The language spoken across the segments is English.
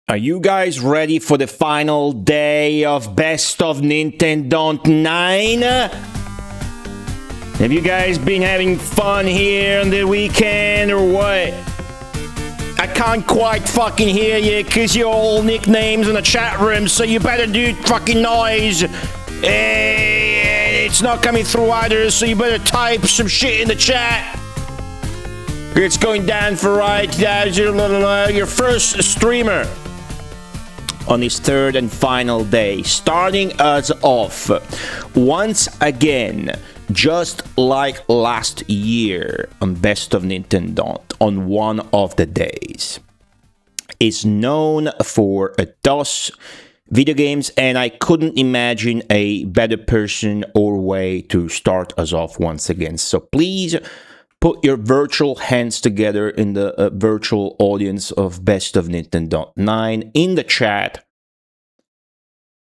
Are you guys ready for the final day of Best of Nintendon't 9? Have you guys been having fun here on the weekend or what? I can't quite fucking hear you because you're all nicknames in the chat room, so you better do fucking noise. It's not coming through either, so you better type some shit in the chat. It's going down for right. Your first streamer on his third and final day, starting us off once again, just like last year on Best of Nintendon't, on one of the days, is known for a DOS video games, and I couldn't imagine a better person or way to start us off once again. So please put your virtual hands together in the virtual audience of Best of Nintendon't 9 in the chat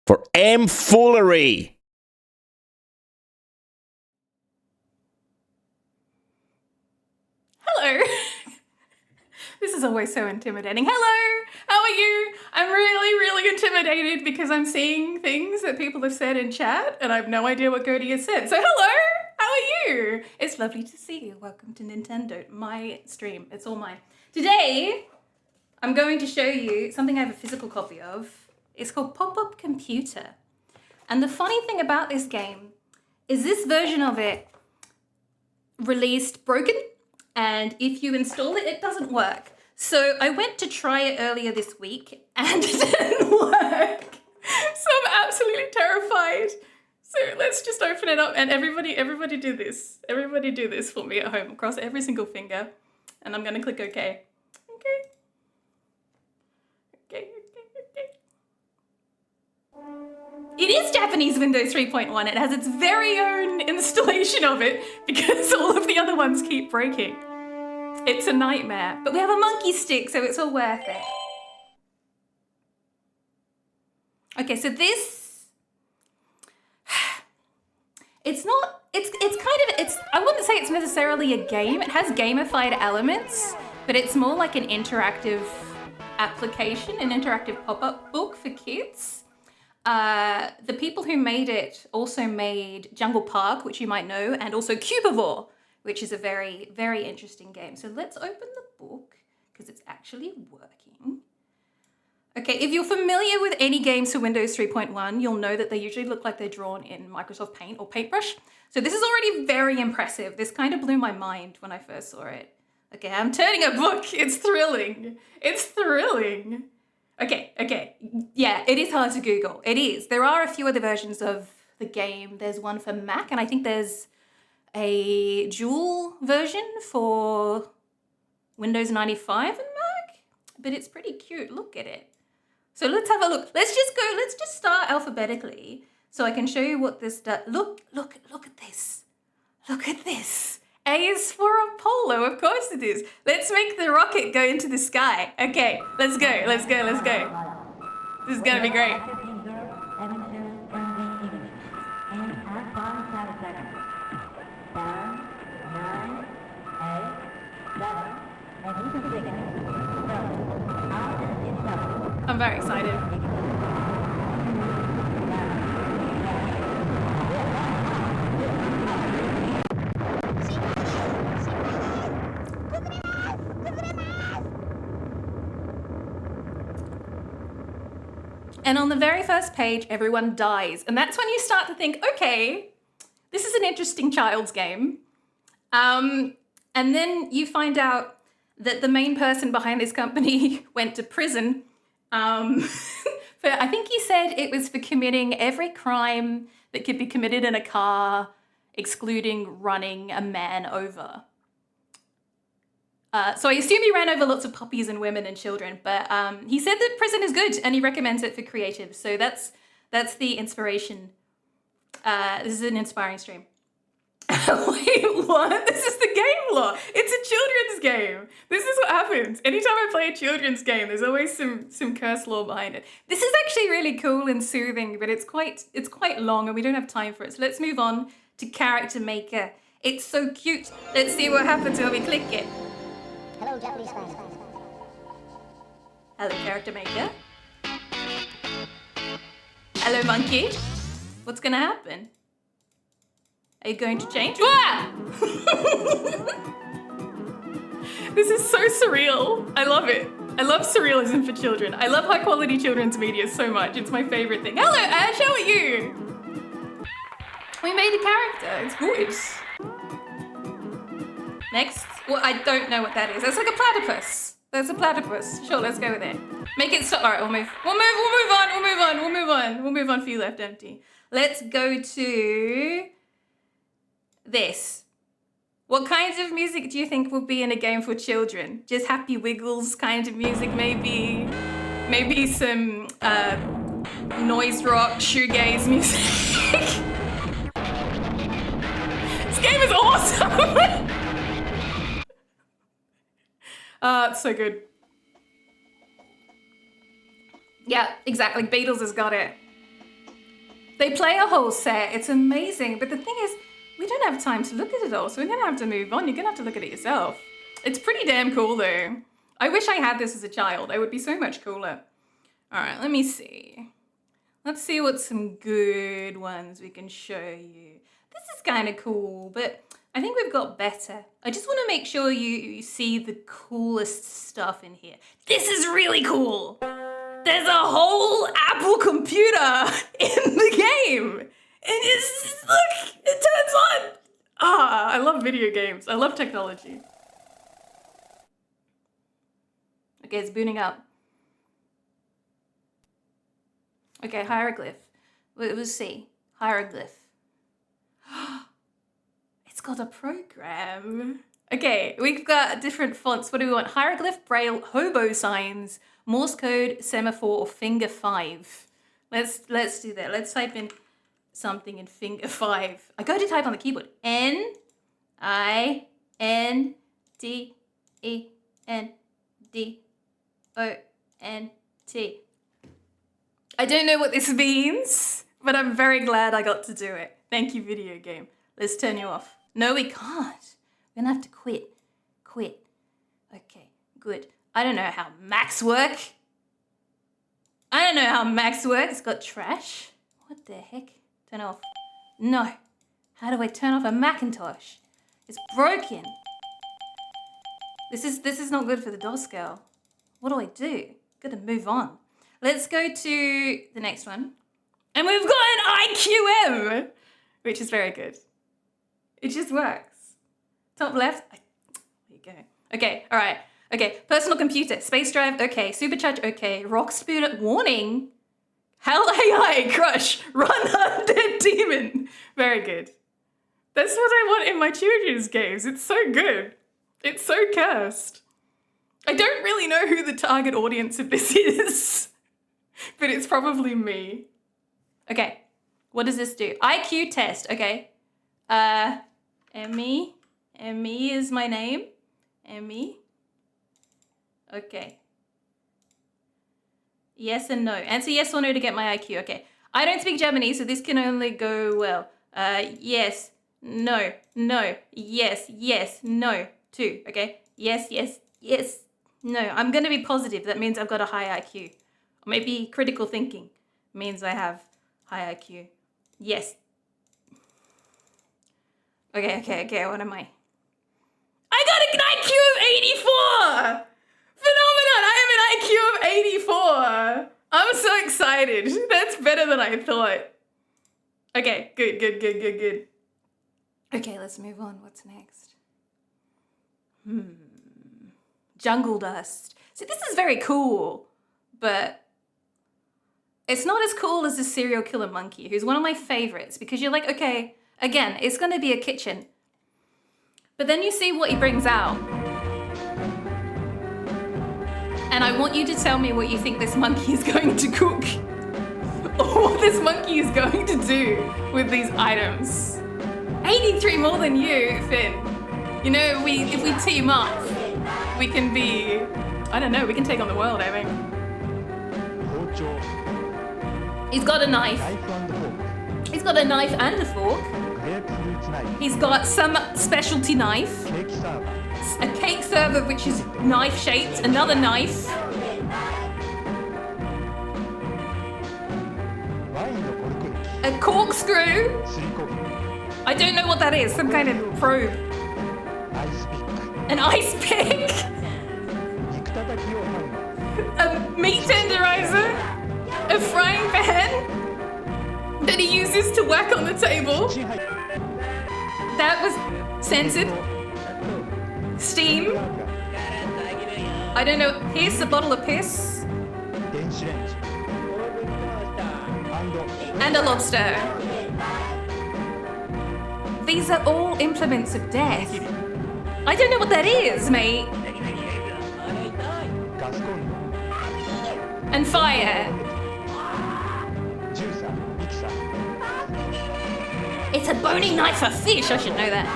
for Emmfoolery. Hello. This is always so intimidating. Hello, how are you? I'm really intimidated because I'm seeing things that people have said in chat and I have no idea what Gertie has said. So hello, how are you? It's lovely to see you. Welcome to Nintendo, my stream. It's all mine. Today, I'm going to show you something I have a physical copy of. It's called Pop-Up Computer. And the funny thing about this game is this version of it released broken. And if you install it, it doesn't work. So I went to try it earlier this week and it didn't work. So I'm absolutely terrified. So let's just open it up and everybody do this. Everybody do this for me at home. Across every single finger. And I'm gonna click OK. Okay. It is Japanese Windows 3.1. It has its very own installation of it because all of the other ones keep breaking. It's a nightmare. But we have a monkey stick, so it's all worth it. Okay, so this... It's I wouldn't say it's necessarily a game. It has gamified elements, but it's more like an interactive application, an interactive pop-up book for kids. The people who made it also made Jungle Park, which you might know, and also Cubivore, which is a very interesting game. So let's open the book because it's actually working. Okay, if you're familiar with any games for Windows 3.1, you'll know that they usually look like they're drawn in Microsoft Paint or Paintbrush. So this is already very impressive. This kind of blew my mind when I first saw it. Okay, I'm turning a book. It's thrilling. It's thrilling. Okay. Yeah, it is hard to Google. It is. There are a few other versions of the game. There's one for Mac, and I think there's a dual version for Windows 95 and Mac, but it's pretty cute. Look at it. So let's have a look. Let's just start alphabetically so I can show you what this does. Look at this. Look at this. A is for Apollo, of course it is. Let's make the rocket go into the sky. Okay, let's go. This is gonna be great. I'm very excited. And on the very first page, everyone dies. And that's when you start to think, okay, this is an interesting child's game. And then you find out that the main person behind this company went to prison. For, I think he said it was for committing every crime that could be committed in a car, excluding running a man over. So I assume he ran over lots of puppies and women and children, but he said that prison is good and he recommends it for creatives. So that's the inspiration. This is an inspiring stream. Wait, what? This is the game law. It's a children's game. This is what happens. Anytime I play a children's game, there's always some curse law behind it. This is actually really cool and soothing, but it's quite long and we don't have time for it. So let's move on to Character Maker. It's so cute. Let's see what happens when we click it. Hello, Japanese fans. Hello, Character Maker. Hello, monkey. What's gonna happen? Are you going to change? Ah! This is so surreal. I love it. I love surrealism for children. I love high quality children's media so much. It's my favorite thing. Hello, Ash, how are you? We made a character. It's good. Next. Well, I don't know what that is. That's like a platypus. That's a platypus. Sure, let's go with it. Make it stop. All right, we'll move on. We'll move on for you left empty. Let's go to this. What kinds of music do you think will be in a game for children? Just happy wiggles kind of music, maybe? Maybe some noise rock, shoegaze music. This game is awesome! It's so good. Yeah, exactly. Beatles has got it. They play a whole set. It's amazing. But the thing is, we don't have time to look at it all, so we're gonna have to move on. You're gonna have to look at it yourself. It's pretty damn cool though. I wish I had this as a child. I would be so much cooler. All right, let me see. Let's see what some good ones we can show you. This is kind of cool, but I think we've got better. I just want to make sure you see the coolest stuff in here. This is really cool. There's a whole Apple computer in the game. And it's just, look, it turns on. Ah, I love video games. I love technology. Okay, it's booting up. Okay, hieroglyph. We'll see. Hieroglyph. It's got a program. Okay, we've got different fonts. What do we want? Hieroglyph, Braille, hobo signs, Morse code, semaphore, or finger 5. Let's do that. Let's type in something in finger 5. I go to type on the keyboard. N-I-N-D-E-N-D-O-N-T. I don't know what this means, but I'm very glad I got to do it. Thank you, video game. Let's turn you off. No, we can't. We're gonna have to quit. Quit. Okay, good. I don't know how Macs work. It's got trash. What the heck? Turn off. No. How do I turn off a Macintosh? It's broken. This is not good for the DOS scale. What do I do? Gotta move on. Let's go to the next one. And we've got an IQM, which is very good. It just works. Top left. There you go. Okay, all right. Okay, personal computer, space drive, okay. Supercharge, okay. Rock spooner, warning. Hell AI, crush, run undead demon. Very good. That's what I want in my children's games. It's so good. It's so cursed. I don't really know who the target audience of this is, but it's probably me. Okay, what does this do? IQ test, okay. Emmy is my name. Emmy. Okay. Yes and no. Answer yes or no to get my IQ. Okay. I don't speak Japanese, so this can only go well. Yes, no, no, yes, yes, no, 2. Okay. Yes, yes, yes, no. I'm going to be positive. That means I've got a high IQ. Or maybe critical thinking means I have high IQ. Yes. Okay. What am I? I got an IQ of 84! Phenomenon! I have an IQ of 84! I'm so excited. That's better than I thought. Okay, good. Okay, let's move on. What's next? Jungle dust. See, this is very cool, but it's not as cool as the serial killer monkey, who's one of my favorites, because you're like, okay, again, it's going to be a kitchen. But then you see what he brings out. And I want you to tell me what you think this monkey is going to cook. Or what this monkey is going to do with these items. 83 more than you, Finn. You know, if we team up, we can be, I don't know, we can take on the world, I think. He's got a knife. He's got a knife and a fork. He's got some specialty knife. A cake server which is knife-shaped, another knife. A corkscrew. I don't know what that is. Some kind of probe. An ice pick. A meat tenderizer. A frying pan that he uses to whack on the table. That was censored. Steam. I don't know. Piss, a bottle of piss. And a lobster. These are all implements of death. I don't know what that is, mate. And fire. It's a boning knife for fish, I should know that.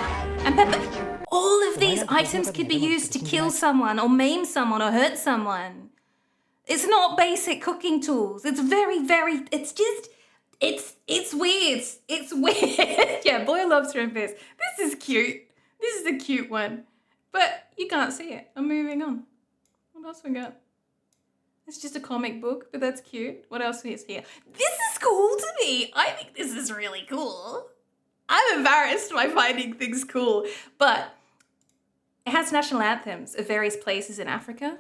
And pepper. All of these items could be used to kill someone or maim someone or hurt someone. It's not basic cooking tools. It's very, it's just, it's weird. It's weird. Yeah, boiled lobster and fish. This is cute. This is a cute one. But you can't see it. I'm moving on. What else we got? It's just a comic book, but that's cute. What else is here? This is cool to me. I think this is really cool. I'm embarrassed by finding things cool, but it has national anthems of various places in Africa.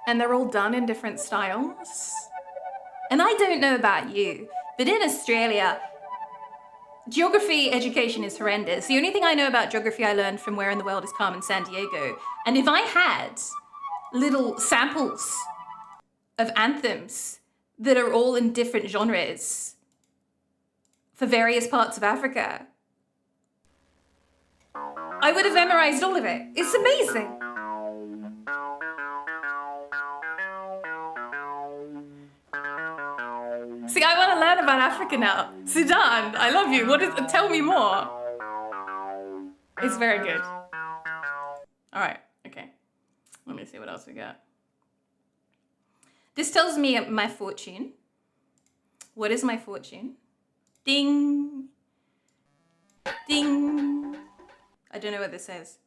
And they're all done in different styles. And I don't know about you, but in Australia, geography education is horrendous. The only thing I know about geography I learned from Where in the World is Carmen Sandiego. And if I had little samples of anthems that are all in different genres for various parts of Africa, I would have memorized all of it. It's amazing. See, I want to learn about Africa now. Sudan, I love you. What is? Tell me more. It's very good. All right, okay. Let me see what else we got. This tells me my fortune. What is my fortune? Ding. Ding. I don't know what this says.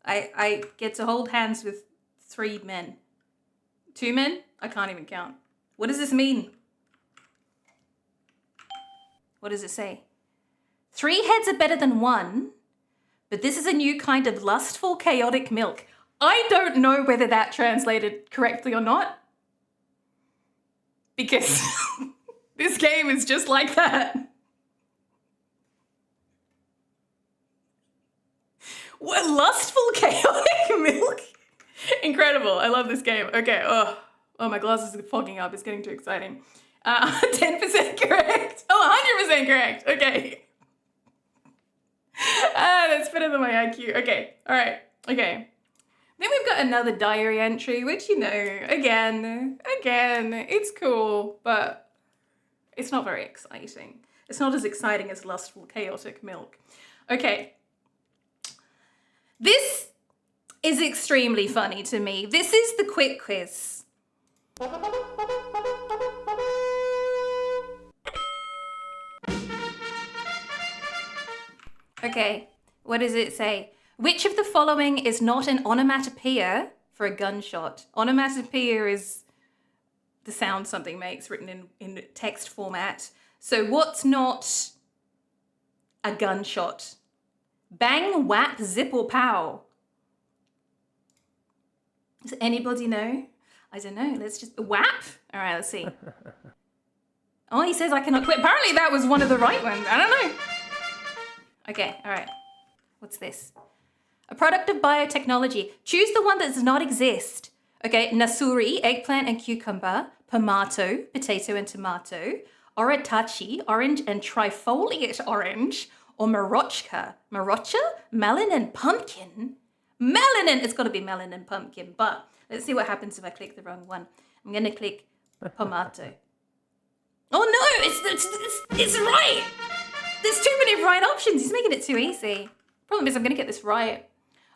I get to hold hands with 3 men. 2 men? I can't even count. What does this mean? What does it say? 3 heads are better than 1, but this is a new kind of lustful, chaotic milk. I don't know whether that translated correctly or not, because this game is just like that. What lustful, chaotic milk? Incredible. I love this game. Okay. Oh, my glasses are fogging up. It's getting too exciting. 10% correct. Oh, 100% correct. Okay. That's better than my IQ. Okay. All right. Okay. Then we've got another diary entry, which, you know, again, it's cool, but it's not very exciting. It's not as exciting as lustful, chaotic milk. Okay. This is extremely funny to me. This is the quick quiz. Okay, what does it say? Which of the following is not an onomatopoeia for a gunshot? Onomatopoeia is the sound something makes written in text format. So what's not a gunshot? Bang, whap, zip, or pow? Does anybody know? I don't know. Let's just... Whap? All right, let's see. Oh, he says I cannot quit. Apparently that was one of the right ones. I don't know. Okay, all right. What's this? A product of biotechnology. Choose the one that does not exist. Okay, nasuri, eggplant and cucumber. Pomato, potato and tomato. Oratachi, orange and trifoliate orange. Or marochka. Marocha? Melon and pumpkin? Melon! It's got to be melon and pumpkin, but let's see what happens if I click the wrong one. I'm going to click pomato. Oh no, it's right! There's too many right options. He's making it too easy. Problem is I'm going to get this right.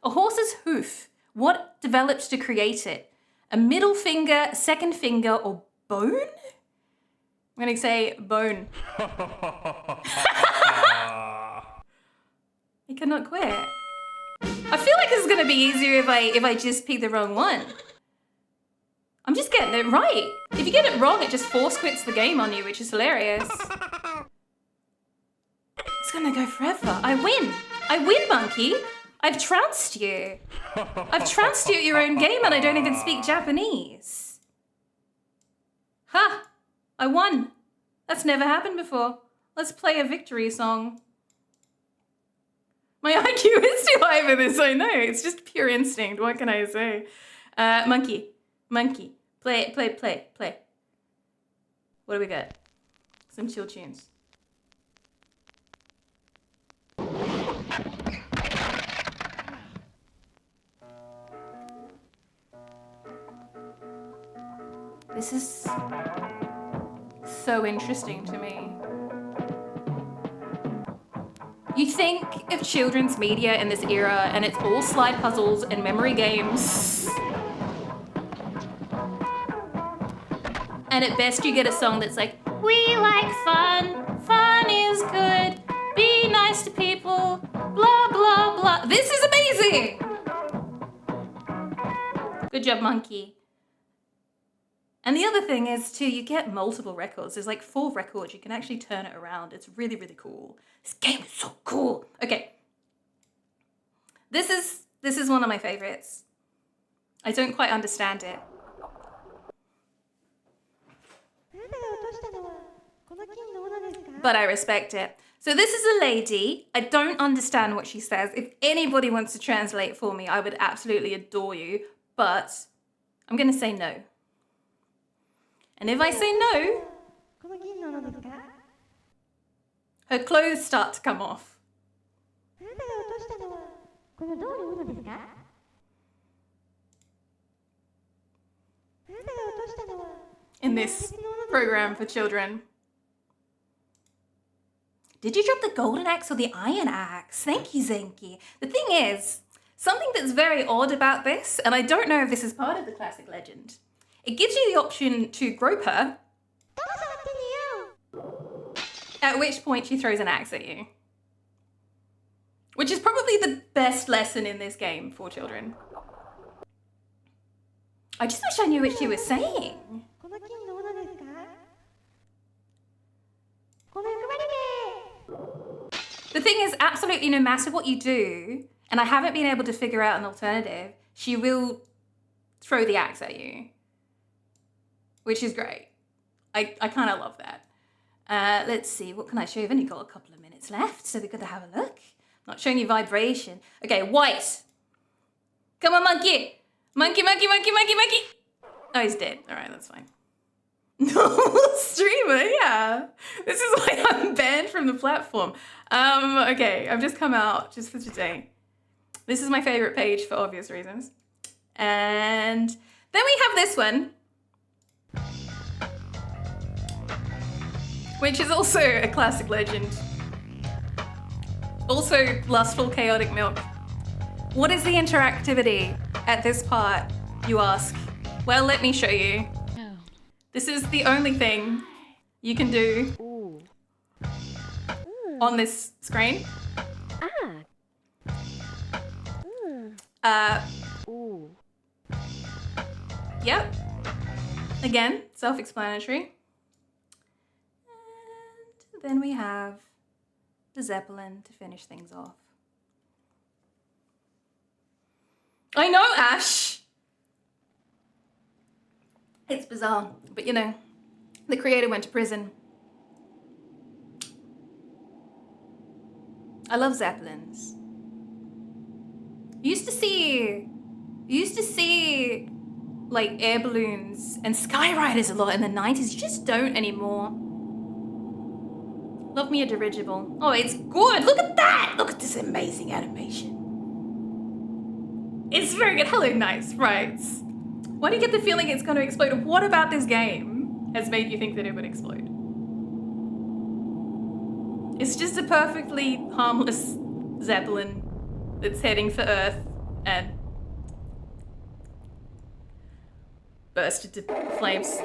A horse's hoof. What developed to create it? A middle finger, second finger, or bone? I'm going to say bone. He cannot quit. I feel like this is going to be easier if I just pick the wrong one. I'm just getting it right. If you get it wrong, it just force quits the game on you, which is hilarious. It's gonna go forever. I win. I win, monkey. I've trounced you. I've trounced you at your own game and I don't even speak Japanese. Ha! I won. That's never happened before. Let's play a victory song. My IQ is too high for this, I know. It's just pure instinct. What can I say? Monkey. Monkey. Play, play, play, play. What do we got? Some chill tunes. This is so interesting to me. You think of children's media in this era and it's all slide puzzles and memory games. And at best you get a song that's like, we like fun, fun is good, be nice to people, blah, blah, blah. This is amazing! Good job, monkey. And the other thing is too, you get multiple records. There's like 4 records. You can actually turn it around. It's really, really cool. This game is so cool. Okay. This is one of my favorites. I don't quite understand it. But I respect it. So this is a lady. I don't understand what she says. If anybody wants to translate for me, I would absolutely adore you. But I'm going to say no. And if I say no, her clothes start to come off. In this program for children. Did you drop the golden axe or the iron axe? Thank you, Zenki. The thing is, something that's very odd about this, and I don't know if this is part of the classic legend, it gives you the option to grope her, at which point she throws an axe at you. Which is probably the best lesson in this game for children. I just wish I knew what she was saying. The thing is, absolutely no matter what you do, and I haven't been able to figure out an alternative, she will throw the axe at you. Which is great. I kind of love that. Let's see, what can I show you? I've only got a couple of minutes left, so we've got to have a look. I'm not showing you vibration. Okay, white. Come on, monkey. Monkey, monkey, monkey, monkey, monkey. Oh, he's dead. All right, that's fine. Normal streamer, yeah. This is why I'm banned from the platform. Okay, I've just come out just for today. This is my favorite page for obvious reasons. And then we have this one, which is also a classic legend. Also lustful chaotic milk. What is the interactivity at this part, you ask? Well, let me show you. This is the only thing you can do on this screen. Yep. Again, self-explanatory. And then we have the Zeppelin to finish things off. I know, Ash! It's bizarre, but you know, the creator went to prison. I love Zeppelins. You used to see like air balloons and skyriders a lot in the 90s. You just don't anymore. Love me a dirigible. Oh, it's good. Look at that. Look at this amazing animation. It's very good. Hello, nice. Right. Why do you get the feeling it's going to explode? What about this game has made you think that it would explode? It's just a perfectly harmless Zeppelin that's heading for Earth and burst into flames.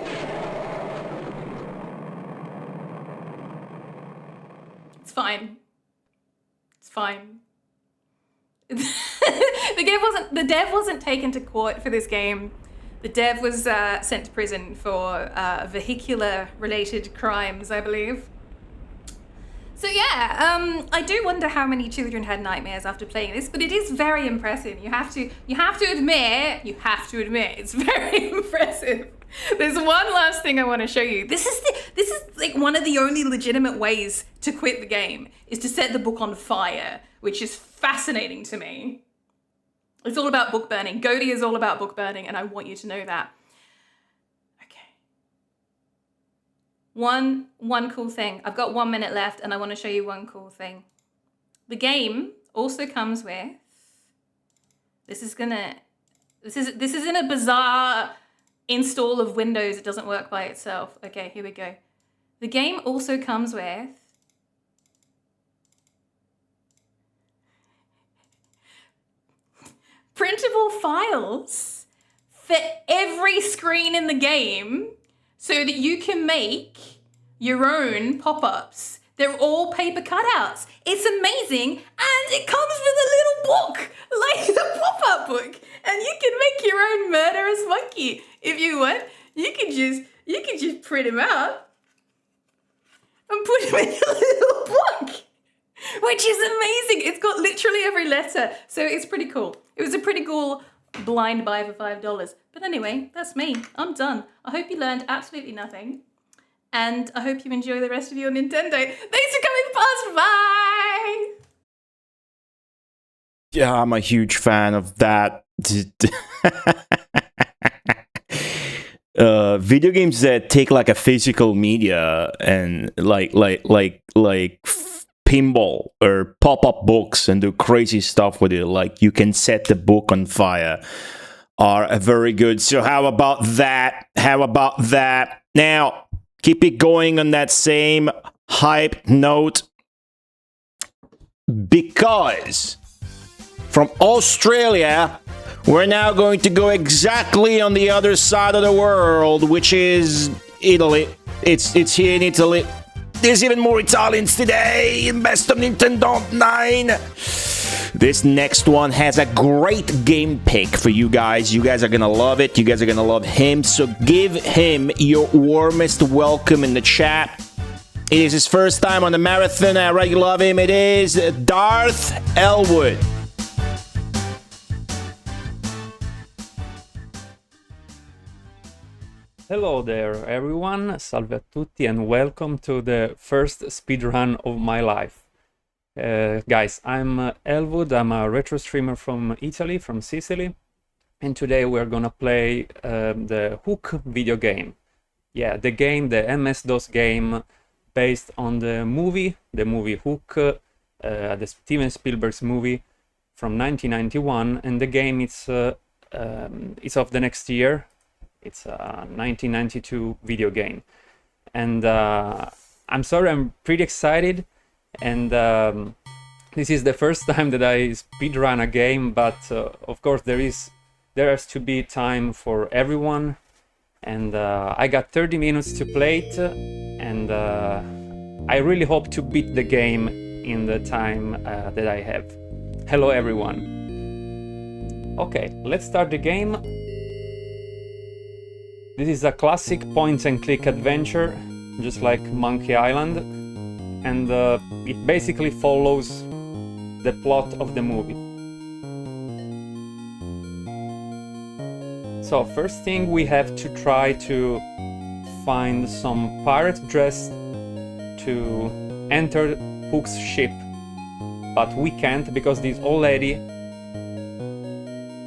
It's fine. It's fine. The dev wasn't taken to court for this game The dev was sent to prison for vehicular-related crimes, I believe. So yeah, I do wonder how many children had nightmares after playing this, but it is very impressive. You have to admit, it's very impressive. There's one last thing I want to show you. This is like one of the only legitimate ways to quit the game, is to set the book on fire, which is fascinating to me. It's all about book burning. Goaty is all about book burning, and I want you to know that. Okay. One cool thing. I've got 1 minute left, and I want to show you one cool thing. The game also comes with. This is in a bizarre install of Windows. It doesn't work by itself. Okay, here we go. The game also comes with printable files for every screen in the game so that you can make your own pop-ups. They're all paper cutouts. It's amazing, and it comes with a little book, like the pop-up book, and you can make your own murderous monkey if you want. You can just print them out and put them in a little book, which is amazing. It's got literally every letter, so it's pretty cool. It was a pretty cool blind buy for $5. But anyway, that's me. I'm done. I hope you learned absolutely nothing. And I hope you enjoy the rest of your Nintendo. Thanks for coming past. Bye! Yeah, I'm a huge fan of that. Video games that take like a physical media and like pinball or pop-up books and do crazy stuff with it, like you can set the book on fire, are a very good. So how about that? Now, keep it going on that same hype note, because from Australia, we're now going to go exactly on the other side of the world, which is Italy. It's here in Italy. There's even more Italians today in Best of Nintendon't 9. This next one has a great game pick for you guys. You guys are gonna love it. You guys are gonna love him. So give him your warmest welcome in the chat. It is his first time on the marathon. I already love him. It is darthelwood. Hello there everyone, salve a tutti and welcome to the first speedrun of my life. Guys, I'm Elwood, I'm a retro streamer from Italy, from Sicily, and today we're gonna play the Hook video game. Yeah, the game, the MS-DOS game based on the movie Hook, the Steven Spielberg's movie from 1991, and the game it's of the next year. It's a 1992 video game, and I'm sorry, I'm pretty excited, and this is the first time that I speedrun a game, but of course there has to be time for everyone, and I got 30 minutes to play it, and I really hope to beat the game in the time that I have. Hello everyone. Okay, let's start the game. This is a classic point-and-click adventure, just like Monkey Island, and it basically follows the plot of the movie. So first thing, we have to try to find some pirate dress to enter Hook's ship, but we can't because this old lady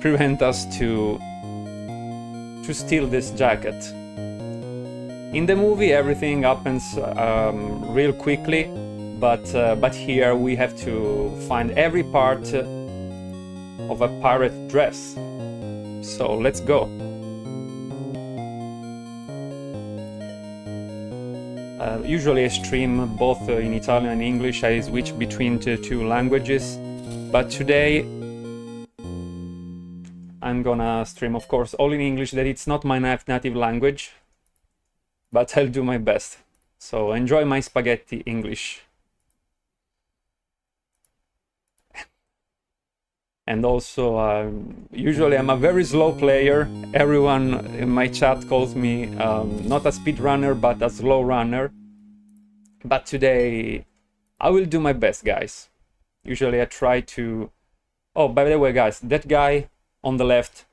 prevents us to steal this jacket. In the movie everything happens real quickly, but here we have to find every part of a pirate dress. So let's go. Usually I stream both in Italian and English. I switch between the two languages, but today I'm gonna stream, of course, all in English, that it's not my native language, but I'll do my best. So enjoy my spaghetti English. And also, usually I'm a very slow player. Everyone in my chat calls me not a speedrunner, but a slow runner. But today, I will do my best, guys. Usually I try to... Oh, by the way, guys, that guy on the left,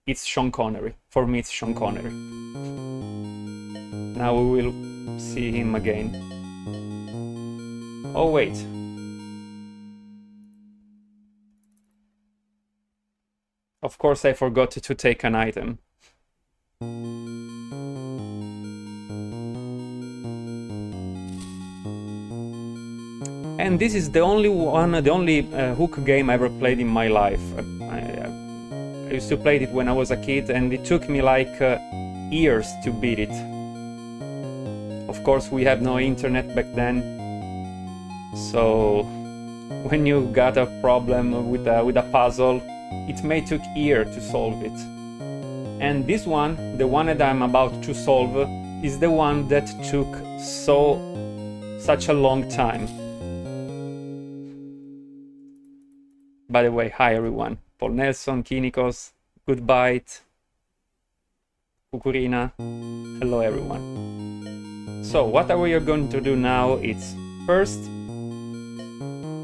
it's Sean Connery. For me, it's Sean Connery. Now we will see him again. Oh, wait. Of course, I forgot to take an item. And this is the only hook game I ever played in my life. I used to play it when I was a kid, and it took me like years to beat it. Of course, we had no internet back then, so when you got a problem with a puzzle, it may take years to solve it. And this one, the one that I'm about to solve, is the one that took such a long time. By the way, hi everyone. Paul Nelson, Kinikos, Goodbite, Ocarina. Hello everyone. So what are we going to do now? It's first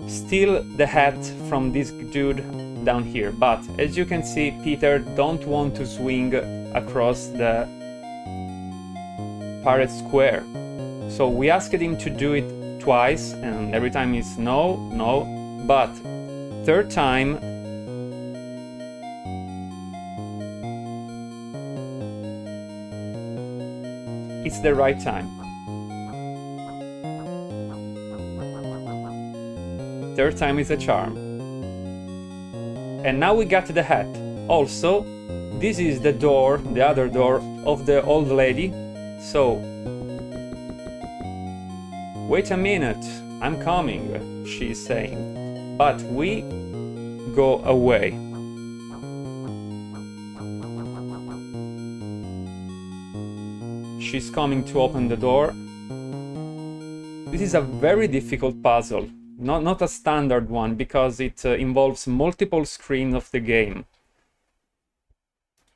steal the hat from this dude down here. But as you can see, Peter don't want to swing across the Pirate Square. So we asked him to do it twice, and every time it's no, no. But third time, it's the right time. Third time is a charm. And now we got the hat. Also, this is the door, the other door of the old lady. So, wait a minute, I'm coming, she's saying. But we go away. She's coming to open the door. This is a very difficult puzzle. Not a standard one, because it involves multiple screens of the game.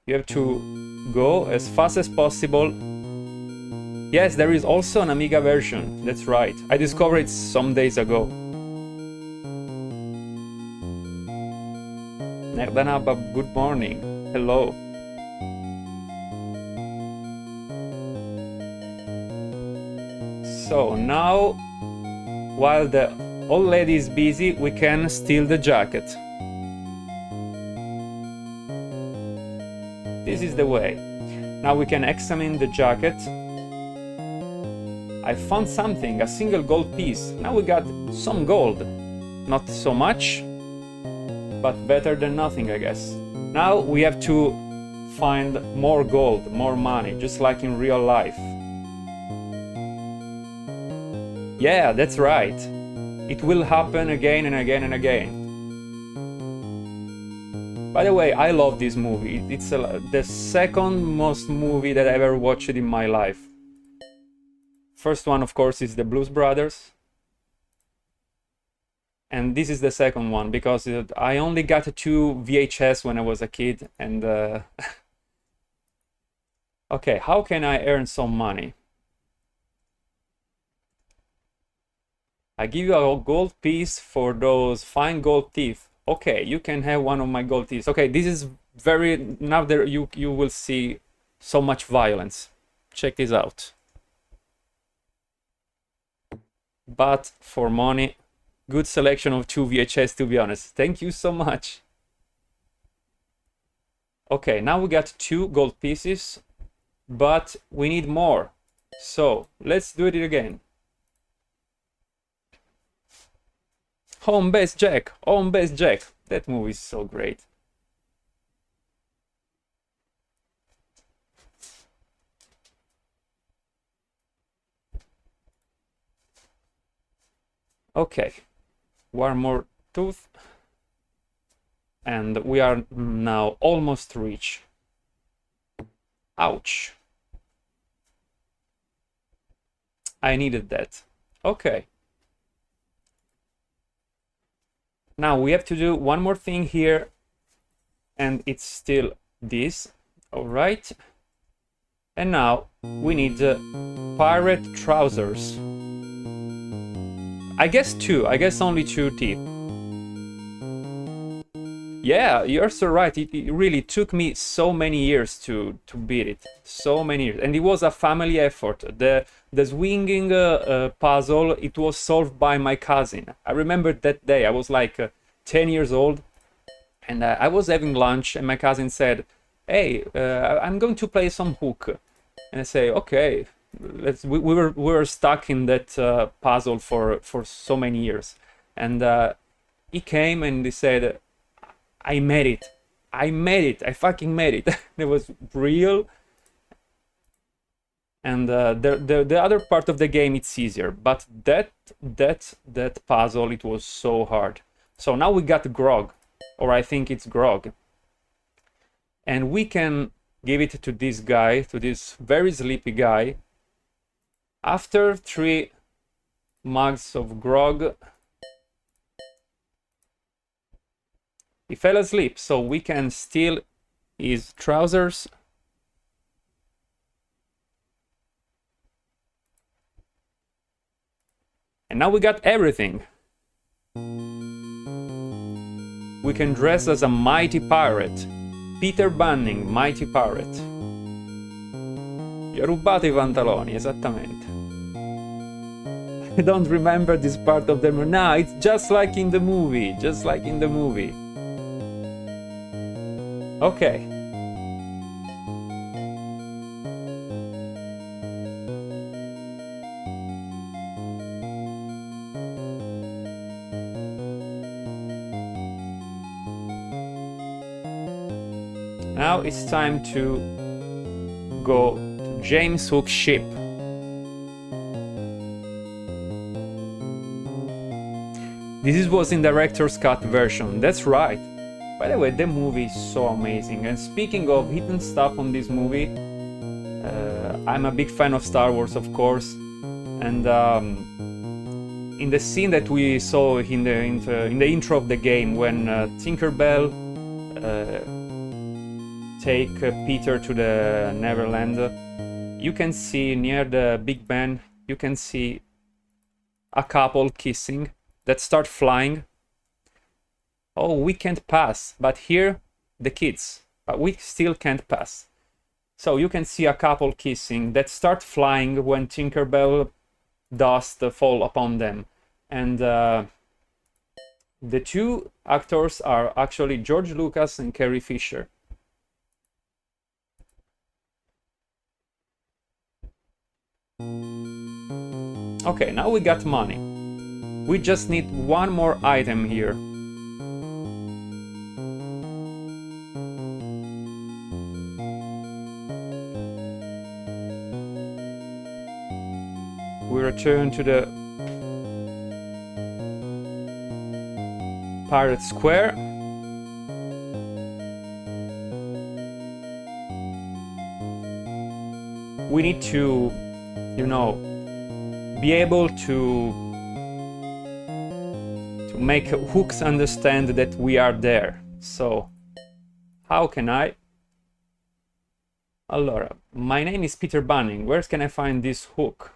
You have to go as fast as possible. Yes, there is also an Amiga version, that's right. I discovered it some days ago. Nerdanabab, good morning. Hello. So now, while the old lady is busy, we can steal the jacket. This is the way. Now we can examine the jacket. I found something, a single gold piece. Now we got some gold. Not so much, but better than nothing, I guess. Now we have to find more gold, more money, just like in real life. Yeah, that's right. It will happen again and again and again. By the way, I love this movie. It's the second most movie that I ever watched in my life. First one, of course, is the Blues Brothers. And this is the second one, because I only got 2 VHS when I was a kid. And okay, how can I earn some money? I give you a gold piece for those fine gold teeth. Okay, you can have one of my gold teeth. Okay, this is very... Now there you will see so much violence. Check this out. But for money, good selection of 2 VHS, to be honest. Thank you so much. Okay, now we got 2 gold pieces, but we need more. So let's do it again. Home Base Jack, Home Base Jack. That movie is so great. Okay, one more tooth. And we are now almost reached. Ouch. I needed that. Okay. Now we have to do one more thing here, and it's still this. All right. And now we need pirate trousers. I guess only 2 teeth. Yeah, you're so right. It really took me so many years to beat it. So many years. And it was a family effort. The swinging puzzle, it was solved by my cousin. I remember that day. I was like 10 years old. And I was having lunch and my cousin said, hey, I'm going to play some hook. And I say, okay. We were stuck in that puzzle for so many years. And he came and he said, I made it. I fucking made it. It was real. And the other part of the game, it's easier. But that puzzle, it was so hard. So now we got Grog. Or I think it's Grog. And we can give it to this guy, to this very sleepy guy. After 3 mugs of grog, he fell asleep, so we can steal his trousers. And now we got everything. We can dress as a mighty pirate. Peter Banning, mighty pirate. Gli ho rubato i pantaloni, esattamente. I don't remember this part of the movie. No, it's just like in the movie. Just like in the movie. Okay. Now it's time to go to James Hook's ship. This was in director's cut version, that's right. By the way, the movie is so amazing. And speaking of hidden stuff on this movie, I'm a big fan of Star Wars, of course. And in the scene that we saw in the intro of the game, when Tinkerbell take Peter to the Neverland, you can see near the Big Ben, you can see a couple kissing that start flying. Oh, we can't pass, but here the kids, but we still can't pass. So you can see a couple kissing that start flying when Tinkerbell dust fall upon them. And the 2 actors are actually George Lucas and Carrie Fisher. Okay, now we got money. We just need one more item here. We return to the Pirate Square. We need to, you know, be able to make hooks understand that we are there. So, how can I? Allora, my name is Peter Banning. Where can I find this hook?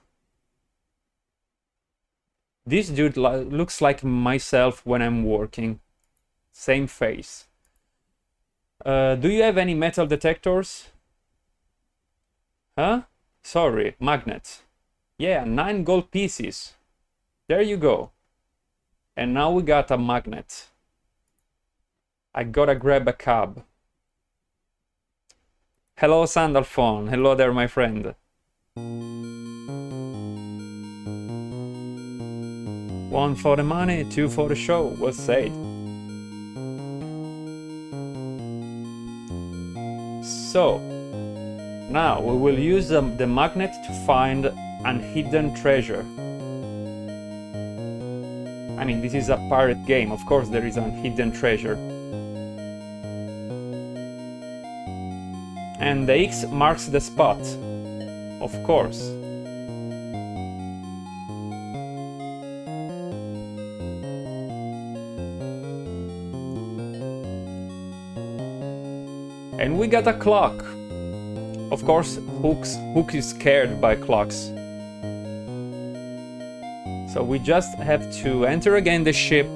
This dude looks like myself when I'm working. Same face. Do you have any metal detectors? Huh? Sorry, magnets. Yeah, 9 gold pieces. There you go. And now we got a magnet. I gotta grab a cab. Hello, Sandalphone. Hello there, my friend. 1 for the money, 2 for the show. Well said. So, now we will use the magnet to find an hidden treasure. I mean, this is a pirate game. Of course there is a hidden treasure. And the X marks the spot. Of course. And we got a clock. Of course, Hook is scared by clocks. So we just have to enter again the ship.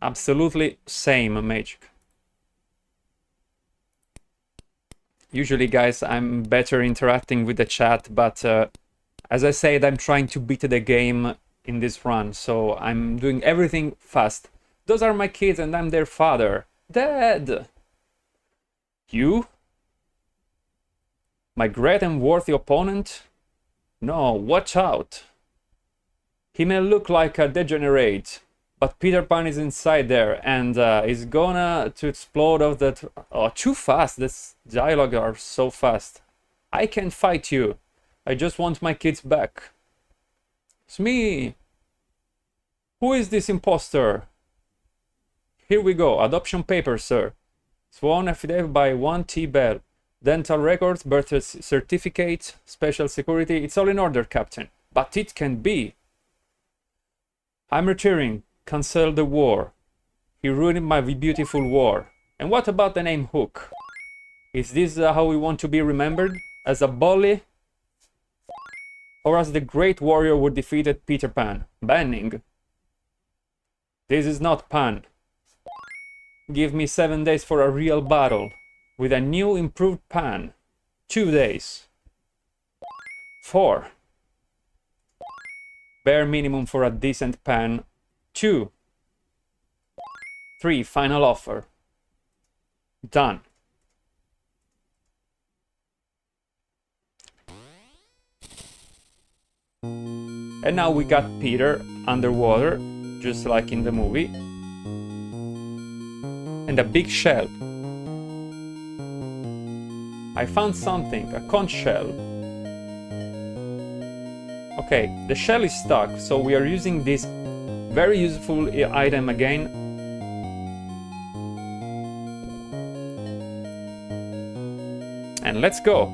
Absolutely same magic. Usually, guys, I'm better interacting with the chat, but as I said, I'm trying to beat the game in this run, so I'm doing everything fast. Those are my kids and I'm their father. Dad! You? My great and worthy opponent? No, watch out! He may look like a degenerate, but Peter Pan is inside there and is gonna to explode of that. Oh, too fast! This dialogue are so fast. I can't fight you. I just want my kids back. It's me. Who is this imposter? Here we go. Adoption papers, sir. Sworn affidavit by 1T Bell. Dental records, birth certificate, special security. It's all in order, Captain. But it can be. I'm retiring. Cancel the war. He ruined my beautiful war. And what about the name Hook? Is this how we want to be remembered? As a bully? Or as the great warrior who defeated Peter Pan? Banning. This is not Pan. Give me 7 days for a real battle. With a new improved Pan. 2 days. 4. Bare minimum for a decent Pan. 2. 3. Final offer. Done. And now we got Peter underwater, just like in the movie. And a big shell. I found something, a conch shell. Okay, the shell is stuck, so we are using this very useful item again. And let's go.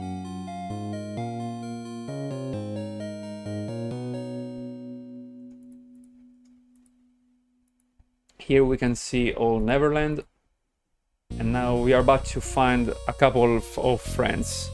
Here we can see Old Neverland. And now we are about to find a couple of friends.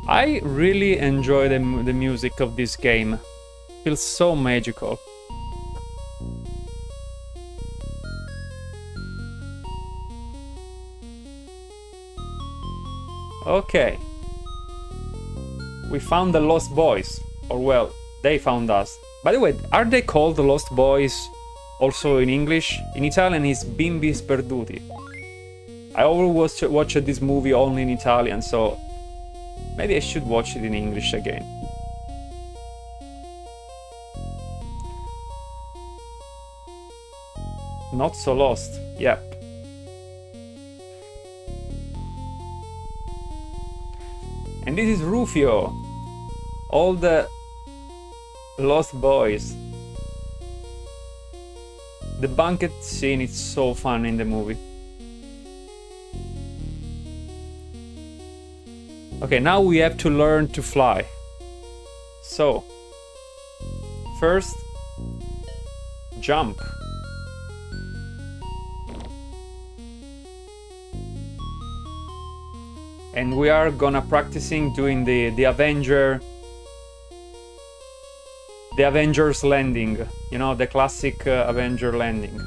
I really enjoy the music of this game. Feels so magical. Okay. We found the Lost Boys. Or well, they found us. By the way, are they called the Lost Boys also in English? In Italian it's Bimbi Sperduti. I always watched this movie only in Italian, so maybe I should watch it in English again. Not so lost. Yep. And this is Rufio. All the Lost Boys. The banquet scene is so fun in the movie. Okay, now we have to learn to fly. So, first, jump. And we are gonna practicing doing the Avengers landing. You know, the classic Avenger landing.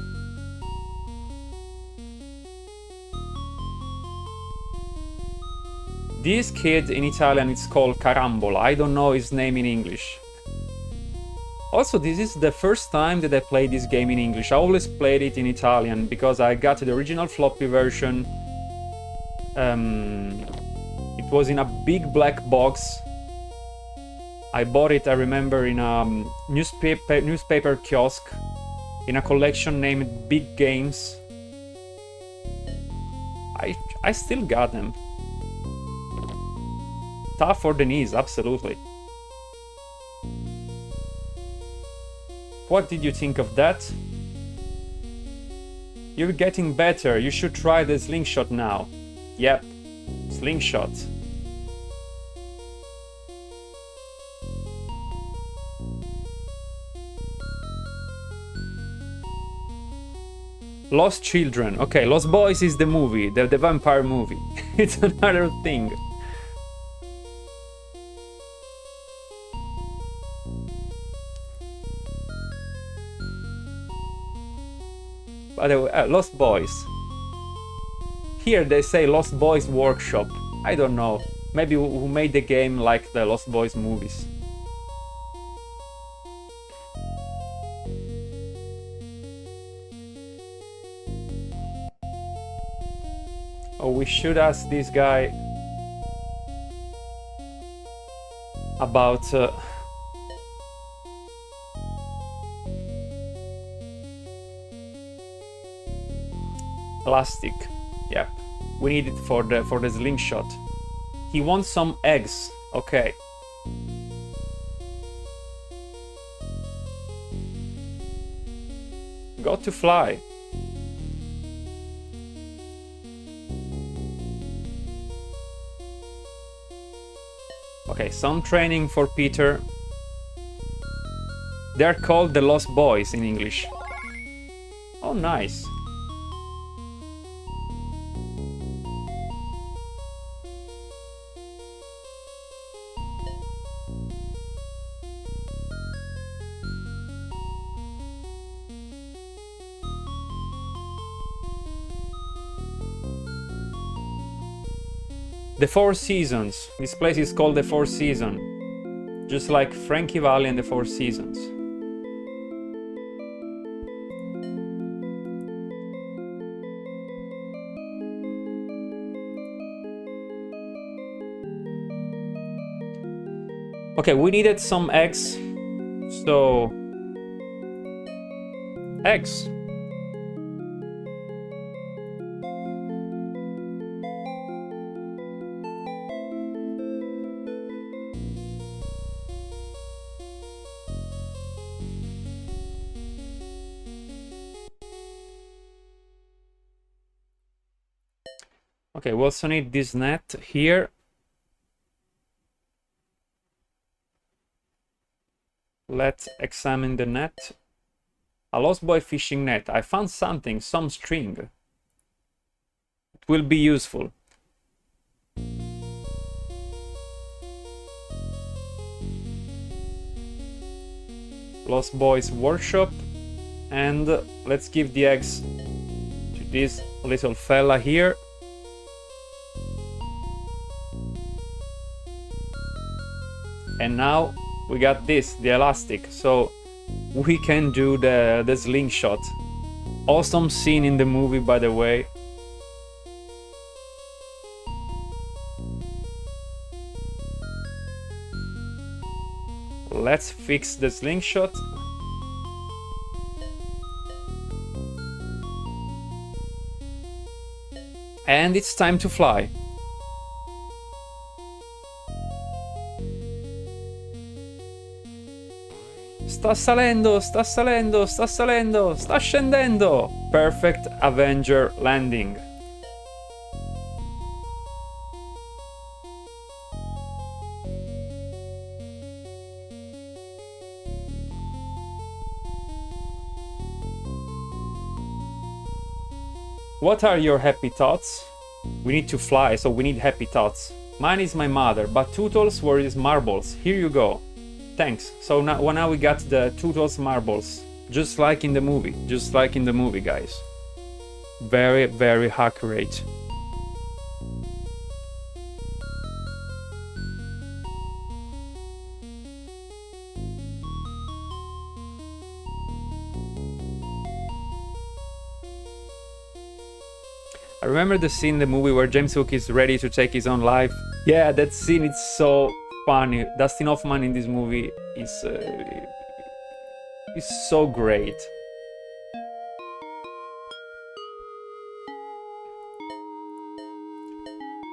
This kid in Italian is called Carambola. I don't know his name in English. Also, this is the first time that I played this game in English. I always played it in Italian because I got the original floppy version. It was in a big black box. I bought it, I remember, in a newspaper kiosk in a collection named Big Games. I still got them. Tough for the knees, absolutely. What did you think of that? You're getting better. You should try the slingshot now. Yep, slingshot. Lost Children. Okay, Lost Boys is the movie, the vampire movie. It's another thing. By the way, Lost Boys. Here they say Lost Boys Workshop. I don't know. Maybe who made the game like the Lost Boys movies. Oh, we should ask this guy about elastic. Yep, we need it for the slingshot. He wants some eggs. Okay. Got to fly. Okay, some training for Peter. They're called the Lost Boys in English. Oh, nice. The Four Seasons. This place is called the Four Seasons. Just like Frankie Valli and the Four Seasons. Okay, we needed some eggs. So... eggs. Okay, we also need this net here. Let's examine the net. A Lost Boy fishing net. I found something, some string. It will be useful. Lost Boys workshop. And let's give the eggs to this little fella here. And now we got this, the elastic, so we can do the slingshot. Awesome scene in the movie, by the way. Let's fix the slingshot. And it's time to fly. Sta salendo, sta salendo, sta salendo, sta scendendo. Perfect Avenger landing. What are your happy thoughts? We need to fly, so we need happy thoughts. Mine is my mother, but Tootles were his marbles. Here you go. Thanks. So now we got the Tootles marbles. Just like in the movie. Just like in the movie, guys. Very, very accurate. I remember the scene in the movie where James Hook is ready to take his own life. Yeah, that scene is so funny. Dustin Hoffman in this movie is so great.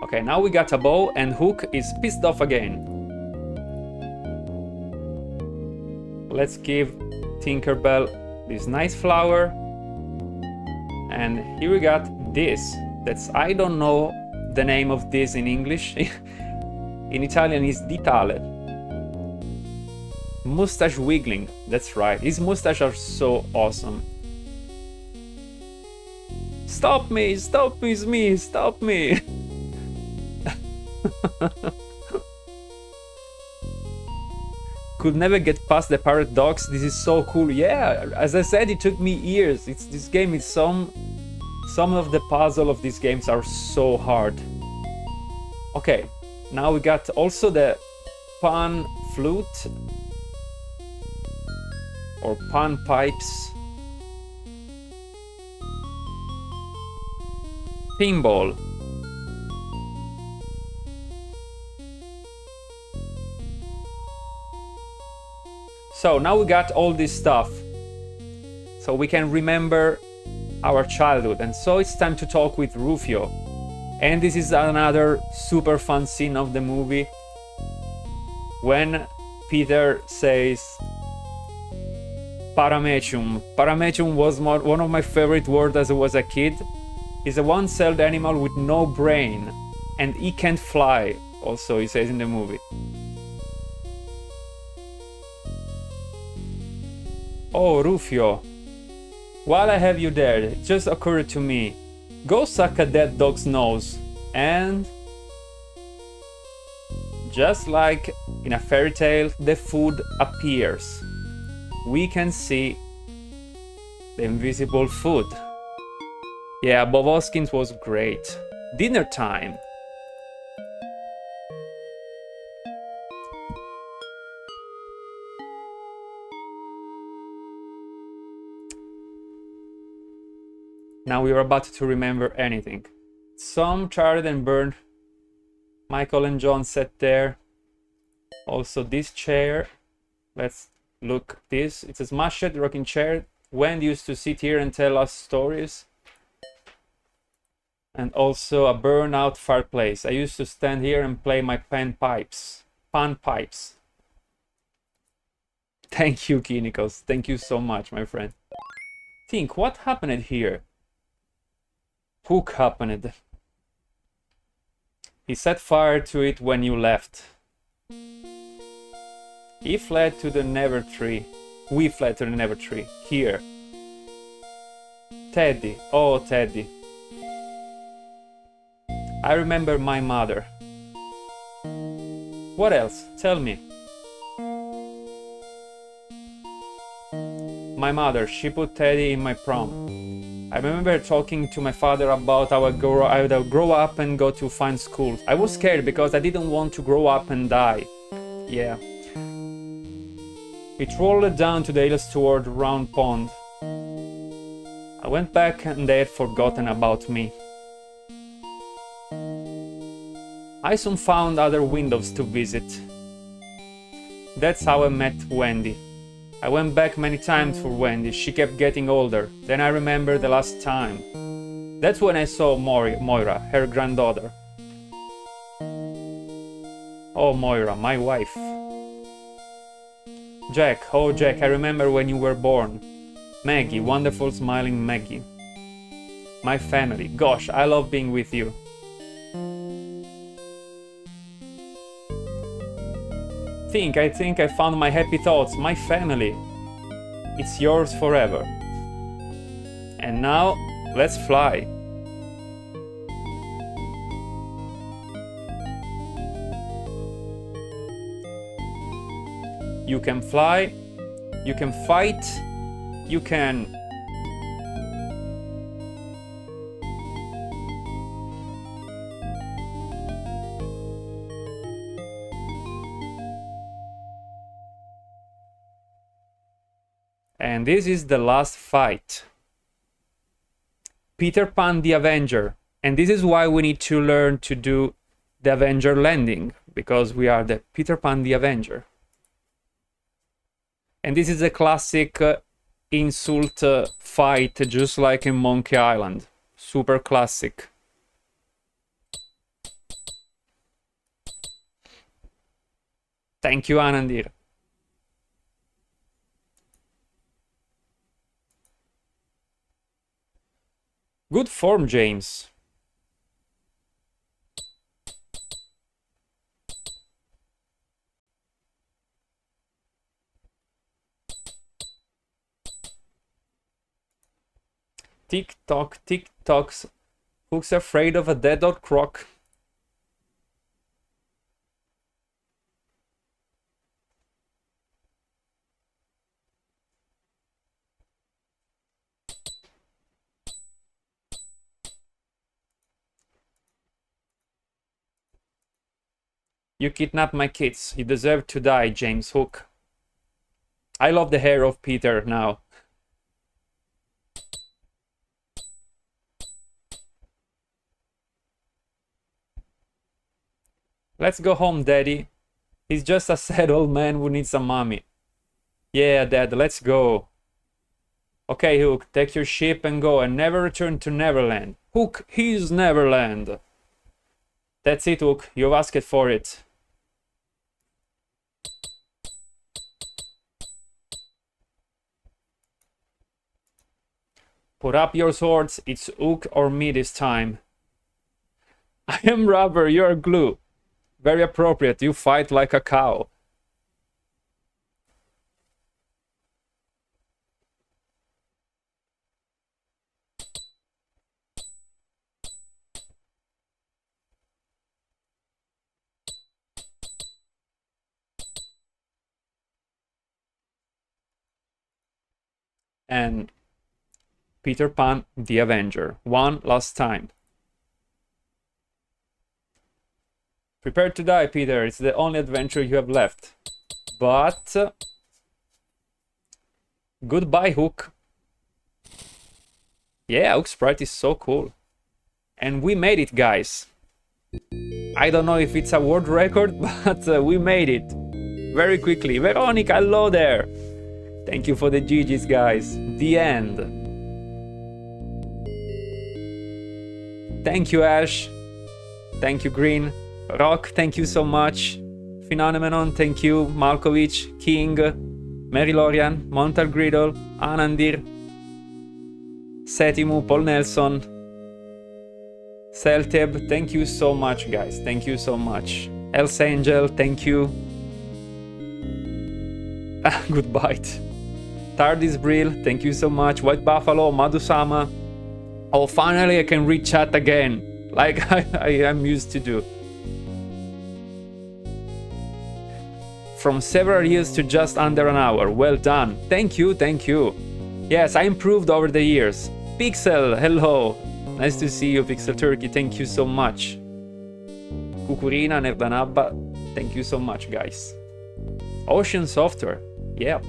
Okay, now we got a bow and Hook is pissed off again. Let's give Tinkerbell this nice flower. And here we got this. I don't know the name of this in English. In Italian is ditale. Mustache wiggling, that's right. His mustache are so awesome. Stop me, it's me, stop me. Could never get past the parrot dogs. This is so cool. Yeah, as I said, it took me years. This game is some of the puzzle of these games are so hard. Okay, now we got also the pan flute or pan pipes. Pinball. So now we got all this stuff, so we can remember our childhood, and so it's time to talk with Rufio. And this is another super fun scene of the movie, when Peter says paramecium. Paramecium was one of my favorite words as I was a kid. He's a one-celled animal with no brain, and he can't fly, also he says in the movie. Oh, Rufio, while I have you there, it just occurred to me. Go suck a dead dog's nose, and just like in a fairy tale, the food appears. We can see the invisible food. Yeah, Bob Hoskins was great. Dinner time. Now we are about to remember anything. Some charred and burned. Michael and John sat there. Also this chair. Let's look this. It's a smashed rocking chair. Wendy used to sit here and tell us stories. And also a burnout fireplace. I used to stand here and play my pan pipes. Thank you, Kinikos. Thank you so much, my friend. Think, what happened here? Hook happened. He set fire to it when you left. He fled to the Never Tree. We fled to the Never Tree. Here. Teddy. Oh, Teddy. I remember my mother. What else? Tell me. My mother, she put Teddy in my prom. I remember talking to my father about how I would grow up and go to fine schools. I was scared because I didn't want to grow up and die. Yeah. It rolled down to the hills toward Round Pond. I went back and they had forgotten about me. I soon found other windows to visit. That's how I met Wendy. I went back many times for Wendy. She kept getting older. Then I remember the last time. That's when I saw Moira, her granddaughter. Oh, Moira, my wife. Jack, oh Jack, I remember when you were born. Maggie, wonderful smiling Maggie. My family, gosh, I love being with you. I think I found my happy thoughts, my family. It's yours forever. And now, let's fly. You can fly, you can fight, you can... And this is the last fight. Peter Pan the Avenger. And this is why we need to learn to do the Avenger landing, because we are the Peter Pan the Avenger. And this is a classic insult fight, just like in Monkey Island. Super classic. Thank you, Anandir. Good form, James. Tick tock, tick tocks. Hook's afraid of a dead dog croc. You kidnapped my kids. You deserve to die, James Hook. I love the hair of Peter now. Let's go home, Daddy. He's just a sad old man who needs a mommy. Yeah, Dad, let's go. Okay, Hook, take your ship and go and never return to Neverland. Hook, he's Neverland. That's it, Hook. You've asked for it. Put up your swords. It's Hook or me this time. I am rubber, you're glue. Very appropriate. You fight like a cow. And Peter Pan, the Avenger. One last time. Prepare to die, Peter. It's the only adventure you have left. But... goodbye, Hook. Yeah, Hook's sprite is so cool. And we made it, guys. I don't know if it's a world record, but we made it. Very quickly. Veronica, hello there. Thank you for the GG's, guys. The end. Thank you, Ash. Thank you, Green. Rock, thank you so much. Phenomenon, thank you. Malkovich, King, Mary Lorian, Montal Griddle, Anandir, Setimu, Paul Nelson, Celteb, thank you so much, guys. Thank you so much. Else Angel, thank you. Goodbye. Tardis Brill, thank you so much. White Buffalo, Madusama. Oh, finally I can read chat again, like I am used to do. From several years to just under an hour. Well done. Thank you, thank you. Yes, I improved over the years. Pixel, hello. Nice to see you, Pixel Turkey. Thank you so much. Kukurina, Nerdanabba. Thank you so much, guys. Ocean Software. Yep.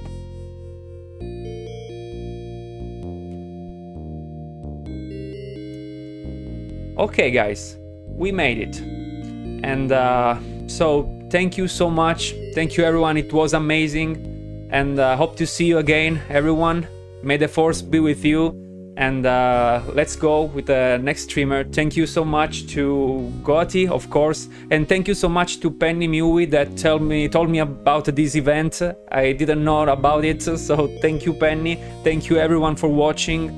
Okay, guys. We made it. And so... thank you so much. Thank you, everyone. It was amazing. And hope to see you again, everyone. May the force be with you. And let's go with the next streamer. Thank you so much to Gotti, of course. And thank you so much to Penny Mewy that told me about this event. I didn't know about it. So thank you, Penny. Thank you, everyone, for watching.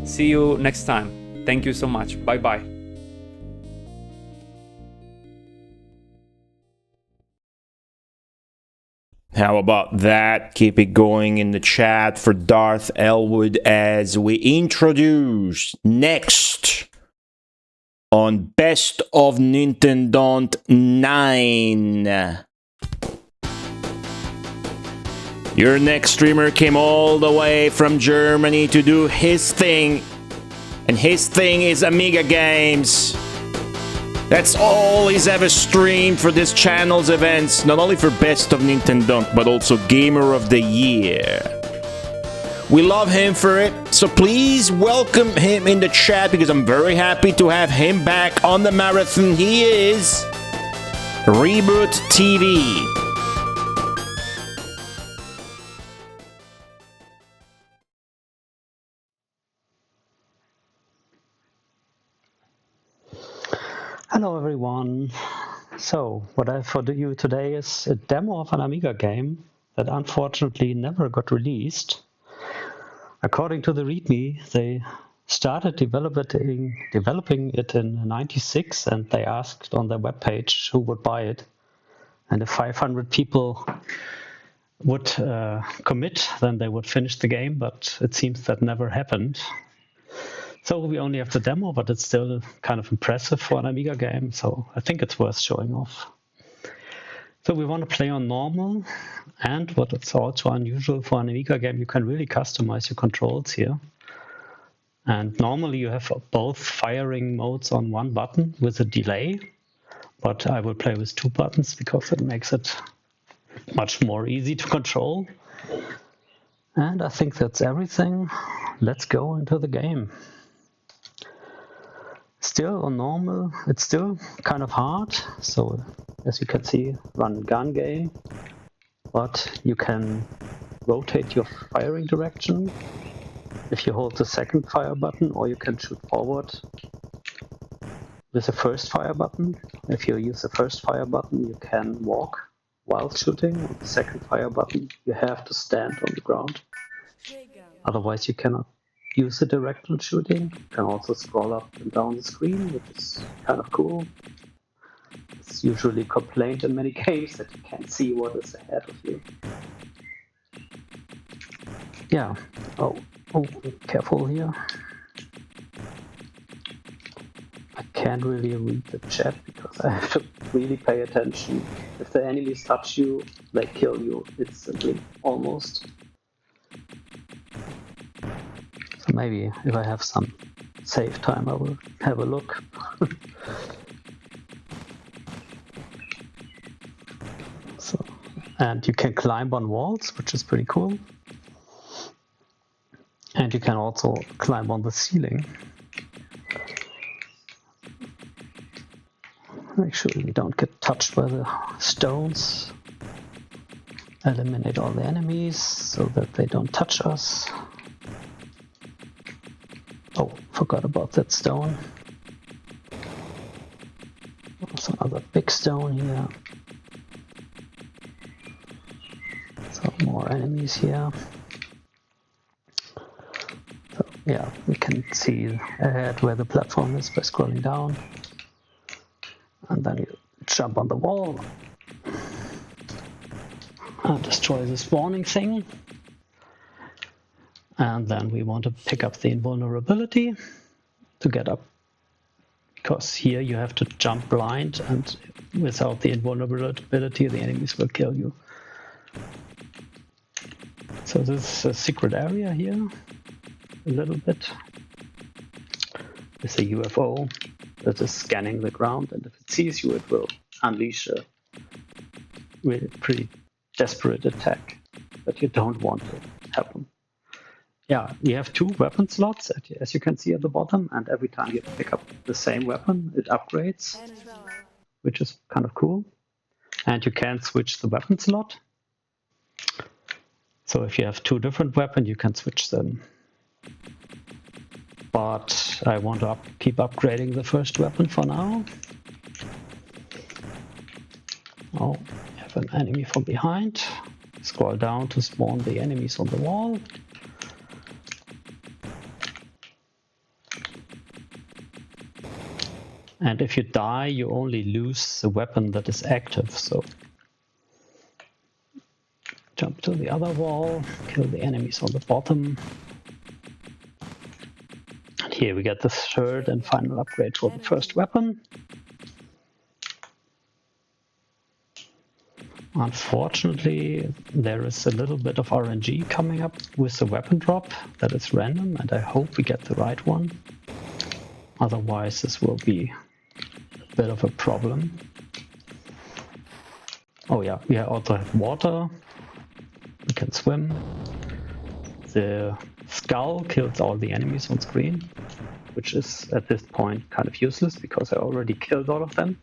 See you next time. Thank you so much. Bye-bye. How about that? Keep it going in the chat for Darth Elwood as we introduce next on Best of Nintendon't 9. Your next streamer came all the way from Germany to do his thing, and his thing is Amiga games. That's all he's ever streamed for this channel's events, not only for Best of Nintendon't, but also Gamer of the Year. We love him for it, so please welcome him in the chat because I'm very happy to have him back on the marathon. He is RebootTV. Hello everyone, So, what I have for you today is a demo of an Amiga game that unfortunately never got released. According to the README, they started developing it in '96, and they asked on their webpage who would buy it. And if 500 people would commit, then they would finish the game, but it seems that never happened. So we only have the demo, but it's still kind of impressive for an Amiga game, so I think it's worth showing off. So we want to play on normal, and what is also unusual for an Amiga game, you can really customize your controls here. And normally you have both firing modes on one button with a delay, but I will play with 2 buttons because it makes it much more easy to control. And I think that's everything. Let's go into the game. Still on normal, it's still kind of hard. So as you can see, run and gun game, but you can rotate your firing direction if you hold the second fire button, or you can shoot forward with the first fire button. If you use the first fire button, you can walk while shooting. On the second fire button, you have to stand on the ground. Otherwise, you cannot use the directional shooting. You can also scroll up and down the screen, which is kind of cool. It's usually complained in many games that you can't see what is ahead of you. Yeah. Oh, careful here. I can't really read the chat because I have to really pay attention. If the enemies touch you, they kill you instantly, almost. So maybe if I have some save time, I will have a look. So, and you can climb on walls, which is pretty cool. And you can also climb on the ceiling. Make sure we don't get touched by the stones. Eliminate all the enemies so that they don't touch us. Oh, forgot about that stone. There's another big stone here. So more enemies here. So yeah, we can see ahead where the platform is by scrolling down. And then you jump on the wall and destroy the spawning thing. And then we want to pick up the invulnerability to get up. Because here you have to jump blind, and without the invulnerability, the enemies will kill you. So this is a secret area here, a little bit. With a UFO that is scanning the ground, and if it sees you, it will unleash a really pretty desperate attack that you don't want to happen. Yeah, we have 2 weapon slots, as you can see at the bottom, and every time you pick up the same weapon, it upgrades, which is kind of cool. And you can switch the weapon slot. So if you have 2 different weapons, you can switch them. But I want to keep upgrading the first weapon for now. Oh, we have an enemy from behind. Scroll down to spawn the enemies on the wall. And if you die, you only lose the weapon that is active. So jump to the other wall, kill the enemies on the bottom. And here we get the third and final upgrade for the first weapon. Unfortunately, there is a little bit of RNG coming up with the weapon drop that is random, and I hope we get the right one. Otherwise, this will be a bit of a problem. Oh yeah, we also have water. We can swim. The skull kills all the enemies on screen, which is at this point kind of useless because I already killed all of them.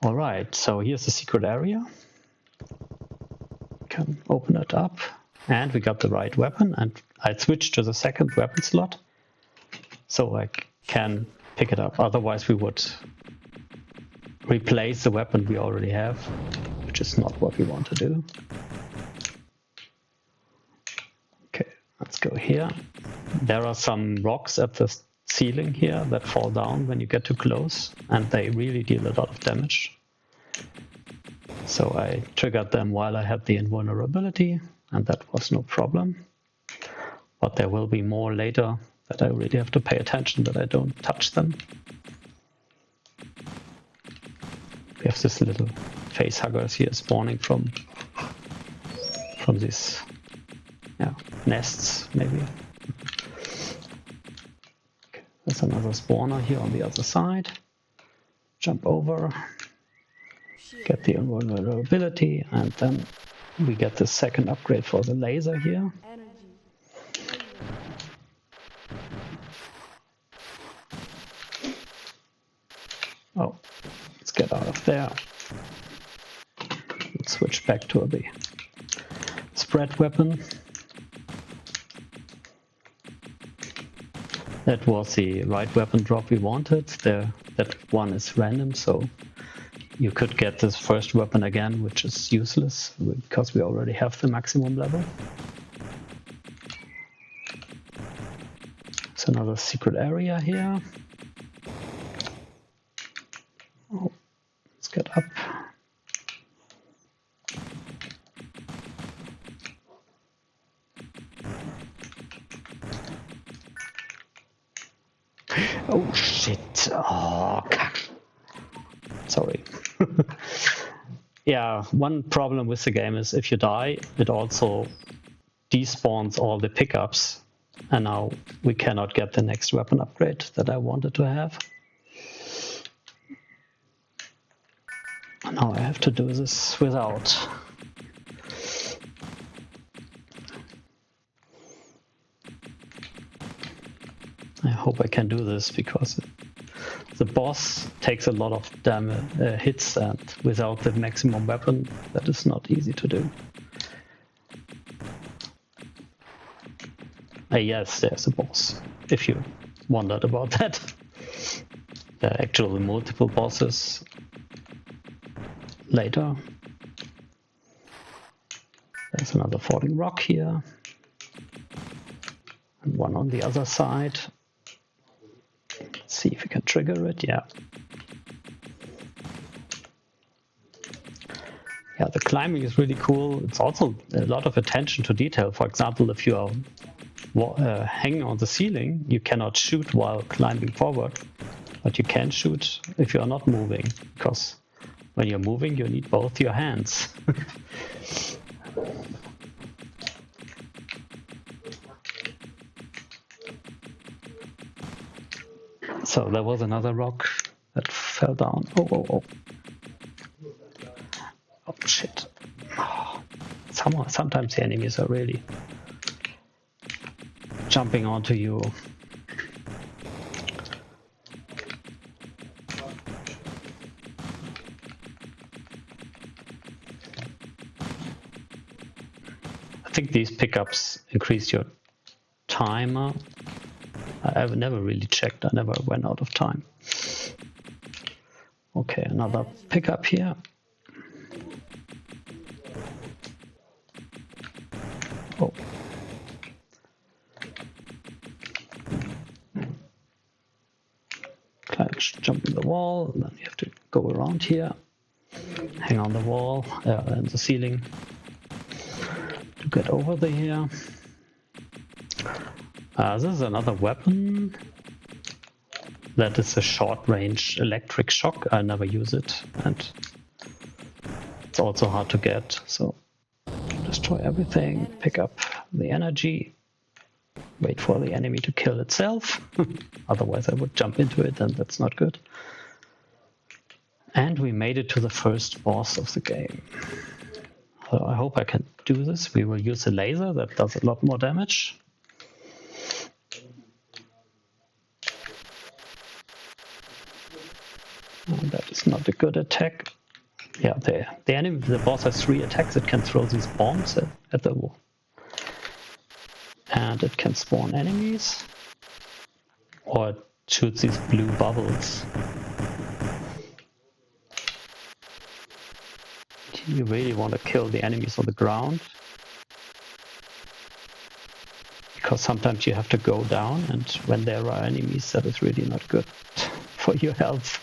Alright, so here's the secret area. Can open it up, and we got the right weapon, and I switched to the second weapon slot so I can pick it up. Otherwise we would replace the weapon we already have, which is not what we want to do. Okay, let's go here. There are some rocks at the ceiling here that fall down when you get too close, and they really deal a lot of damage. So I triggered them while I had the invulnerability, and that was no problem. But there will be more later that I really have to pay attention that I don't touch them. We have this little face huggers here spawning from these nests, maybe. Okay, there's another spawner here on the other side. Jump over, get the invulnerability, and then we get the second upgrade for the laser here. Oh, let's get out of there. Let's switch back to the spread weapon. That was the right weapon drop we wanted. That one is random, so you could get this first weapon again, which is useless because we already have the maximum level. There's another secret area here. Oh, let's get up. Oh shit! Oh, sorry. Yeah, one problem with the game is if you die, it also despawns all the pickups, and now we cannot get the next weapon upgrade that I wanted to have. Now I have to do this without. I hope I can do this because the boss takes a lot of damage, hits, and without the maximum weapon, that is not easy to do. Yes, there's a boss, if you wondered about that. There are actually multiple bosses later. There's another falling rock here, and one on the other side. Let's see if we can trigger it. Yeah, the climbing is really cool. It's also a lot of attention to detail. For example, if you are hanging on the ceiling, you cannot shoot while climbing forward, but you can shoot if you are not moving, because when you're moving, you need both your hands. So there was another rock that fell down. Oh shit. Oh, sometimes the enemies are really jumping onto you. I think these pickups increase your timer. I've never really checked. I never went out of time. Okay, another pickup here. Oh. Jump in the wall, and then you have to go around here, hang on the wall and the ceiling to get over there here. This is another weapon. That is a short-range electric shock. I never use it, and it's also hard to get. So destroy everything, pick up the energy, wait for the enemy to kill itself. Otherwise I would jump into it, and that's not good. And we made it to the first boss of the game. So I hope I can do this. We will use a laser that does a lot more damage. And that is not a good attack. Yeah, the boss has 3 attacks. It can throw these bombs at the wall. And it can spawn enemies. Or it shoots these blue bubbles. You really want to kill the enemies on the ground, because sometimes you have to go down, and when there are enemies, that is really not good for your health.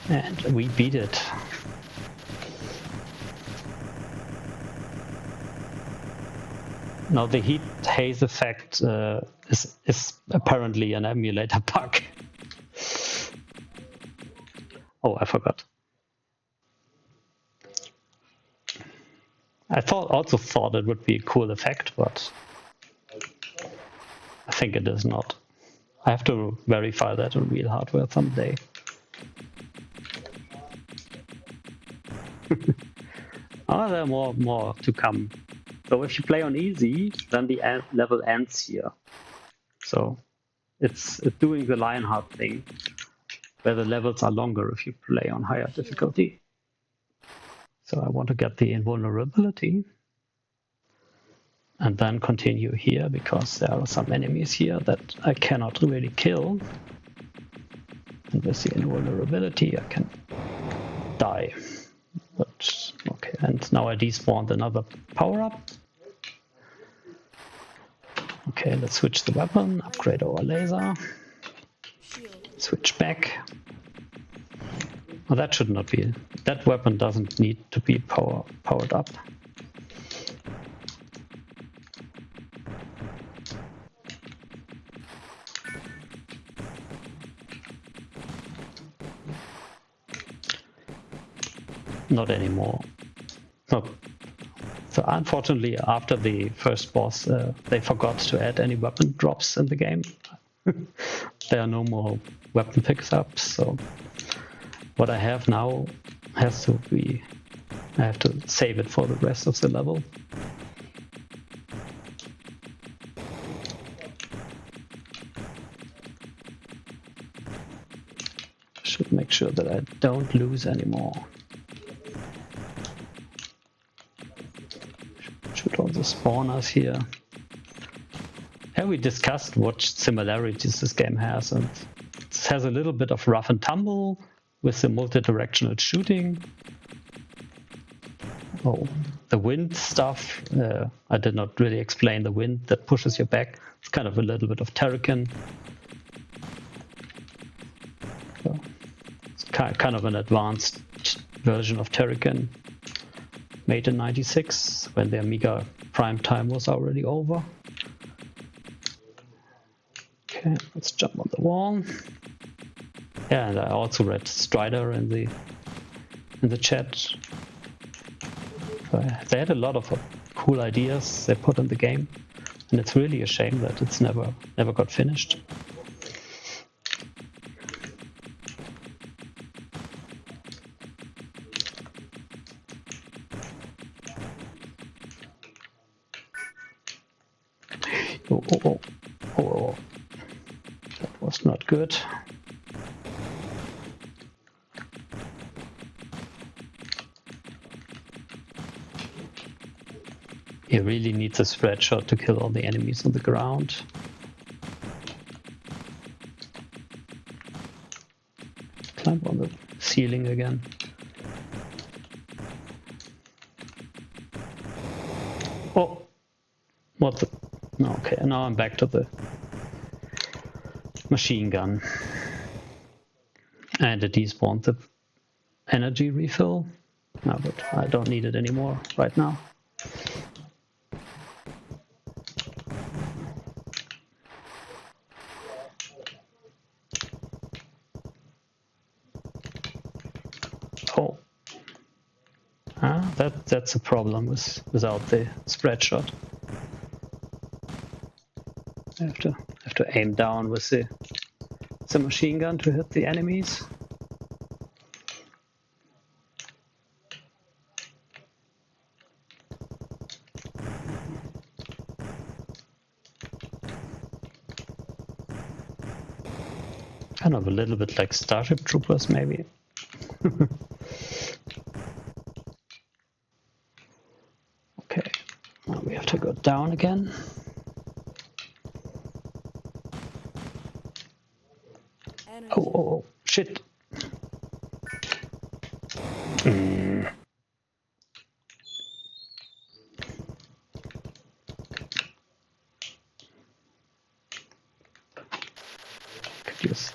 And we beat it. Now the heat haze effect is apparently an emulator bug. Oh, I forgot. I also thought it would be a cool effect, but I think it is not. I have to verify that on real hardware someday. Oh, there are more to come. So if you play on easy, then the level ends here. So it's doing the Lionheart thing, where the levels are longer if you play on higher difficulty. So I want to get the invulnerability and then continue here, because there are some enemies here that I cannot really kill. And with the invulnerability I can die. But okay, and now I despawned another power-up. Okay, let's switch the weapon, upgrade our laser, switch back. Well, that should not be. That weapon doesn't need to be powered up. Not anymore. No. So unfortunately, after the first boss, they forgot to add any weapon drops in the game. There are no more weapon pickups, so what I have now has to be... I have to save it for the rest of the level. Should make sure that I don't lose anymore. Shoot all the spawners here. Yeah, we discussed what similarities this game has, and it has a little bit of rough and tumble with the multi-directional shooting. Oh, the wind stuff. I did not really explain the wind that pushes you back. It's kind of a little bit of Terrican. So it's kind of an advanced version of Terrican, made in '96 when the Amiga prime time was already over. Okay, let's jump on the wall. Yeah, and I also read Strider in the chat. They had a lot of cool ideas they put in the game, and it's really a shame that it's never got finished. Oh. That was not good. You really need the spread shot to kill all the enemies on the ground. Climb on the ceiling again. Oh! What the... Okay, now I'm back to the machine gun. And it despawned the energy refill. No, but I don't need it anymore right now. Oh. That's a problem without the spread shot. I have to aim down with the machine gun to hit the enemies. Kind of a little bit like Starship Troopers, maybe. Okay, Now we have to go down again. Oh, shit.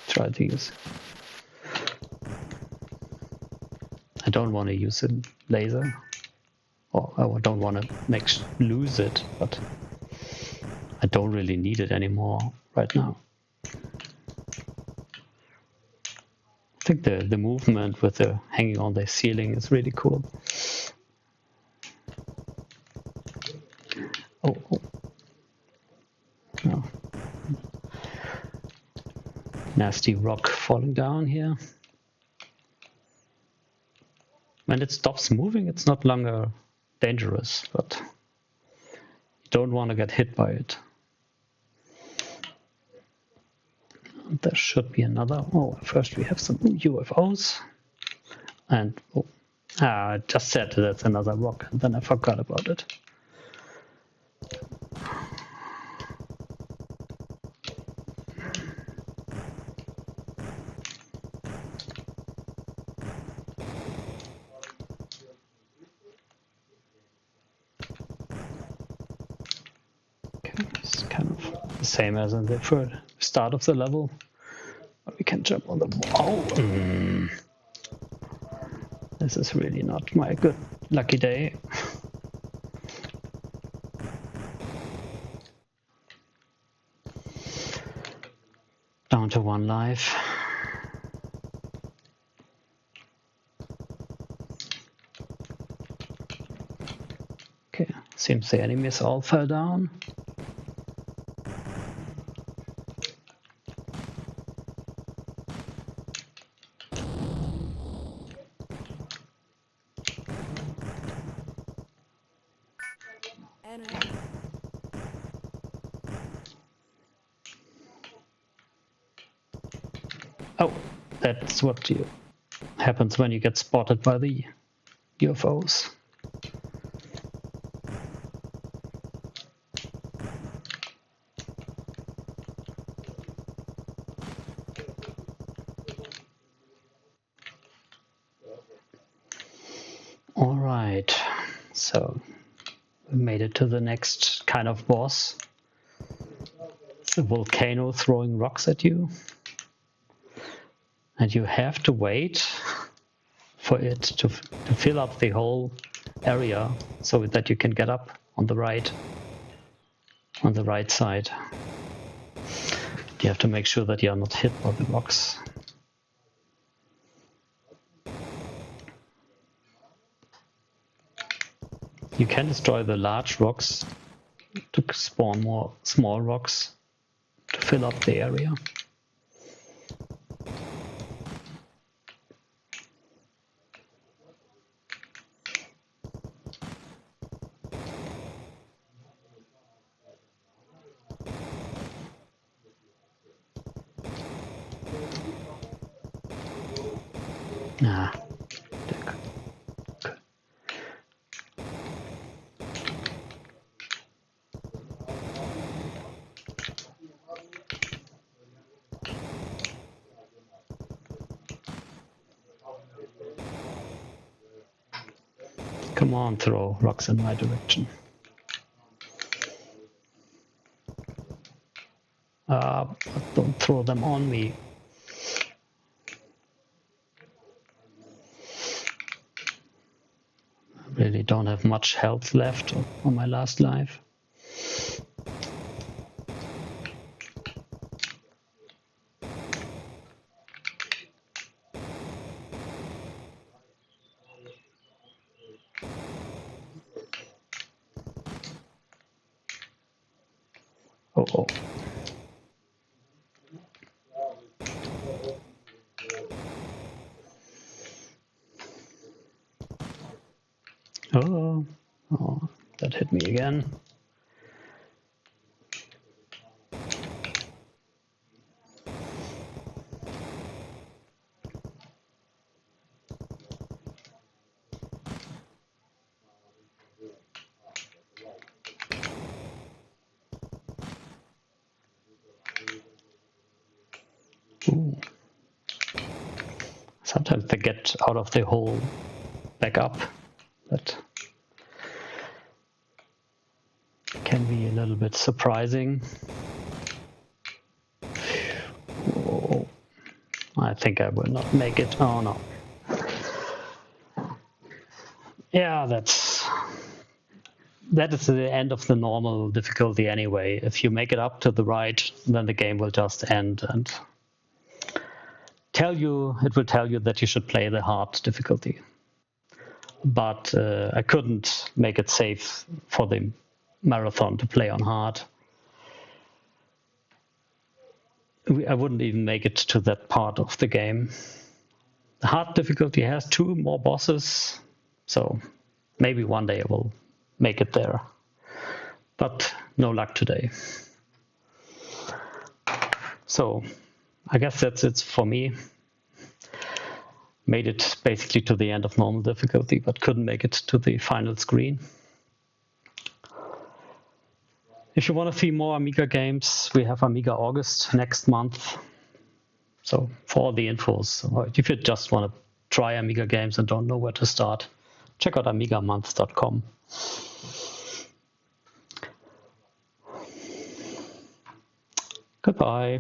Try to use. I don't want to use a laser, or I don't want to lose it, but I don't really need it anymore right now. I think the movement with the hanging on the ceiling is really cool. Oh. No. Nasty rock falling down here. When it stops moving, it's not longer dangerous, but you don't want to get hit by it. And there should be another. Oh, first we have some UFOs. And I just said that's another rock, and then I forgot about it. It's kind of the same as in the first start of the level. We can jump on the wall. This is really not my good lucky day. Down to 1 life. Okay, seems the enemies all fell down. Oh, that's what happens when you get spotted by the UFOs. All right, so we made it to the next kind of boss. It's a volcano throwing rocks at you. And you have to wait for it to fill up the whole area so that you can get up on the right side. You have to make sure that you are not hit by the rocks. You can destroy the large rocks to spawn more small rocks to fill up the area. Come on, throw rocks in my direction. Don't throw them on me. I really don't have much health left on my last life. Oh. Oh, that hit me again. Sometimes they get out of the hole back up. That can be a little bit surprising. Whoa. I think I will not make it. Oh no. Yeah, that is the end of the normal difficulty anyway. If you make it up to the right, then the game will just end and it will tell you that you should play the hard difficulty. But I couldn't make it safe for the marathon to play on hard. I wouldn't even make it to that part of the game. The hard difficulty has 2 more bosses, so maybe one day I will make it there. But no luck today. So I guess that's it for me. Made it basically to the end of normal difficulty, but couldn't make it to the final screen. If you want to see more Amiga games, we have Amiga August next month. So for all the infos, or if you just want to try Amiga games and don't know where to start, check out amigamonth.com. Goodbye.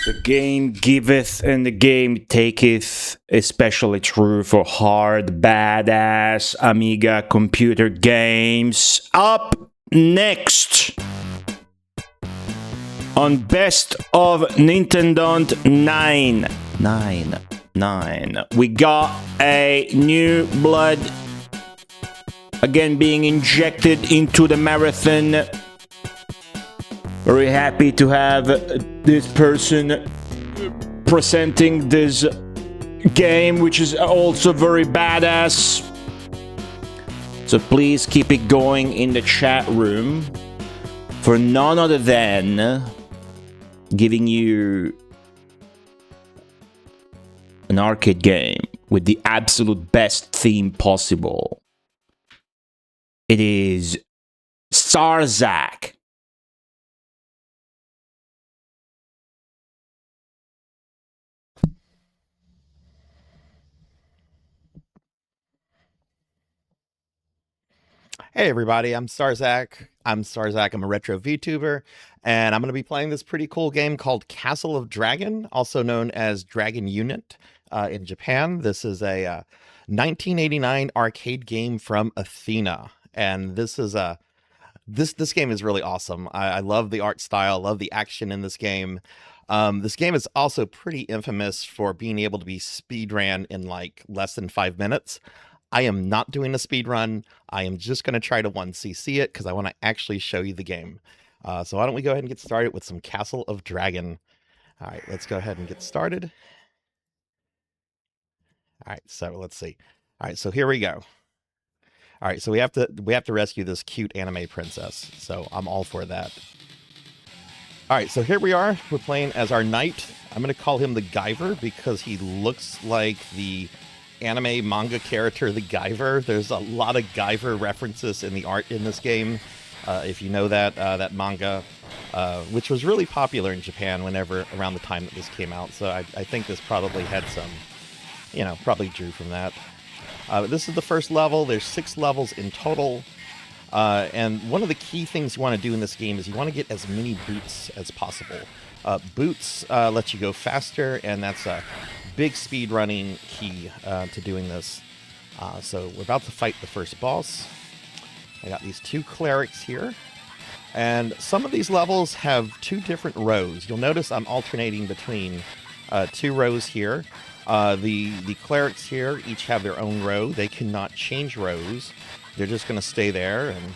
The game giveth and the game taketh, especially true for hard, badass Amiga computer games. Up next on Best of Nintendon't 9, we got a new blood again being injected into the marathon. Very happy to have this person presenting this game, which is also very badass. So please keep it going in the chat room for none other than giving you an arcade game with the absolute best theme possible. It is Sarzac. Hey everybody, I'm Sarzac. I'm a retro VTuber, and I'm going to be playing this pretty cool game called Castle of Dragon, also known as Dragon Unit in Japan. This is a 1989 arcade game from Athena, and this is this game is really awesome. I love the art style, love the action in this game. This game is also pretty infamous for being able to be speedran in like less than 5 minutes. I am not doing a speed run. I am just going to try to 1cc it because I want to actually show you the game. So why don't we go ahead and get started with some Castle of Dragon. All right, let's go ahead and get started. All right, so let's see. All right, so here we go. All right, so we have to rescue this cute anime princess. So I'm all for that. All right, so here we are. We're playing as our knight. I'm going to call him the Guyver because he looks like the anime manga character, the Guyver. There's a lot of Guyver references in the art in this game. If you know that manga, which was really popular in Japan whenever around the time that this came out. So I think this probably had some, probably drew from that. This is the first level. There's 6 levels in total. And one of the key things you want to do in this game is you want to get as many boots as possible. Boots let you go faster, and that's a big speed running key to doing this. So we're about to fight the first boss. I got these 2 clerics here, and some of these levels have 2 different rows. You'll notice I'm alternating between 2 rows here. The clerics here each have their own row. They cannot change rows. They're just going to stay there, and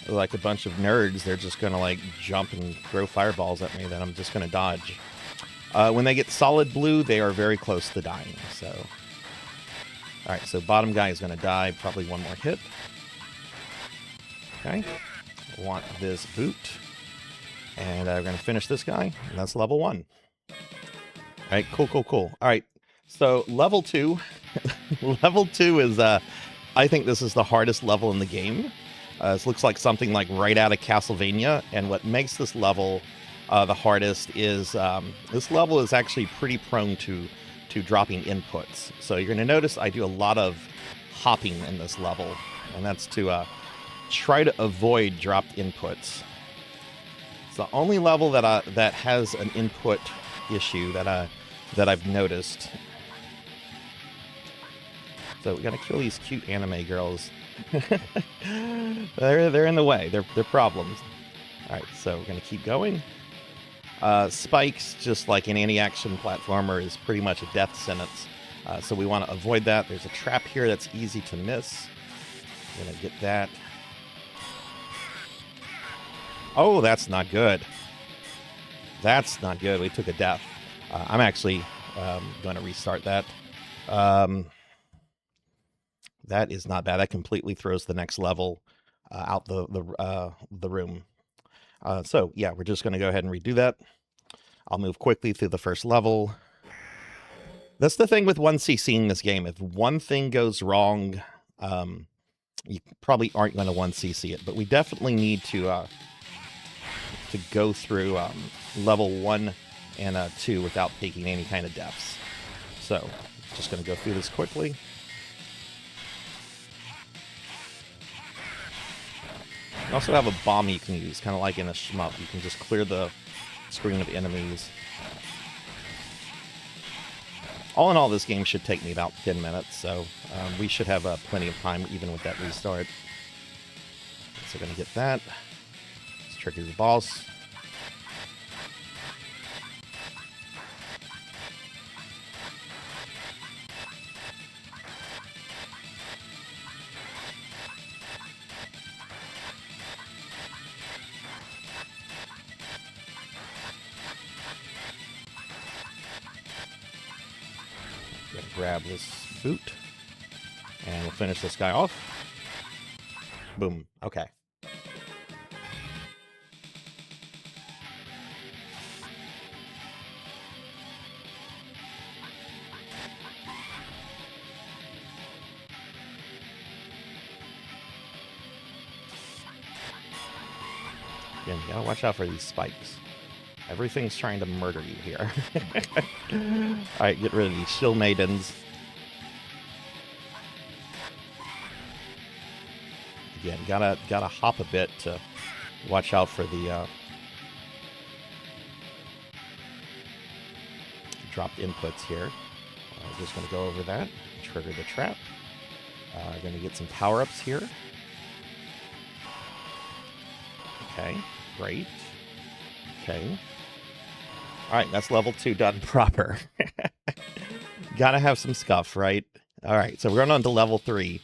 like a bunch of nerds, they're just going to like jump and throw fireballs at me that I'm just going to dodge. When they get solid blue, they are very close to dying. So, all right, so bottom guy is going to die, probably 1 more hit. Okay, want this boot, and we're going to finish this guy, and that's level 1. All right, cool. All right, so level 2, level 2 is, I think this is the hardest level in the game. This looks like something like right out of Castlevania, and what makes this level the hardest is this level is actually pretty prone to dropping inputs. So you're going to notice I do a lot of hopping in this level, and that's to try to avoid dropped inputs. It's the only level that has an input issue that I've noticed. So we got to kill these cute anime girls. they're in the way. They're problems. All right, so we're gonna keep going. Spikes, just like in any action platformer, is pretty much a death sentence. So we want to avoid that. There's a trap here that's easy to miss. I'm gonna get that. Oh, that's not good. That's not good. We took a death. I'm actually going to restart that. That is not bad. That completely throws the next level out the room. So yeah, we're just going to go ahead and redo that. I'll move quickly through the first level. That's the thing with 1cc in this game. If one thing goes wrong, you probably aren't going to 1cc it. But we definitely need to go through level 1 and 2 without taking any kind of deaths. So just going to go through this quickly. You also have a bomb you can use, kind of like in a shmup. You can just clear the screen of enemies. All in all, this game should take me about 10 minutes, so we should have plenty of time even with that restart. So we're going to get that. Let's trigger the boss. Grab this boot, and we'll finish this guy off. Boom. Okay. Again, you gotta watch out for these spikes. Everything's trying to murder you here. Alright, get rid of these shield maidens. Again, gotta hop a bit to watch out for the dropped inputs here. Just gonna go over that, trigger the trap. Gonna get some power-ups here. Okay, great. Okay. Alright, that's level 2 done proper. Gotta have some scuff, right? Alright, so we're going on to level 3.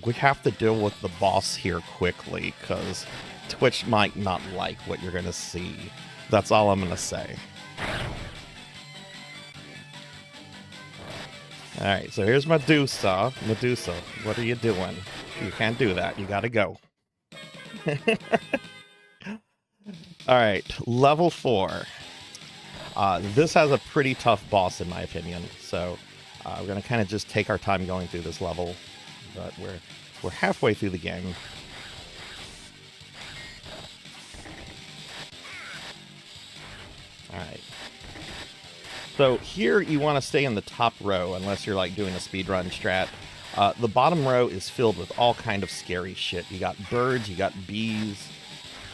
We have to deal with the boss here quickly, because Twitch might not like what you're going to see. That's all I'm going to say. Alright, so here's Medusa. Medusa, what are you doing? You can't do that. You gotta go. Alright, level 4. This has a pretty tough boss in my opinion, so we're going to kind of just take our time going through this level, but we're halfway through the game. Alright. So here you want to stay in the top row unless you're like doing a speedrun strat. The bottom row is filled with all kind of scary shit. You got birds, you got bees,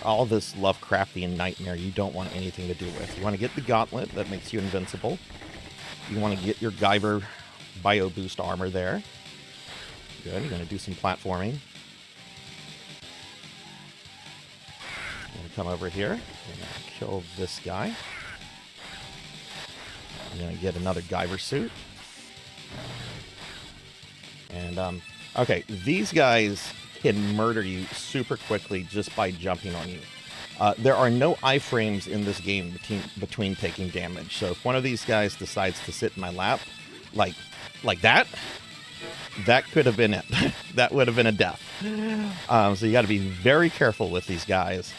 all this Lovecraftian nightmare you don't want anything to do with. You want to get the gauntlet that makes you invincible. You want to get your Guyver bio boost armor there. Good, you're going to do some platforming. I'm going to come over here. I'm going to kill this guy. I'm going to get another Guyver suit. And, okay, these guys can murder you super quickly just by jumping on you. There are no iframes in this game between taking damage. So if one of these guys decides to sit in my lap, like that could have been it. That would have been a death. So you got to be very careful with these guys.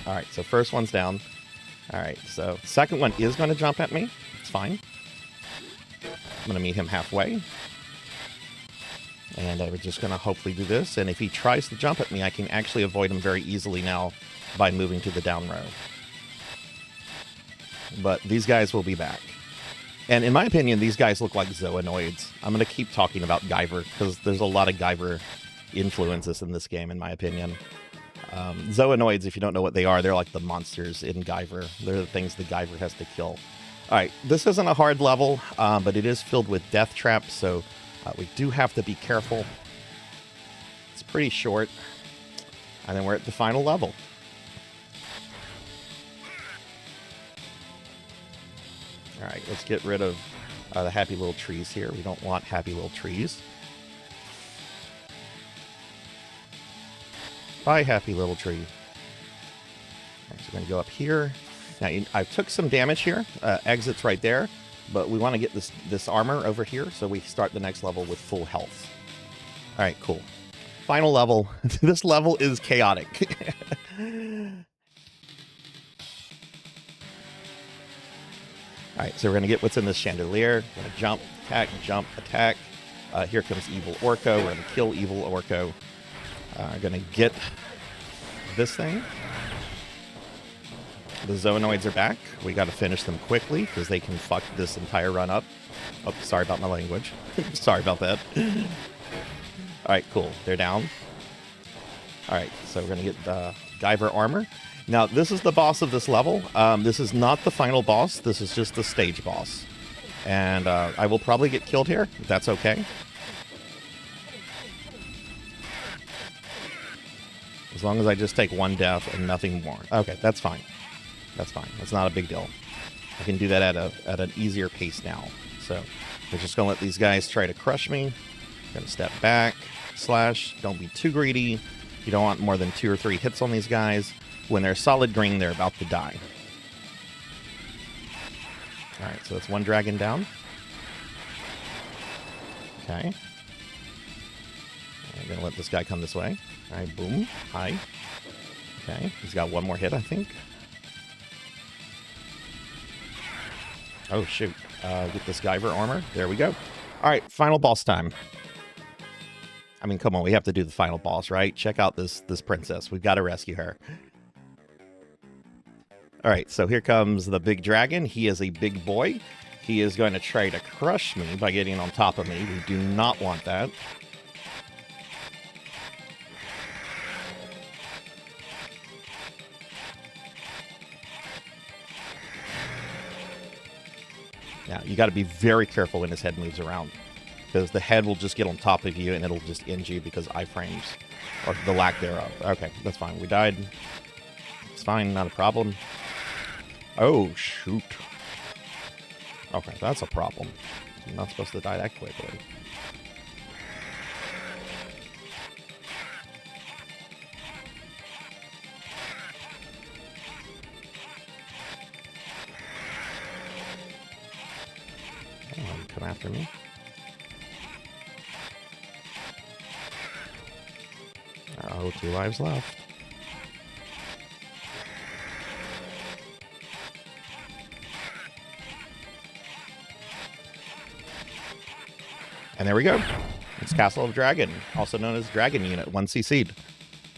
All right, so first one's down. All right, so second one is going to jump at me. It's fine. I'm going to meet him halfway. And we're just going to hopefully do this. And if he tries to jump at me, I can actually avoid him very easily now by moving to the down row. But these guys will be back. And in my opinion, these guys look like Zoonoids. I'm going to keep talking about Guyver, because there's a lot of Guyver influences in this game, in my opinion. Zoonoids, if you don't know what they are, they're like the monsters in Guyver. They're the things the Guyver has to kill. Alright, this isn't a hard level, but it is filled with death traps, so we do have to be careful. It's pretty short. And then we're at the final level. Alright, let's get rid of the happy little trees here. We don't want happy little trees. Bye, happy little tree. Alright, so we're going to go up here. Now, I took some damage here. Exit's right there. But we want to get this armor over here, so we start the next level with full health. Alright, cool. Final level. This level is chaotic. Alright, so we're going to get what's in this chandelier. We're going to jump, attack. Here comes Evil Orko. We're going to kill Evil Orko. We're going to get this thing. The Zoonoids are back. We got to finish them quickly because they can fuck this entire run up. Oh, sorry about my language. Sorry about that. Alright, cool. They're down. Alright, so we're going to get the Guyver armor. Now, this is the boss of this level. This is not the final boss. This is just the stage boss. And I will probably get killed here. That's okay. As long as I just take one death and nothing more. Okay, that's fine. That's fine. That's not a big deal. I can do that at an easier pace now. So we're just going to let these guys try to crush me. Going to step back. Slash. Don't be too greedy. You don't want more than 2 or 3 hits on these guys. When they're solid green, they're about to die. Alright, so that's one dragon down. Okay. I'm going to let this guy come this way. Alright, boom. Hi. Okay, he's got one more hit, I think. Oh, shoot. Get this Guyver armor. There we go. Alright, final boss time. I mean, come on, we have to do the final boss, right? Check out this princess. We've got to rescue her. Alright, so here comes the big dragon. He is a big boy. He is going to try to crush me by getting on top of me. We do not want that. Now, you got to be very careful when his head moves around, because the head will just get on top of you and it'll just end you because iframes, or the lack thereof. Okay, that's fine. We died. It's fine, not a problem. Oh, shoot. Okay, that's a problem. I'm not supposed to die that quickly. Come after me. Oh, 2 lives left. And there we go. It's Castle of Dragon, also known as Dragon Unit 1cc'd.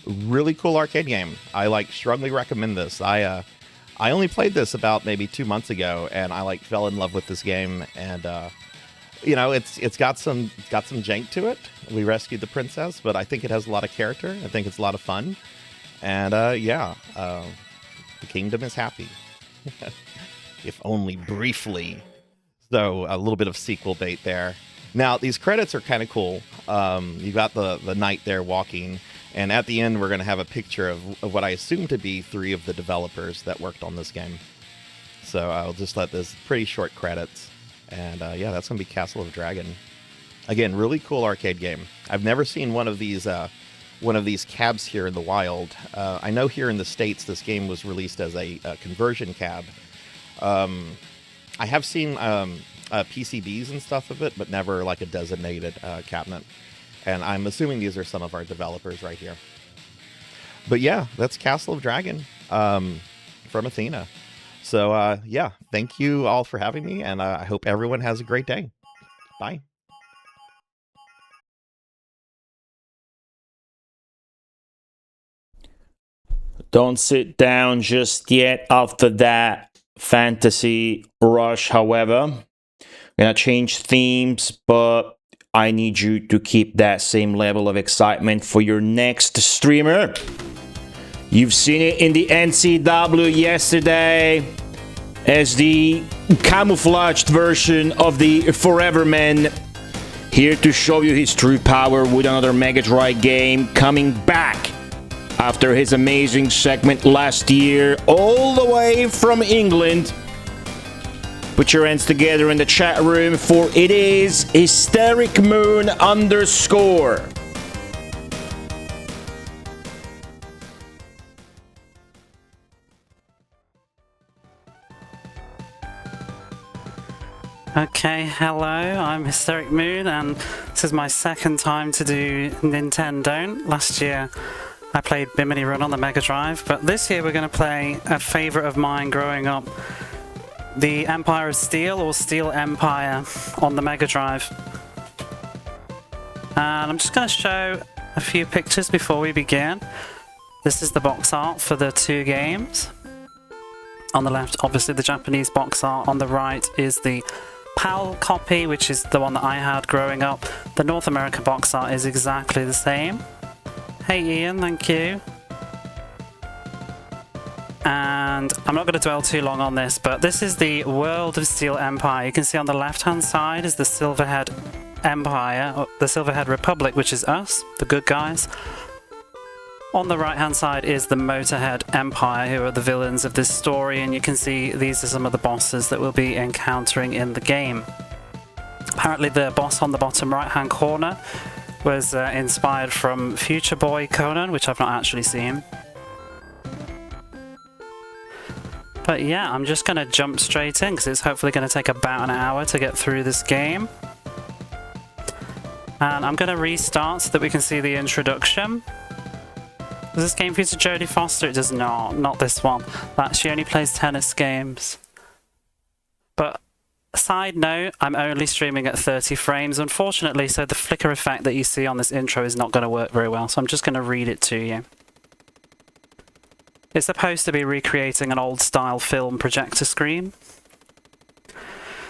Really cool arcade game. I strongly recommend this. I only played this about maybe 2 months ago, and I fell in love with this game. And you know, it's got some jank to it. We rescued the princess, but I think it has a lot of character. I think it's a lot of fun, and yeah, the kingdom is happy, if only briefly. So a little bit of sequel bait there. Now these credits are kind of cool. You got the knight there walking. And at the end, we're going to have a picture of what I assume to be 3 of the developers that worked on this game. So I'll just let this pretty short credits. And yeah, that's going to be Castle of Dragon. Again, really cool arcade game. I've never seen one of these cabs here in the wild. I know here in the States, this game was released as a conversion cab. I have seen PCBs and stuff of it, but never like a designated cabinet. And I'm assuming these are some of our developers right here. But yeah, that's Castle of Dragon from Athena. So yeah, thank you all for having me, and I hope everyone has a great day. Bye. Don't sit down just yet after that fantasy rush, however. We're gonna change themes, but I need you to keep that same level of excitement for your next streamer. You've seen it in the NCW yesterday as the camouflaged version of the Forever Man. Here to show you his true power with another Mega Drive game, coming back after his amazing segment last year, all the way from England. Put your hands together in the chat room, for it is Hysteric Moon _. Okay, hello, I'm Hysteric Moon, and this is my second time to do Nintendon't. Last year I played Bimini Run on the Mega Drive, but this year we're going to play a favourite of mine growing up, the Empire of Steel, or Steel Empire, on the Mega Drive. And I'm just going to show a few pictures before we begin. This is the box art for the two games. On the left, obviously the Japanese box art. On the right is the PAL copy, which is the one that I had growing up. The North American box art is exactly the same. Hey Ian, thank you. And I'm not going to dwell too long on this, but this is the World of Steel Empire. You can see on the left hand side is the Silverhead Empire, or the Silverhead Republic, which is us, the good guys. On the right hand side is the Motorhead Empire, who are the villains of this story, and you can see these are some of the bosses that we'll be encountering in the game. Apparently the boss on the bottom right hand corner was inspired from Future Boy Conan, which I've not actually seen. But yeah, I'm just going to jump straight in because it's hopefully going to take about an hour to get through this game. And I'm going to restart so that we can see the introduction. Does this game feature Jodie Foster? It does not this one. She only plays tennis games. But side note, I'm only streaming at 30 frames, unfortunately, so the flicker effect that you see on this intro is not going to work very well, so I'm just going to read it to you. It's supposed to be recreating an old-style film projector screen.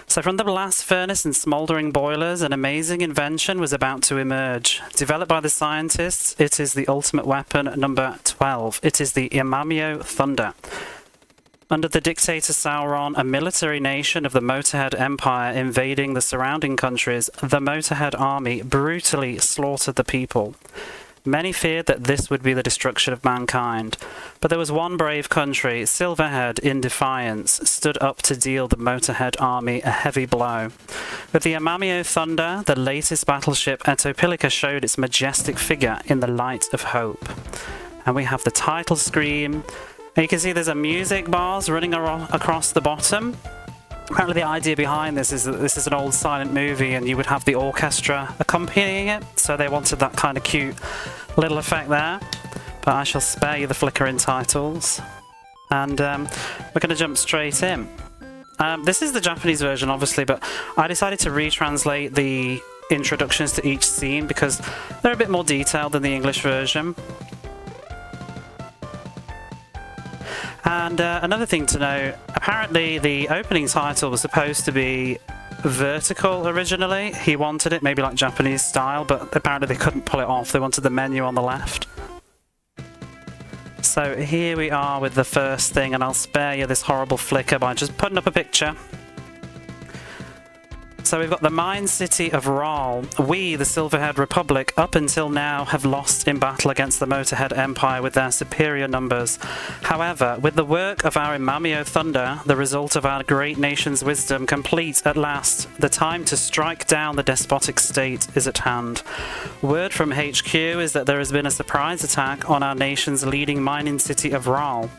So from the blast furnace and smouldering boilers, an amazing invention was about to emerge. Developed by the scientists, it is the ultimate weapon number 12. It is the Imamio Thunder. Under the dictator Sauron, a military nation of the Motorhead Empire invading the surrounding countries, the Motorhead army brutally slaughtered the people. Many feared that this would be the destruction of mankind, but there was one brave country, Silverhead, in defiance, stood up to deal the Motorhead army a heavy blow. With the Imamio Thunder, the latest battleship Etopilica showed its majestic figure in the light of hope. And we have the title screen, and you can see there's a music bars running across the bottom. Apparently the idea behind this is that this is an old silent movie and you would have the orchestra accompanying it, so they wanted that kind of cute little effect there. But I shall spare you the flickering titles. And we're going to jump straight in. This is the Japanese version, obviously, but I decided to retranslate the introductions to each scene because they're a bit more detailed than the English version. And another thing to know, apparently the opening title was supposed to be vertical originally. He wanted it maybe like Japanese style, but apparently they couldn't pull it off. They wanted the menu on the left. So here we are with the first thing, and I'll spare you this horrible flicker by just putting up a picture. So we've got the mine city of Raal. We, the Silverhead Republic, up until now have lost in battle against the Motorhead Empire with their superior numbers. However, with the work of our Imamio Thunder, the result of our great nation's wisdom, complete at last, the time to strike down the despotic state is at hand. Word from HQ is that there has been a surprise attack on our nation's leading mining city of Raal.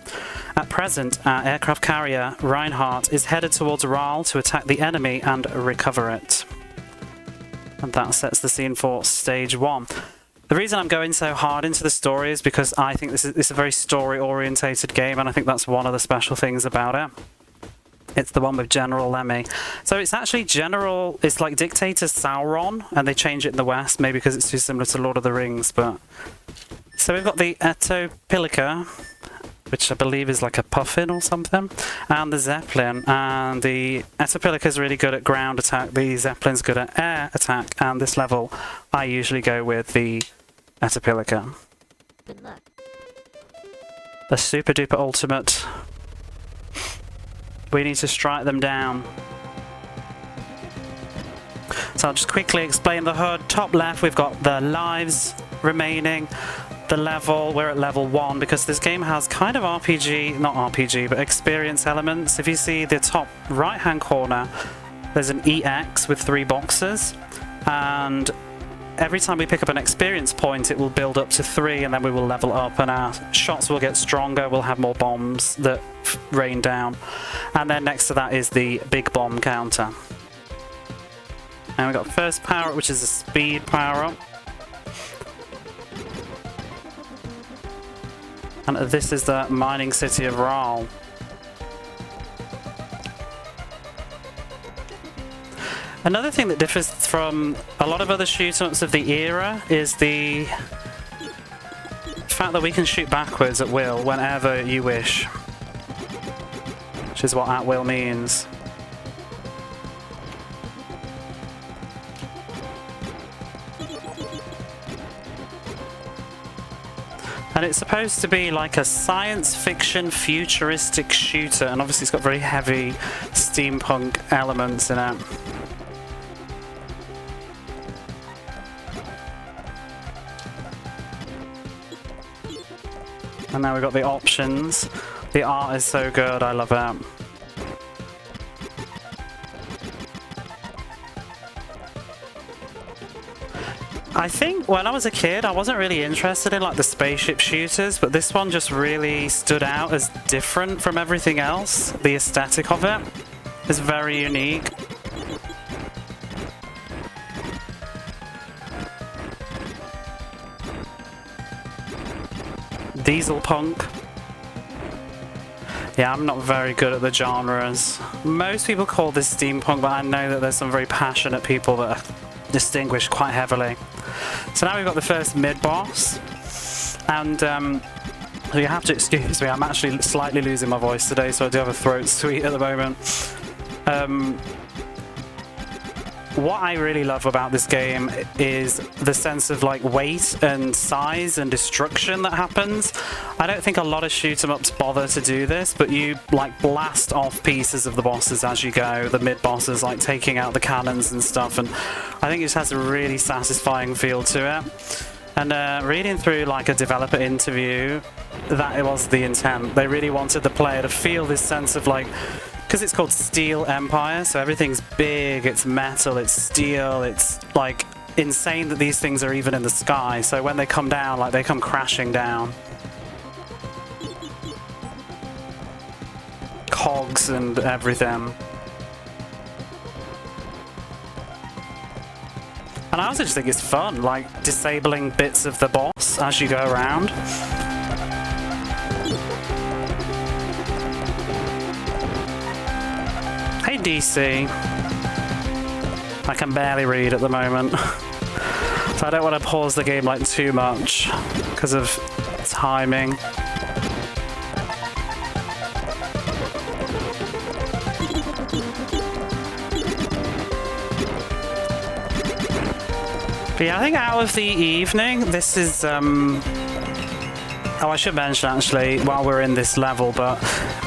At present, our aircraft carrier, Reinhardt, is headed towards Raal to attack the enemy and recover it. And that sets the scene for stage 1. The reason I'm going so hard into the story is because I think this is a very story-orientated game, and I think that's one of the special things about it. It's the one with General Lemmy. So it's actually it's like Dictator Sauron, and they change it in the West, maybe because it's too similar to Lord of the Rings, but... So we've got the Etopilica, which I believe is like a puffin or something, and the Zeppelin. And the Etapilica is really good at ground attack, the Zeppelin's good at air attack, and this level I usually go with the Etapilica. Good luck. A super duper ultimate. We need to strike them down. So I'll just quickly explain the HUD. Top left, we've got the lives remaining. The level, we're at level 1 because this game has kind of RPG, not RPG, but experience elements. If you see the top right hand corner, there's an EX with 3 boxes, and every time we pick up an experience point it will build up to 3, and then we will level up and our shots will get stronger, we'll have more bombs that rain down, and then next to that is the big bomb counter. And we've got first power up, which is a speed power up. And this is the mining city of Raal. Another thing that differs from a lot of other shoot-ups of the era is the fact that we can shoot backwards at will whenever you wish. Which is what at will means. And it's supposed to be like a science fiction futuristic shooter, and obviously it's got very heavy steampunk elements in it. And now we've got the options. The art is so good, I love it. I think when I was a kid I wasn't really interested in like the spaceship shooters, but this one just really stood out as different from everything else. The aesthetic of it is very unique. Diesel punk. Yeah, I'm not very good at the genres. Most people call this steampunk, but I know that there's some very passionate people that are distinguished quite heavily. So now we've got the first mid-boss, and you have to excuse me, I'm actually slightly losing my voice today, so I do have a throat sweet at the moment. What I really love about this game is the sense of like weight and size and destruction that happens. I don't think a lot of shoot-em-ups bother to do this, but you like blast off pieces of the bosses as you go, the mid-bosses, like taking out the cannons and stuff, and I think it just has a really satisfying feel to it. And reading through like a developer interview, that it was the intent. They really wanted the player to feel this sense of like, because it's called Steel Empire, so everything's big, it's metal, it's steel, it's like insane that these things are even in the sky, so when they come down, like they come crashing down. Cogs and everything. And I also just think it's fun, like disabling bits of the boss as you go around. Hey DC. I can barely read at the moment. So I don't want to pause the game like too much because of timing. But yeah, I think out of the evening, this is oh, I should mention actually while we're in this level, but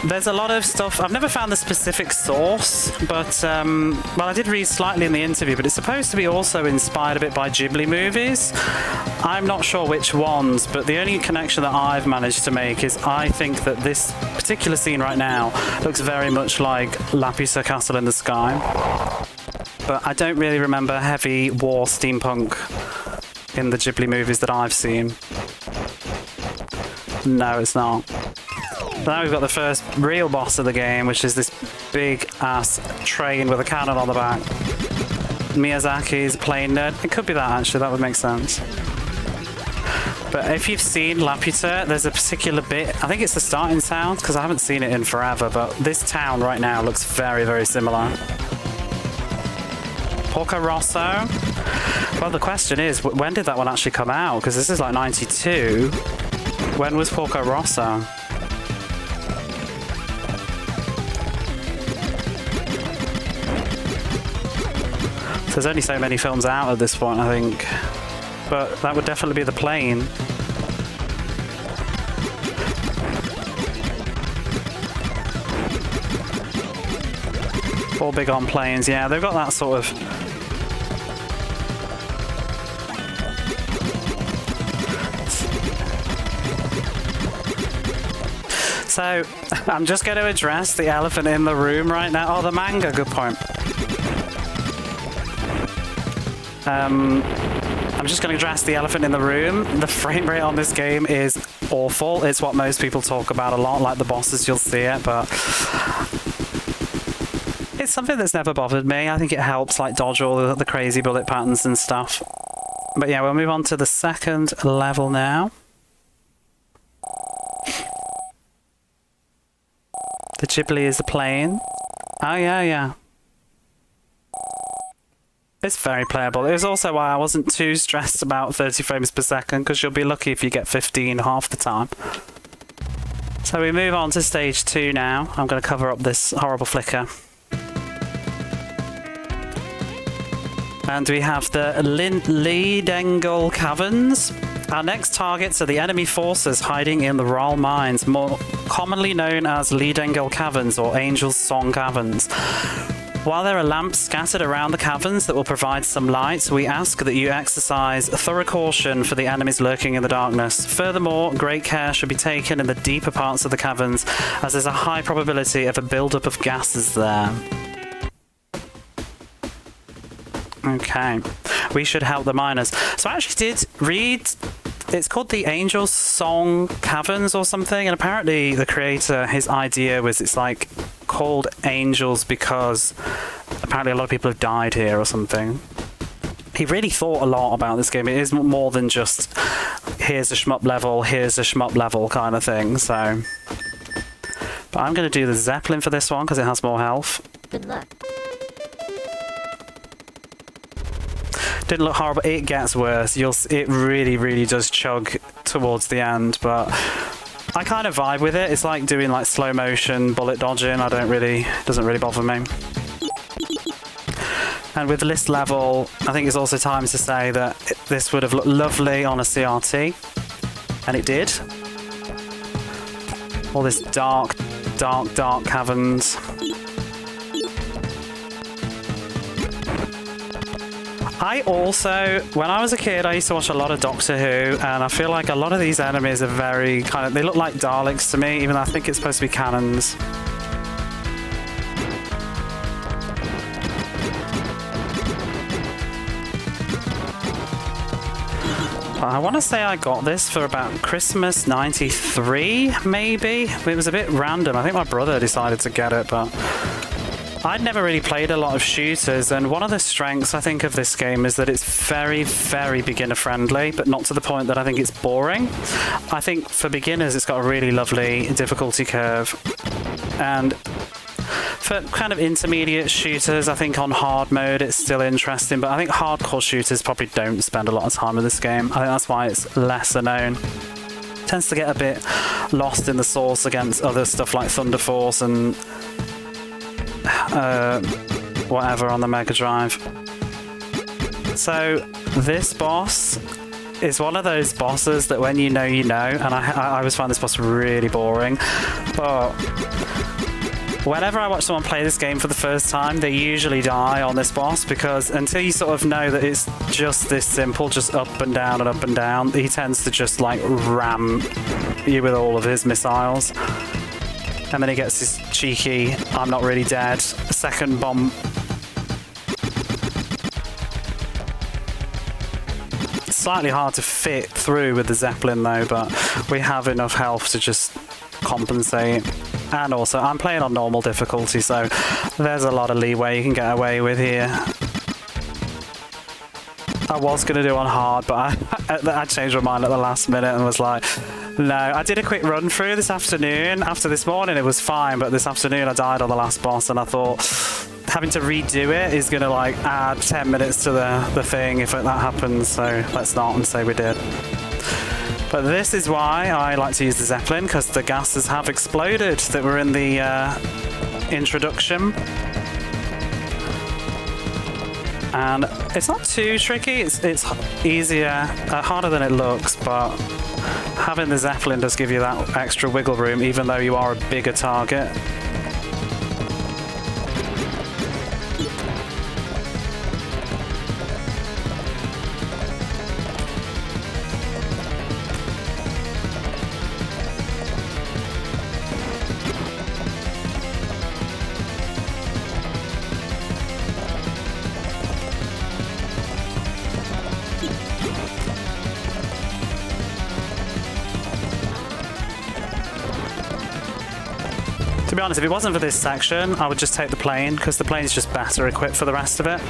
there's a lot of stuff. I've never found the specific source, but well, I did read slightly in the interview, but it's supposed to be also inspired a bit by Ghibli movies. I'm not sure which ones, but the only connection that I've managed to make is I think that this particular scene right now looks very much like Laputa Castle in the Sky. But I don't really remember heavy war steampunk in the Ghibli movies that I've seen. No, it's not. But now we've got the first real boss of the game, which is this big ass train with a cannon on the back. Miyazaki's plane nerd. It could be that actually, that would make sense. But if you've seen Laputa, there's a particular bit, I think it's the starting sound, because I haven't seen it in forever, but this town right now looks very, very similar. Porco Rosso. Well, the question is, when did that one actually come out? Because this is like 92. When was Porco Rosso? There's only so many films out at this point, I think. But that would definitely be the plane. All big on planes, yeah, they've got that sort of... So, I'm just going to address the elephant in the room right now. Oh, the manga, good point. I'm just going to address the elephant in the room. The frame rate on this game is awful. It's what most people talk about a lot, like the bosses, you'll see it, but... It's something that's never bothered me. I think it helps like dodge all the crazy bullet patterns and stuff. But yeah, we'll move on to the second level now. The Ghibli is the plane. Oh yeah, yeah. It's very playable. It was also why I wasn't too stressed about 30 frames per second, because you'll be lucky if you get 15 half the time. So we move on to stage 2 now. I'm going to cover up this horrible flicker. And we have the Lidengal Caverns. Our next targets are the enemy forces hiding in the Ral Mines, more commonly known as Lidengal Caverns or Angel's Song Caverns. While there are lamps scattered around the caverns that will provide some light, we ask that you exercise thorough caution for the enemies lurking in the darkness. Furthermore, great care should be taken in the deeper parts of the caverns, as there's a high probability of a buildup of gases there. Okay, we should help the miners. So I actually did read, it's called the Angel's Song Caverns or something, and apparently the creator, his idea was it's like called Angels because apparently a lot of people have died here or something. He really thought a lot about this game. It is more than just here's a shmup level kind of thing, so. But I'm going to do the Zeppelin for this one because it has more health. Good luck. Didn't look horrible. It gets worse. It really, really does chug towards the end, but I kind of vibe with it. It's like doing like slow motion bullet dodging. It doesn't really bother me. And with this level, I think it's also time to say that this would have looked lovely on a CRT, and it did. All this dark caverns. I also, when I was a kid, I used to watch a lot of Doctor Who, and I feel like a lot of these enemies are very kind of, they look like Daleks to me, even though I think it's supposed to be cannons. I want to say I got this for about Christmas '93, maybe? It was a bit random. I think my brother decided to get it, but I'd never really played a lot of shooters, and one of the strengths I think of this game is that it's very, very beginner friendly, but not to the point that I think it's boring. I think for beginners it's got a really lovely difficulty curve, and for kind of intermediate shooters, I think on hard mode it's still interesting, but I think hardcore shooters probably don't spend a lot of time with this game. I think that's why it's lesser known. It tends to get a bit lost in the sauce against other stuff like Thunder Force and whatever on the Mega Drive. So this boss is one of those bosses that when you know, you know, and I always find this boss really boring, but whenever I watch someone play this game for the first time, they usually die on this boss, because until you sort of know that it's just this simple, just up and down, he tends to just like ram you with all of his missiles. And then he gets this cheeky, I'm not really dead, second bomb. It's slightly hard to fit through with the Zeppelin though, but we have enough health to just compensate. And also, I'm playing on normal difficulty, so there's a lot of leeway you can get away with here. I was going to do on hard, but I changed my mind at the last minute and was like, no. I did a quick run through this afternoon. After this morning, it was fine, but this afternoon I died on the last boss, and I thought having to redo it is going to like add 10 minutes to the thing if that happens, so let's not and say we did. But this is why I like to use the Zeppelin, because the gases have exploded that were in the introduction. and it's not too tricky. It's easier, harder than it looks, but having the Zeppelin does give you that extra wiggle room, even though you are a bigger target. To be honest, if it wasn't for this section, I would just take the plane, because the plane is just better equipped for the rest of it.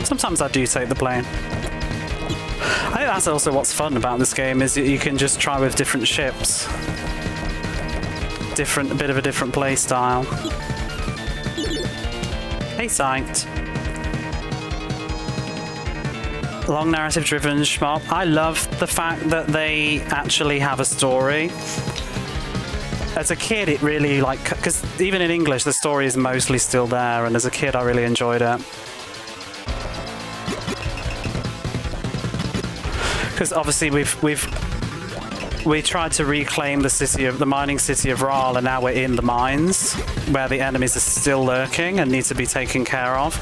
Sometimes I do take the plane. I think that's also what's fun about this game, is that you can just try with different ships. A bit of a different play style. Hey, psyched. Long narrative driven shmup. I love the fact that they actually have a story. As a kid, it really, like, because even in English, the story is mostly still there, and as a kid, I really enjoyed it. Because obviously, we tried to reclaim the mining city of Raal, and now we're in the mines, where the enemies are still lurking and need to be taken care of.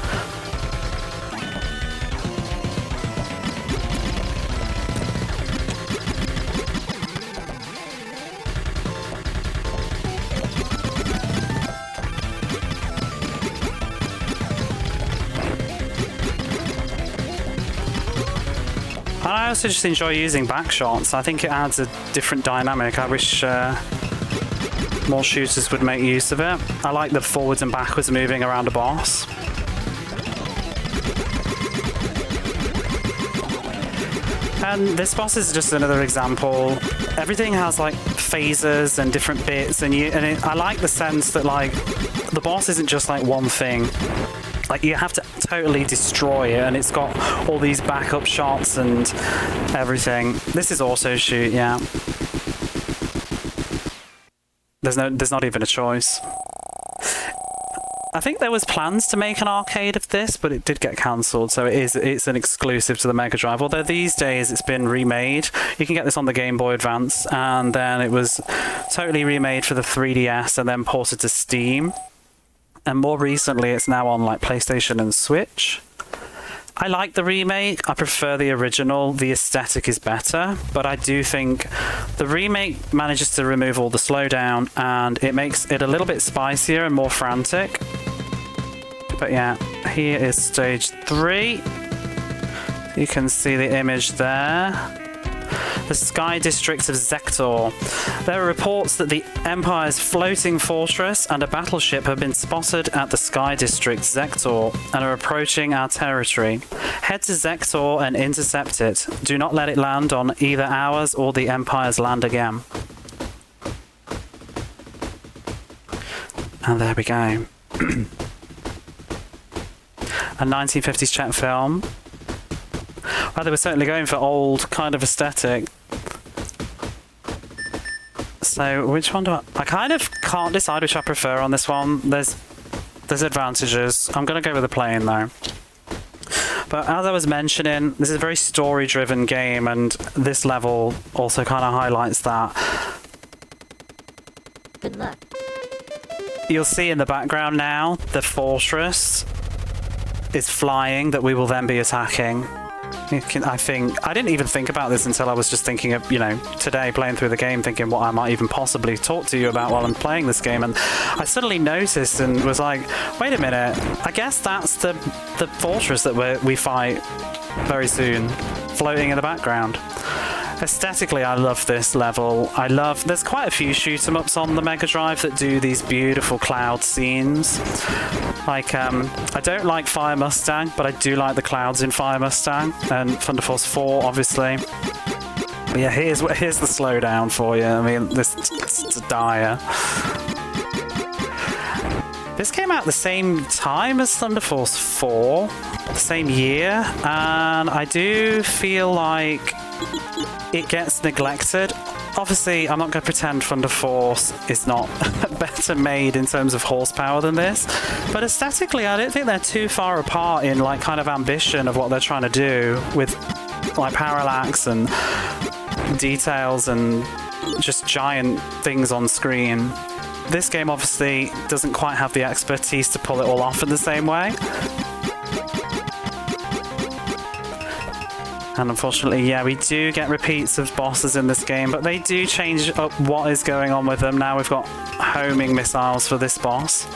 I also just enjoy using back shots. I think it adds a different dynamic. I wish more shooters would make use of it. I like the forwards and backwards moving around a boss. And this boss is just another example. Everything has like phases and different bits, and I like the sense that like the boss isn't just like one thing. Like, you have to totally destroy it, and it's got all these backup shots and everything. This is also shoot, yeah. There's not even a choice. I think there was plans to make an arcade of this, but it did get cancelled, so it's an exclusive to the Mega Drive. Although these days it's been remade. You can get this on the Game Boy Advance, and then it was totally remade for the 3DS and then ported to Steam. And more recently, it's now on like PlayStation and Switch. I like the remake. I prefer the original. The aesthetic is better, but I do think the remake manages to remove all the slowdown, and it makes it a little bit spicier and more frantic. But yeah, here is stage 3. You can see the image there. The Sky District of Zektor. There are reports that the Empire's floating fortress and a battleship have been spotted at the Sky District Zektor and are approaching our territory. Head to Zektor and intercept it. Do not let it land on either ours or the Empire's land again. And there we go. A 1950s Czech film. Well, they were certainly going for old kind of aesthetic. So which one do I kind of can't decide which I prefer on this one. There's advantages. I'm going to go with the plane though. But as I was mentioning, this is a very story-driven game, and this level also kind of highlights that. Good luck. You'll see in the background now, the fortress is flying that we will then be attacking. I didn't even think about this until I was just thinking of, today playing through the game, thinking what I might even possibly talk to you about while I'm playing this game, and I suddenly noticed and was like, wait a minute, I guess that's the fortress that we fight very soon, floating in the background. Aesthetically, I love this level. There's quite a few shoot-em-ups on the Mega Drive that do these beautiful cloud scenes. Like, I don't like Fire Mustang, but I do like the clouds in Fire Mustang, and Thunder Force 4, obviously. But yeah, here's the slowdown for you. I mean, it's dire. This came out the same time as Thunder Force 4, the same year, and I do feel like it gets neglected obviously, I'm not going to pretend Thunder Force is not better made in terms of horsepower than this, but aesthetically, I don't think they're too far apart in like kind of ambition of what they're trying to do with like parallax and details and just giant things on screen. This game obviously doesn't quite have the expertise to pull it all off in the same way. And unfortunately, yeah, we do get repeats of bosses in this game, but they do change up what is going on with them. Now we've got homing missiles for this boss.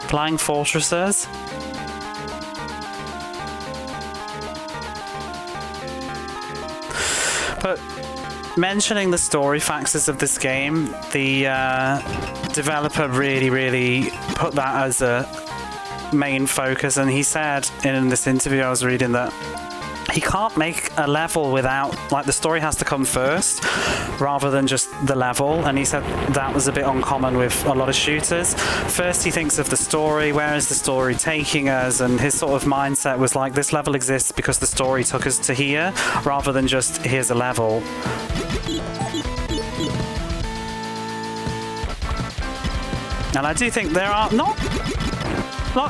Flying fortresses. But mentioning the story factors of this game, the developer really put that as a main focus, and he said in this interview I was reading that he can't make a level without, like, the story has to come first rather than just the level, and he said that was a bit uncommon with a lot of shooters. First he thinks of the story, where is the story taking us, and his sort of mindset was like, this level exists because the story took us to here, rather than just here's a level. And I do think there are not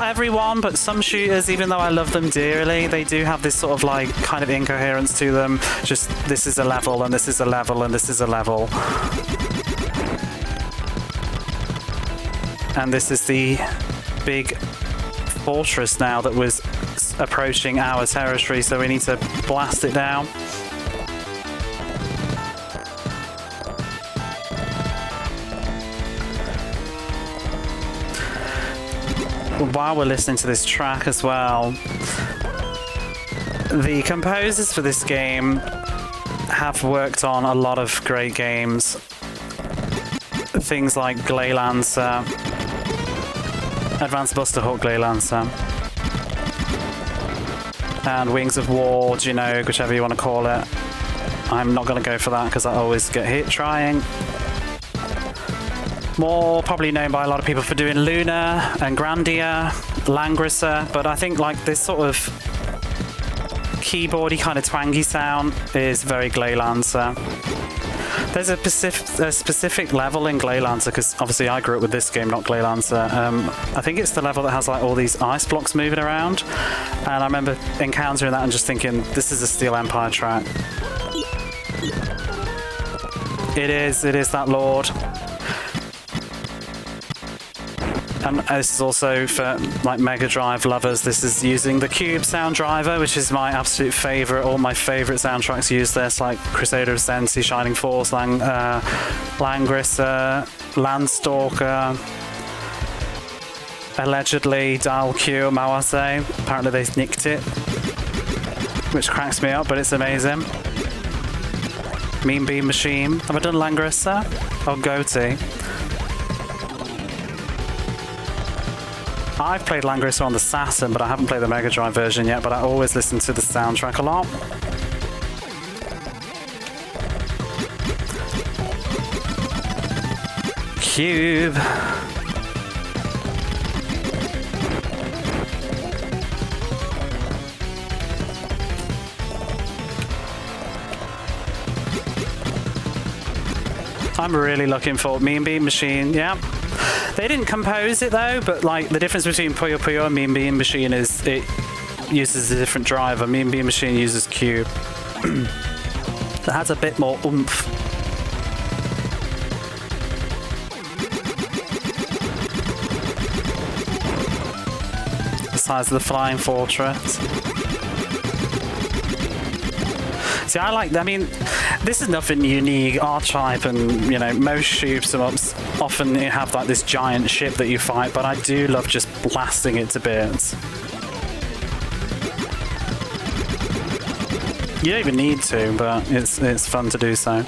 everyone, but some shooters, even though I love them dearly, they do have this sort of like kind of incoherence to them. Just this is a level and this is a level and this is a level. And this is the big fortress now that was approaching our territory, so we need to blast it down. While we're listening to this track as well, the composers for this game have worked on a lot of great games. Things like Glaylancer, Advanced Buster Hook Glaylancer, and Wings of War, Ginogue, whichever you want to call it. I'm not going to go for that because I always get hit trying. More probably known by a lot of people for doing Luna and Grandia, Langrisser, but I think like this sort of keyboardy kind of twangy sound is very Glaylancer. There's a specific level in Glaylancer, because obviously I grew up with this game, not Glaylancer. I think it's the level that has like all these ice blocks moving around, and I remember encountering that and just thinking, this is a Steel Empire track. It is that Lord. And this is also for like Mega Drive lovers. This is using the Cube sound driver, which is my absolute favourite. All my favourite soundtracks use this, like Crusader of Sensi, Shining Force, Langrisser, Landstalker, allegedly Dial Q, Mawase. Apparently they nicked it, which cracks me up, but it's amazing. Mean Beam Machine. Have I done Langrisser? Oh, Goatee. I've played Langrisser on the Saturn, but I haven't played the Mega Drive version yet, but I always listen to the soundtrack a lot. Cube. I'm really looking for Mean Beam Machine, yeah. They didn't compose it though, but like the difference between Puyo Puyo and Mean Beam Machine is it uses a different driver. Mean Beam Machine uses Cube. That has a bit more oomph. The size of the Flying Fortress. See, I mean, this is nothing unique. R-Type and, you know, most shoot 'em ups often have like this giant ship that you fight, but I do love just blasting it to bits. You don't even need to, but it's fun to do so.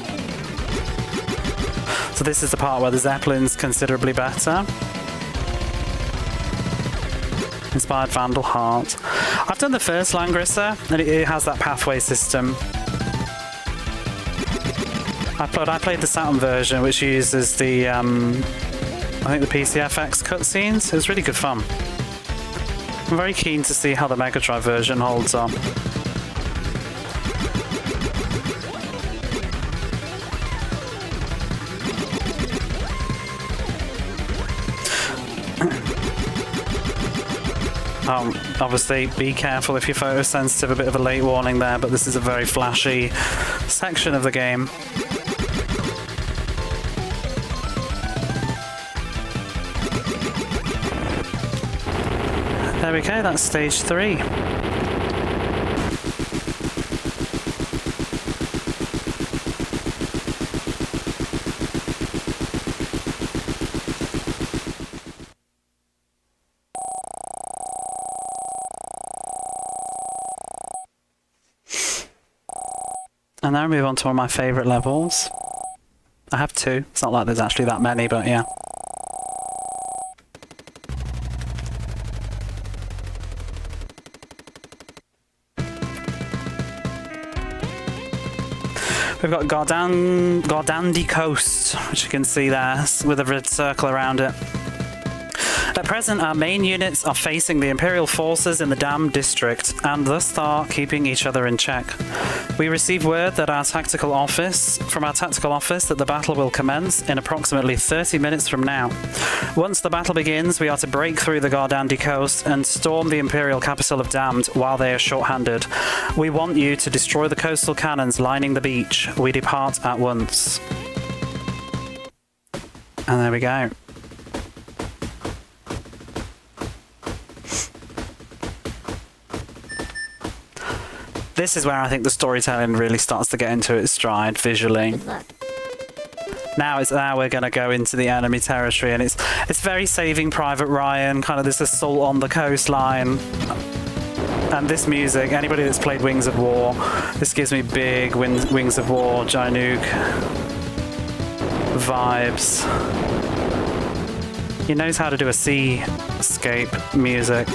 So this is the part where the Zeppelin's considerably better. Inspired Vandal Heart. I've done the first Langrisser, and it has that pathway system. I played the Saturn version, which uses the, I think the PCFX cutscenes. It was really good fun. I'm very keen to see how the Mega Drive version holds up. Obviously, be careful if you're photosensitive, a bit of a late warning there, but this is a very flashy section of the game. There we go, that's stage 3. And now we move on to one of my favourite levels. I have 2. It's not like there's actually that many, but yeah. We've got Gardandi Coast, which you can see there, with a red circle around it. At present, our main units are facing the Imperial forces in the Dam district, and thus are keeping each other in check. We receive word that from our tactical office, that the battle will commence in approximately 30 minutes from now. Once the battle begins, we are to break through the Gardandi coast and storm the Imperial capital of Damned while they are short-handed. We want you to destroy the coastal cannons lining the beach. We depart at once. And there we go. This is where I think the storytelling really starts to get into its stride visually. Now we're going to go into the enemy territory, and it's very Saving Private Ryan, kind of this assault on the coastline. And this music, anybody that's played Wings of War, this gives me big Wings of War, Jinook vibes. He knows how to do a seascape music.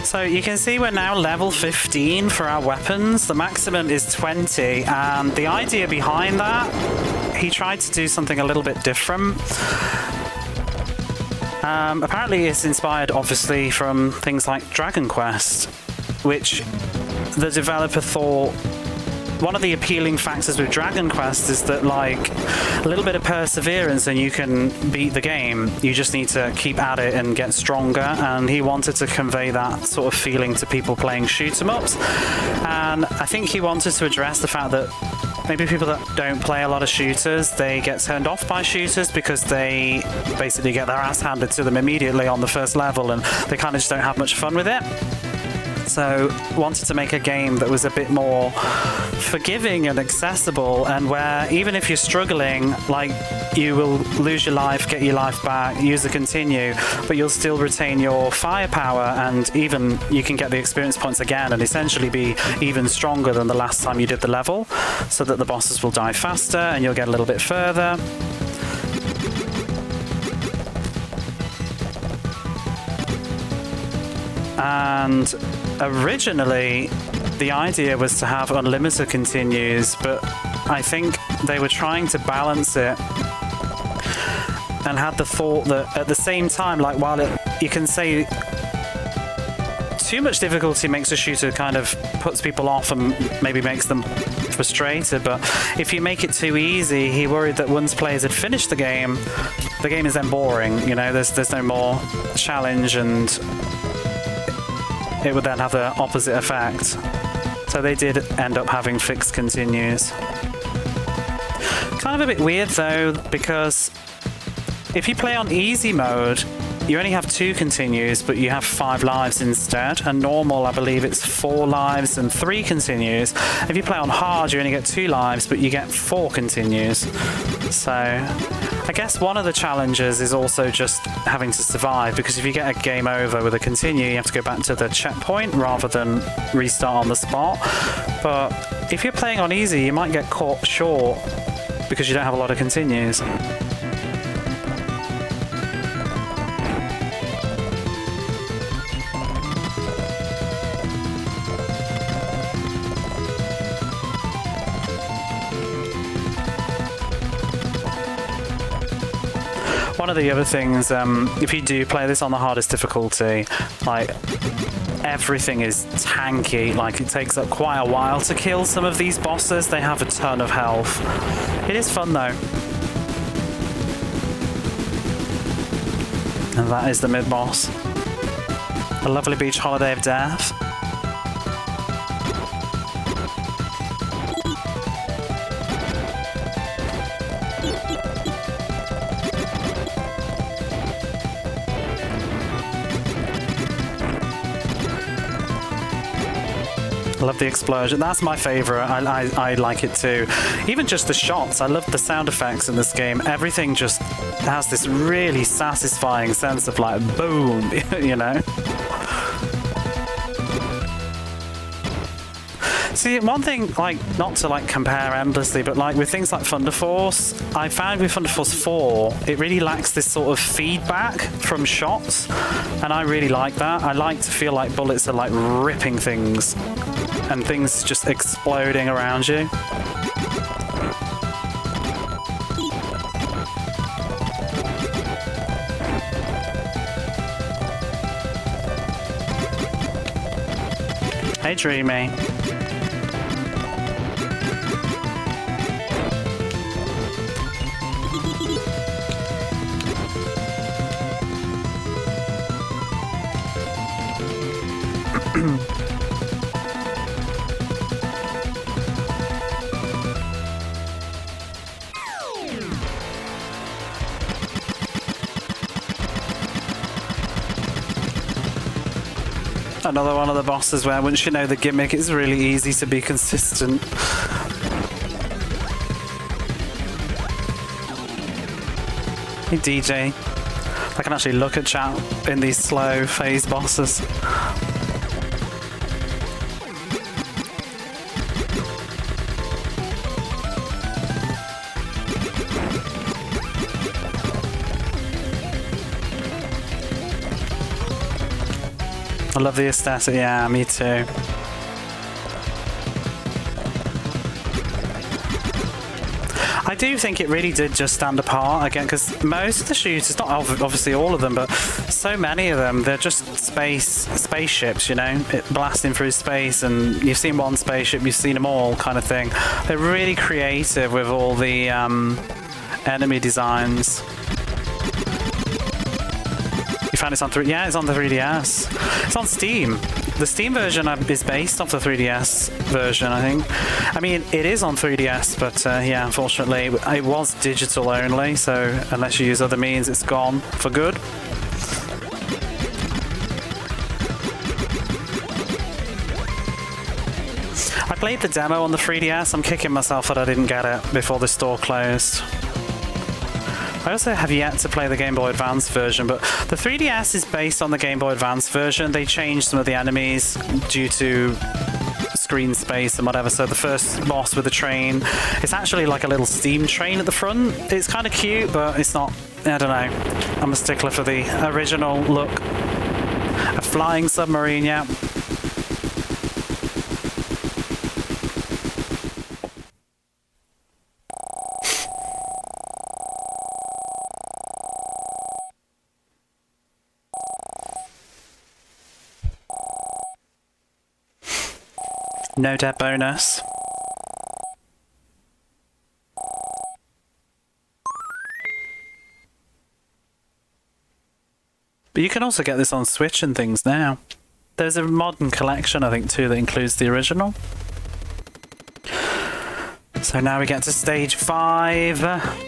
So you can see we're now level 15 for our weapons. The maximum is 20, and the idea behind that, he tried to do something a little bit different. Apparently it's inspired, obviously, from things like Dragon Quest, which the developer thought one of the appealing factors with Dragon Quest is that, like, a little bit of perseverance and you can beat the game. You just need to keep at it and get stronger, and he wanted to convey that sort of feeling to people playing shoot-em-ups. And I think he wanted to address the fact that maybe people that don't play a lot of shooters, they get turned off by shooters because they basically get their ass handed to them immediately on the first level, and they kind of just don't have much fun with it. So wanted to make a game that was a bit more forgiving and accessible, and where even if you're struggling, like, you will lose your life, get your life back, use the continue, but you'll still retain your firepower, and even you can get the experience points again and essentially be even stronger than the last time you did the level, so that the bosses will die faster and you'll get a little bit further. And originally, the idea was to have unlimited continues, but I think they were trying to balance it and had the thought that at the same time, like, while you can say too much difficulty makes a shooter kind of puts people off and maybe makes them frustrated, but if you make it too easy, he worried that once players had finished the game is then boring, you know, there's no more challenge, and it would then have the opposite effect. So they did end up having fixed continues. Kind of a bit weird though, because if you play on easy mode, you only have 2 continues, but you have 5 lives instead. And normal, I believe it's 4 lives and 3 continues. If you play on hard, you only get 2 lives, but you get 4 continues. So I guess one of the challenges is also just having to survive, because if you get a game over with a continue, you have to go back to the checkpoint rather than restart on the spot. But if you're playing on easy, you might get caught short because you don't have a lot of continues. One of the other things, if you do play this on the hardest difficulty, like, everything is tanky. Like, it takes up quite a while to kill some of these bosses. They have a ton of health. It is fun, though. And that is the mid-boss. A lovely beach holiday of death. I love the explosion. That's my favorite. I like it too. Even just the shots. I love the sound effects in this game. Everything just has this really satisfying sense of like boom, you know? See, one thing, like, not to like compare endlessly, but like with things like Thunder Force, I found with Thunder Force 4, it really lacks this sort of feedback from shots, and I really like that. I like to feel like bullets are like ripping things, and things just exploding around you. Hey, Dreamy. Another one of the bosses where, once you know the gimmick, it's really easy to be consistent. Hey DJ, I can actually look at chat in these slow phase bosses. I love the aesthetic, yeah, me too. I do think it really did just stand apart again, because most of the shooters, not obviously all of them, but so many of them, they're just spaceships, you know, blasting through space, and you've seen one spaceship, you've seen them all, kind of thing. They're really creative with all the enemy designs. You found it's on yeah, it's on the 3DS. It's on Steam. The Steam version is based off the 3DS version, I think. I mean, it is on 3DS, but yeah, unfortunately, it was digital only, so unless you use other means, it's gone for good. I played the demo on the 3DS. I'm kicking myself that I didn't get it before the store closed. I also have yet to play the Game Boy Advance version, but the 3DS is based on the Game Boy Advance version. They changed some of the enemies due to screen space and whatever, so the first boss with the train, it's actually like a little steam train at the front. It's kind of cute, but it's not, I don't know. I'm a stickler for the original look. A flying submarine, yeah. No debt bonus. But you can also get this on Switch and things now. There's a modern collection, I think, too, that includes the original. So now we get to stage 5.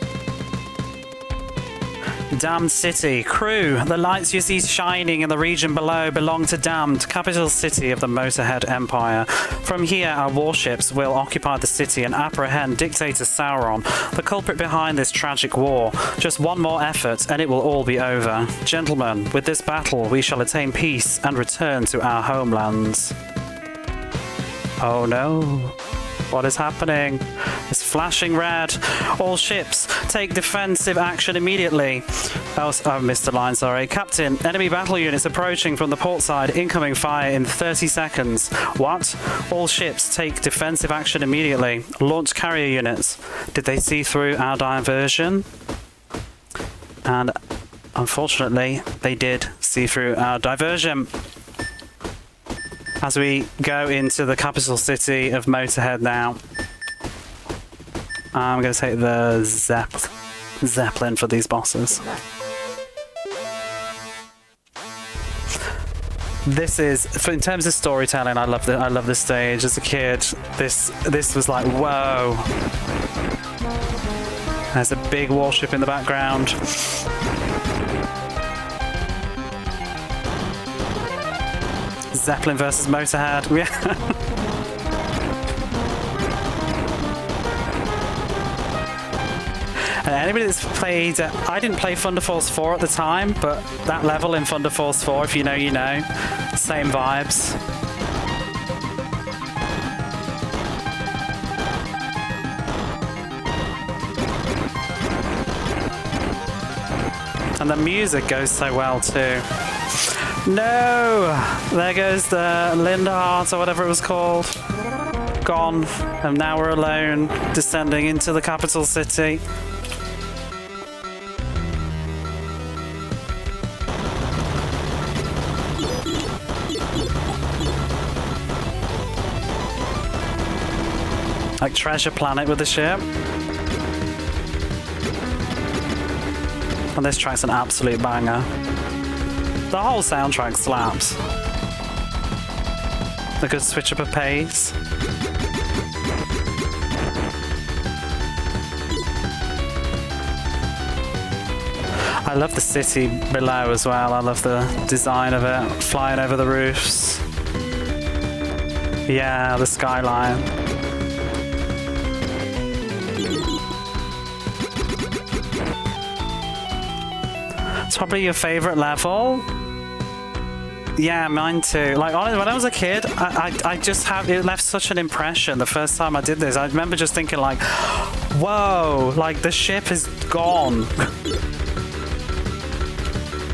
Damned City. Crew, the lights you see shining in the region below belong to Damned, capital city of the Motorhead Empire. From here, our warships will occupy the city and apprehend Dictator Sauron, the culprit behind this tragic war. Just one more effort and it will all be over. Gentlemen, with this battle, we shall attain peace and return to our homelands. Oh no. What is happening? It's flashing red. All ships take defensive action immediately. Oh, I missed a line, sorry. Captain, enemy battle units approaching from the port side. Incoming fire in 30 seconds. What? All ships take defensive action immediately. Launch carrier units. Did they see through our diversion? And unfortunately, they did see through our diversion. As we go into the capital city of Motorhead now, I'm going to take the Zeppelin for these bosses. This is, in terms of storytelling, I love this stage. As a kid, this was like, whoa. There's a big warship in the background. Zeppelin versus Motorhead. Anybody that's played, I didn't play Thunder Force 4 at the time, but that level in Thunder Force 4, if you know, you know. Same vibes. And the music goes so well too. No! There goes the Linda Heart or whatever it was called. Gone. And now we're alone, descending into the capital city. Like Treasure Planet with the ship. And this track's an absolute banger. The whole soundtrack slaps. A good switch up of pace. I love the city below as well. I love the design of it. Flying over the roofs. Yeah, the skyline. It's probably your favorite level. Yeah, mine too. Like, honestly, when I was a kid, I just have, it left such an impression the first time I did this. I remember just thinking like, whoa, like the ship is gone.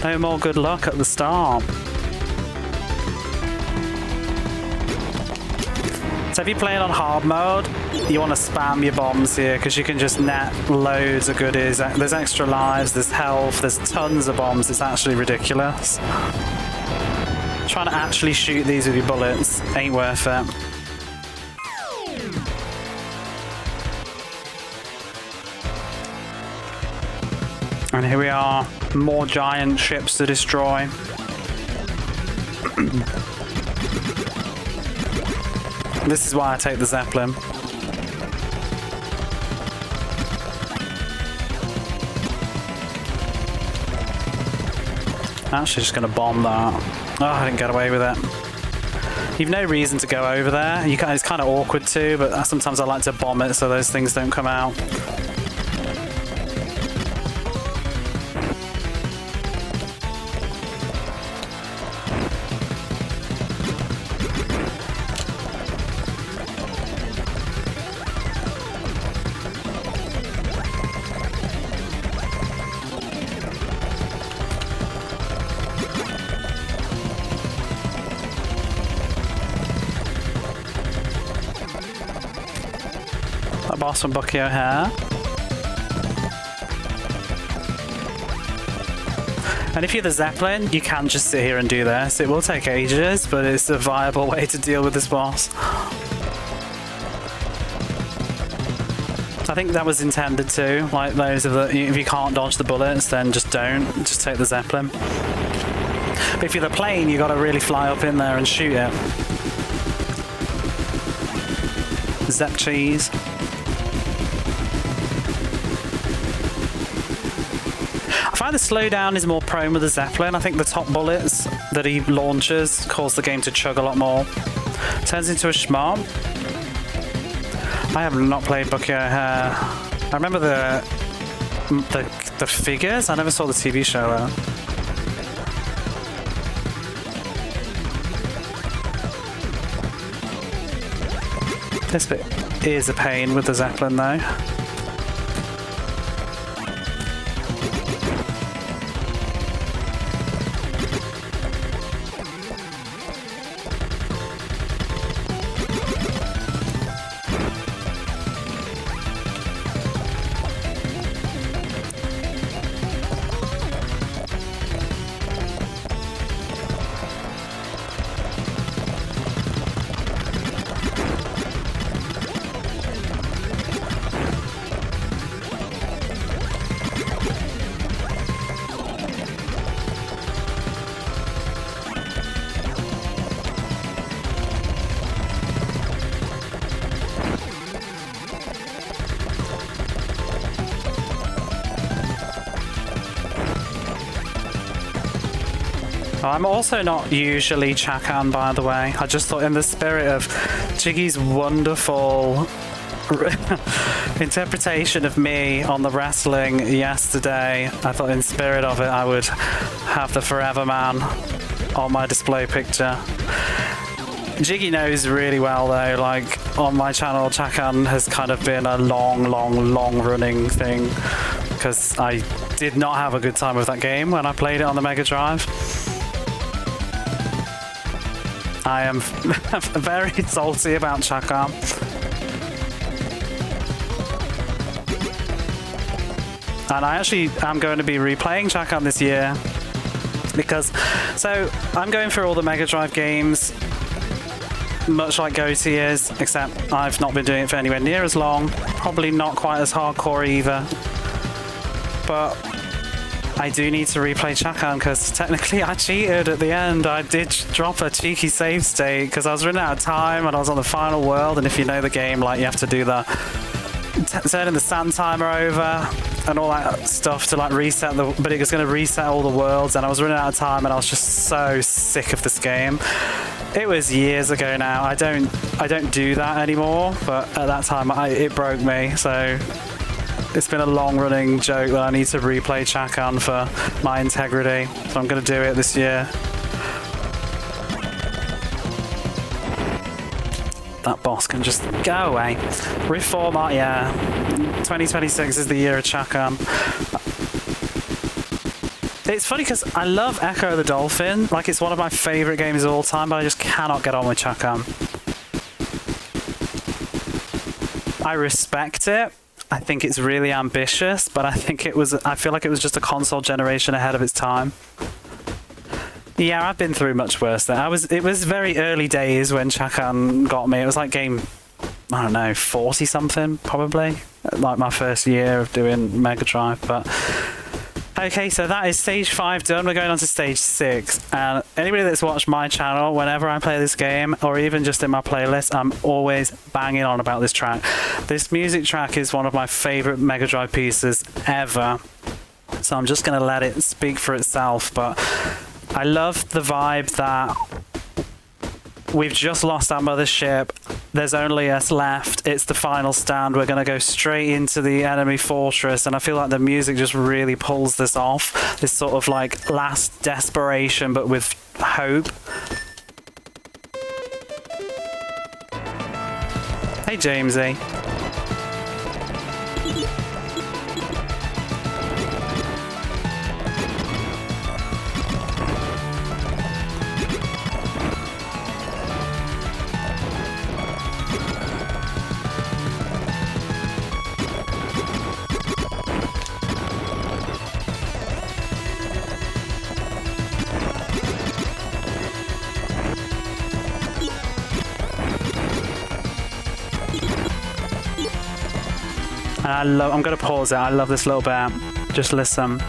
No more good luck at the start. So if you play it on hard mode, you want to spam your bombs here because you can just net loads of goodies. There's extra lives, there's health, there's tons of bombs. It's actually ridiculous. Trying to actually shoot these with your bullets ain't worth it. And here we are, more giant ships to destroy. This is why I take the Zeppelin. I'm actually just going to bomb that. Oh, I didn't get away with it. You've no reason to go over there. It's kind of awkward too, but sometimes I like to bomb it so those things don't come out. Boss from Bucky O'Hare. And if you're the Zeppelin, you can just sit here and do this. It will take ages, but it's a viable way to deal with this boss. I think that was intended too. Like those of the, if you can't dodge the bullets, then just don't. Just take the Zeppelin. But if you're the plane, you got to really fly up in there and shoot it. Zep cheese. I find the slowdown is more prone with the Zeppelin. I think the top bullets that he launches cause the game to chug a lot more. Turns into a schmob. I have not played Bucky O'Hare. I remember the figures. I never saw the TV show though. This bit. is a pain with the Zeppelin though. I'm also not usually Chakan, by the way. I just thought in the spirit of Jiggy's wonderful interpretation of me on the wrestling yesterday, I thought in spirit of it I would have the Forever Man on my display picture. Jiggy knows really well though, like on my channel Chakan has kind of been a long running thing because I did not have a good time with that game when I played it on the Mega Drive. I am very salty about Chakan. And I actually am going to be replaying Chakan this year because, so I'm going through all the Mega Drive games, much like Goatee is, except I've not been doing it for anywhere near as long, probably not quite as hardcore either. But I do need to replay Chakan because technically I cheated at the end. I did drop a cheeky save state because I was running out of time and I was on the final world, and if you know the game, like you have to do the turning the sand timer over and all that stuff to like reset the, but it was going to reset all the worlds, and I was running out of time and I was just so sick of this game. It was years ago now. I don't do that anymore, but at that time it broke me, so it's been a long-running joke that I need to replay Chakan for my integrity, so I'm going to do it this year. That boss can just go away. Reform art, yeah. 2026 is the year of Chakan. It's funny because I love Echo the Dolphin. Like, it's one of my favourite games of all time, but I just cannot get on with Chakan. I respect it. I think it's really ambitious, but I feel like it was just a console generation ahead of its time. Yeah, I've been through much worse than it was very early days when Chakan got me. It was like game, I don't know, 40 something probably. Like my first year of doing Mega Drive, but okay, so that is stage 5 done. We're going on to stage 6, and anybody that's watched my channel, whenever I play this game, or even just in my playlist, I'm always banging on about this track. This music track is one of my favourite Mega Drive pieces ever, so I'm just going to let it speak for itself, but I love the vibe that we've just lost our mothership. There's only us left. It's the final stand. We're going to go straight into the enemy fortress, and I feel like the music just really pulls this off. This sort of like last desperation, but with hope. Hey, Jamesy. I'm going to pause it. I love this little bit. Just listen.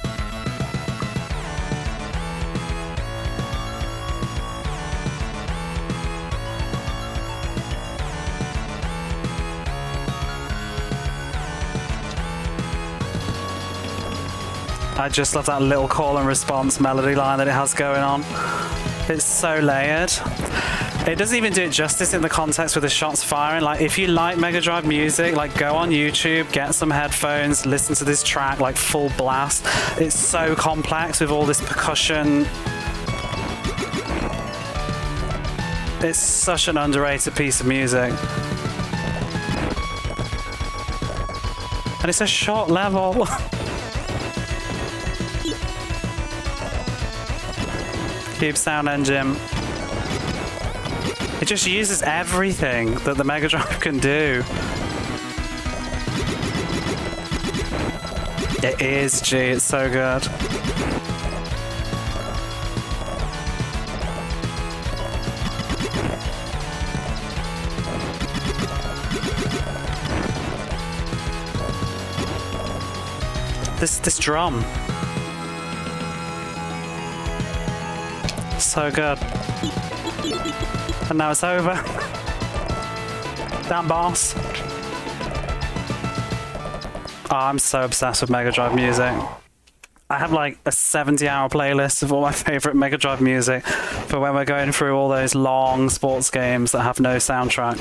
I just love that little call and response melody line that it has going on. It's so layered. It doesn't even do it justice in the context with the shots firing. Like, if you like Mega Drive music, like, go on YouTube, get some headphones, listen to this track, like, full blast. It's so complex with all this percussion. It's such an underrated piece of music. And it's a short level. Cube Sound Engine. It just uses everything that the Mega Drive can do. It is, gee, it's so good. This drum. So good. And now it's over. Damn boss. Oh, I'm so obsessed with Mega Drive music. I have like a 70-hour playlist of all my favourite Mega Drive music for when we're going through all those long sports games that have no soundtrack.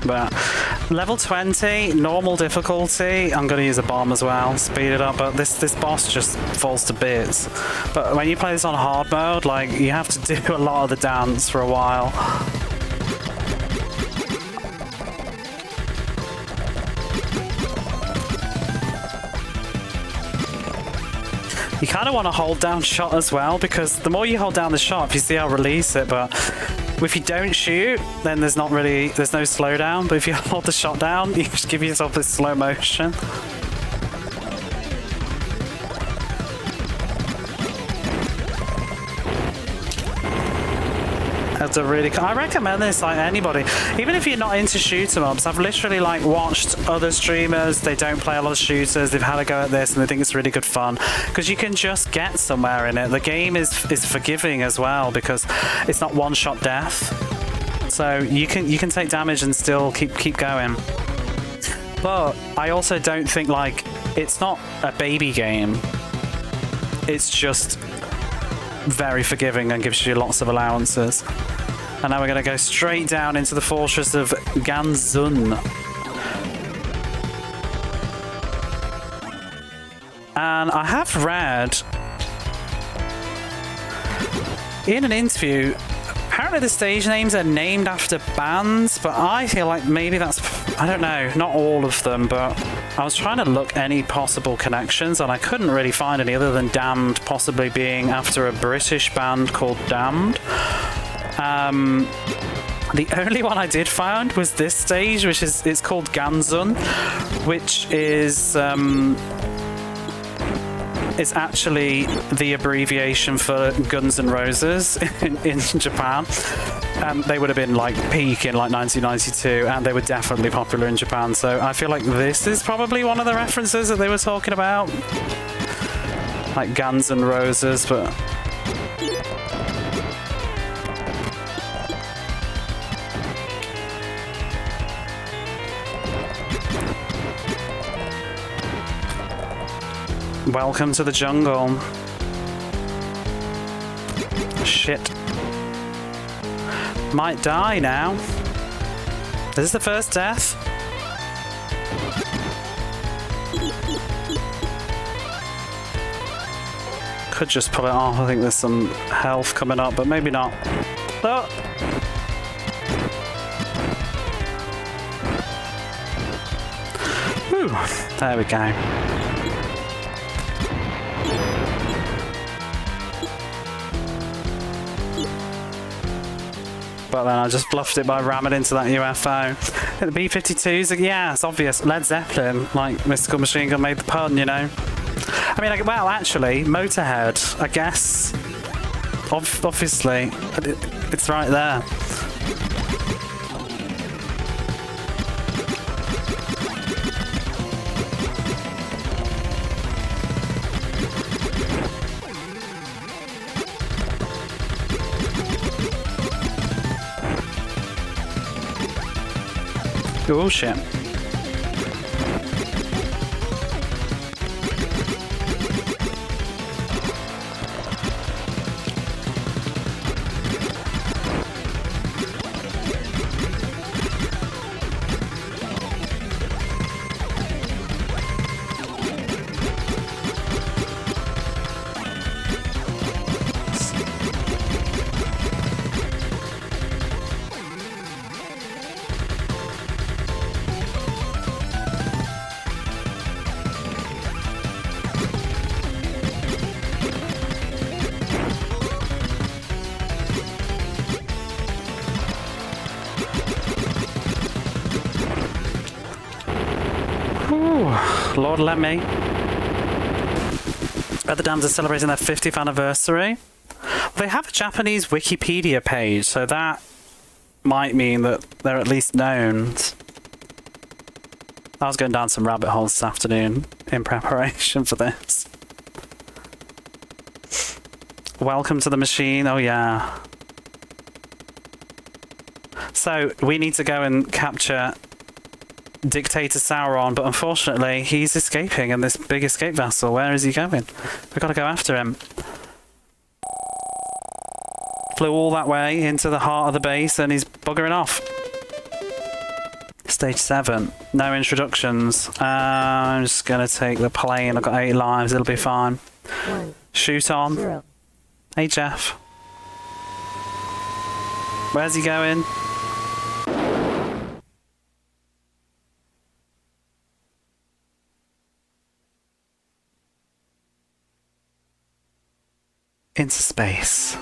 But level 20, normal difficulty, I'm going to use a bomb as well, speed it up, but this boss just falls to bits. But when you play this on hard mode, like, you have to do a lot of the dance for a while. You kind of want to hold down shot as well, because the more you hold down the shot, if you see I'll release it, but if you don't shoot, then there's no slowdown, but if you hold the shot down, you just give yourself this slow motion. That's a really I recommend this, like, anybody, even if you're not into shoot 'em ups. I've literally like watched other streamers, they don't play a lot of shooters, they've had a go at this and they think it's really good fun because you can just get somewhere in it. The game is forgiving as well because it's not one-shot death, so you can take damage and still keep going. But I also don't think, like, it's not a baby game, it's just very forgiving and gives you lots of allowances. And now we're going to go straight down into the fortress of Ganzun. And I have read in an interview, apparently the stage names are named after bands, but I feel like maybe that's, I don't know, not all of them, but I was trying to look any possible connections and I couldn't really find any other than Damned possibly being after a British band called Damned. The only one I did find was this stage, which is, it's called Ganzun, which is it's actually the abbreviation for Guns N' Roses in Japan. They would have been like peak in like 1992 and they were definitely popular in Japan, so I feel like this is probably one of the references that they were talking about, like Guns N' Roses. But welcome to the jungle. Shit. Might die now. Is this the first death? Could just pull it off. I think there's some health coming up, but maybe not. Oh. Whew. There we go. But then I just bluffed it by ramming into that UFO. The B-52s, yeah, it's obvious. Led Zeppelin, like Mystical Machine Gun made the pun, you know. I mean, like, well, actually, Motorhead, I guess. Obviously, it's right there. Oh shit. Lord let me. Other dams are celebrating their 50th anniversary. They have a Japanese Wikipedia page, so that might mean that they're at least known. I was going down some rabbit holes this afternoon in preparation for this. Welcome to the machine. Oh yeah. So we need to go and capture Dictator Sauron, but unfortunately he's escaping in this big escape vessel. Where is he going? We've got to go after him. Flew all that way into the heart of the base and he's buggering off. Stage 7. No introductions. I'm just going to take the plane. I've got 8 lives. It'll be fine. Shoot on. Hey, Jeff. Where's he going? Into space.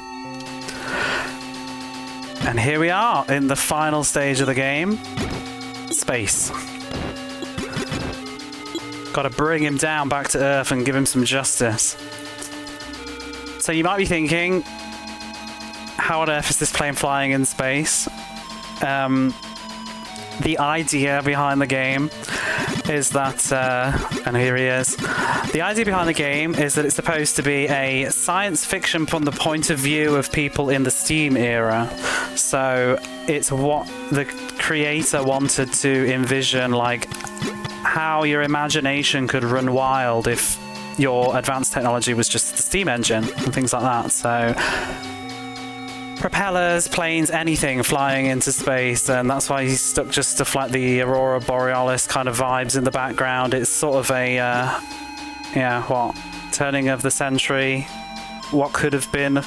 And here we are in the final stage of the game. Space. Gotta bring him down back to Earth and give him some justice. So you might be thinking, how on earth is this plane flying in space? The idea behind the game is that, and here he is. The idea behind the game is that it's supposed to be a science fiction from the point of view of people in the Steam era. So it's what the creator wanted to envision, like how your imagination could run wild if your advanced technology was just the steam engine and things like that. So propellers, planes, anything flying into space, and that's why he's stuck just to like the Aurora Borealis kind of vibes in the background. It's sort of a yeah, what, turning of the century, what could have been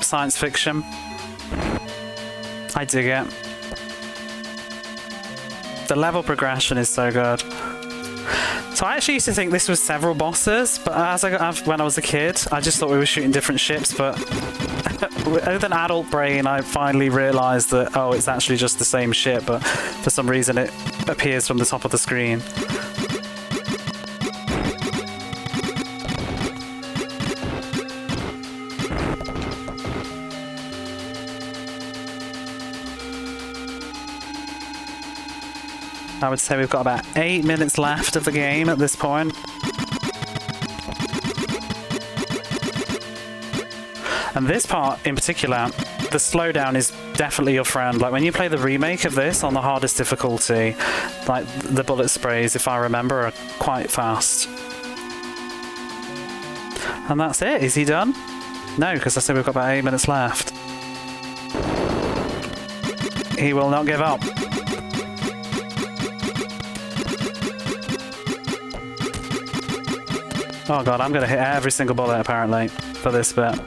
science fiction. I dig it. The level progression is so good. So I actually used to think this was several bosses, but when I was a kid, I just thought we were shooting different ships, but with an adult brain, I finally realised that, oh, it's actually just the same ship, but for some reason it appears from the top of the screen. I would say we've got about 8 minutes left of the game at this point. And this part in particular, the slowdown is definitely your friend. Like when you play the remake of this on the hardest difficulty, like the bullet sprays, if I remember, are quite fast. And that's it. Is he done? No, because I said we've got about 8 minutes left. He will not give up. Oh god, I'm going to hit every single bullet apparently for this bit.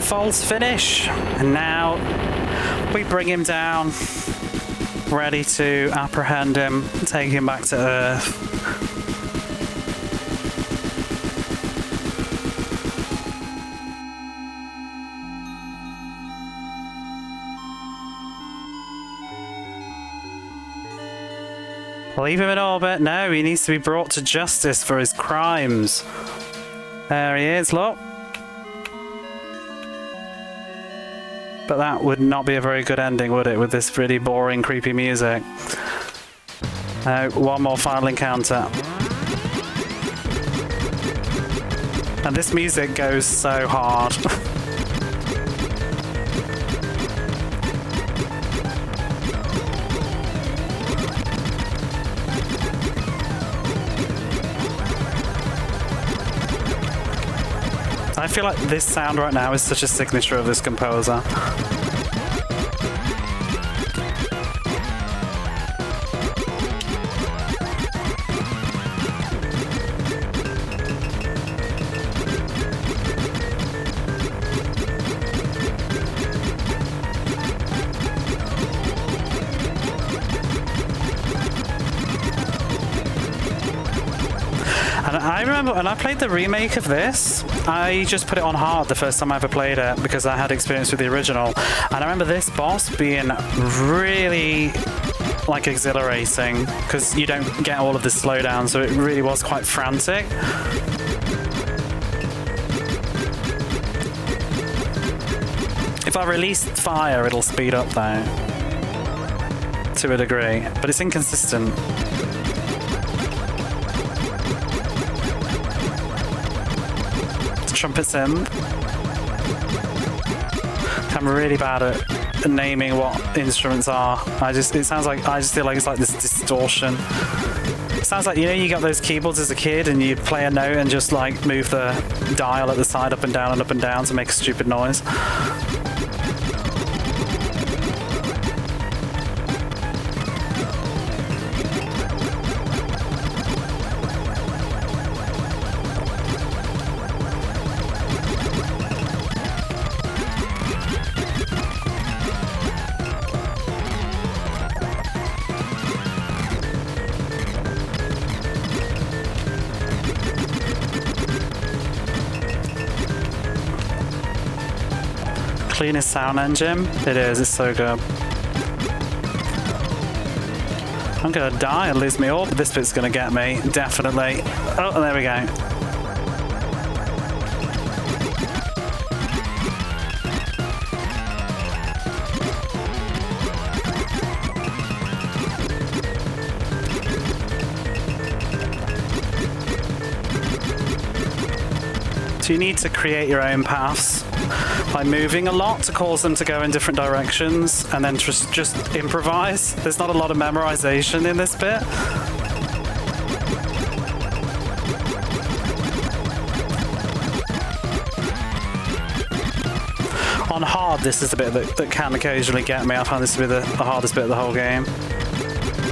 False finish, and now we bring him down, ready to apprehend him, take him back to Earth. Leave him in orbit. No, he needs to be brought to justice for his crimes. There he is, look. But that would not be a very good ending, would it, with this really boring, creepy music? One more final encounter. And this music goes so hard. I feel like this sound right now is such a signature of this composer. I remember when I played the remake of this, I just put it on hard the first time I ever played it because I had experience with the original. And I remember this boss being really like exhilarating because you don't get all of the slowdown, so it really was quite frantic. If I release fire, it'll speed up though, to a degree, but it's inconsistent. Trumpets in. I'm really bad at naming what instruments are. I just feel like it's like this distortion. It sounds like, you know, you got those keyboards as a kid and you play a note and just like move the dial at the side up and down to make a stupid noise. Cleanest sound engine? It is, it's so good. I'm gonna die and lose me all, but this bit's gonna get me, definitely. Oh, there we go. So you need to create your own paths by moving a lot to cause them to go in different directions, and then just improvise. There's not a lot of memorization in this bit. On hard, this is the bit that can occasionally get me. I find this to be the hardest bit of the whole game.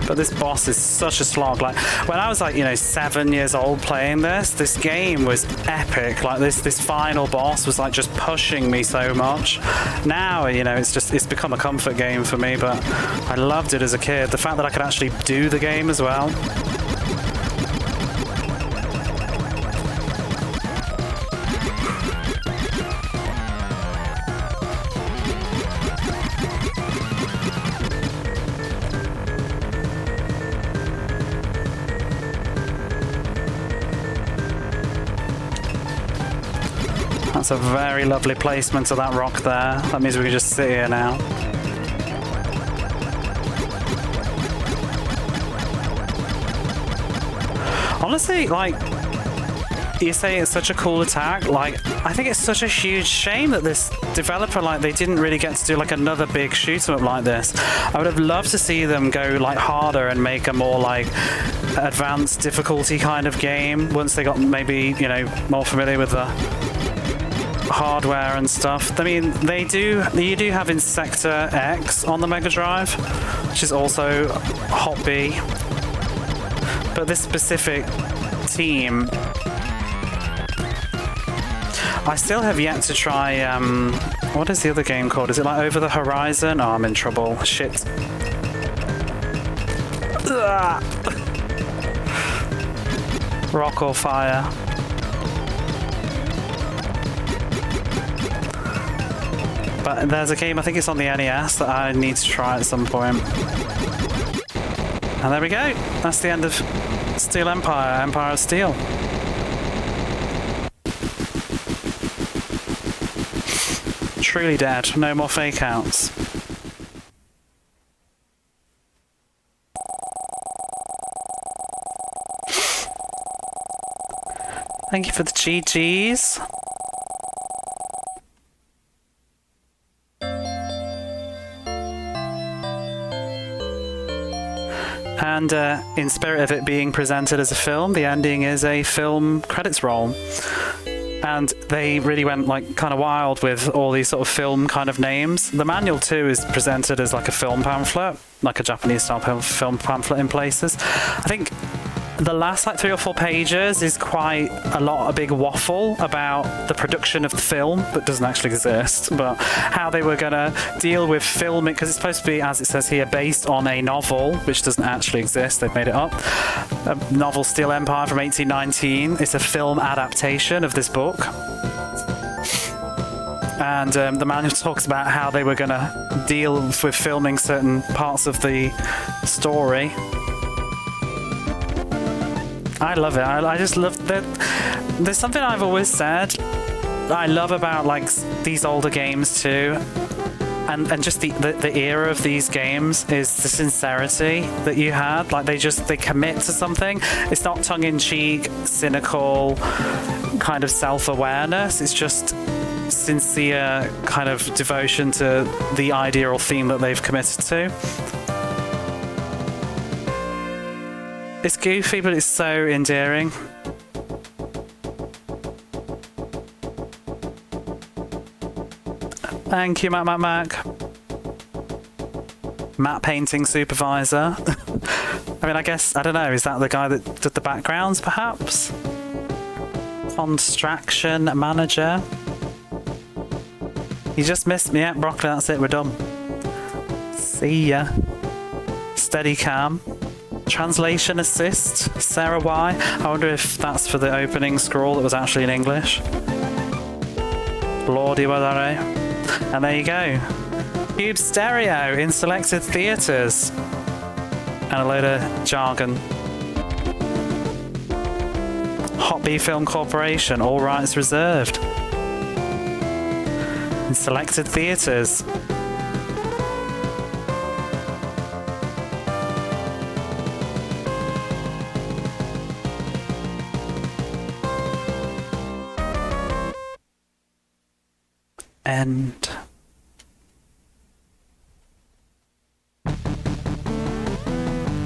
But this boss is such a slog. Like, when I was like, 7 years old playing this game was epic. Like this final boss was like just pushing me so much. Now, it's become a comfort game for me, but I loved it as a kid. The fact that I could actually do the game as well. That's a very lovely placement of that rock there. That means we can just sit here now. Honestly, like, you say it's such a cool attack. Like, I think it's such a huge shame that this developer, like, they didn't really get to do like another big shoot 'em up like this. I would have loved to see them go like harder and make a more like advanced difficulty kind of game once they got maybe, more familiar with the hardware and stuff. I mean, you do have Insector X on the Mega Drive, which is also Hot B. But this specific team, I still have yet to try, what is the other game called? Is it like Over the Horizon? Oh, I'm in trouble. Shit. Ugh. Rock or Fire. But there's a game, I think it's on the NES, that I need to try at some point. And there we go. That's the end of Steel Empire, Empire of Steel. Truly dead. No more fake outs. Thank you for the GGs. And in spirit of it being presented as a film, the ending is a film credits roll. And they really went like kind of wild with all these sort of film kind of names. The manual too is presented as like a film pamphlet, like a Japanese style film pamphlet in places. I think the last like 3 or 4 pages is quite a big waffle about the production of the film that doesn't actually exist, but how they were going to deal with filming, because it's supposed to be, as it says here, based on a novel which doesn't actually exist. They've made it up. A novel, Steel Empire, from 1819. It's a film adaptation of this book. And the manual talks about how they were going to deal with filming certain parts of the story. I love it. I just love that. There's something I've always said I love about like these older games too, and just the era of these games is the sincerity that you had. Like they commit to something. It's not tongue-in-cheek, cynical kind of self-awareness. It's just sincere kind of devotion to the idea or theme that they've committed to. It's goofy, but it's so endearing. Thank you, Mac. Matte painting supervisor. I mean, I guess, I don't know, is that the guy that did the backgrounds, perhaps? Construction manager. You just missed me. Yeah, broccoli, that's it, we're done. See ya. Steadicam. Translation assist, Sarah Y. I wonder if that's for the opening scroll that was actually in English. Lordy Wadare. And there you go. Cube stereo in selected theatres. And a load of jargon. Hot B Film Corporation, all rights reserved. In selected theatres. End.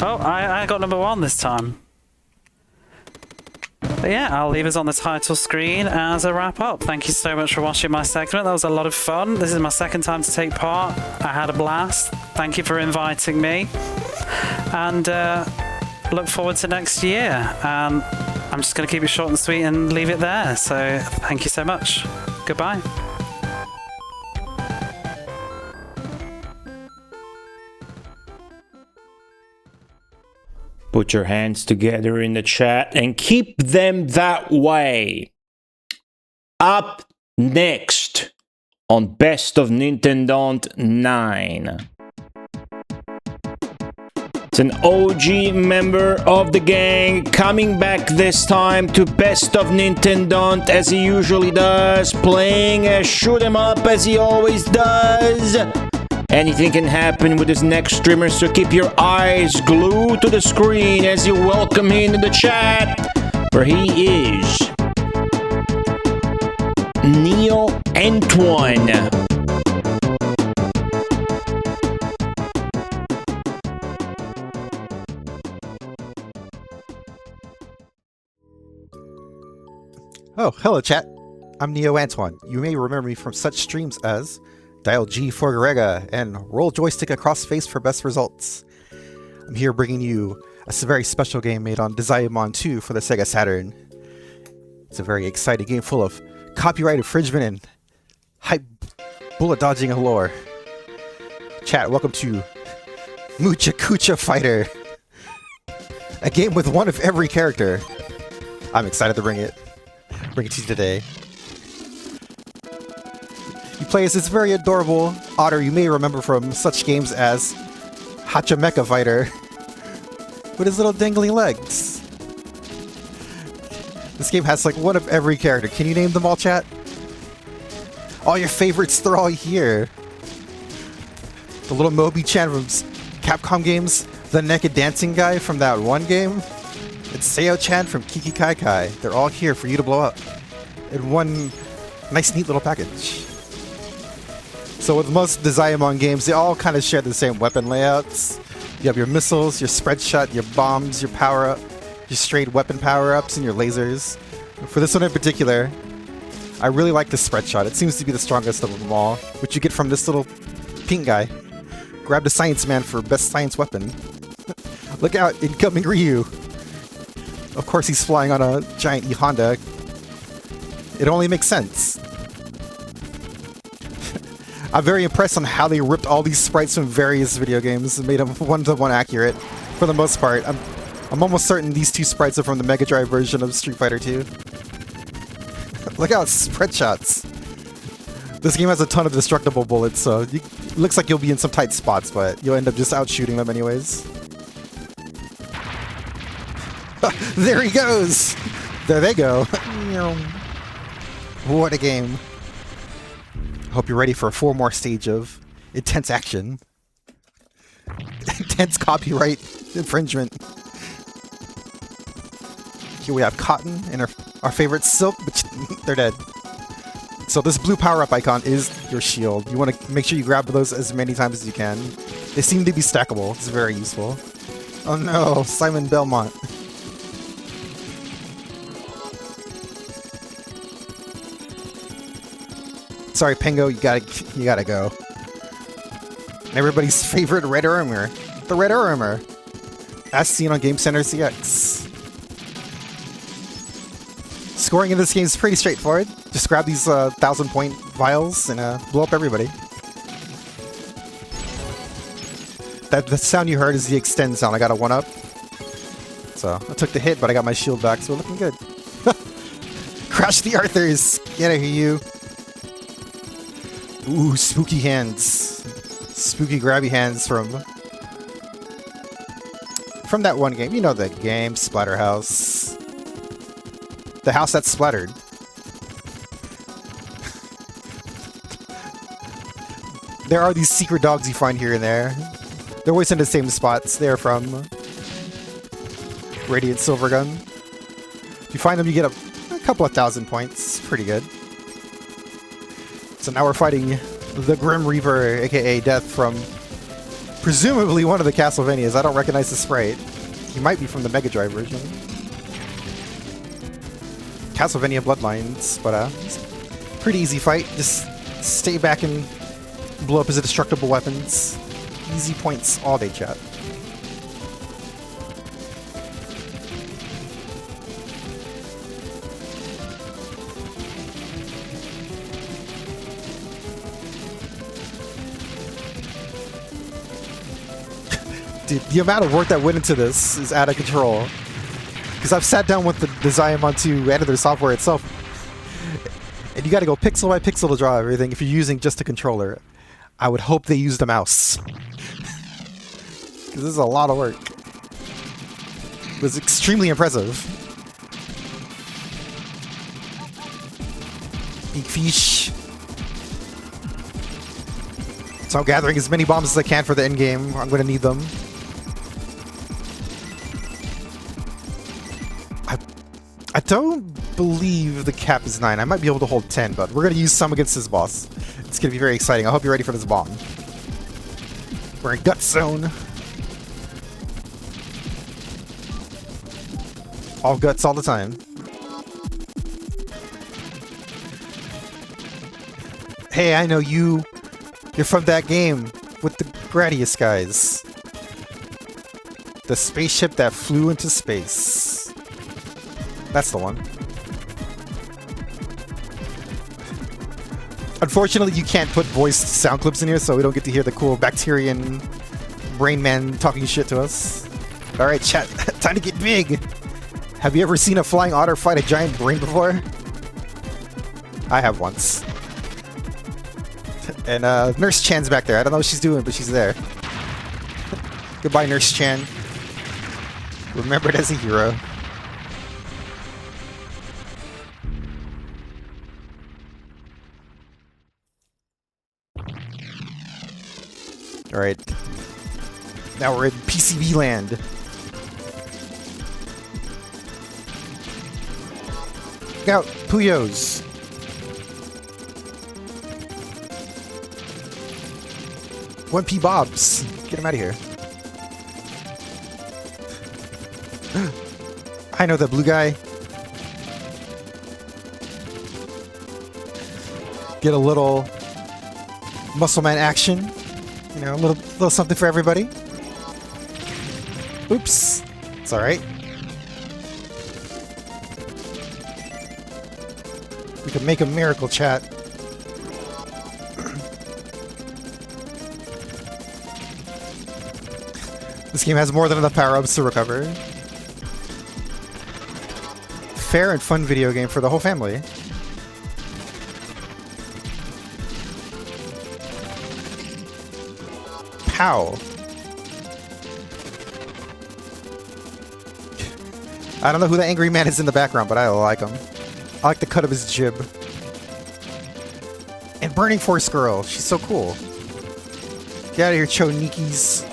Oh, I got number 1 this time. But yeah, I'll leave us on the title screen as a wrap up. Thank you so much for watching my segment. That was a lot of fun. This is my second time to take part. I had a blast. Thank you for inviting me. And look forward to next year. I'm just going to keep it short and sweet and leave it there. So thank you so much. Goodbye. Put your hands together in the chat and keep them that way. Up next on Best of Nintendon't 9. It's an OG member of the gang coming back this time to Best of Nintendon't as he usually does, playing a shoot 'em up as he always does. Anything can happen with this next streamer, so keep your eyes glued to the screen as you welcome him in the chat, where he is Neo Antoine. Oh, hello chat. I'm Neo Antoine. You may remember me from such streams as Dial G for Garega and Roll Joystick Across Face for best results. I'm here bringing you a very special game made on Dynamite 2 for the Sega Saturn. It's a very exciting game full of copyright infringement and hype bullet dodging galore. Chat, welcome to Mucha Kucha Fighter, a game with one of every character. I'm excited to bring it to you today. You play as this very adorable otter you may remember from such games as Hacha Mecha Fighter, with his little dangling legs. This game has like one of every character. Can you name them all, chat? All your favorites, they're all here. The little Moby-chan from Capcom games, the naked dancing guy from that one game, it's Seo-chan from Kiki Kai Kai. They're all here for you to blow up in one nice, neat little package. So with most Desiamon games, they all kind of share the same weapon layouts. You have your missiles, your spread shot, your bombs, your power-up, your straight weapon power-ups, and your lasers. For this one in particular, I really like the spread shot. It seems to be the strongest of them all, which you get from this little pink guy. Grab the Science Man for best science weapon. Look out, incoming Ryu! Of course he's flying on a giant E-Honda. It only makes sense. I'm very impressed on how they ripped all these sprites from various video games and made them one-to-one accurate. For the most part, I'm almost certain these two sprites are from the Mega Drive version of Street Fighter 2. Look out, spread shots! This game has a ton of destructible bullets, so it looks like you'll be in some tight spots, but you'll end up just out-shooting them anyways. There he goes! There they go! What a game. Hope you're ready for a 4 more stage of intense action. Intense copyright infringement. Here we have Cotton and our favorite Silk, but they're dead. So this blue power-up icon is your shield. You want to make sure you grab those as many times as you can. They seem to be stackable. It's very useful. Oh no, Simon Belmont. Sorry, Pengo, you gotta go. And everybody's favorite Red Armor, the Red Armor, as seen on Game Center CX. Scoring in this game is pretty straightforward. Just grab these 1,000-point vials and blow up everybody. The sound you heard is the extend sound. I got a 1-up. So I took the hit, but I got my shield back, so we're looking good. Crash the Arthurs! Get out of here, you. Ooh, spooky hands. Spooky grabby hands from that one game. You know the game, Splatterhouse. The house that splattered. There are these secret dogs you find here and there. They're always in the same spots. They're from Radiant Silvergun. If you find them, you get a couple of 1,000 points. Pretty good. So now we're fighting the Grim Reaper, aka Death, from presumably one of the Castlevanias. I don't recognize the sprite. He might be from the Mega Drive version. Castlevania Bloodlines, but pretty easy fight. Just stay back and blow up his indestructible weapons. Easy points all day, chat. Dude, the amount of work that went into this is out of control. Because I've sat down with the Desiamon 2 editor software itself, and you gotta go pixel by pixel to draw everything if you're using just a controller. I would hope they used a mouse. Because this is a lot of work. It was extremely impressive. Big fish. So I'm gathering as many bombs as I can for the end game. I'm gonna need them. I don't believe the cap is 9. I might be able to hold 10, but we're going to use some against this boss. It's going to be very exciting. I hope you're ready for this bomb. We're in Gut Zone. All guts all the time. Hey, I know you. You're from that game with the Gradius guys. The spaceship that flew into space. That's the one. Unfortunately, you can't put voiced sound clips in here, so we don't get to hear the cool Bacterian Brain Man talking shit to us. Alright, chat. Time to get big! Have you ever seen a flying otter fight a giant brain before? I have once. And Nurse Chan's back there. I don't know what she's doing, but she's there. Goodbye, Nurse Chan. Remembered as a hero. Alright. Now we're in PCB land. Look out, Puyos. 1P Bobs. Get him out of here. I know that blue guy. Get a little muscle man action. You know, a little something for everybody. Oops. It's alright. We can make a miracle, chat. This game has more than enough power-ups to recover. Fair and fun video game for the whole family. Pow. I don't know who the angry man is in the background, but I like him. I like the cut of his jib. And Burning Force Girl. She's so cool. Get out of here, Chonikis.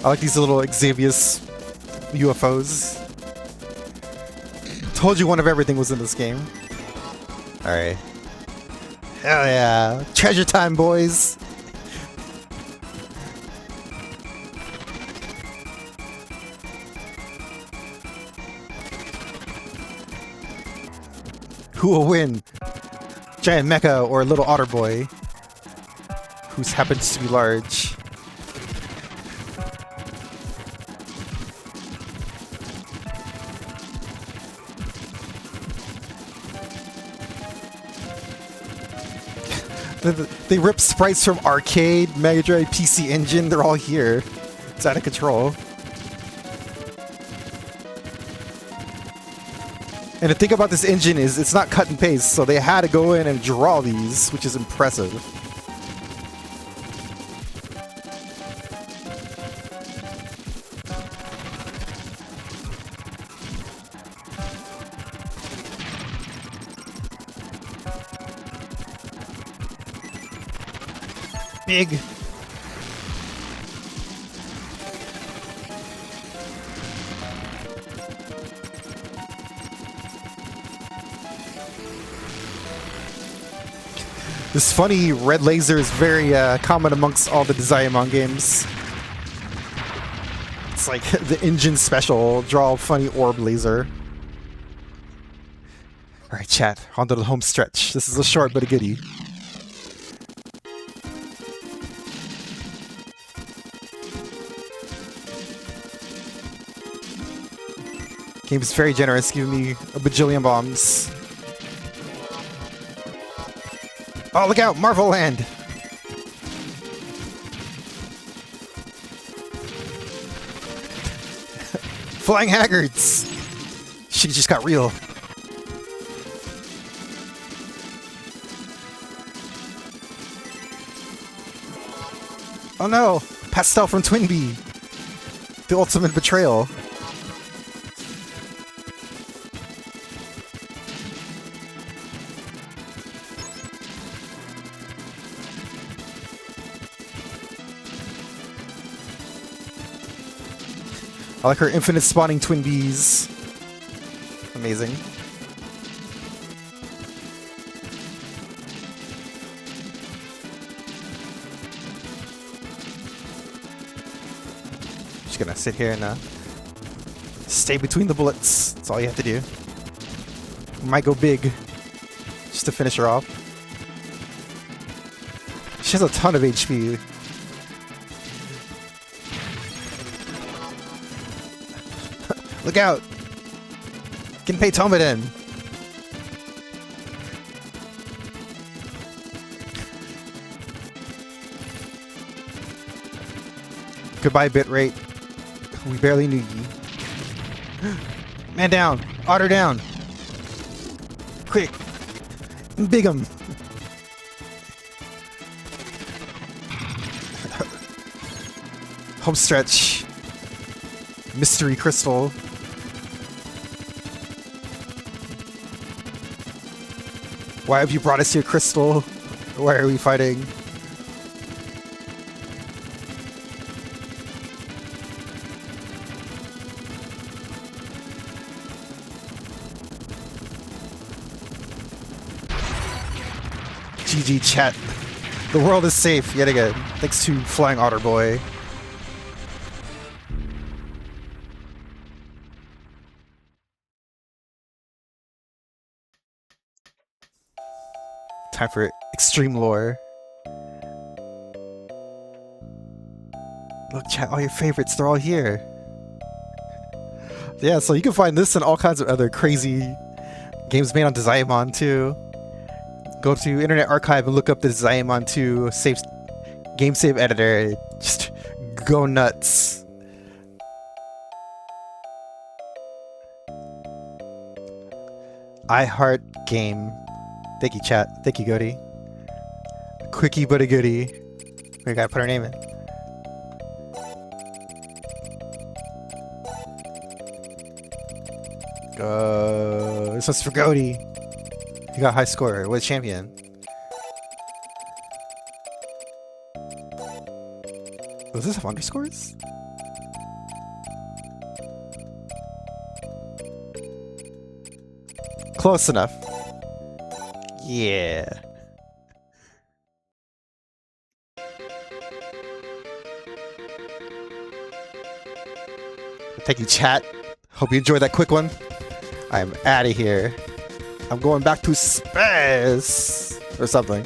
I like these little Xavius UFOs. Told you one of everything was in this game. Alright. Hell yeah. Treasure time, boys. Who will win? Giant Mecha or Little Otter Boy? Who happens to be large? They rip sprites from arcade, Mega Drive, PC Engine. They're all here. It's out of control. And the thing about this engine is it's not cut and paste, so they had to go in and draw these, which is impressive. Big. This funny red laser is very common amongst all the Desiremon games. It's like the engine special, draw a funny orb laser. Alright, chat, on to the home stretch. This is a short but a goodie. Game is very generous, giving me a bajillion bombs. Oh, look out! Marvel Land! Flying Haggards! She just got real. Oh no! Pastel from Twinbee! The ultimate betrayal. I like her infinite spawning twin bees. Amazing. Just gonna sit here and stay between the bullets. That's all you have to do. Might go big just to finish her off. She has a ton of HP. Look out! Gunpei Tomaden! Goodbye, bitrate. We barely knew ye. Man down! Otter down! Quick! Big 'em! Home stretch. Mystery crystal. Why have you brought us here, Crystal? Why are we fighting? GG chat. The world is safe yet again, thanks to Flying Otter Boy. Time for extreme lore. Look, chat, all your favorites, they're all here. Yeah, so you can find this and all kinds of other crazy games made on Dynamite too. Go to Internet Archive and look up the Dynamite 2 game save editor. Just go nuts. I heart game. Thank you, chat. Thank you, Goody. Quickie but a goodie. We gotta put our name in. This one's for Goody. You got a high score. What champion? Does this have underscores? Close enough. Yeah. Thank you, chat. Hope you enjoyed that quick one. I'm out of here. I'm going back to space or something.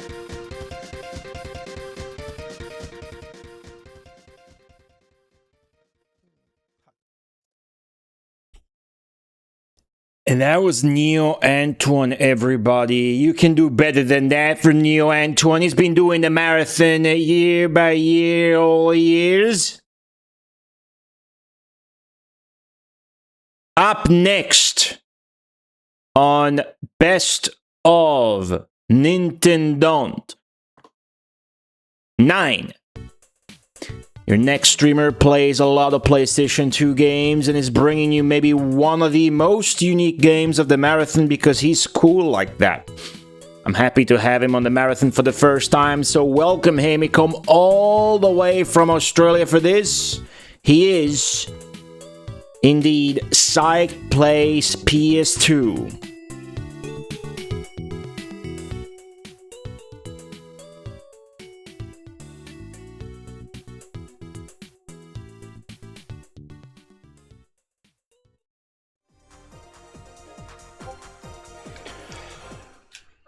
And that was Neo Antoine, everybody. You can do better than that for Neo Antoine. He's been doing the marathon year by year, all years. Up next on Best of Nintendon't 9. Your next streamer plays a lot of PlayStation 2 games and is bringing you maybe one of the most unique games of the marathon because he's cool like that. I'm happy to have him on the marathon for the first time, so welcome him. He come all the way from Australia for this. He is indeed Psych Plays PS2.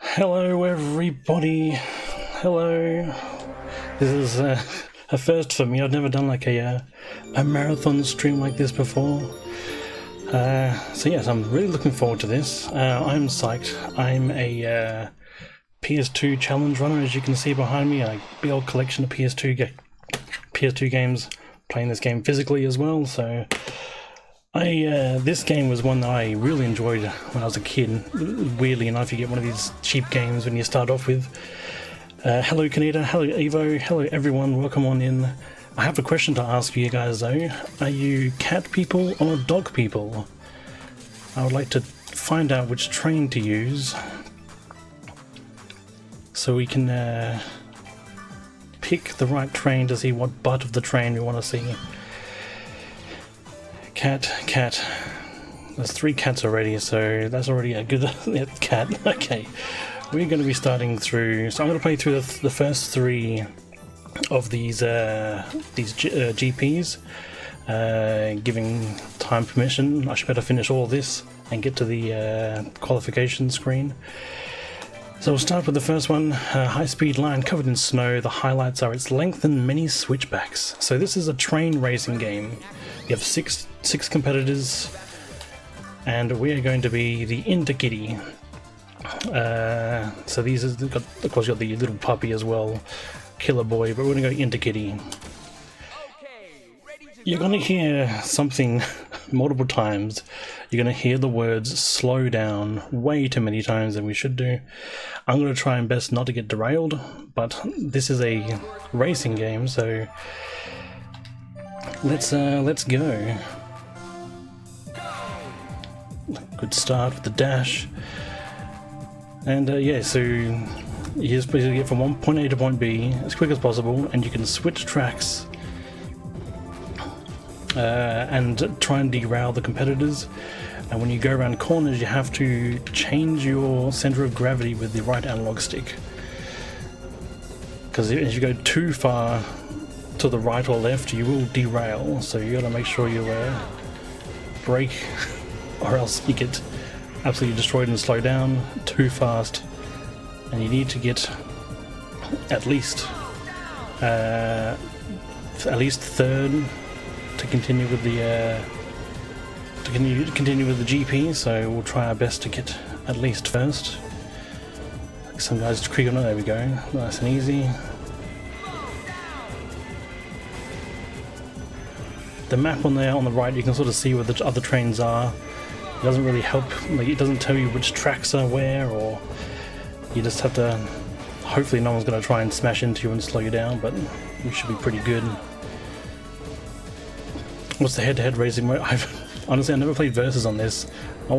Hello everybody, hello. This is a first for me. I've never done like a marathon stream like this before. So yes, I'm really looking forward to this. I'm psyched. I'm a PS2 challenge runner, as you can see behind me. A big old collection of PS2 games, playing this game physically as well, so this game was one that I really enjoyed when I was a kid. Weirdly enough, you get one of these cheap games when you start off with. Hello Kaneda, hello Evo, hello everyone, welcome on in. I have a question to ask you guys though. Are you cat people or dog people? I would like to find out which train to use, so we can pick the right train to see what butt of the train we want to see. Cat. There's 3 cats already, so that's already a good cat. Okay, we're going to be starting through. So I'm going to play through the first 3 of these GPs, giving time permission. I should better finish all this and get to the qualification screen. So we'll start with the first one. High-speed line covered in snow. The highlights are its length and many switchbacks. So this is a train racing game. You have six competitors, and we're going to be the Interkitty. So these are, of course, you got the little puppy as well, Killer Boy, but we're going to go Interkitty. Okay, You're going to hear something multiple times. You're going to hear the words slow down way too many times than we should do. I'm going to try and best not to get derailed, but this is a racing game, so let's go. Good start with the dash. And yeah, so you're supposed to get from point A to point B as quick as possible, and you can switch tracks and try and derail the competitors. And when you go around corners, you have to change your center of gravity with the right analog stick, because if you go too far to the right or left, you will derail. So you got to make sure you brake, or else you get absolutely destroyed and slow down too fast. And you need to get at least third to continue with the continue with the GP. So we'll try our best to get at least first. Some guys creep on it. There we go, nice and easy. The map on there on the right, you can sort of see where the other trains are. It doesn't really help, like it doesn't tell you which tracks are where, or you just have to, hopefully no one's going to try and smash into you and slow you down, but we should be pretty good. What's the head-to-head racing mode? Honestly, I never played Versus on this. I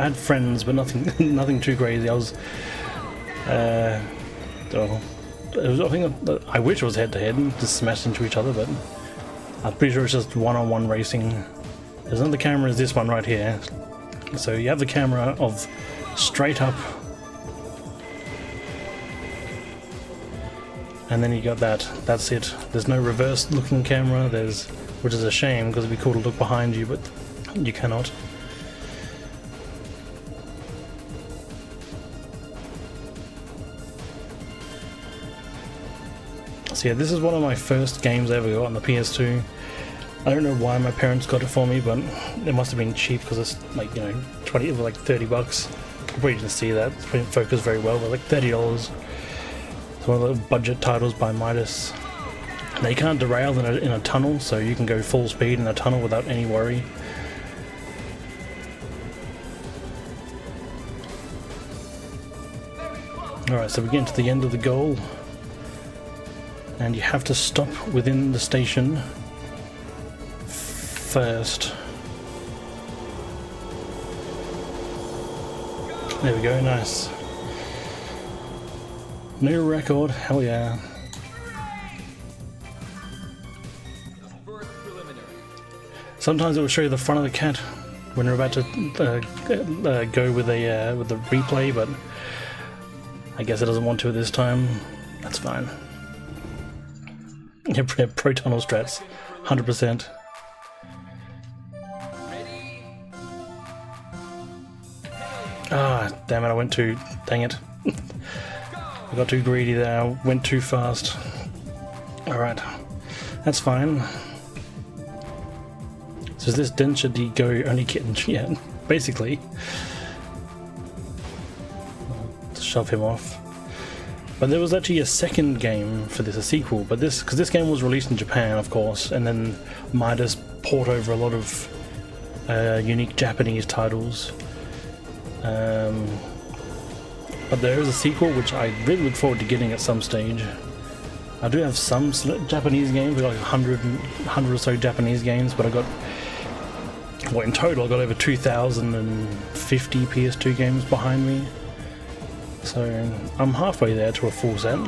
had friends, but nothing too crazy. I wish it was head-to-head, just smashed into each other, but I'm pretty sure it's just one-on-one racing. There's another camera, is this one right here. So you have the camera of straight up, and then you got that's it. There's no reverse looking camera, which is a shame, because it'd be cool to look behind you, but you cannot. So yeah, this is one of my first games I ever got on the PS2. I don't know why my parents got it for me, but it must have been cheap, because it's like, you know, like $30. You probably didn't see that. It didn't focus very well, but like $30. It's one of the budget titles by Midas. Now you can't derail in a tunnel, so you can go full speed in a tunnel without any worry. Alright, so we get to the end of the goal, and you have to stop within the station first. There we go, nice. New record, hell yeah. Sometimes it will show you the front of the cat when you're about to go with the replay, but I guess it doesn't want to this time. That's fine. Yeah, pro tunnel strats, 100%. Ah, damn it! Dang it! I got too greedy there. I went too fast. All right, that's fine. So is this density go only getting, yeah, basically. To shove him off. But there was actually a second game for this, a sequel, but because this game was released in Japan, of course, and then Midas port over a lot of unique Japanese titles. But there is a sequel which I really look forward to getting at some stage. I do have some Japanese games, like 100 or so Japanese games, but I got, well, in total I got over 2,050 PS2 games behind me. So I'm halfway there to a full set.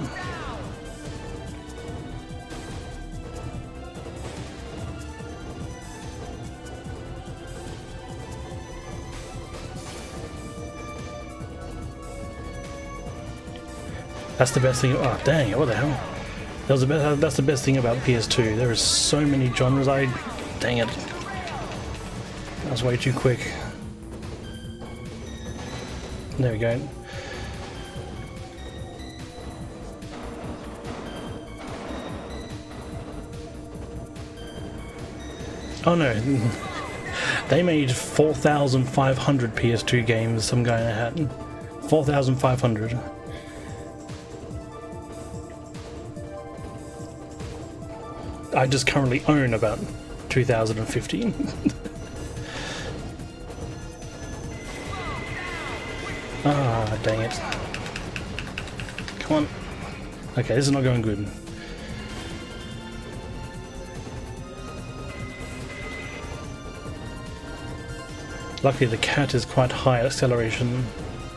That's the best thing. Oh dang! What the hell? That's the best thing about PS2. There is so many genres. Dang it! That was way too quick. There we go. Oh no, they made 4,500 PS2 games, some guy in a hat. 4,500. I just currently own about 2015. Ah, dang it. Come on. Okay, this is not going good. Luckily the cat is quite high acceleration,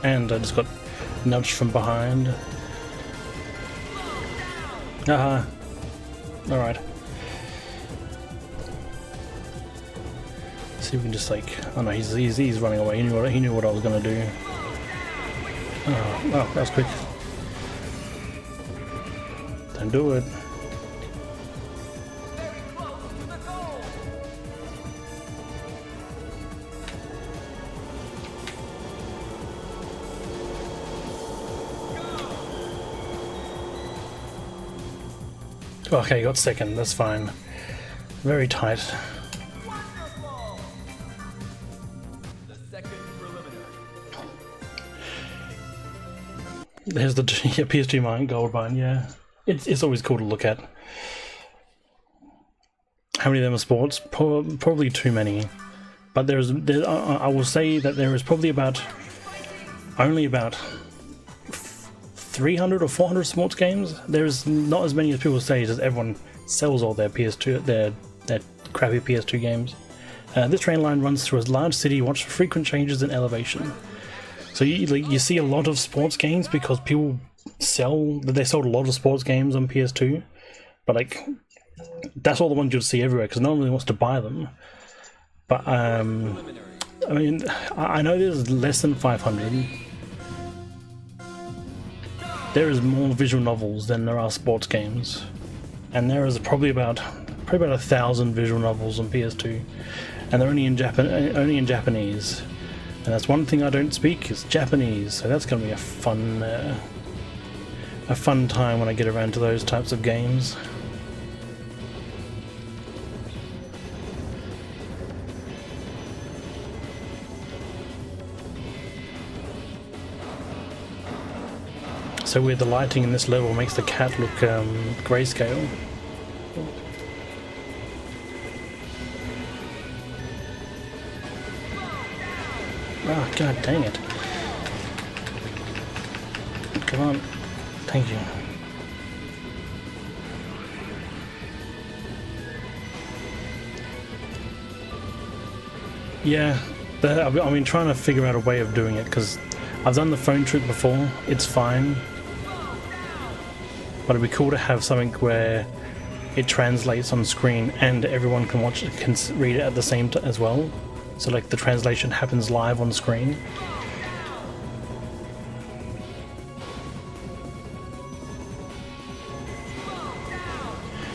and I just got nudged from behind. Aha. Alright. See if we can just like... Oh no, he's running away. He knew what I was gonna do. Oh, that was quick. Don't do it. Okay, got second, that's fine. Very tight. There's the PS2 mine, gold mine, yeah. It's always cool to look at. How many of them are sports? Probably too many. But I will say that there is probably only about 300 or 400 sports games. There's not as many as people say, as everyone sells all their PS2, their crappy PS2 games. This train line runs through a large city. Watch for frequent changes in elevation. So you see a lot of sports games because people sold a lot of sports games on PS2, but like that's all the ones you'll see everywhere because no one really wants to buy them. But I mean, I know there's less than 500. There is more visual novels than there are sports games, and there is probably about 1,000 visual novels on PS2, and they're only in Japanese. And that's one thing I don't speak is Japanese, so that's going to be a fun time when I get around to those types of games. So weird, the lighting in this level makes the cat look grayscale. Oh, god dang it. Come on. Thank you. Yeah, I've been trying to figure out a way of doing it because I've done the phone trick before. It's fine. But it'd be cool to have something where it translates on screen and everyone can watch it, can read it at the same time as well. So like the translation happens live on screen.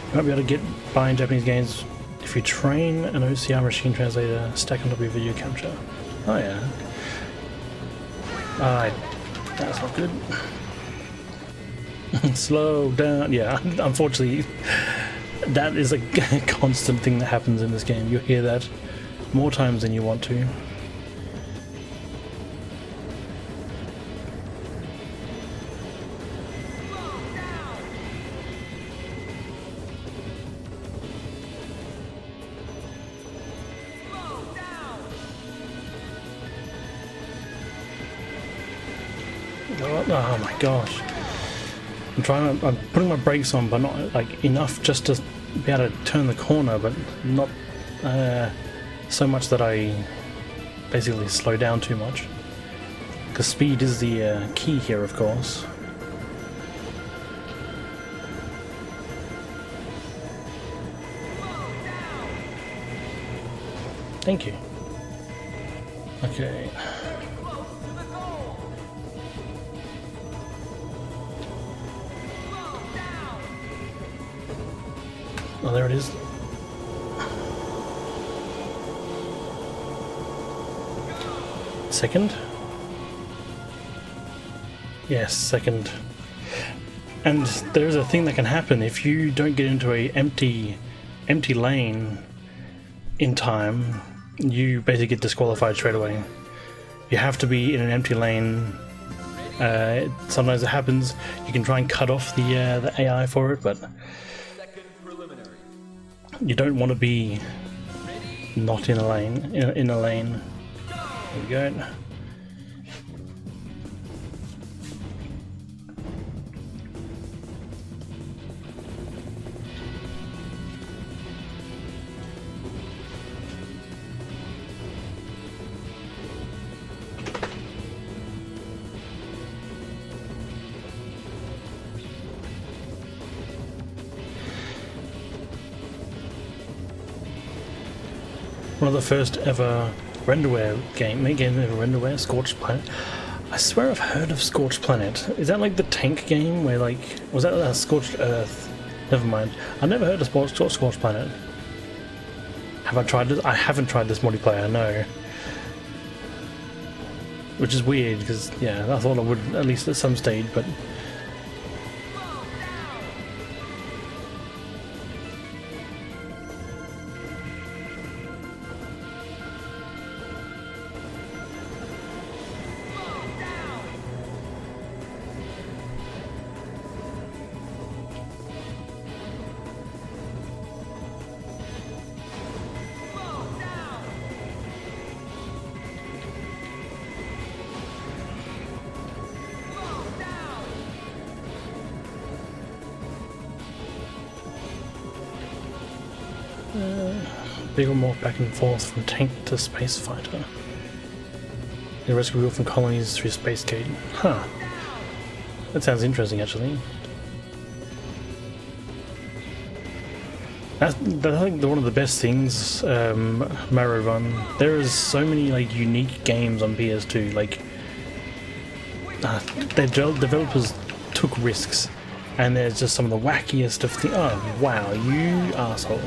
You might be able to get buying Japanese games if you train an OCR machine translator stack on top of your video capture. Oh yeah. That's not good. Slow down. Yeah, unfortunately that is a constant thing that happens in this game. You hear that more times than you want to. Oh my gosh. I'm putting my brakes on, but not like enough just to be able to turn the corner, but not so much that I basically slow down too much. Because speed is the key here, of course. Thank you. Okay. Oh, there it is. Second? Yes, second. And there's a thing that can happen if you don't get into a empty lane in time. You basically get disqualified straight away. You have to be in an empty lane. Sometimes it happens. You can try and cut off the AI for it, but you don't want to be not in a lane. In a lane. There we go. One of the first ever renderware game ever renderware, Scorched Planet. I swear I've heard of Scorched Planet. Is that like the tank game where like, was that Scorched Earth? Never mind. I've never heard of Scorched Planet. Have I tried this? I haven't tried this multiplayer, no. Which is weird because, yeah, I thought I would at least at some stage, but bigger morph back and forth from tank to space fighter. You rescue people from colonies through space gate. Huh. That sounds interesting, actually. That's I think one of the best things, Mario Run. There is so many like unique games on PS2. Like, their developers took risks, and there's just some of the wackiest of things. Oh wow, you asshole!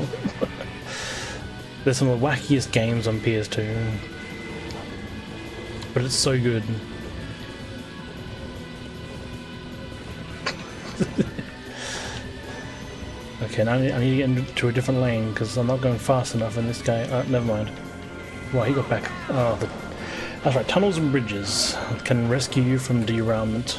There's some of the wackiest games on PS2, but it's so good. Okay, now I need to get into a different lane because I'm not going fast enough in this guy. Never mind. Well, he got back. Oh, that's right. Tunnels and bridges can rescue you from derailment.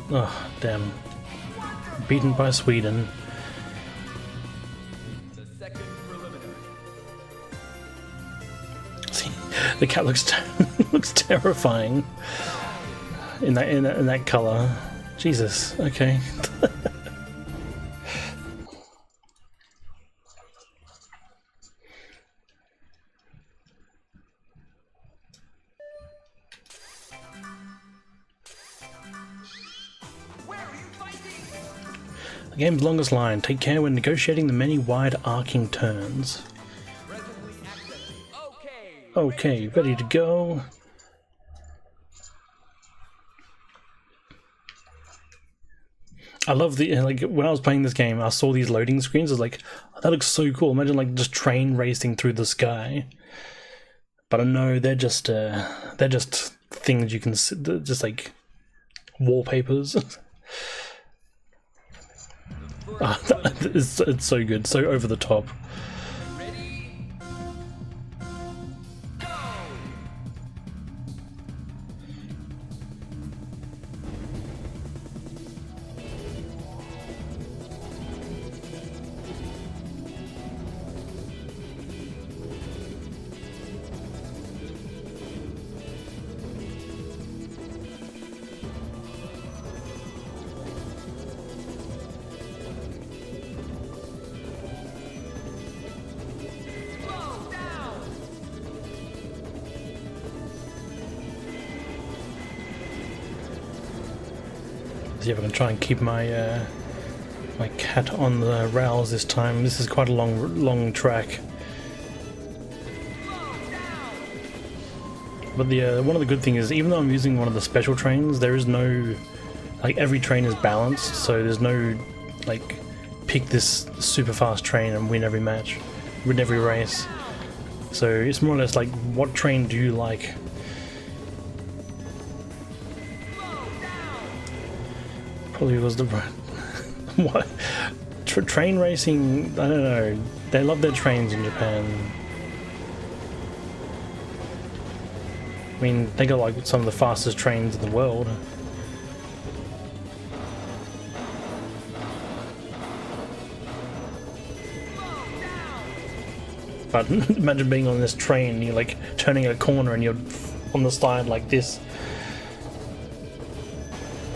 Oh, damn. Beaten by Sweden. See, the cat looks looks terrifying in that color. Jesus. Okay. The game's longest line. Take care when negotiating the many wide arcing turns. Okay, ready to go. I love the, like, when I was playing this game, I saw these loading screens. I was like, oh, that looks so cool. Imagine like just train racing through the sky. But I know they're just things you can just like wallpapers. It's so good, so over the top. See if I can try and keep my my cat on the rails this time. This is quite a long track. But the one of the good things is, even though I'm using one of the special trains, there is no, like, every train is balanced, so there's no like pick this super fast train and win every match, win every race. So it's more or less like, what train do you like? Probably was the what? Train racing, I don't know. They love their trains in Japan. I mean, they got like some of the fastest trains in the world. But imagine being on this train, you're like turning a corner and you're on the side like this.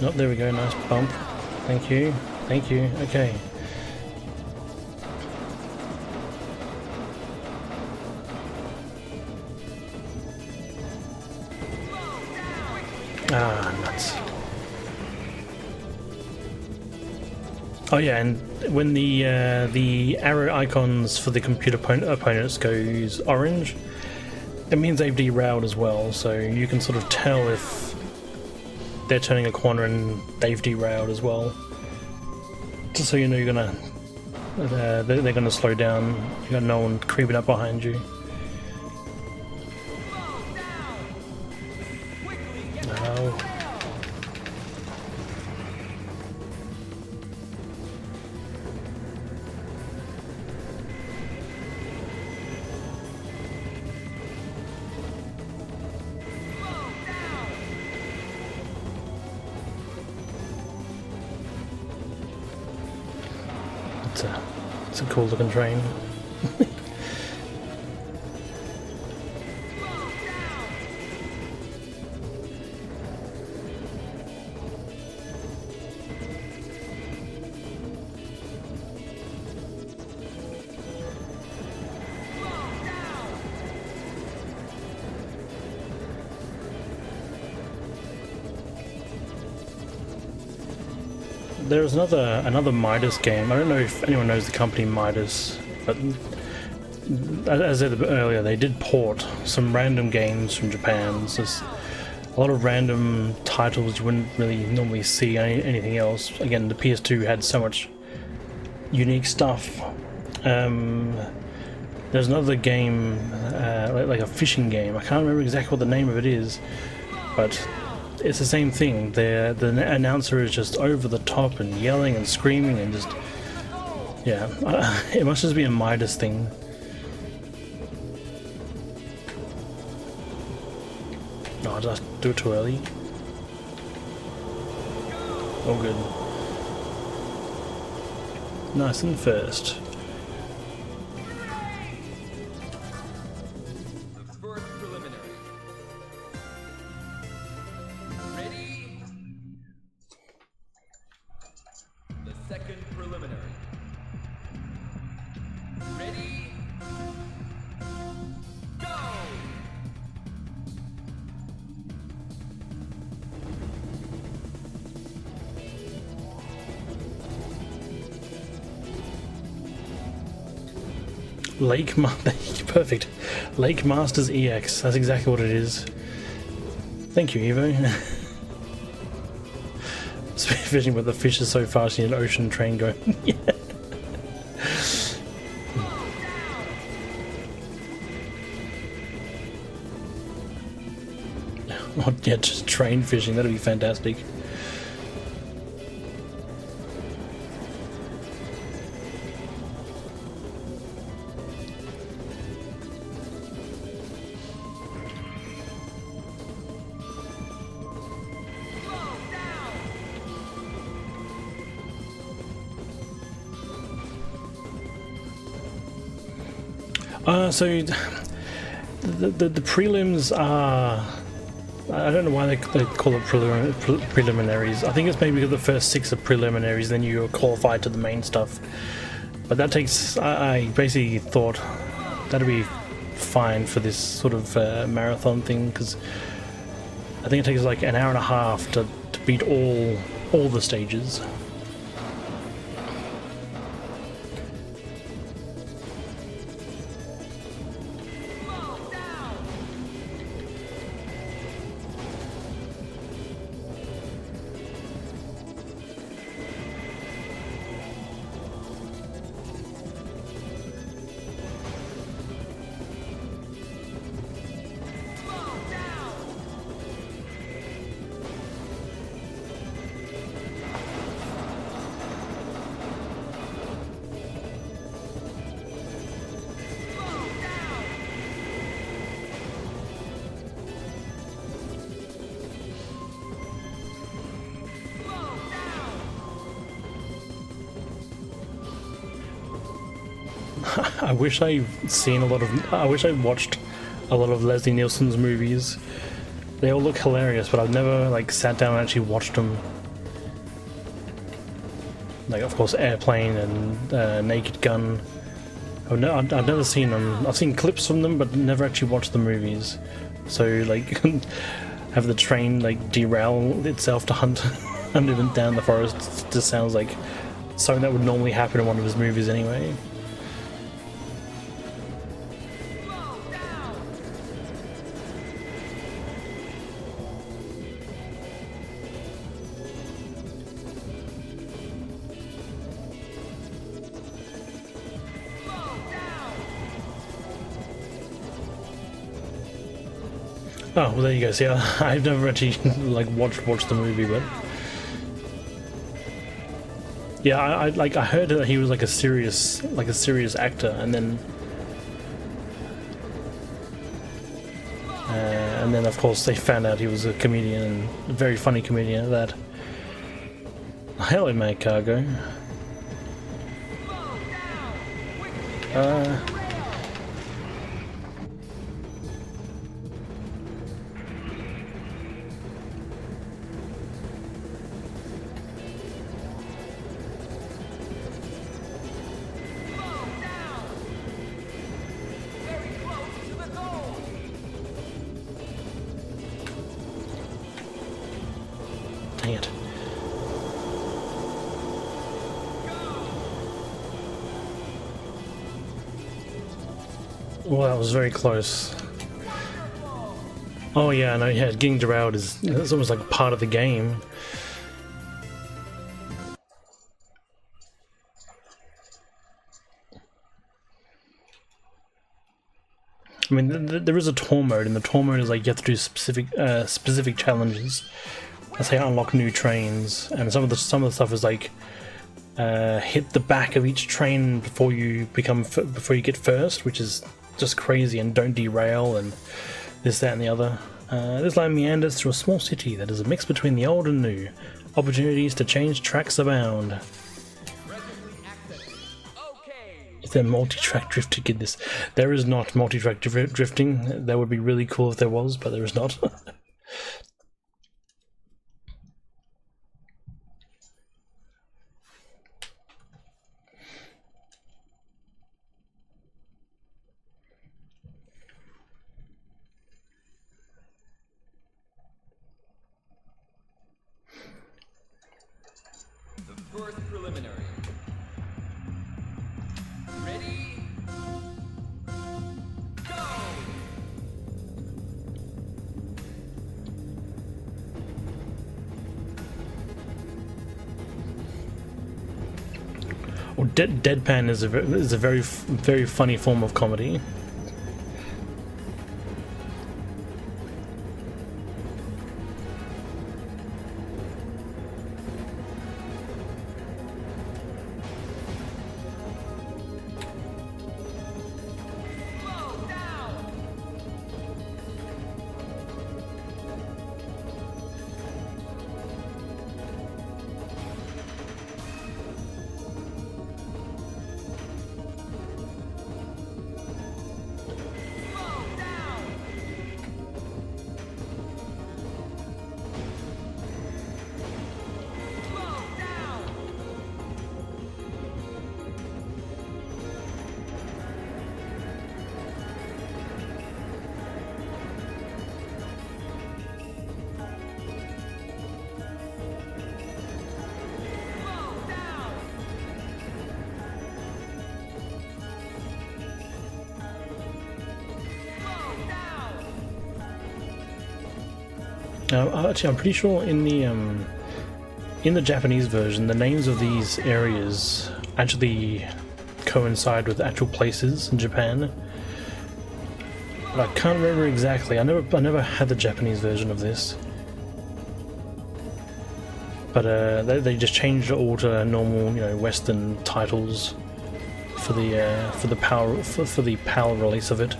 Oh, there we go, nice bump. Thank you, okay. Ah, nuts. Oh yeah, and when the arrow icons for the computer opponents goes orange, it means they've derailed as well, so you can sort of tell if they're turning a corner and they've derailed as well. Just so you know they're gonna slow down. You got no one creeping up behind you. No. It's a cool looking train. There's another Midas game. I don't know if anyone knows the company Midas, but as I said earlier, they did port some random games from Japan. So there's a lot of random titles you wouldn't really normally see anything else. Again, the PS2 had so much unique stuff. There's another game, like a fishing game. I can't remember exactly what the name of it is, but it's the same thing. The announcer is just over the top and yelling and screaming and just... yeah, it must just be a Midas thing. No, did I do it too early? Oh good. Nice and first. Perfect. Lake Masters EX. That's exactly what it is. Thank you, Evo. Fishing with the fish is so fast, you need an ocean train going. Yeah. Oh, yeah, just train fishing. That'd be fantastic. So the prelims are... I don't know why they call it preliminaries. I think it's maybe because the first 6 are preliminaries, then you're qualified to the main stuff. But that takes... I basically thought that'd be fine for this sort of marathon thing, because I think it takes like an hour and a half to beat all the stages. I wish I watched a lot of Leslie Nielsen's movies. They all look hilarious, but I've never like sat down and actually watched them. Like, of course, Airplane and Naked Gun. I've never seen them. I've seen clips from them, but never actually watched the movies. So, like, have the train like derail itself to hunt him down the forest just sounds like something that would normally happen in one of his movies anyway. Oh, well, there you go. See, I've never actually like watched the movie, but yeah, I heard that he was like a serious actor, and then of course they found out he was a comedian, and a very funny comedian at that. Hello, mate, cargo. Dang it. Well, that was very close. Oh yeah, no, yeah, getting derailed is almost like part of the game. I mean, there is a tour mode, and the tour mode is like you have to do specific challenges. That's how you unlock new trains, and some of the stuff is like hit the back of each train before you get first, which is just crazy, and don't derail, and this, that, and the other. This line meanders through a small city that is a mix between the old and new. Opportunities to change tracks abound. Is there multi-track drifting in this? There is not multi-track drifting. That would be really cool if there was, but there is not. Deadpan is a very funny form of comedy. Actually, I'm pretty sure in the Japanese version, the names of these areas actually coincide with actual places in Japan. But I can't remember exactly. I never had the Japanese version of this. But they just changed it all to normal, Western titles for the PAL release of it.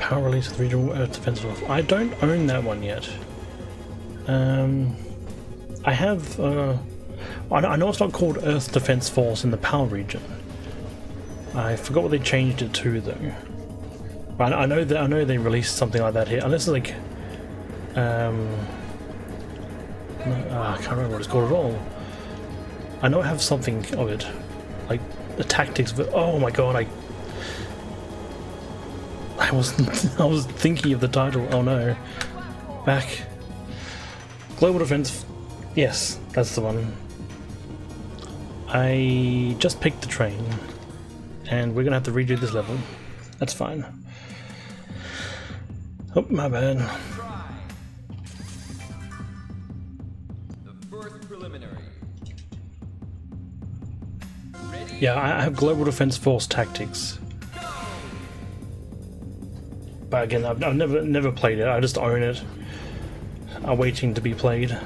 power release of the regional Earth Defense Force. I don't own that one yet. I have. I know it's not called Earth Defense Force in the PAL region. I forgot what they changed it to though. I know they released something like that here. Unless it's like, no, I can't remember what it's called at all. I know I have something of it, like the tactics. But oh my god, I was thinking of the title. Oh no, back. Global Defense. Yes, that's the one. I just picked the train, and we're gonna have to redo this level. That's fine. Oh, my bad. The first preliminary. Yeah, I have Global Defense Force Tactics. But again, I've never played it. I just own it. I'm waiting to be played.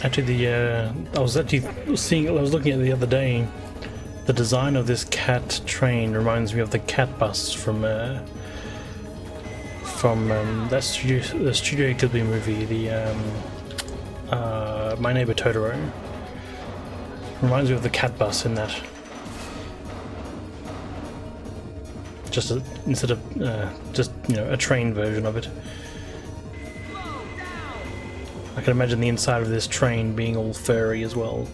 Actually, I was looking at it the other day. The design of this cat train reminds me of the cat bus from that the Studio Ghibli movie, My Neighbor Totoro. Reminds me of the cat bus in that. Instead of a train version of it. I can imagine the inside of this train being all furry as well.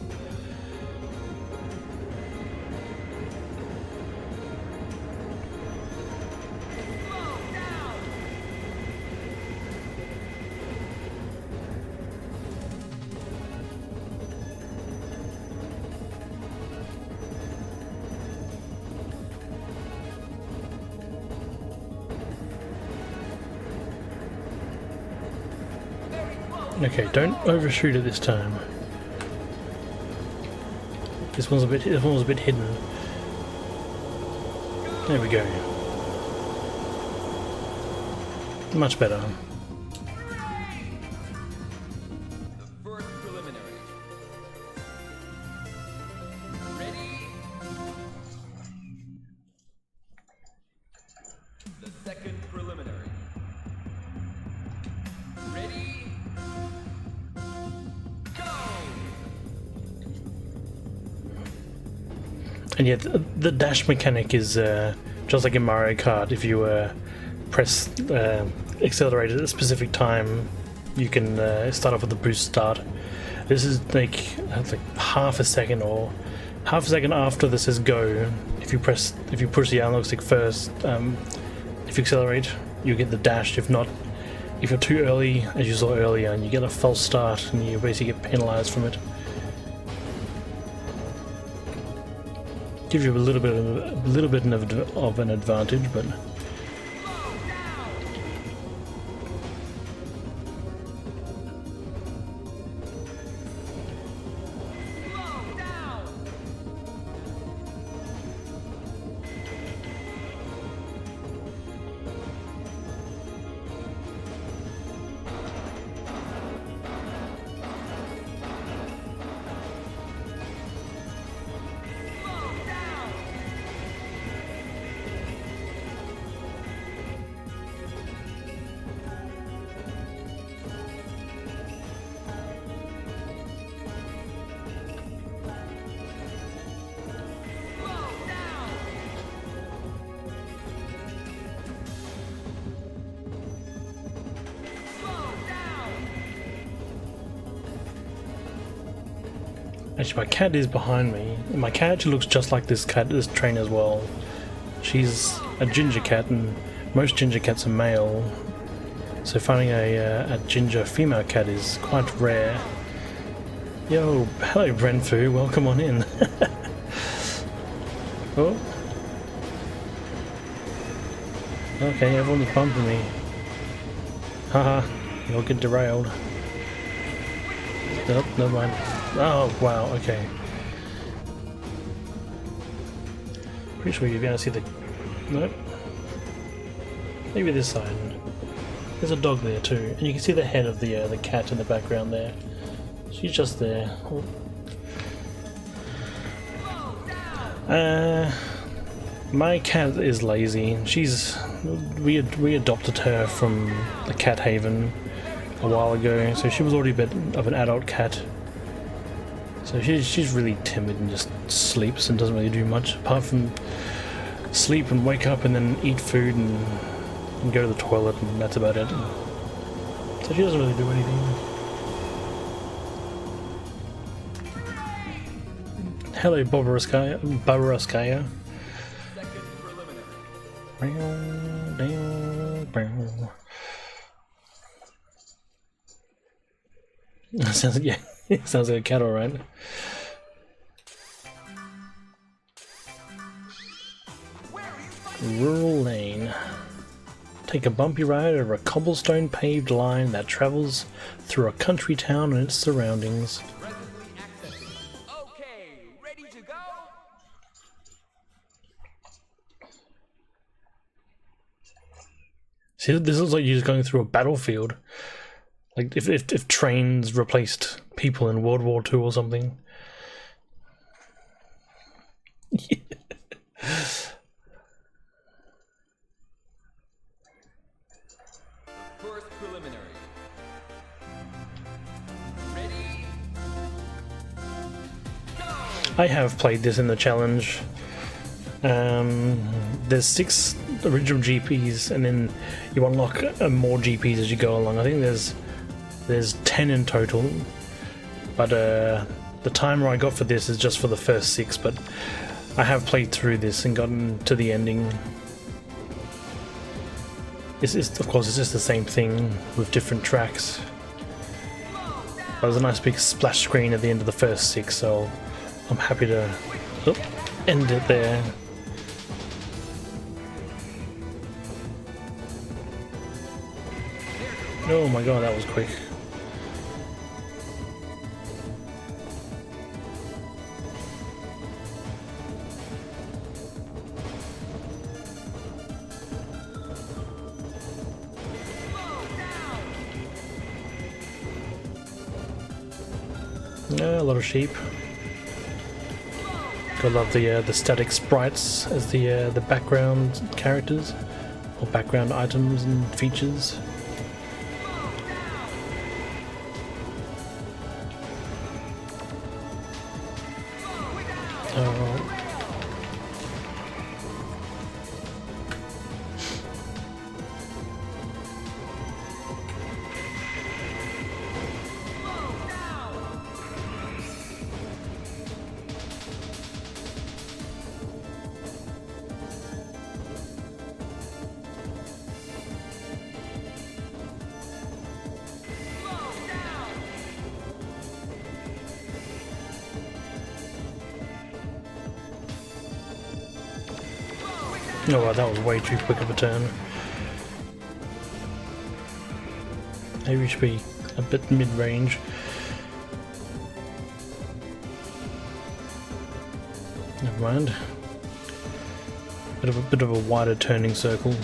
Okay, don't overshoot it this time. This one's a bit hidden. There we go. Much better. The first preliminary. Ready? The second preliminary. Ready? And yet, the dash mechanic is just like in Mario Kart. If you press accelerate at a specific time, you can start off with the boost start. This is like half a second after this says go. If you push the analog stick first, if you accelerate, you get the dash. If not, if you're too early, as you saw earlier, and you get a false start, and you basically get penalized from it. Gives you a little bit of an advantage, but Actually, my cat is behind me. And my cat actually looks just like this train as well. She's a ginger cat, and most ginger cats are male. So finding a ginger female cat is quite rare. Yo, hello Brenfu, welcome on in. Oh. Okay, everyone's bumping me. Haha, you'll get derailed. Nope, never mind. Oh, wow, okay. Pretty sure you'll be able to see the... Nope. Maybe this side. There's a dog there too, and you can see the head of the cat in the background there. She's just there. My cat is lazy. We adopted her from the cat haven a while ago, so she was already a bit of an adult cat. So she's really timid and just sleeps and doesn't really do much apart from sleep and wake up and then eat food and go to the toilet, and that's about it. So she doesn't really do anything. Hello, Bobaraskaya. Second preliminary. Sounds, yeah, sounds like a cat, alright. Rural Lane. Take a bumpy ride over a cobblestone paved line that travels through a country town and its surroundings. Presently accessing. Okay, ready to go? See, this looks like you're just going through a battlefield. Like if trains replaced people in World War II or something. First preliminary. Ready? Go! I have played this in the challenge. There's 6 original GPs, and then you unlock more GPs as you go along. I think there's 10 in total, but the timer I got for this is just for the first 6. But I have played through this and gotten to the ending. Of course, it's just the same thing with different tracks. There's a nice big splash screen at the end of the first 6, so I'm happy to end it there. Oh my god, that was quick. Yeah, a lot of sheep. I love the static sprites as the background characters or background items and features. Oh wow, that was way too quick of a turn. Maybe we should be a bit mid-range. Never mind. Bit of a wider turning circle.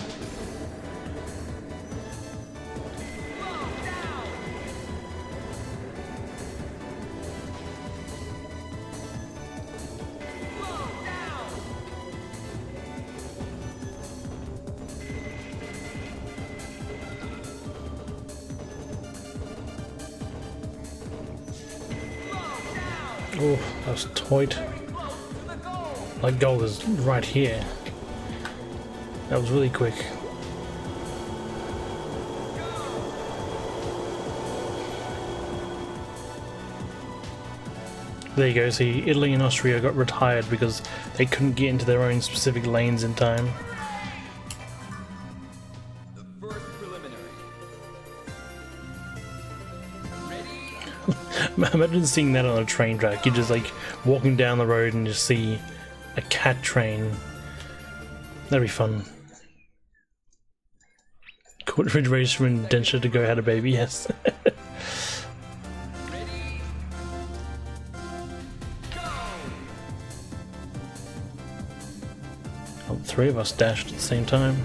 Oh, that was tight. My goal is right here. That was really quick. There you go, see, Italy and Austria got retired because they couldn't get into their own specific lanes in time. The first preliminary. Imagine seeing that on a train track. You're just like walking down the road and just see a cat train. That'd be fun. Refrigeration and denture to go had a baby, yes. All three of us dashed at the same time.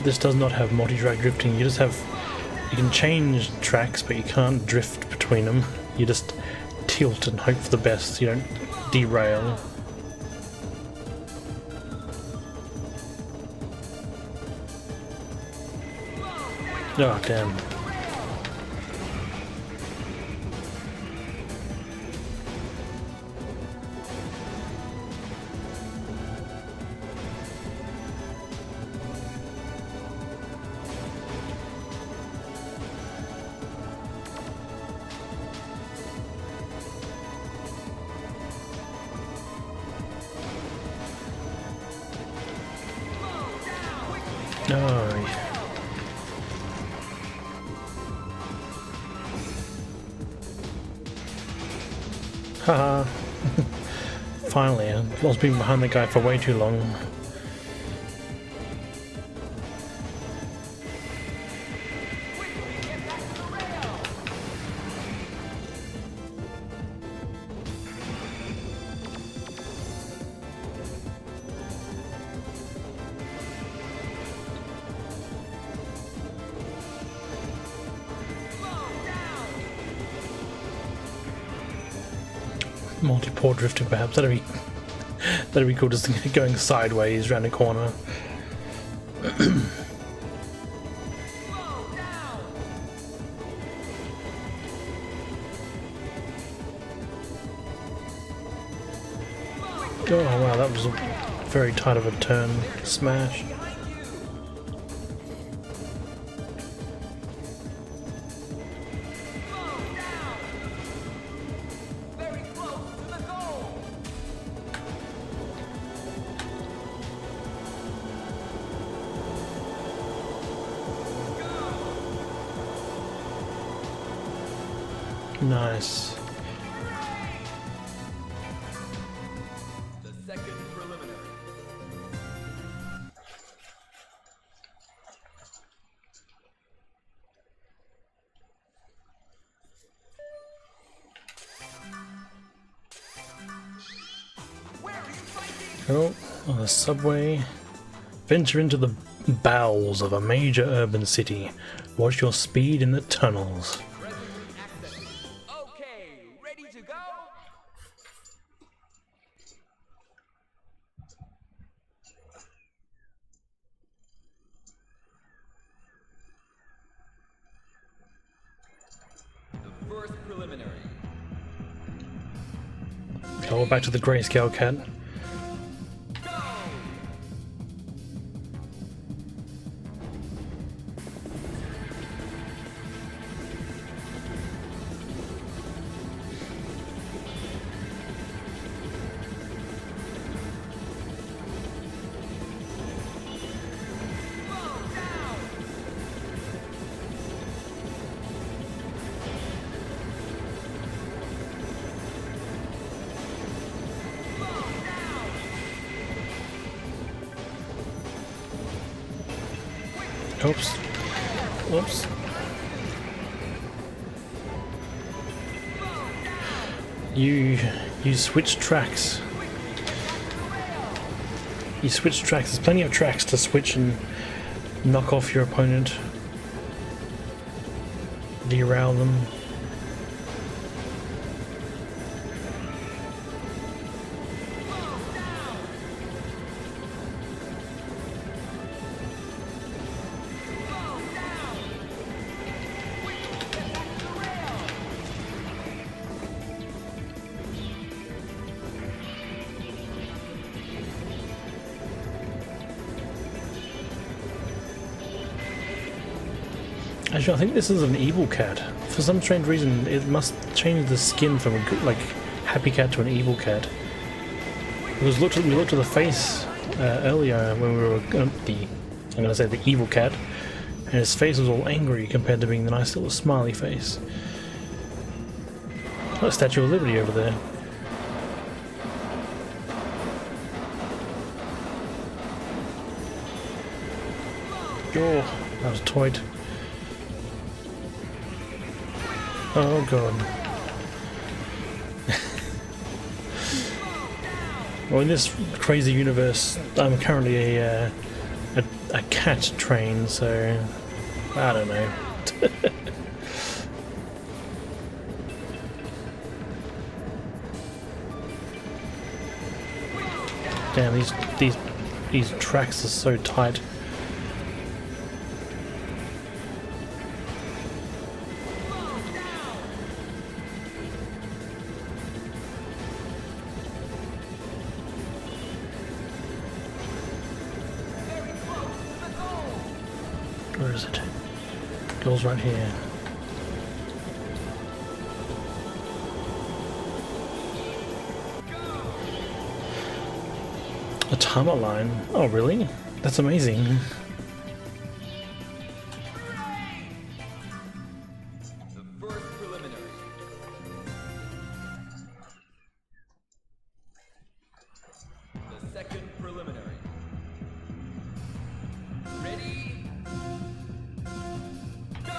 This does not have multi-track drifting. You can change tracks, but you can't drift between them. You just tilt and hope for the best so you don't derail. Oh damn. No. Haha. Finally, I was being behind the guy for way too long. Multi-port drifting, perhaps. That'd be cool, just going sideways around a corner. Oh wow, that was very tight of a turn smash. Nice. The second preliminary. Oh, on the subway. Venture into the bowels of a major urban city. Watch your speed in the tunnels. Okay, ready to go? The first preliminary. Oh, back to the grayscale cat. Oops. Whoops. You switch tracks. You switch tracks. There's plenty of tracks to switch and knock off your opponent. Derail them. Actually, I think this is an evil cat. For some strange reason, it must change the skin from a good, like happy cat to an evil cat. Because we looked at the face earlier when we were I'm gonna say the evil cat, and his face was all angry compared to being the nice little smiley face. Got a Statue of Liberty over there. Oh, that was toyed. Oh god. Well, in this crazy universe, I'm currently a cat train, so I don't know. Damn, these tracks are so tight. Where is it? Goes right here. A timer line? Oh really? That's amazing. The first preliminary. The second preliminary. Ready? Go!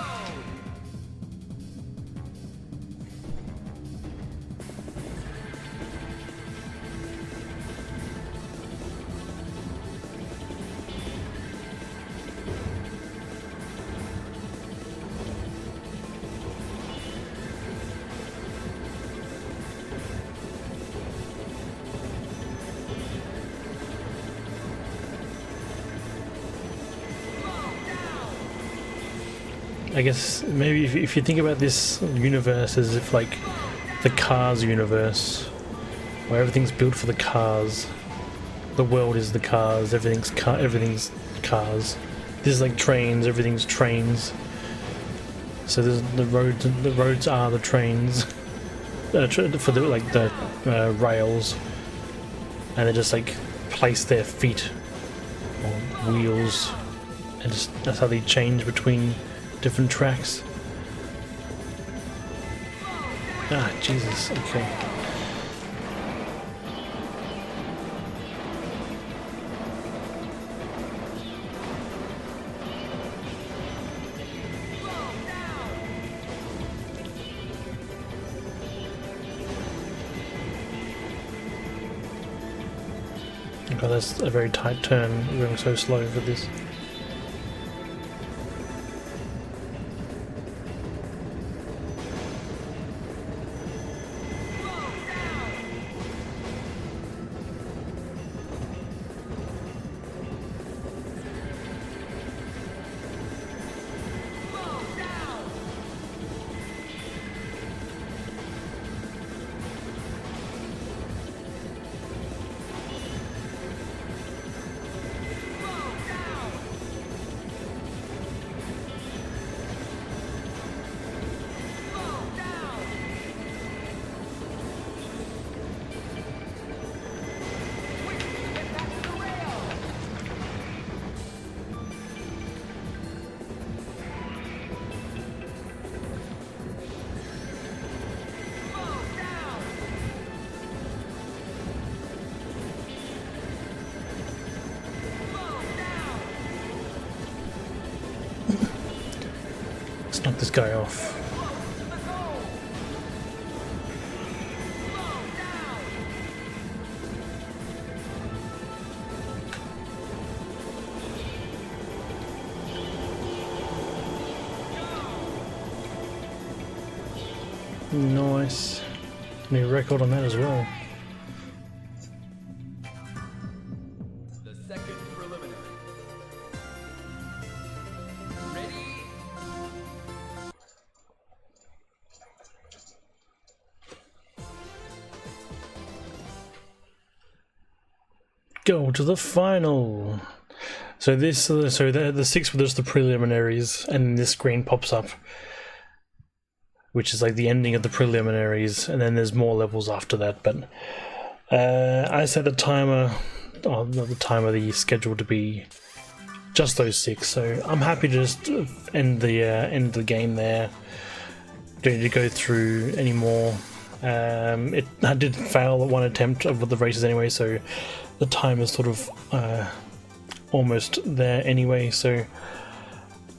I guess maybe if you think about this universe as if like the Cars universe, where everything's built for the cars, the world is the cars, everything's cars. This is like trains, everything's trains. So there's the roads are the trains for the like the rails, and they just like place their feet on wheels, and just that's how they change between different tracks. Ah, Jesus, okay. God, that's a very tight turn. We're going so slow for this. Let's knock this guy off. Nice. New record on that as well. The second preliminary. Ready? Go to the final. So the 6 were just the preliminaries, and this screen pops up, which is like the ending of the preliminaries, and then there's more levels after that. But I set the timer, not the timer, the schedule to be just those 6. So I'm happy to just end the game there. Don't need to go through any more. I did fail at one attempt of the races anyway, so the time is sort of almost there anyway. So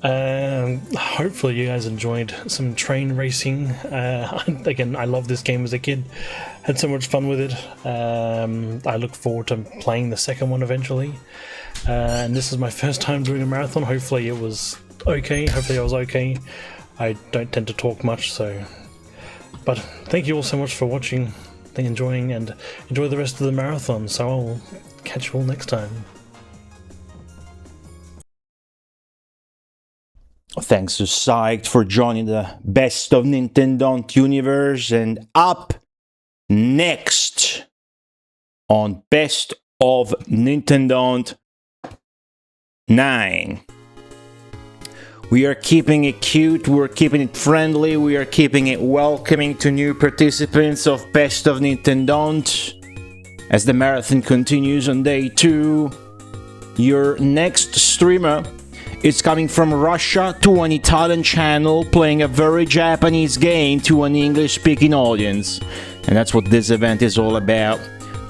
hopefully you guys enjoyed some train racing. Again, I loved this game as a kid, had so much fun with it. I look forward to playing the second one eventually, and this is my first time doing a marathon. Hopefully it was okay. Hopefully I was okay. I don't tend to talk much, so. But thank you all so much for watching, enjoying, and enjoy the rest of the marathon. So I'll catch you all next time. Thanks to Psyched for joining the Best of Nintendon't universe. And up next on Best of Nintendon't 9. We are keeping it cute, we're keeping it friendly, we are keeping it welcoming to new participants of Best of Nintendon't. As the marathon continues on day 2, your next streamer is coming from Russia to an Italian channel playing a very Japanese game to an English-speaking audience. And that's what this event is all about.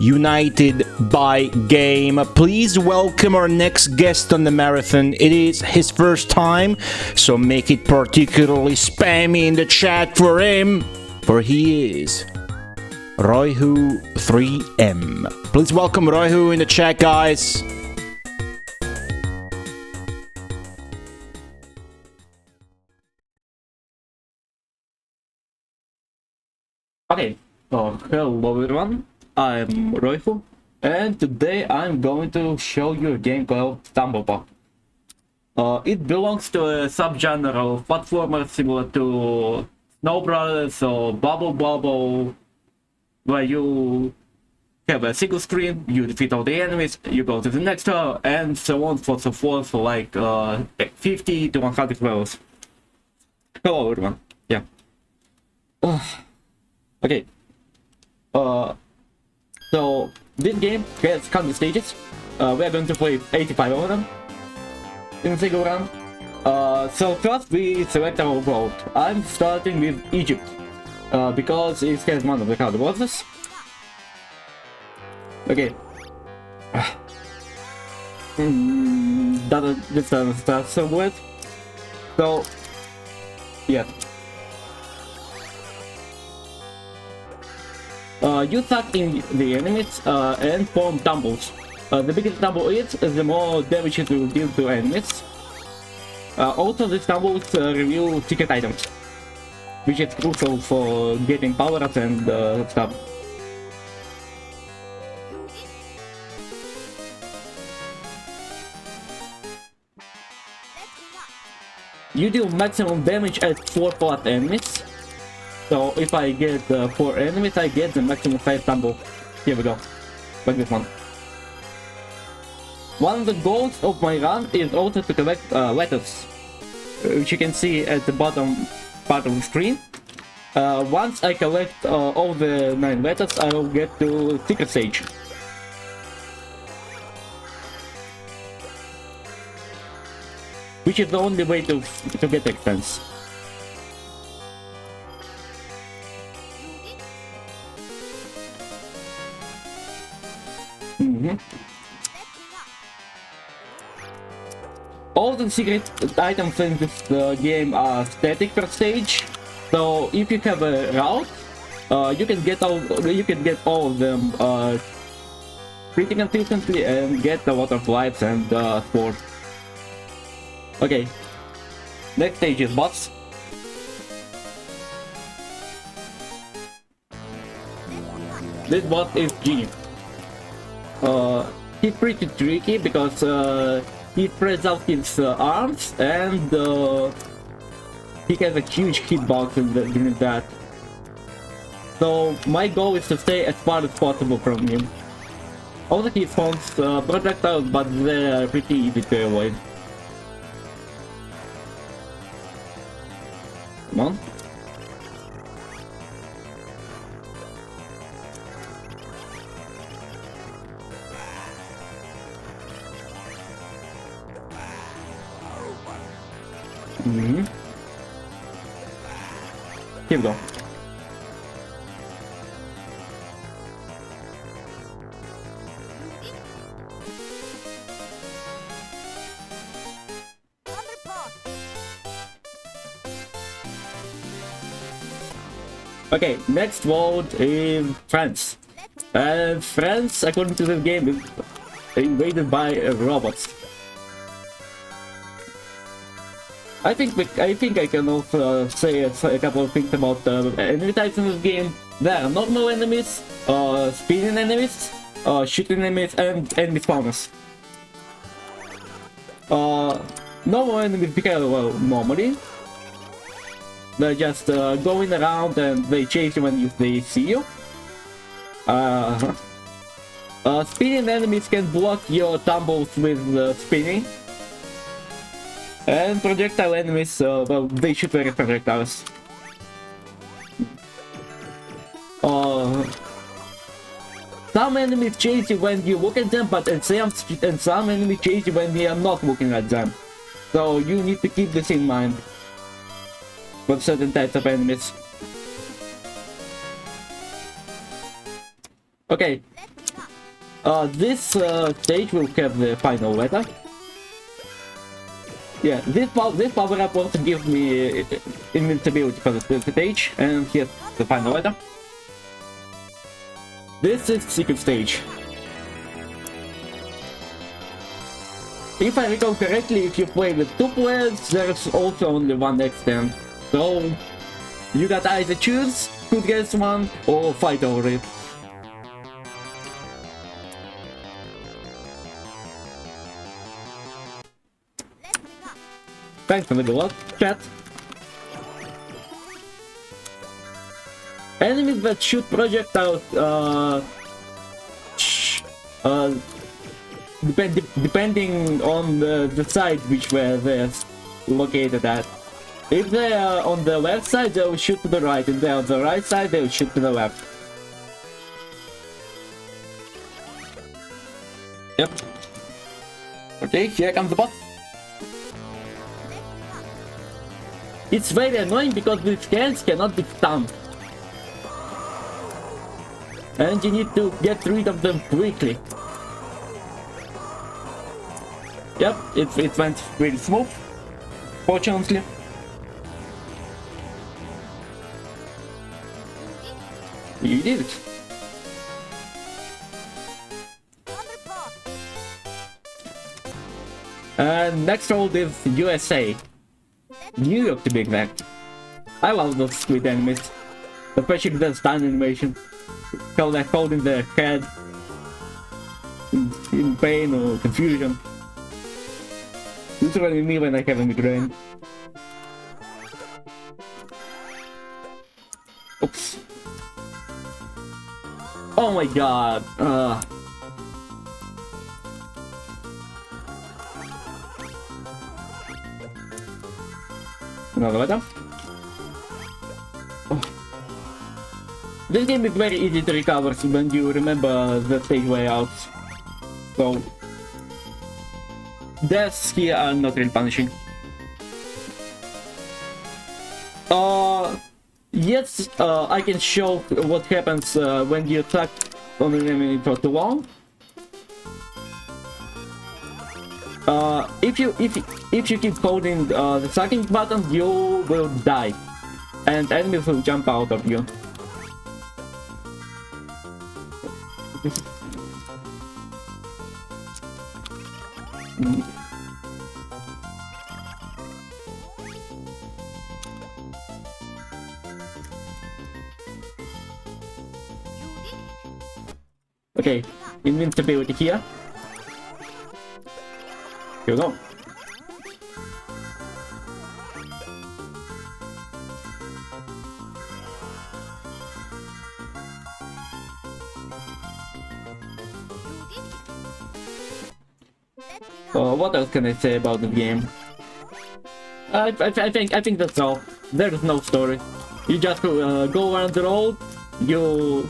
United by game. Please welcome our next guest on the marathon. It is his first time, so make it particularly spammy in the chat for him, for he is Royhu3M. Please welcome Royhu in the chat, guys. Okay, hello everyone. I'm Royfu, and today I'm going to show you a game called Tumble Pop. It belongs to a subgenre of platformer similar to Snow Brothers or Bubble Bubble, where you have a single screen, you defeat all the enemies, you go to the next level, and so on for so forth for like 50 to 100 levels. Hello everyone. Yeah. Okay. So this game has 100 stages. We are going to play 85 of them in a single run. So first we select our world. I'm starting with Egypt because it has one of the hard bosses. Okay. This doesn't start so good. So yeah. You suck in the enemies and form tumbles. The bigger the tumble is, the more damage it will deal to enemies. Also, these tumbles reveal secret items, which is crucial for getting power-ups and stuff. You deal maximum damage at 4+ enemies. So if I get 4 enemies, I get the maximum size tumble. Here we go, like this one. One of the goals of my run is also to collect letters, which you can see at the bottom part of the screen. Once I collect all the 9 letters, I will get to secret stage. Which is the only way to get expense. All the secret items in this game are static per stage, so if you have a route, you can get all of them pretty consistently and get a lot of lives and sport. Okay, next stage is boss. This boss is Genie. He's pretty tricky because he spreads out his arms and he has a huge hitbox in that. So my goal is to stay as far as possible from him. All the key spawns projectiles, but they're pretty easy to avoid. Come on. Here we go. Okay, next world is France. France, according to the game, is invaded by robots. I think I can also say a couple of things about enemy types in this game. There are normal enemies, speeding enemies, shooting enemies, and enemy spawners. Normal enemies behave well normally. They're just going around and they chase you when they see you. Speeding enemies can block your tumbles with spinning. And projectile enemies, well, they shoot very projectiles. Some enemies chase you when you look at them, but some enemies chase you when you are not looking at them. So you need to keep this in mind for certain types of enemies. Okay. This stage will have the final letter. Yeah, this power up also gives me invincibility for the stage, and here's the final letter. This is secret stage. If I recall correctly, if you play with 2 players, there's also only one extent. So you got either choose who gets one or fight over it. Thanks for the good luck, chat. Enemies that shoot projectiles, depending on the side which where they're located at. If they are on the left side, they will shoot to the right. If they are on the right side, they will shoot to the left. Yep. Okay, here comes the boss. It's very annoying because these hands cannot be stunned. And you need to get rid of them quickly. Yep, it went really smooth, fortunately. You did it. And next round is USA. New York to be exact. I love those squid enemies, especially the stun animation. How they're holding their head in pain or confusion. Literally me when I have a migraine. Oops. Oh my god. Another letter. Oh. This game is very easy to recover when you remember the stage layouts. So deaths here are not really punishing. Yes, I can show what happens when you attack on an enemy for too long. If you keep holding the sucking button, you will die, and enemies will jump out of you. Okay, invincibility here. Here we go. What else can I say about the game? I think that's all. There is no story. You just go around the road, you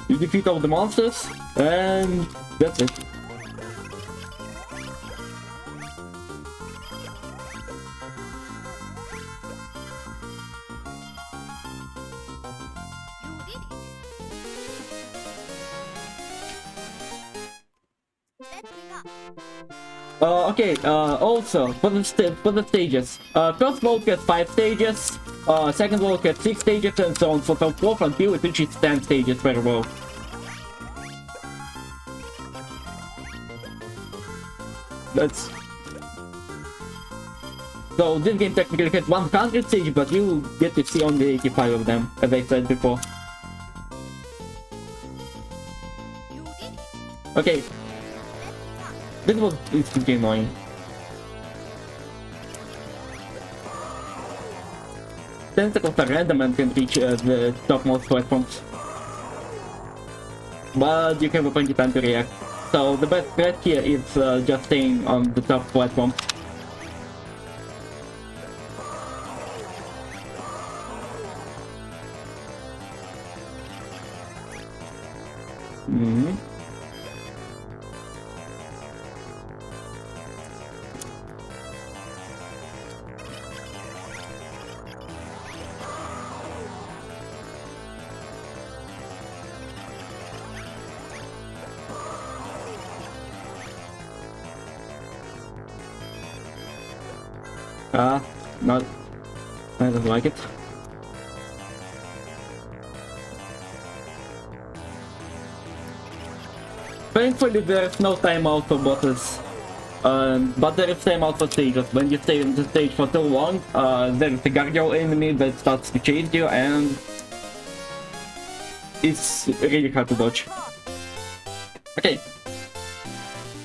defeat all the monsters, and that's it. Okay, also, for the stages. First world gets 5 stages, second world gets 6 stages, and so on, so forth until it reaches 10 stages per world. That's... So this game technically has 100 stages, but you get to see only 85 of them, as I said before. Okay. This was instantly annoying. Tentacles are random and can reach the topmost platforms. But you have a plenty of time to react. So the best threat here is just staying on the top platform. Not... I don't like it. Thankfully there's no timeout for bosses. But there is timeout for stages. When you stay in the stage for too long, there is a guardian enemy that starts to chase you, and it's really hard to dodge. Okay.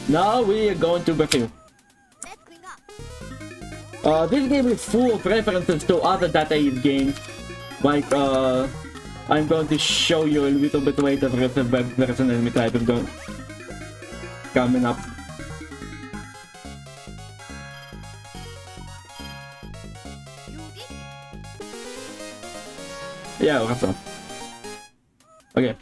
Now we are going to Brazil. This game is full of references to other Data East games. Like, I'm going to show you a little bit later there's an enemy type coming up. Yeah, awesome. Okay.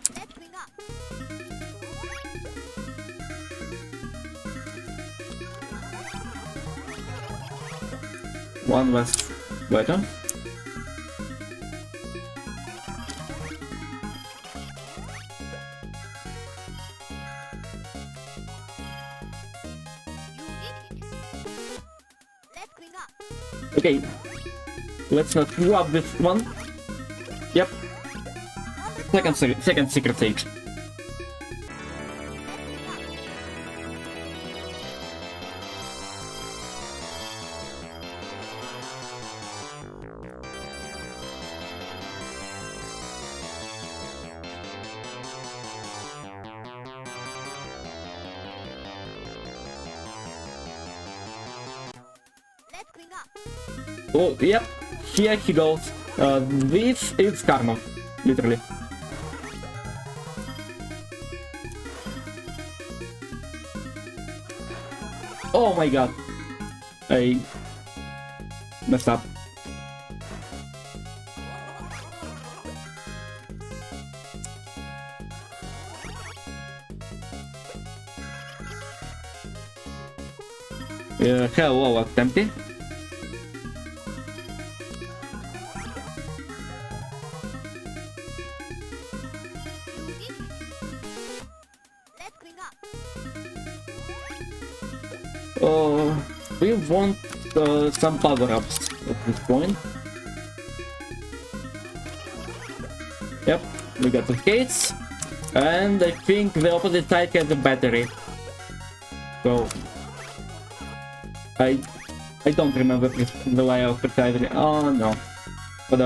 One last weapon. Okay, let's not screw up this one. Yep. Second secret stage. Oh, yep, here he goes. This is Carnage, literally. Oh my god. I messed up. Hello, attempted. We want some power-ups at this point. Yep, we got the gates, and I think the opposite side has a battery. So I don't remember the layout precisely. Oh no, but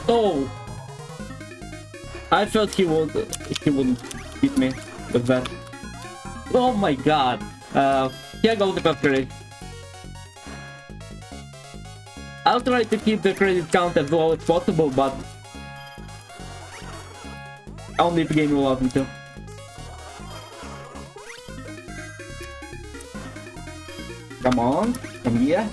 oh! I thought he wouldn't hit me with that. Oh my god. Here goes the first credit. I'll try to keep the credit count as low as possible, but only if the game allows me to. Come on, come here.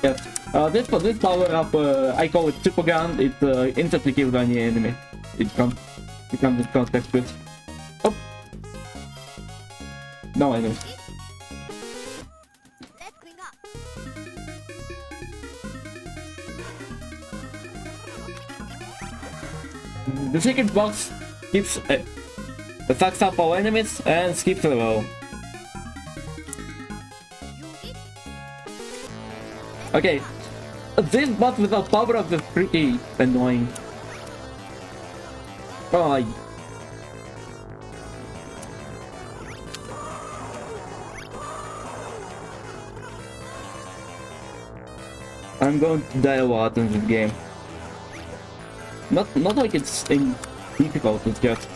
Yes, this power up, I call it Super Gun. It instantly kills any enemy. It comes in contact with. Oh, no enemies. The secret box keeps attacks up all enemies and skips the level. Okay, this boss without power up is pretty annoying. Oh, I'm going to die a lot in this game. Not like it's difficult, it's just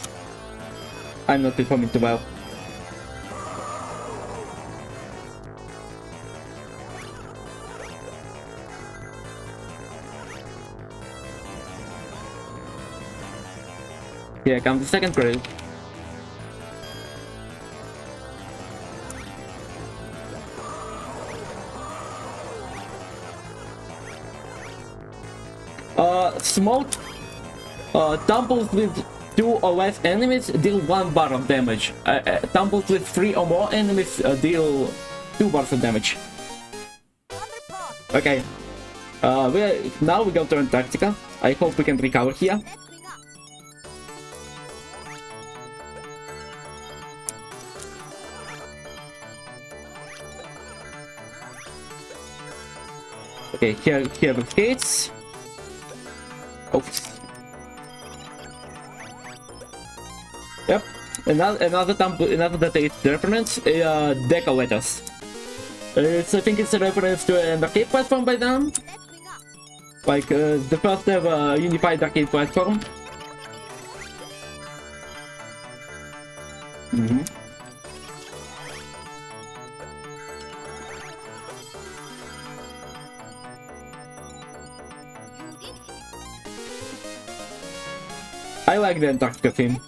I'm not performing too well. Here comes the second credit. Smoke tumbles with 2 or less enemies deal 1 bar of damage. Tumbles with 3 or more enemies deal 2 bars of damage. Okay. Now we go to Antarctica. I hope we can recover here. Okay, here are the skates. Oops. Yep. Another that is reference, Deca Letters. I think it's a reference to an arcade platform by them. Like the first ever unified arcade platform. I like the Antarctica theme.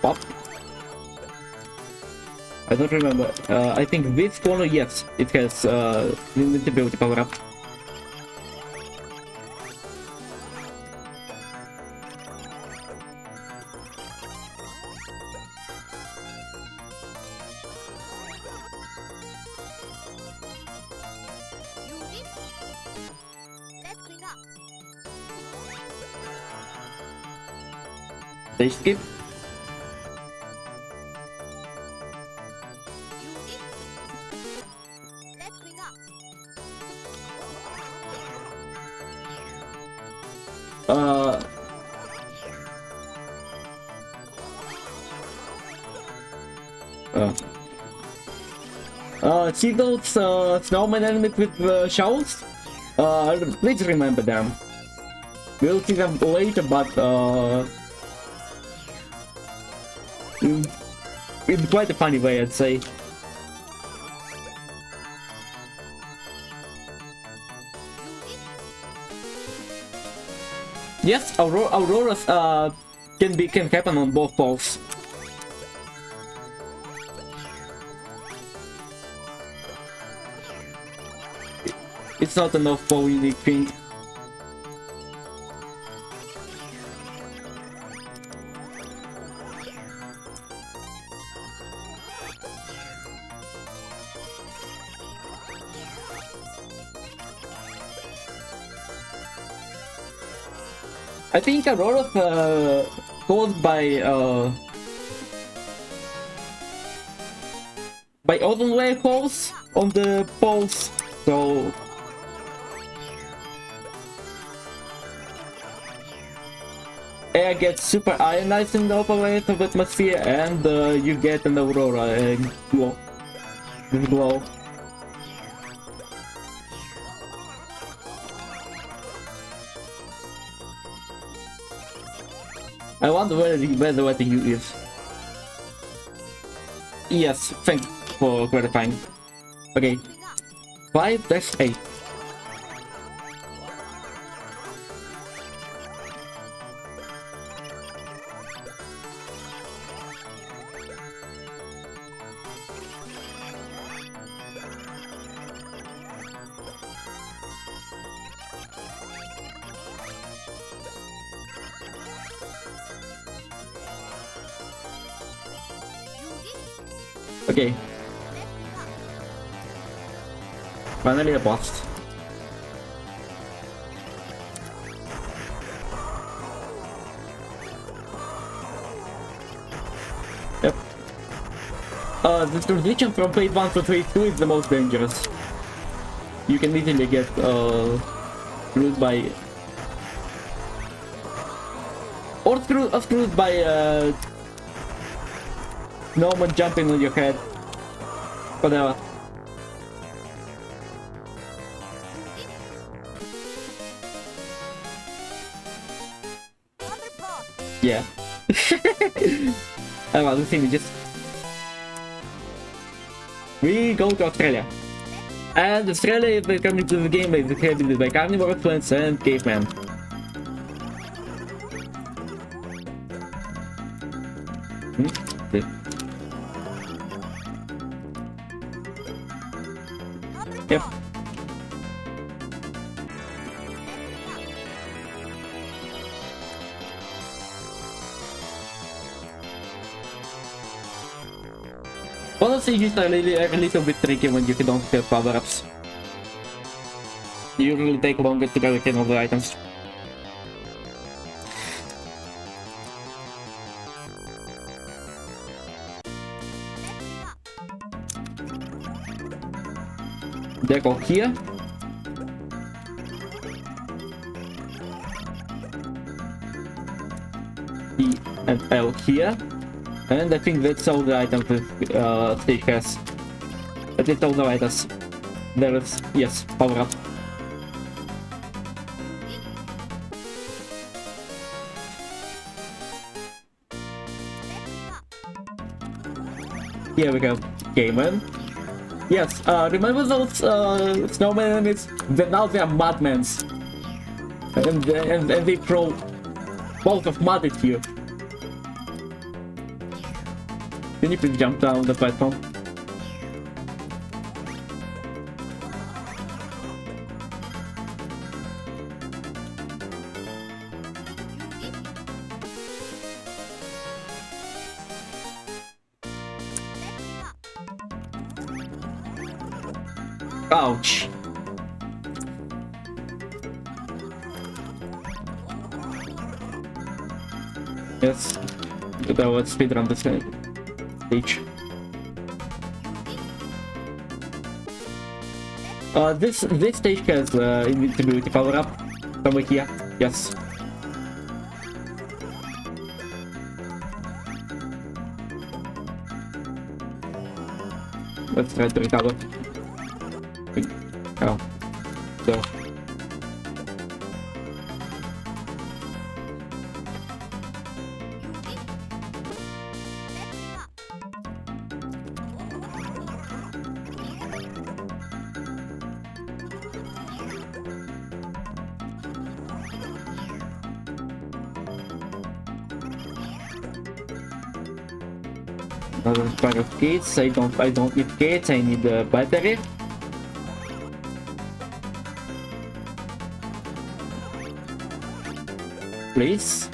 Pop. I don't remember. I think this corner, yes, it has invincibility power up. Stage skip. See those snowman enemies with shells? Please remember them. We'll see them later, but in quite a funny way, I'd say. Yes, auroras can happen on both poles. It's not an off-pole unique thing. I think auroras caused by ozone layer holes on the poles, so air gets super ionized in the upper layers of the atmosphere, and you get an aurora glow. I wonder where the wedding you is. Yes, thanks for clarifying. Okay. 5-8. Okay. Finally a boss. Yep. The transition from phase 1 to phase 2 is the most dangerous. You can easily get screwed by... Or screwed by no one jumping on your head. Whatever. Yeah. I want to see me just... We go to Australia. And Australia is coming to the game is inhabited by carnivore, plants and cavemen. Yep. Honestly, it's a little bit tricky when you don't have power-ups. You really take longer to get all the items. They go here. E and L here. And I think that's all the items this stage has. That is all the items. There is, yes, power up. Here we go. Game on. Yes, remember those snowmen enemies? Now they are mudmans. And they throw balls of mud at you. Can you please jump down the platform? Ouch. Yes, that was speedrun this stage. This stage has invincibility power up somewhere here. Yes. Let's try to recover. Oh, so. Another pair of gates. I don't need gates. I need a battery. Please.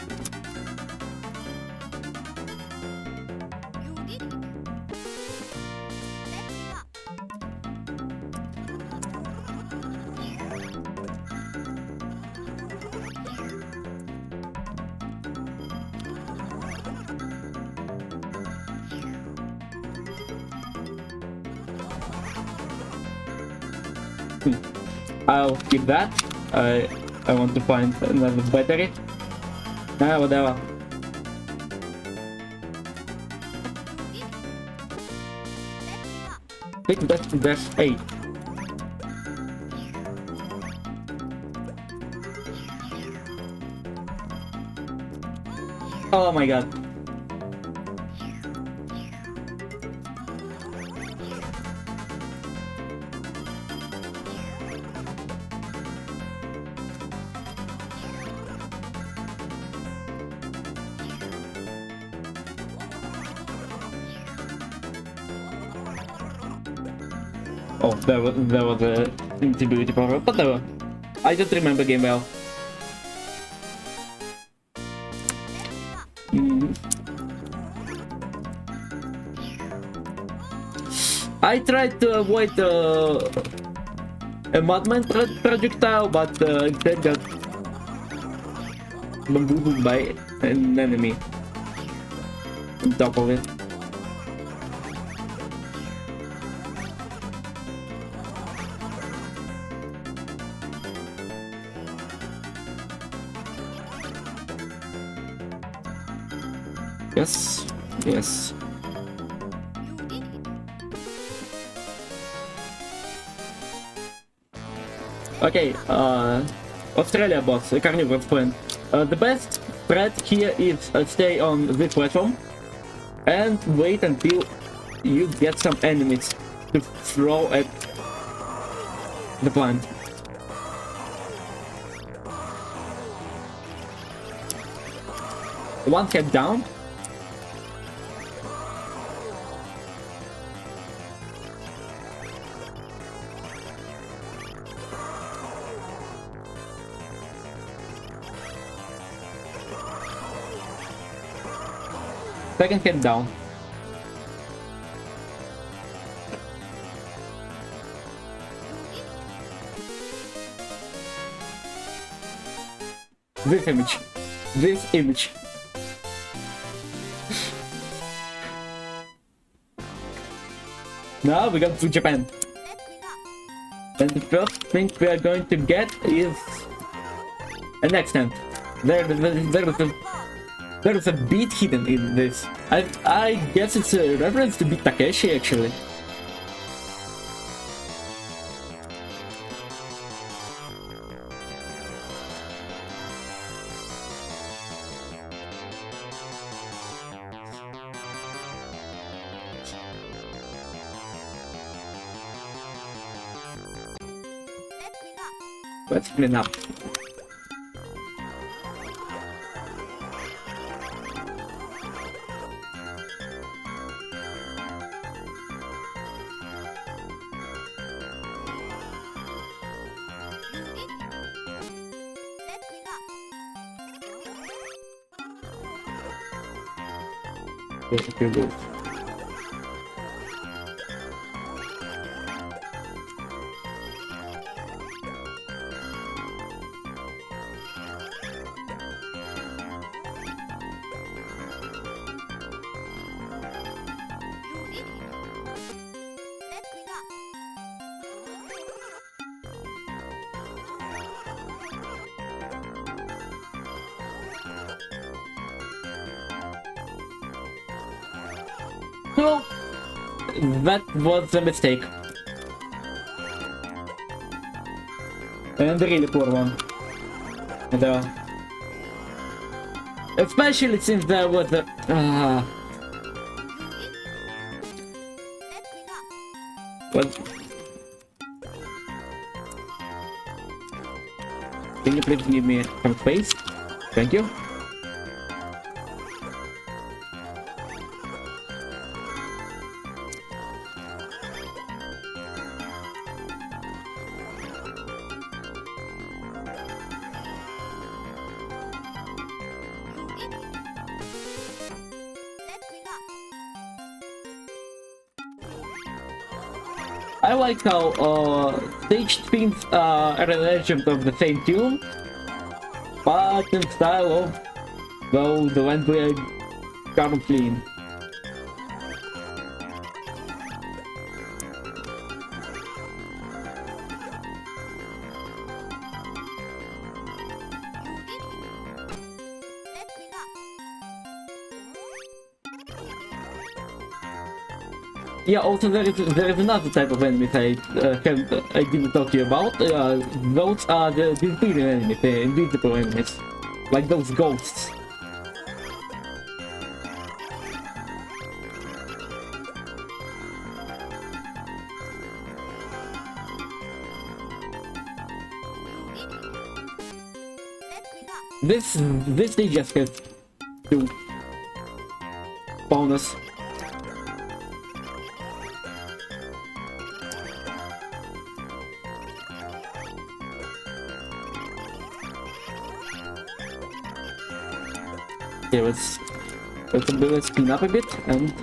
I'll keep that. I want to find another battery. Whatever. I think that's 8. Oh my god. Oh, there was a instability problem, but no, I don't remember game well. I tried to avoid a madman projectile, but instead got bamboozled by an enemy on top of it. Yes, yes. Okay, Australia boss, carnivorous friend. The best threat here is stay on this platform and wait until you get some enemies to throw at the plant. One head down. Second head down. This image. This image. Now we go to Japan. And the first thing we are going to get is an accent. There is a beat hidden in this. I guess it's a reference to Beat Takeshi actually. Let's clean up. Good. No, that was a mistake. And a really poor one. And, especially since there was a... What? Can you please give me some space? Thank you. I like how stage themes are an legend of the same tune, but in style of, well, the land we are currently in. Yeah, also there is another type of enemies I didn't talk to you about. Those are the disappearing enemies, the invisible enemies, like those ghosts. This they just have to bonus. Okay, let's clean up a bit, and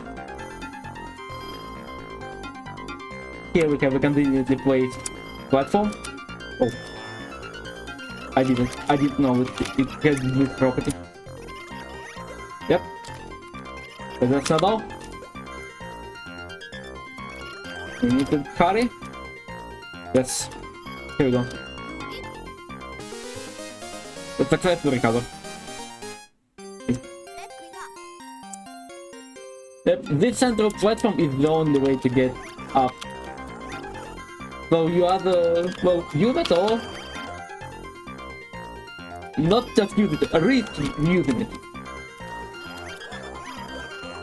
here we have a conveniently placed platform. Oh, I didn't know it had this property. Yep, but that's not all. We need to hurry. Yes, here we go. Let's successfully recover. This central platform is the only way to get up. So you either, well, use it or not just use it, risk using it.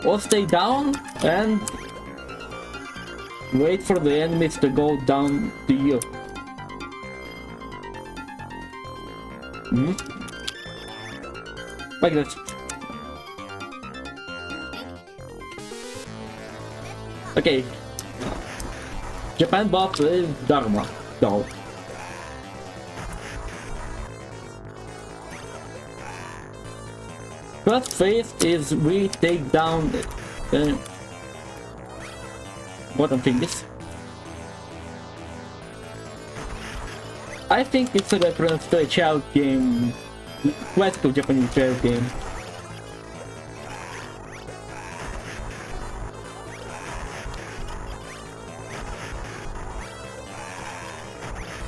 Or stay down and wait for the enemies to go down to you. Like this. Okay. Japan boss is Dharma, so. First phase is we take down the bottom fingers. I think it's a reference to a child game, classical Japanese child game.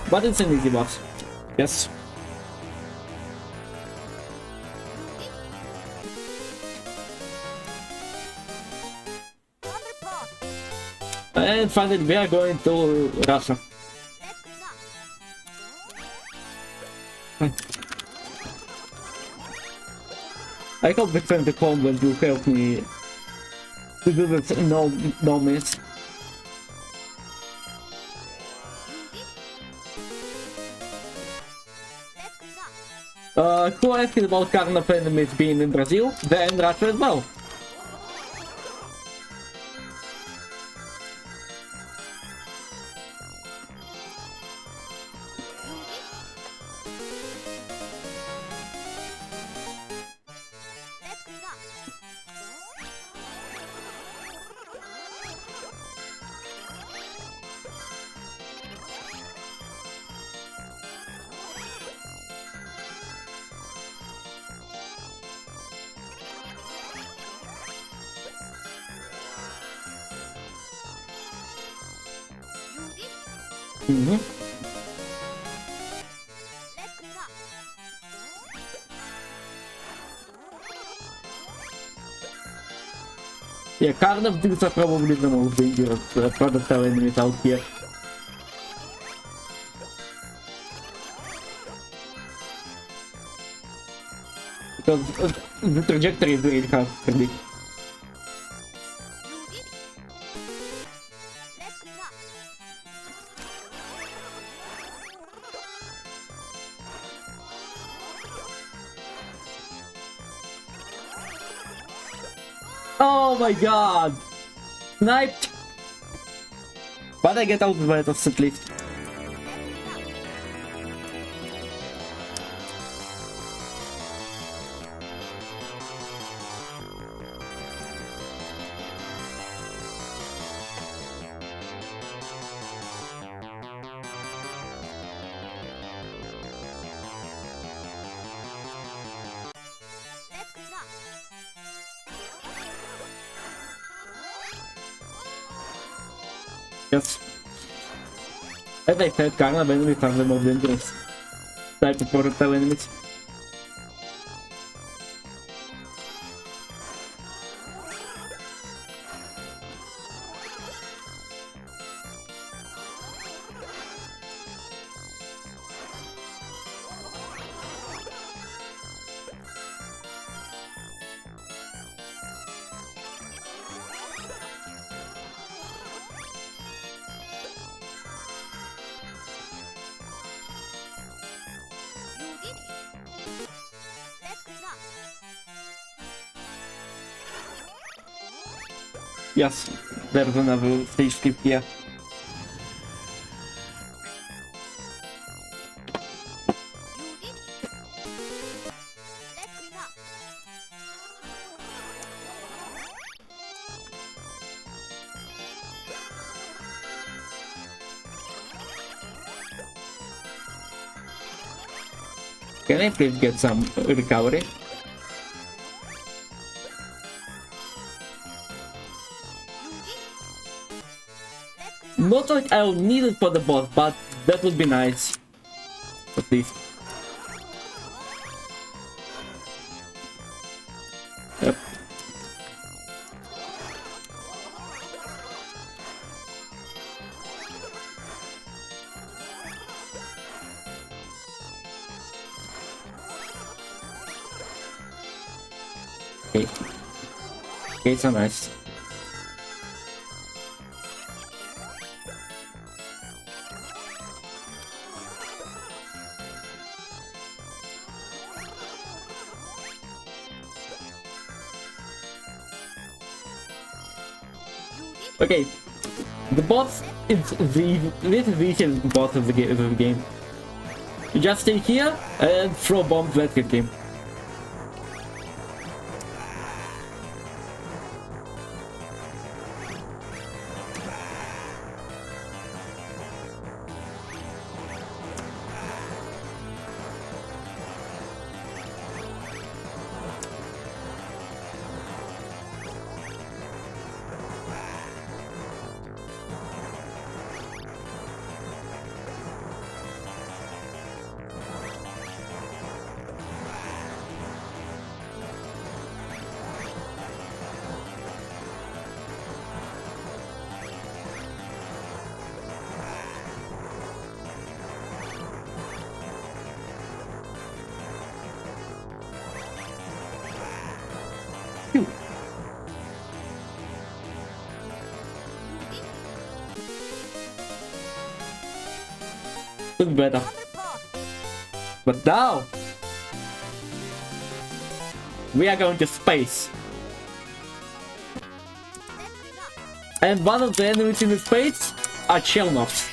But it's an easy boss. Yes. And finally we are going to Russia. I hope the friend combat will help me to do this no miss. Who asked about Carnage enemies being in Brazil? They're in Russia as well. Yeah, Carnage dudes are probably the most dangerous projectile enemies out here. Because the trajectory is really hard to predict. Oh my god! Sniped! But I get out of it at least. Yes. As I said, Carnage enemies are the most dangerous type of projectile enemies. Yes, there's another stage skip here. Can I please get some recovery? Not like I'll need it for the boss, but that would be nice. At least. Yep. Okay. Okay, so nice. Okay, the boss is this is the easiest boss of the game. You just stay here and throw bombs at him. Better. But now we are going to space, and one of the enemies in the space are Chelnoffs.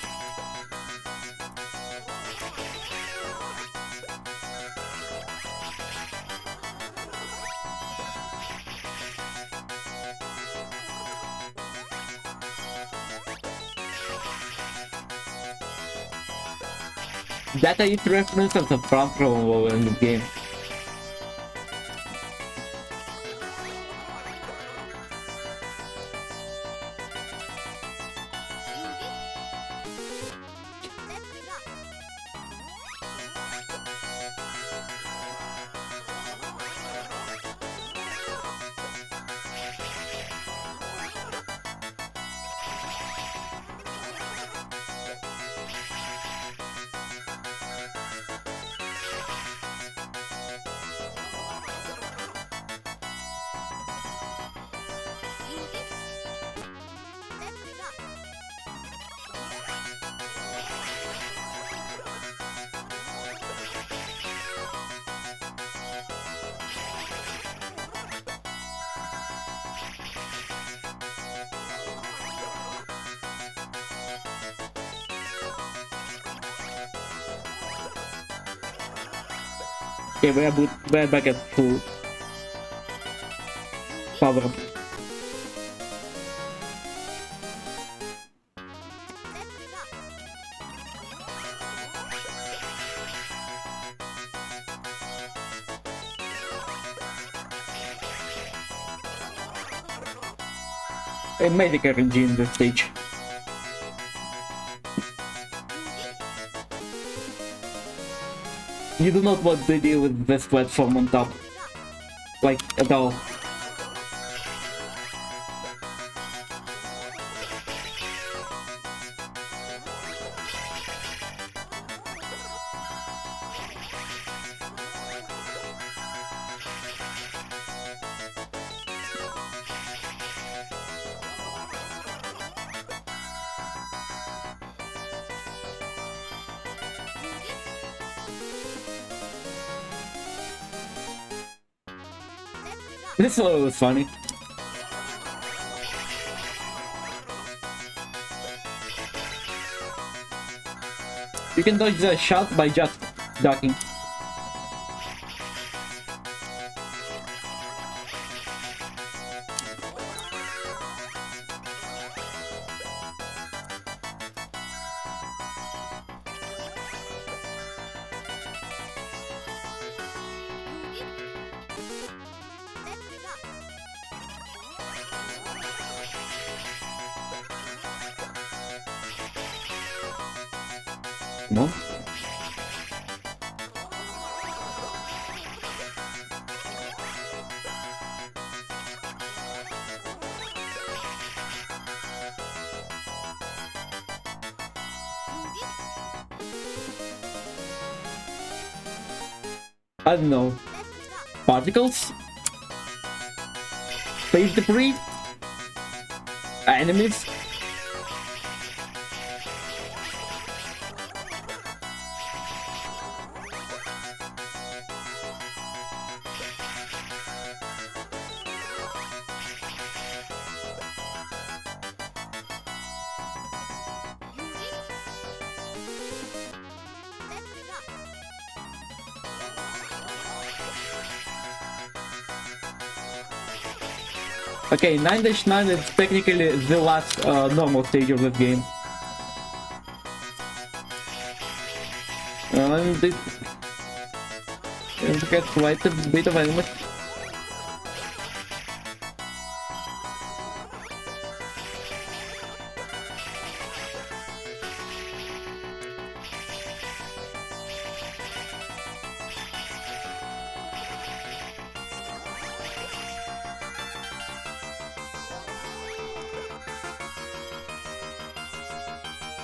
That is reference of the front row in the game. Okay, we're back at full power up. I made a RNG in this stage. You do not want to deal with this platform on top, like, at all. This one was funny. You can dodge the shot by just ducking. No? I don't know. Particles? Space debris? Enemies? Okay, 9-9 is technically the last normal stage of this game. And it has quite a bit of enemies.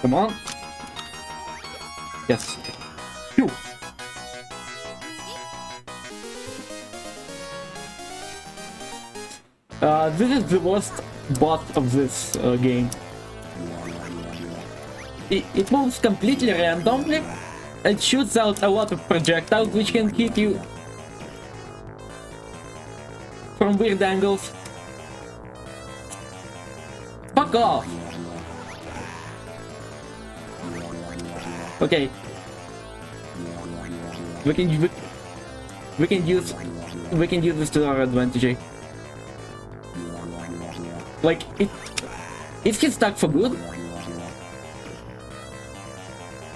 Come on. Yes. Phew. This is the worst boss of this game. It moves completely randomly and shoots out a lot of projectiles which can hit you from weird angles. Fuck off! Okay. We can use this to our advantage. Like if he's stuck for good.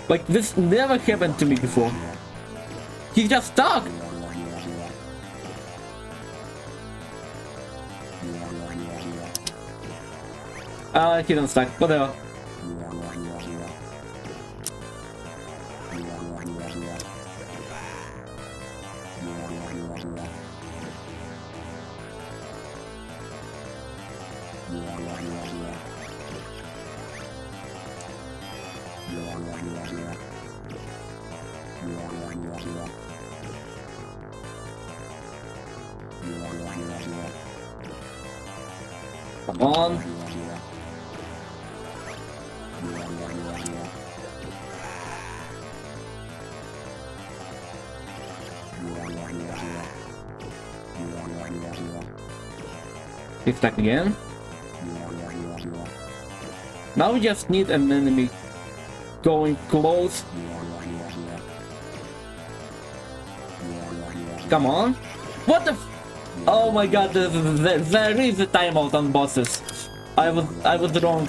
Like this never happened to me before. He's just stuck. He don't stuck, whatever. Come on. He's stuck again. Now we just need an enemy going close. Come on. What the f— oh my god, there is a timeout on bosses. I was wrong.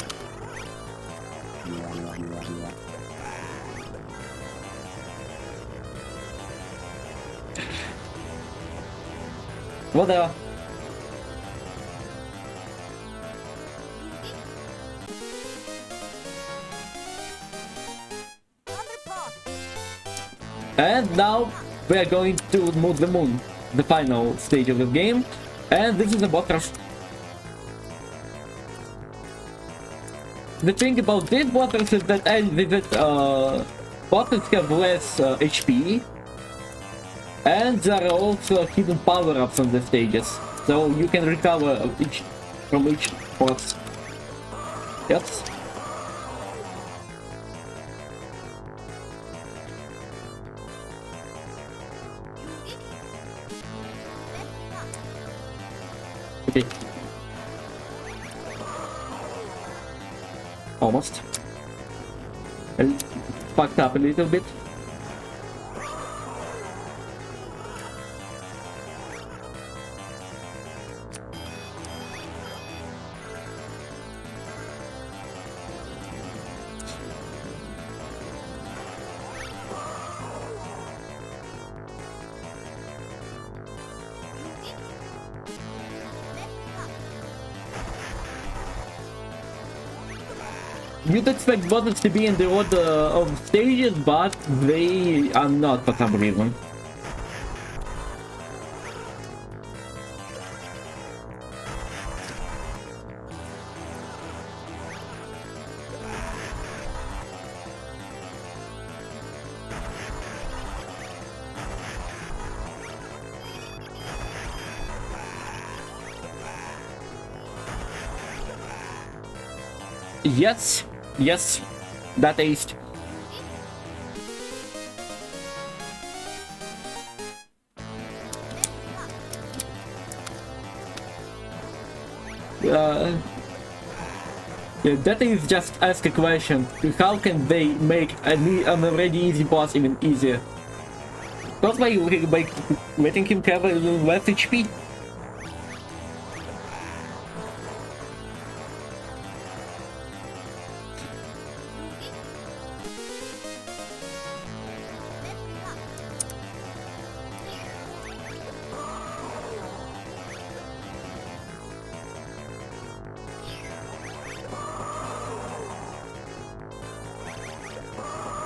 Whatever. And now we are going to move the moon, the final stage of the game, and this is a boss rush. The thing about this boss rush is that bosses have less HP, and there are also hidden power-ups on the stages, so you can recover from each boss. Yes. Okay. Almost. fucked up a little bit. You'd expect buttons to be in the order of stages, but they are not for some reason. Yes, yes, that aced. Yeah, that is just ask a question. How can they make an already easy boss even easier? Not by letting him have a little less HP.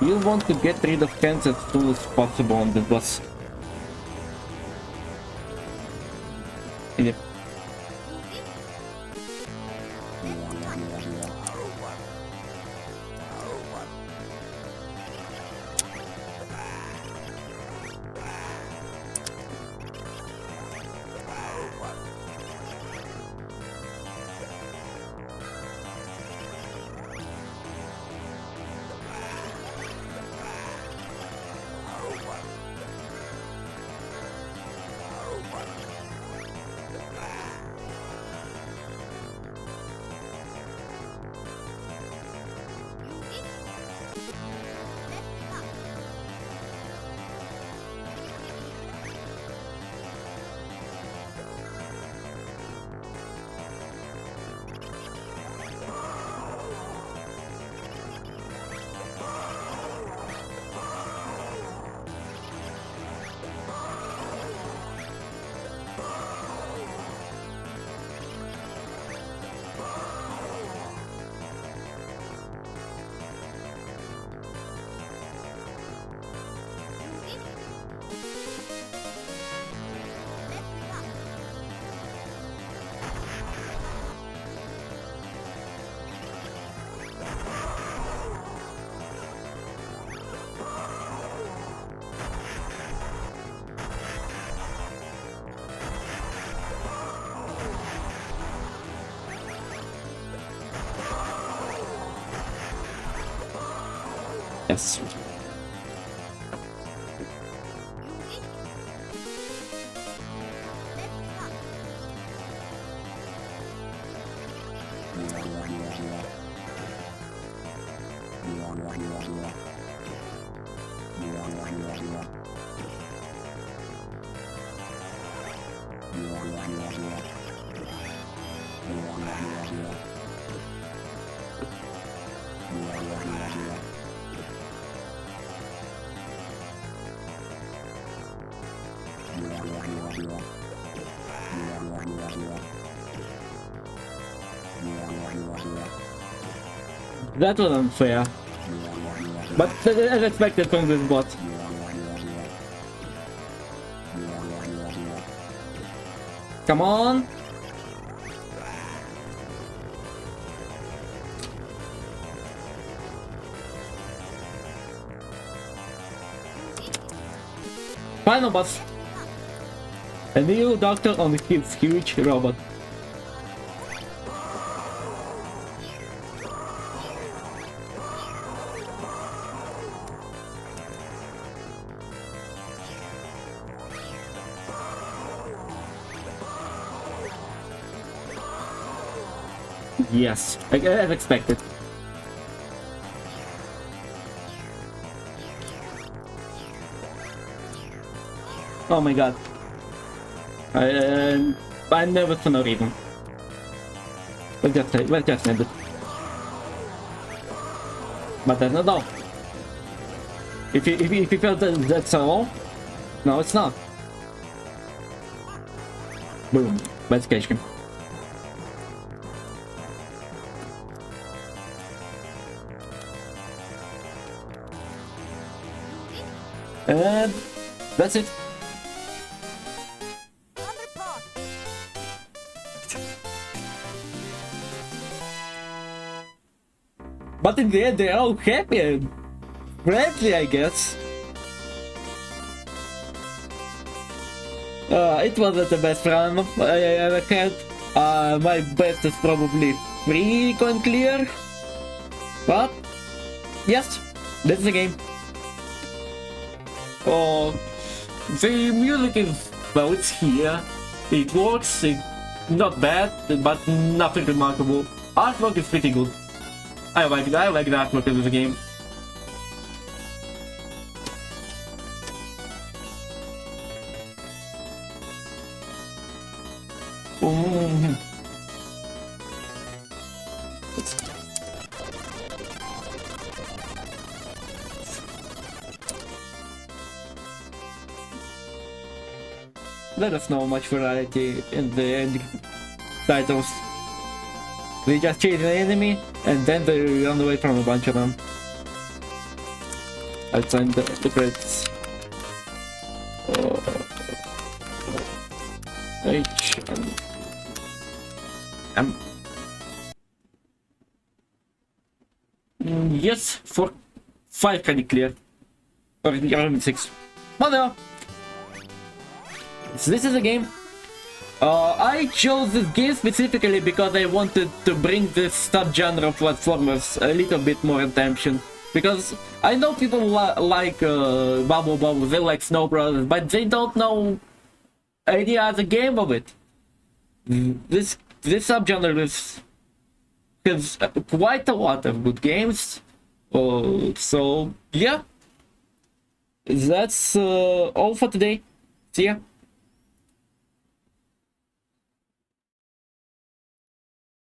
You want to get rid of hands as soon as possible on the boss. Yep. Yes. That was unfair. But as expected from this bot. Come on! Final boss! A new doctor on his huge robot. Yes, as expected. Oh my god. I'm nervous for no reason. Let's just end it. But that's not all. If you feel that that's all, no, it's not. Boom. Let's catch him. And that's it. But in the end, they're all happy and friendly, I guess. It wasn't the best run I ever had. My best is probably 3 coin clear. But, yes, this is the game. The music is, well, it's here. It works, it's not bad, but nothing remarkable. Artwork is pretty good. I like the artwork of the game. Let us know much variety in the ending titles. They just chase an enemy and then they run away from a bunch of them. I'll sign the credits. H and M. Yes, for 5 credit clear. Or 6. Whatever. So this is a game. I chose this game specifically because I wanted to bring this subgenre of platformers a little bit more attention. Because I know people like Bubble Bubble, they like Snow Brothers, but they don't know any other game of it. This subgenre has quite a lot of good games. So yeah, that's all for today. See ya.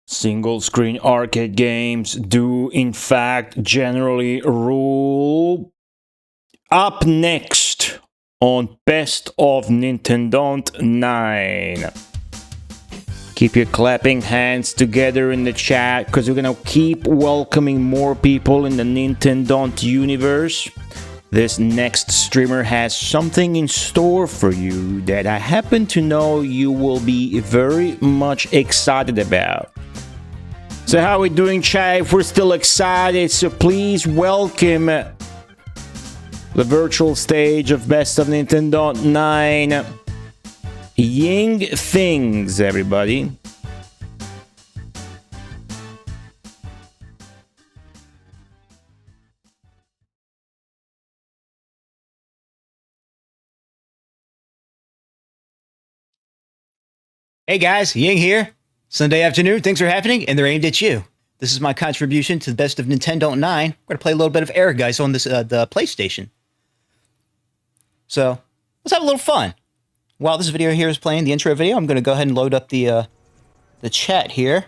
Single-screen arcade games do, in fact, generally rule. Up next on Best of Nintendon't 9. Keep your clapping hands together in the chat, because we're gonna keep welcoming more people in the Nintendon't universe. This next streamer has something in store for you that I happen to know you will be very much excited about. So how are we doing, chat? If we're still excited, so please welcome the virtual stage of Best of Nintendon't 9. YingThings, everybody. Hey guys, Ying here. Sunday afternoon, things are happening, and they're aimed at you. This is my contribution to the Best of Nintendon't 9. We're going to play a little bit of Ehrgeiz on this the PlayStation. So, let's have a little fun. While this video here is playing, the intro video, I'm going to go ahead and load up the chat here.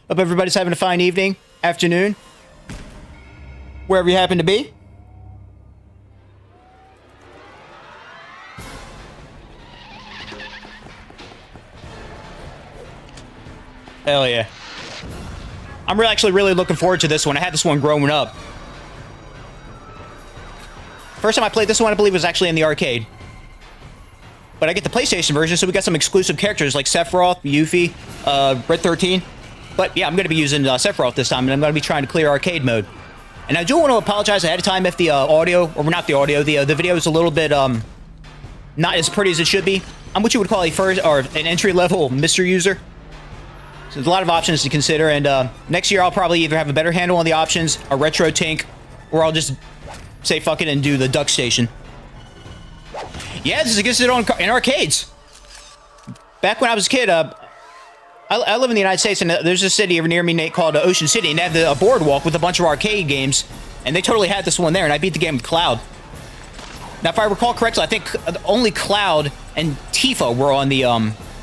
Hope everybody's having a fine evening, afternoon, wherever you happen to be. Hell yeah. I'm actually really looking forward to this one. I had this one growing up. First time I played this one, I believe, was actually in the arcade. But I get the PlayStation version, so we got some exclusive characters like Sephiroth, Yuffie, Red 13. But yeah, I'm going to be using Sephiroth this time, and I'm going to be trying to clear arcade mode. And I do want to apologize ahead of time if the audio, or not the audio, the video is a little bit not as pretty as it should be. I'm what you would call a first or an entry-level mystery user. So there's a lot of options to consider, and next year I'll probably either have a better handle on the options, a retro tank, or I'll just say fuck it and do the duck station. Yeah, this is against it in arcades. Back when I was a kid, I live in the United States, and there's a city over near me, Nate, called Ocean City, and they have a boardwalk with a bunch of arcade games, and they totally had this one there, and I beat the game with Cloud. Now, if I recall correctly, I think only Cloud and Tifa were on the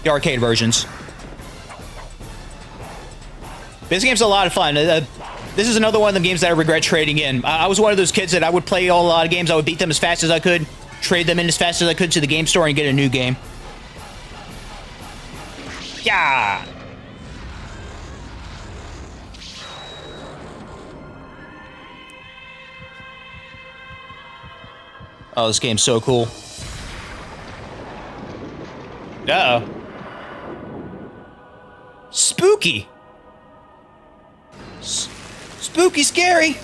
arcade versions. This game's a lot of fun. This is another one of the games that I regret trading in. I was one of those kids that I would play a lot of games. I would beat them as fast as I could, trade them in as fast as I could to the game store, and get a new game. Yeah. Oh, this game's so cool. Uh-oh. Spooky. Spooky scary.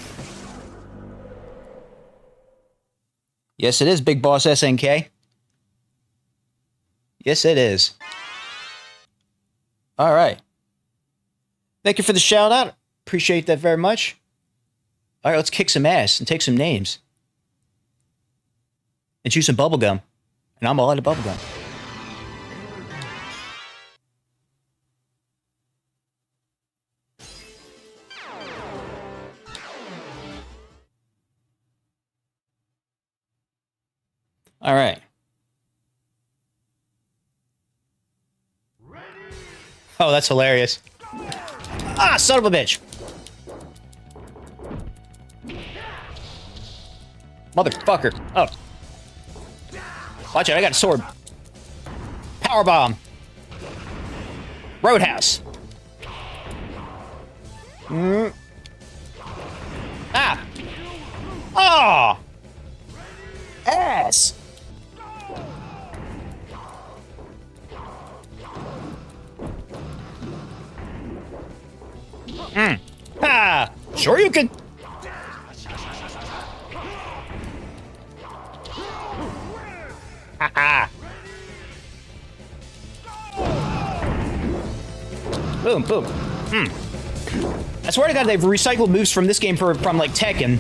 Yes, it is, Big Boss SNK. Yes, it is. All right. Thank you for the shout out. Appreciate that very much. All right, let's kick some ass and take some names. And chew some bubblegum. And I'm all out of bubblegum. All right. Oh, that's hilarious. Ah, son of a bitch. Motherfucker. Oh. Watch out, I got a sword. Powerbomb. Roadhouse. Ah. Oh. Ass. Ah. Sure you can. Ha-ha. Boom, boom. I swear to God, they've recycled moves from this game from like Tekken.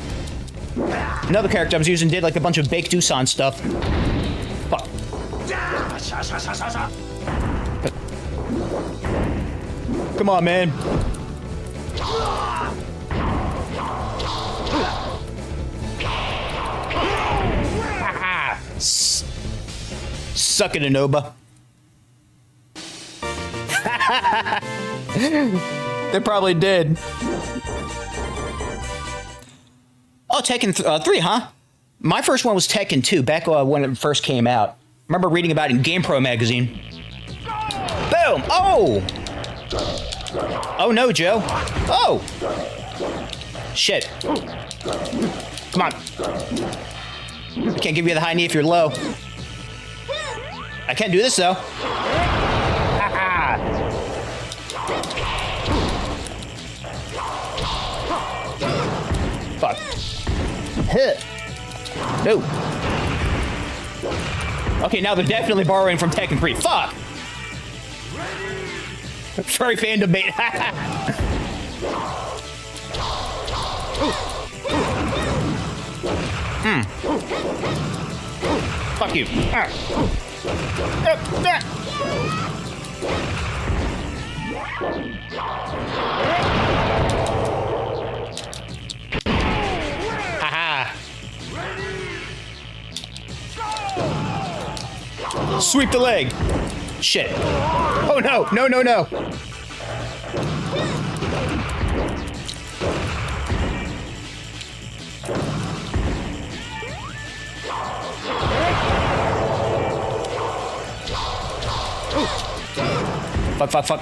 Another character I was using did like a bunch of Baked Doosan stuff. Fuck. Come on, man. Suck it, Inoba. They probably did. Oh, Tekken 3, huh? My first one was Tekken 2, back when it first came out. I remember reading about it in GamePro magazine. Boom! Oh! Oh no, Joe. Oh! Shit. Come on. I can't give you the high knee if you're low. I can do this, though. Fuck. Hit. No. Okay, now they're definitely borrowing from Tekken 3. Fuck! Furry fandom bait. Fuck you. Haha. Sweep the leg. Shit. Oh no, no, no, no. Fuck, fuck, fuck.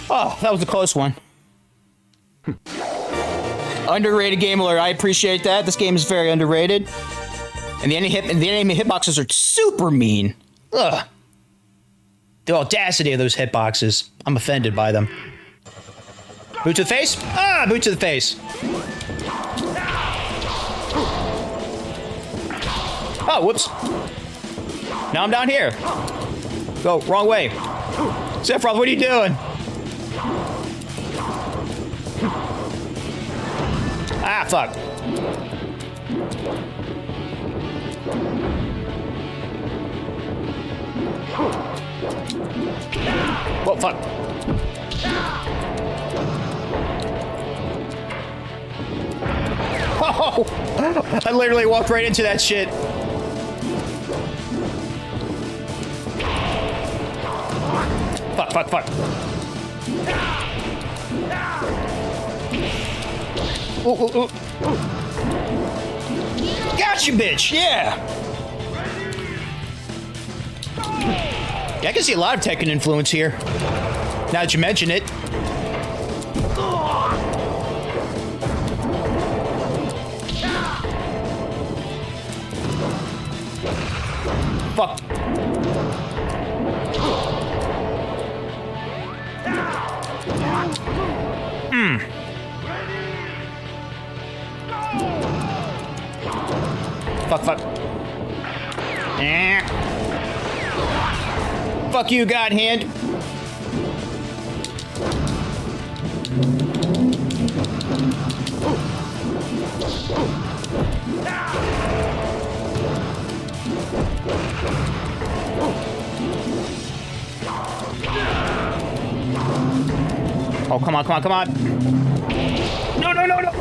Oh, that was a close one. Underrated game alert. I appreciate that. This game is very underrated. And the enemy hitboxes are super mean. Ugh. The audacity of those hitboxes. I'm offended by them. Boot to the face? Ah, boot to the face. Oh, whoops. Now I'm down here. Go, wrong way. Sephiroth, what are you doing? Ah, fuck. Whoa, fuck. Oh! I literally walked right into that shit. Fuck, fuck, fuck. Ooh, ooh, ooh. Gotcha, bitch! Yeah! Yeah, I can see a lot of Tekken influence here. Now that you mention it. Fuck. Fuck, fuck. Fuck you, God Hand. Oh, come on, come on, come on. No, no, no, no.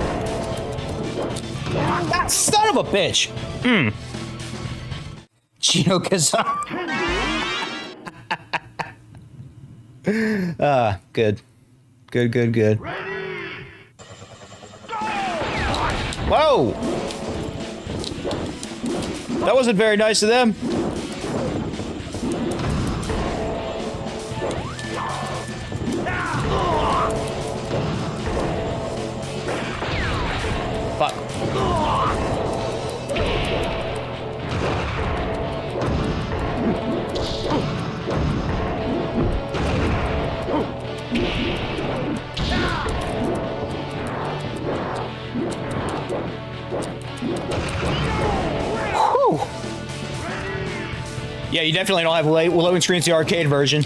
That son of a bitch. Chino Kazan. Good. Good, good, good. Whoa! That wasn't very nice of them. Fuck. Whew. Yeah, you definitely don't have loading screens the arcade version.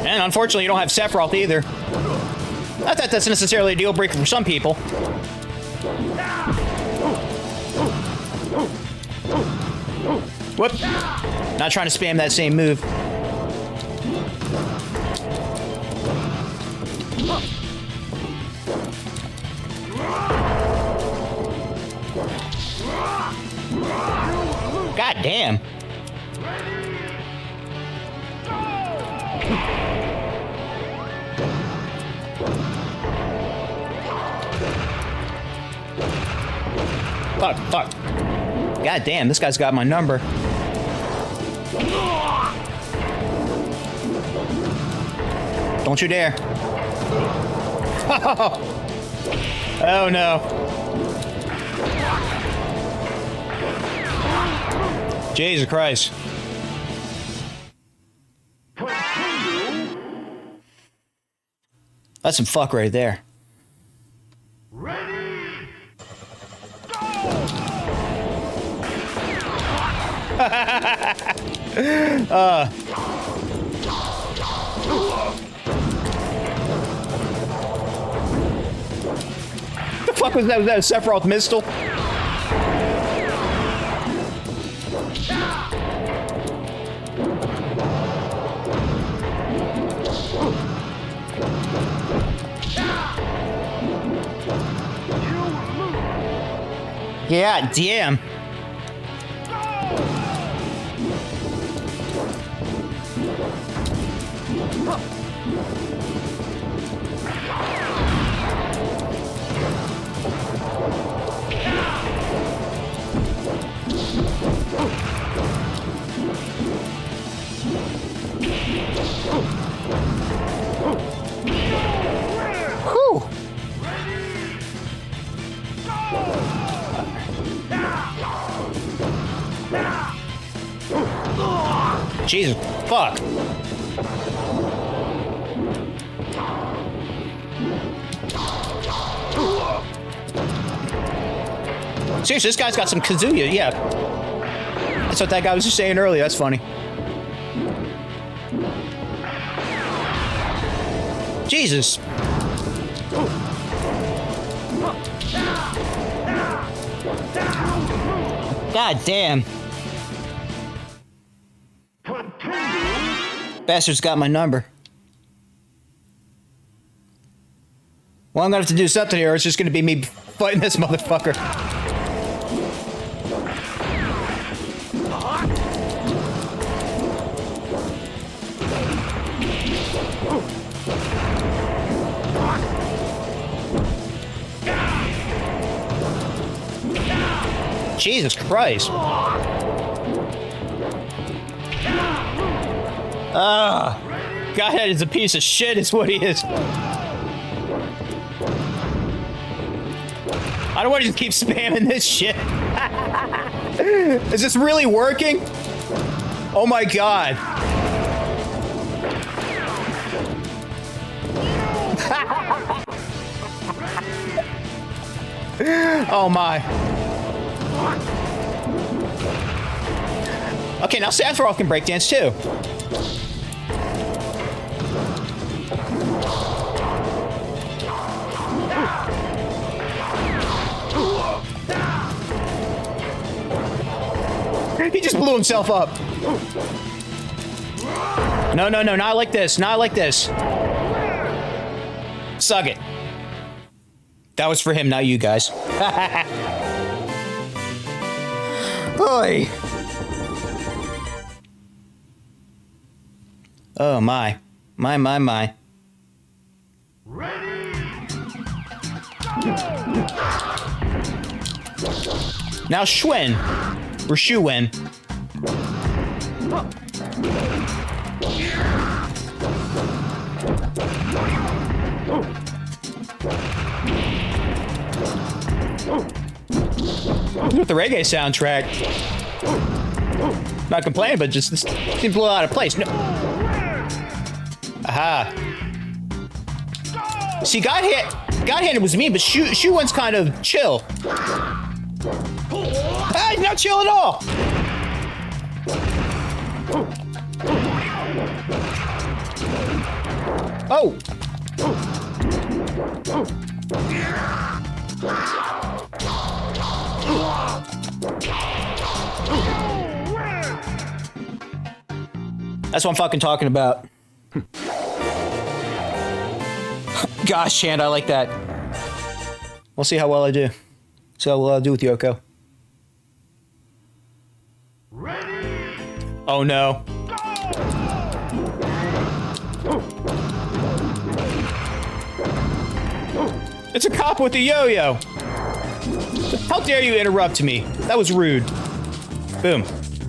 And unfortunately, you don't have Sephiroth either. Not that that's necessarily a deal breaker for some people. Whoop. Not trying to spam that same move. God damn. Fuck, fuck. God damn, this guy's got my number. Don't you dare. Oh no. Jesus Christ. That's some fuck right there. The fuck was that? Was that a Sephiroth Mistle? Yeah, damn. Whew. Jesus, fuck. Seriously, this guy's got some Kazuya, yeah. That's what that guy was just saying earlier, that's funny. Jesus. God damn. Bastard's got my number. Well, I'm gonna have to do something here, or it's just gonna be me fighting this motherfucker. Jesus Christ. Godhead is a piece of shit, is what he is. I don't want to just keep spamming this shit. Is this really working? Oh my god. Oh my. Okay, now Sephiroth can breakdance too. He just blew himself up. No, no, no, not like this. Not like this. Suck it. That was for him, not you guys. Oy. Oh my. My. Now Schwen. Or Shuwen. With the reggae soundtrack. Not complaining, but just this seems a little out of place. No. Aha. See, God-handed was mean, but Shuwen's kind of chill. Ah, he's not chill at all! Oh! That's what I'm fucking talking about. Gosh, Chand, I like that. We'll see how well I do. So we'll do with Yoko. Oh no. It's a cop with a yo-yo. How dare you interrupt me? That was rude. Boom.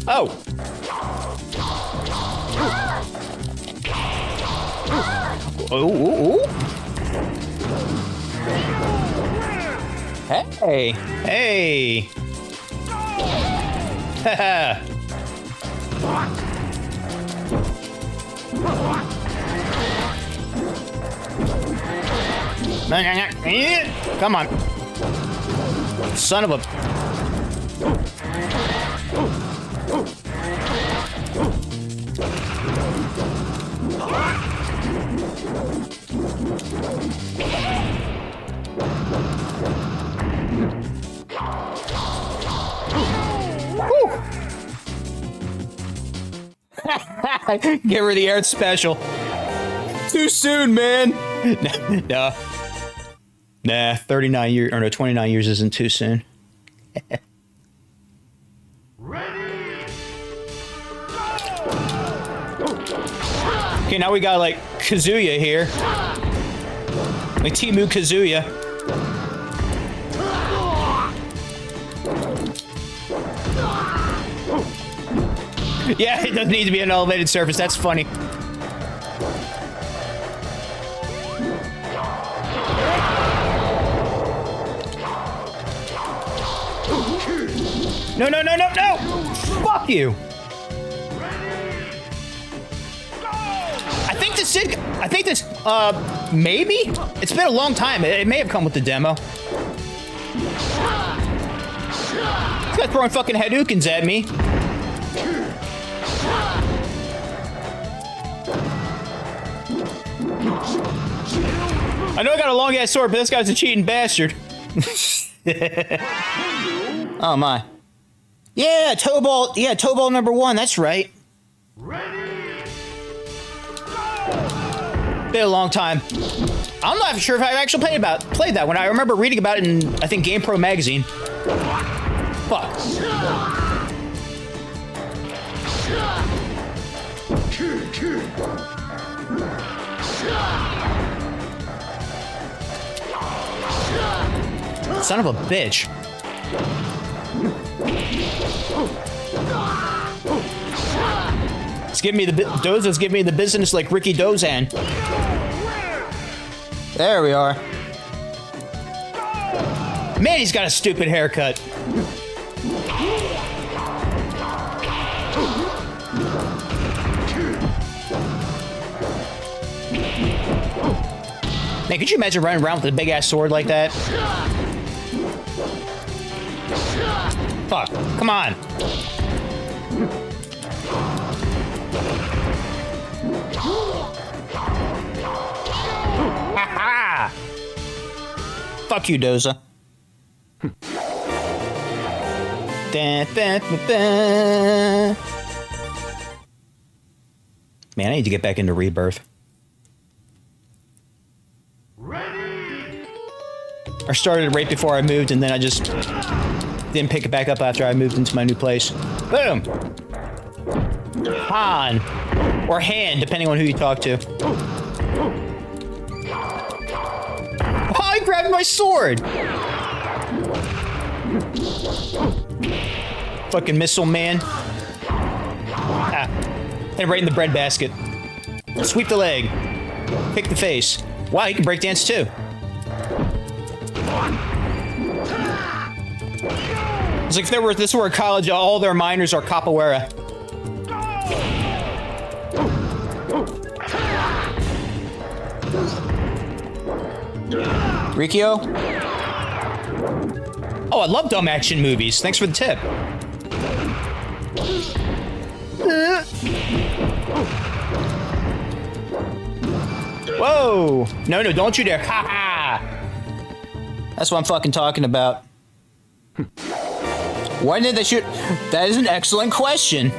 Oh. Oh. Hey. Hey. Haha. Come on. Son of a... Give her the air special. Too soon, man. No. Nah, 39 years, or no, 29 years isn't too soon. Okay, now we got, like, Kazuya here. Like, Timu Kazuya. Yeah, it doesn't need to be an elevated surface. That's funny. No, no, no, no, no! Fuck you! I think this, maybe? It's been a long time. It may have come with the demo. This guy's throwing fucking Hadoukens at me. I know I got a long ass sword, but this guy's a cheating bastard. Oh my. Yeah, toe ball number 1, that's right. Been a long time. I'm not sure if I've actually played that one. I remember reading about it in, I think, GamePro magazine. Fuck. Son of a bitch. It's giving me the Doza's giving me the business like Ricky Dozan. There we are. Man, he's got a stupid haircut. Man, could you imagine running around with a big ass sword like that? Fuck, come on. Ha-ha! Fuck you, Doza. Dun, dun, dun, dun. Man, I need to get back into Rebirth. I started right before I moved, and then I just didn't pick it back up after I moved into my new place. Boom! Han. Or Han, depending on who you talk to. Oh, I grabbed my sword! Fucking missile man. Ah. And right in the bread basket. Sweep the leg. Pick the face. Wow, he can break dance too. It's like if this were a college, all their minors are capoeira. Rikio? Oh, I love dumb action movies. Thanks for the tip. Whoa! No, don't you dare. Ha ha! That's what I'm fucking talking about. Why did they shoot? That is an excellent question.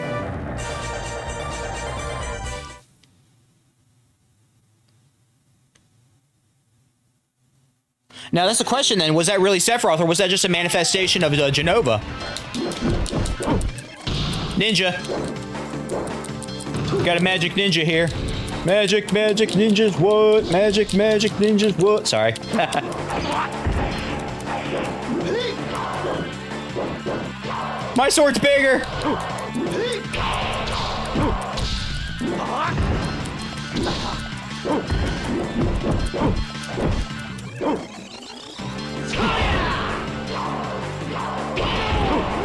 Now that's the question then. Was that really Sephiroth or was that just a manifestation of Genova? Ninja. Got a magic ninja here. Magic ninjas what? Magic ninjas what? Sorry. My sword's bigger!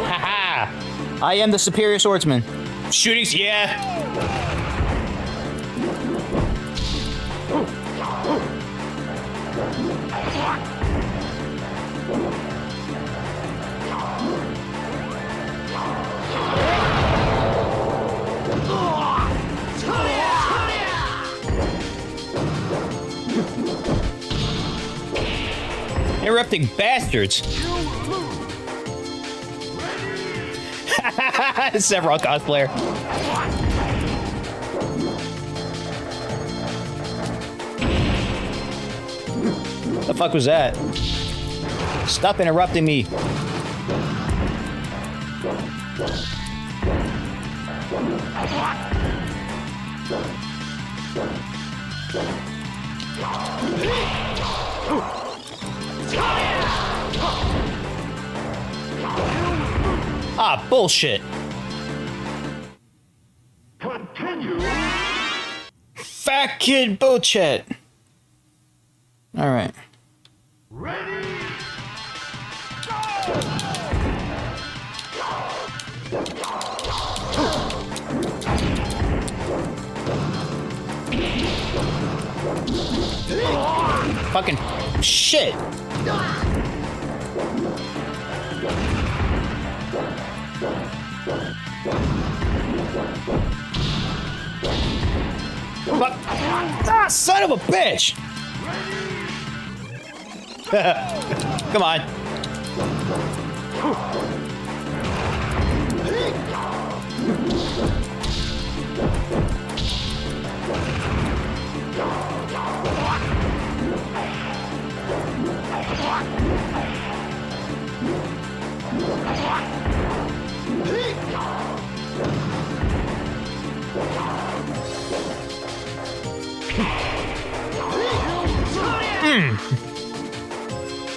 Haha! I am the superior swordsman. Shootings, yeah! Interrupting bastards. Several cosplayer. The fuck was that? Stop interrupting me. Ah, bullshit. Continue. Fat kid bullshit. All right. Ready? Fucking shit. What? Ah, son of a bitch! Come on.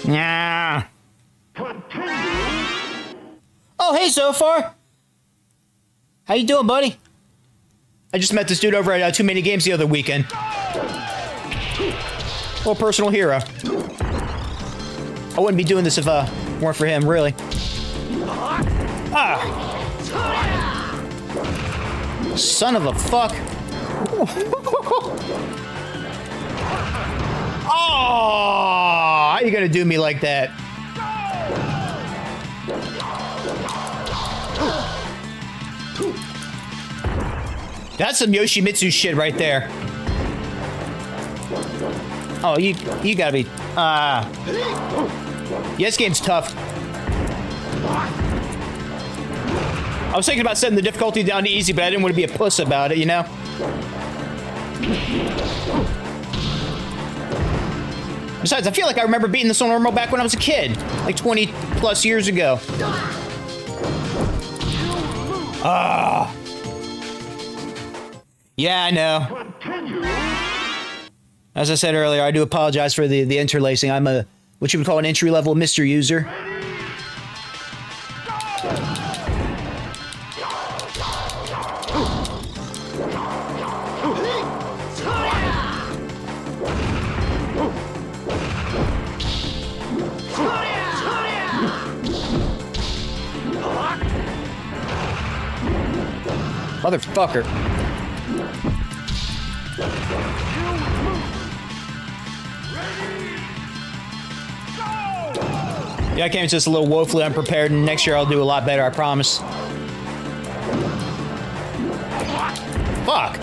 Yeah. Oh, hey, Zophar. How you doing, buddy? I just met this dude over at Too Many Games the other weekend. Little personal hero. I wouldn't be doing this if weren't for him, really. Ah! Son of a fuck. Oh! How you gonna do me like that? That's some Yoshimitsu shit right there. Oh, you gotta be... Yeah, this game's tough. I was thinking about setting the difficulty down to easy, but I didn't want to be a puss about it, you know? Besides, I feel like I remember beating this on normal back when I was a kid. Like 20 plus years ago. Ah. Yeah, I know. As I said earlier, I do apologize for the interlacing. I'm a, what you would call an entry-level Mr. User. Motherfucker. Yeah, I came just a little woefully unprepared, and next year I'll do a lot better, I promise. Fuck.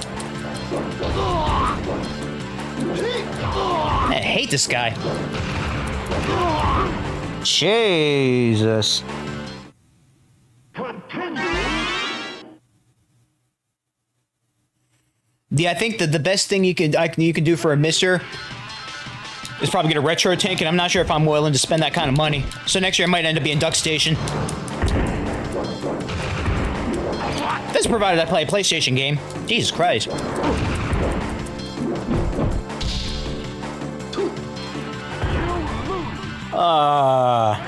I hate this guy. Jesus. Yeah, I think that the best thing you can do for a mister is probably get a retro tank, and I'm not sure if I'm willing to spend that kind of money. So next year I might end up being Duck Station. This provided I play a PlayStation game. Jesus Christ. I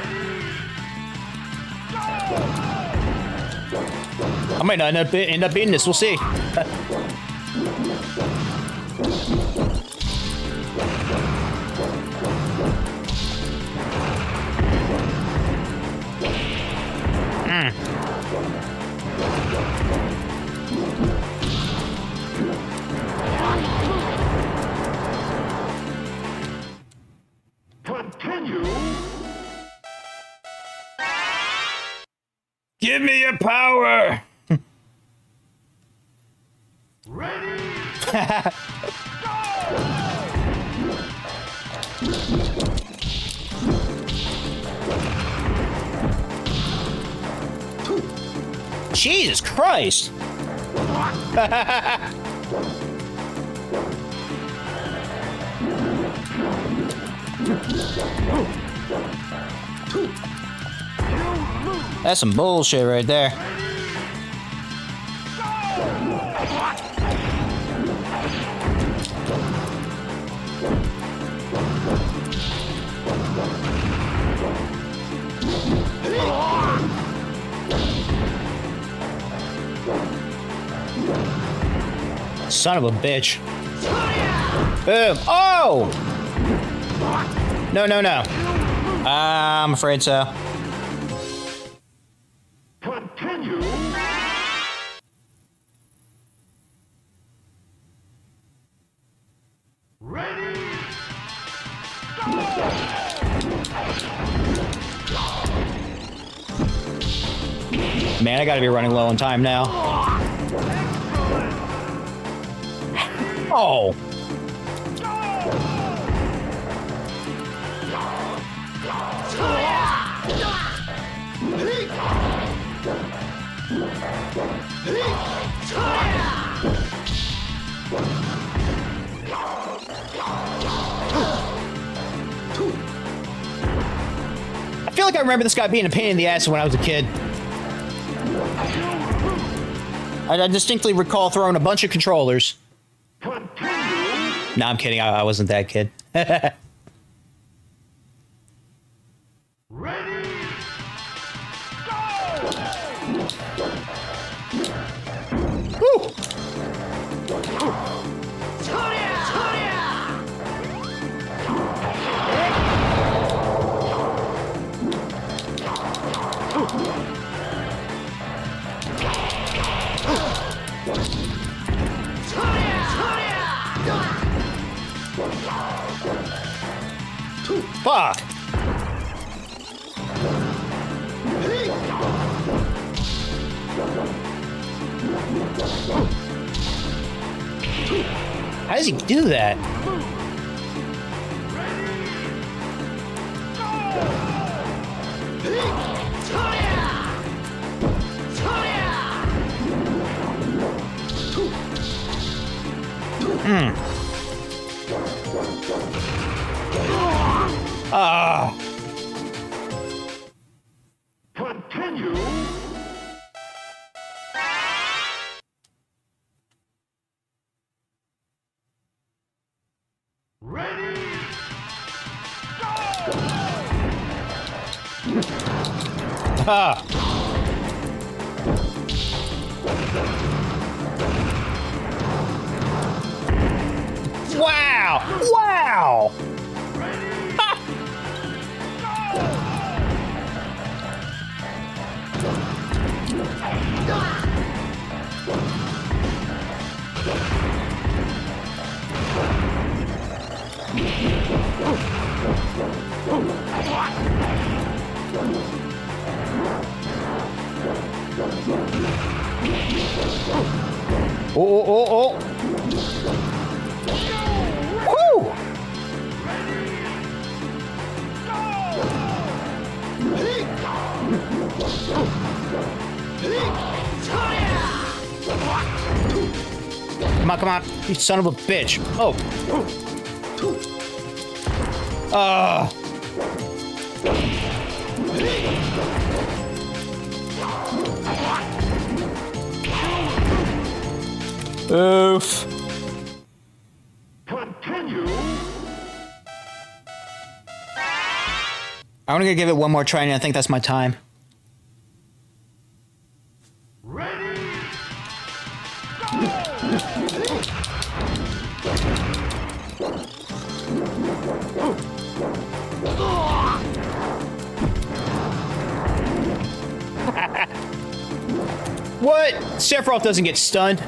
might not end up beating this. We'll see. Continue. Give me your power. Ready? Jesus Christ! That's some bullshit right there. Son of a bitch. Boom. Oh! No, no, no. I'm afraid so. Continue. Ready? Man, I gotta be running low on time now. Oh. I feel like I remember this guy being a pain in the ass when I was a kid. I distinctly recall throwing a bunch of controllers. No, I'm kidding. I wasn't that kid. Fuck! How does he do that? Ah. Continue. Ready. Ah. Wow! Wow! Oh. Woo! Come on, you son of a bitch. Oh. Oof. Continue. I'm gonna give it one more try, and I think that's my time. Ready. What? Sephiroth doesn't get stunned.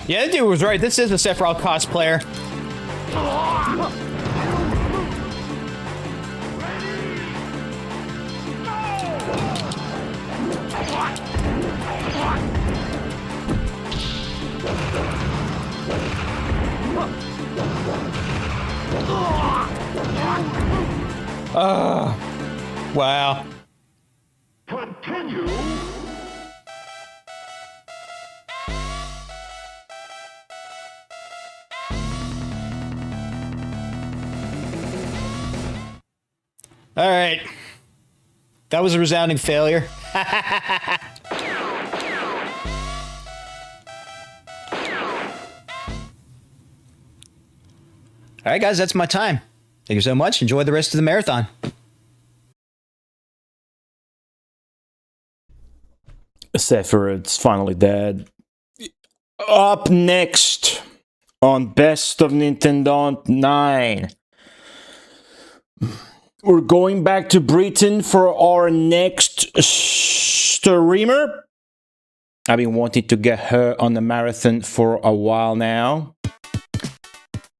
Yeah, that dude was right. This is a Sephiroth cosplayer. Wow. Continue. All right. That was a resounding failure. All right, guys, that's my time. Thank you so much. Enjoy the rest of the marathon. Sephiroth's finally dead. Up next on Best of Nintendon't 9. We're going back to Britain for our next streamer. I've been wanting to get her on the marathon for a while now.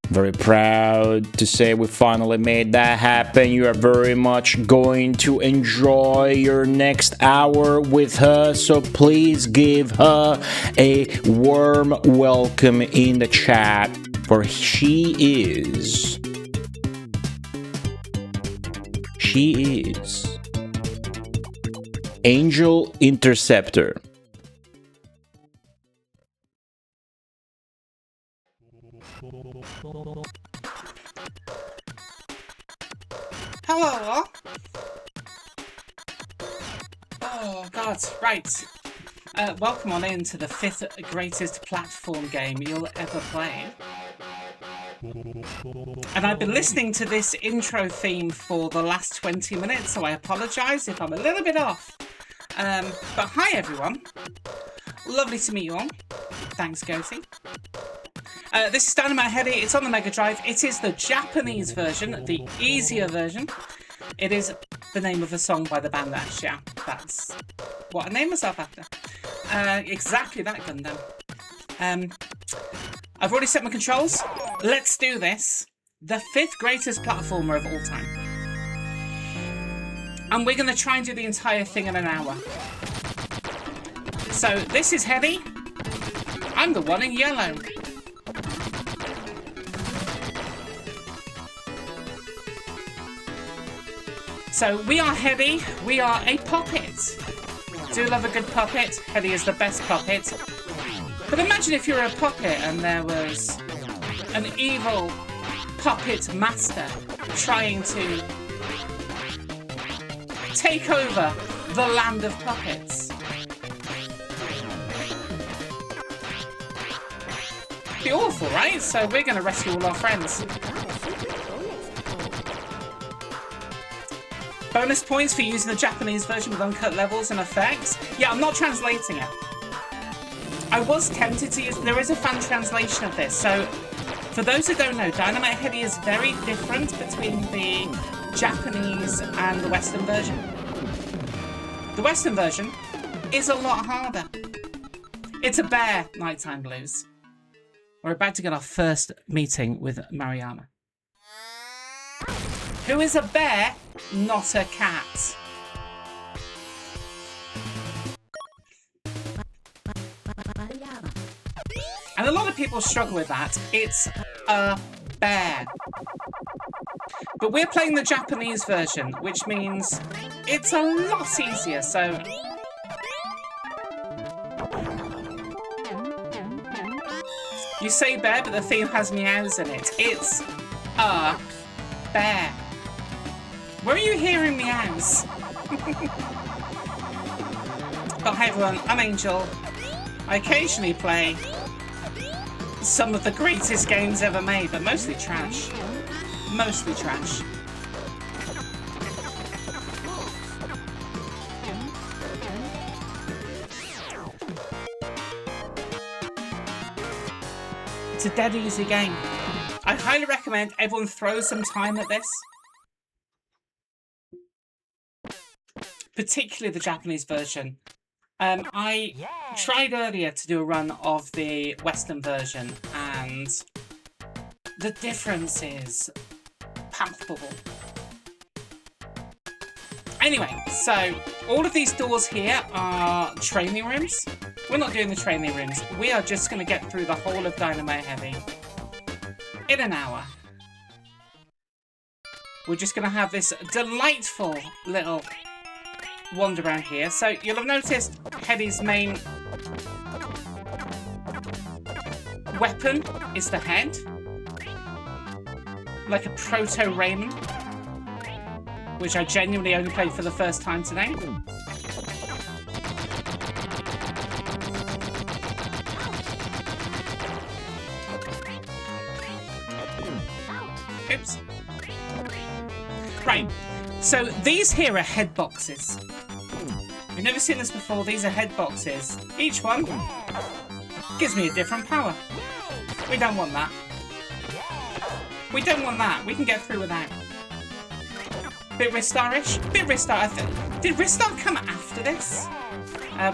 Very proud to say we finally made that happen. You are very much going to enjoy your next hour with her, so please give her a warm welcome in the chat, for she is Angelinterceptor. Hello. Oh god, God, right. Welcome on in to the 5th greatest platform game you'll ever play. And I've been listening to this intro theme for the last 20 minutes, so I apologise if I'm a little bit off. But hi everyone. Lovely to meet you all. Thanks, Goatee. This is Dynamite Headdy. It's on the Mega Drive. It is the Japanese version, the easier version. It is the name of a song by the band Ash, yeah. That's what I named myself after. Exactly that, Gundam. I've already set my controls. Let's do this. The 5th greatest platformer of all time. And we're going to try and do the entire thing in an hour. So, this is Headdy. I'm the one in yellow. So, we are Headdy. We are a puppet. Do love a good puppet. Headdy is the best puppet. But imagine if you were a puppet and there was an evil puppet master trying to take over the land of puppets. It'd be awful, right? So we're going to rescue all our friends. Bonus points for using the Japanese version with uncut levels and effects. Yeah, I'm not translating it. I was tempted to use... There is a fan translation of this, so... For those who don't know, Dynamite Headdy is very different between the Japanese and the Western version. The Western version is a lot harder. It's a bear, Nighttime Blues. We're about to get our first meeting with Mariana. Who is a bear, not a cat. And a lot of people struggle with that. It's a bear. But we're playing the Japanese version, which means it's a lot easier, so... You say bear, but the theme has meows in it. It's a bear. Where are you hearing meows? But hi everyone, I'm Angel. I occasionally play some of the greatest games ever made, but mostly trash. Mostly trash. It's a dead easy game. I highly recommend everyone throw some time at this. Particularly the Japanese version. I tried earlier to do a run of the Western version, and the difference is palpable. Anyway, so all of these doors here are training rooms. We're not doing the training rooms. We are just going to get through the whole of Dynamite Headdy in an hour. We're just going to have this delightful little wander around here. So you'll have noticed Headdy's main weapon is the head. Like a proto-Raymond. Which I genuinely only played for the first time today. Oops. Right, so these here are head boxes. You've never seen this before, these are head boxes. Each one gives me a different power. We don't want that. We don't want that, we can get through without. Bit Ristar-ish? Bit Ristar, did Ristar come after this?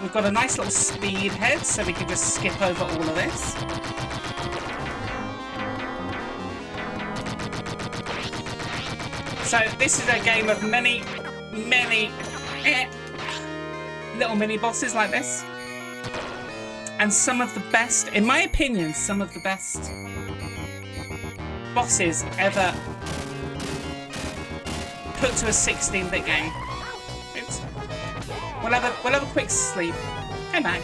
We've got a nice little speed head, so we can just skip over all of this. So this is a game of many little mini bosses like this. And some of the best, in my opinion, some of the best bosses ever put to a 16-bit game. Oops. We'll have a quick sleep. Come back.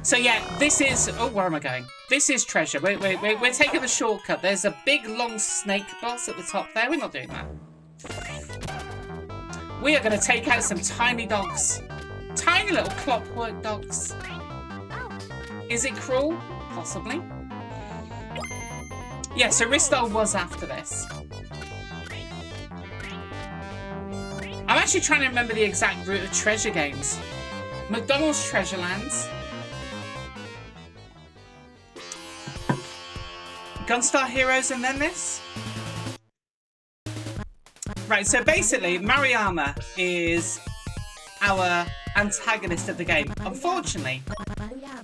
So yeah, this is... Oh, where am I going? This is treasure. We're taking the shortcut. There's a big, long snake boss at the top there. We're not doing that. we are going to take out some tiny dogs. Tiny little clockwork dogs. Is it cruel? Possibly. Yeah, so Ristar was after this. I'm actually trying to remember the exact route of Treasure Games. McDonald's Treasure Lands. Gunstar Heroes and then this? Right, so basically, Mariama is our antagonist of the game. Unfortunately,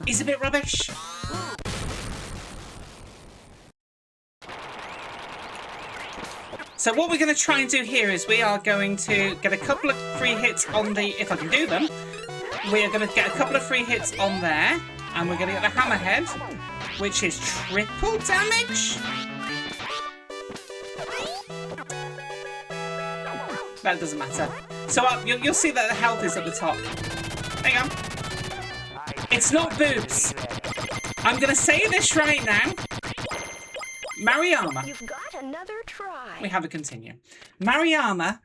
he's a bit rubbish. So what we're going to try and do here is we are going to get a couple of free hits on the... If I can do them. We are going to get a couple of free hits on there. And we're going to get the Hammerhead, which is triple damage. That doesn't matter. So you'll see that the health is at the top. Hang on. It's not boobs. I'm going to say this right now. Mariama. You've got another try. We have a continue. Mariama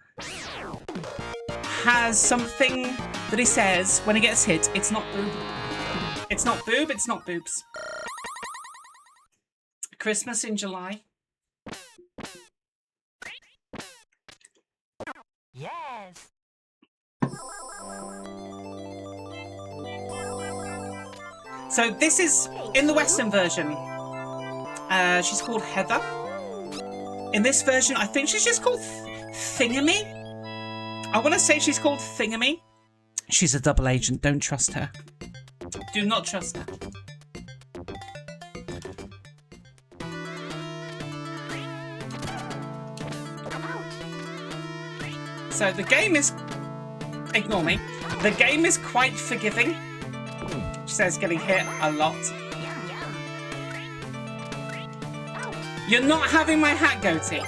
has something that he says when he gets hit. It's not boob. It's not boob. It's not boobs. Christmas in July. Yes. So this is in the Western version. She's called Heather. In this version, I think she's just called Thingamy. I want to say she's called Thingamy. She's a double agent. Don't trust her. Do not trust her. So the game is... Ignore me. The game is quite forgiving. She says getting hit a lot. You're not having my hat, Goatee.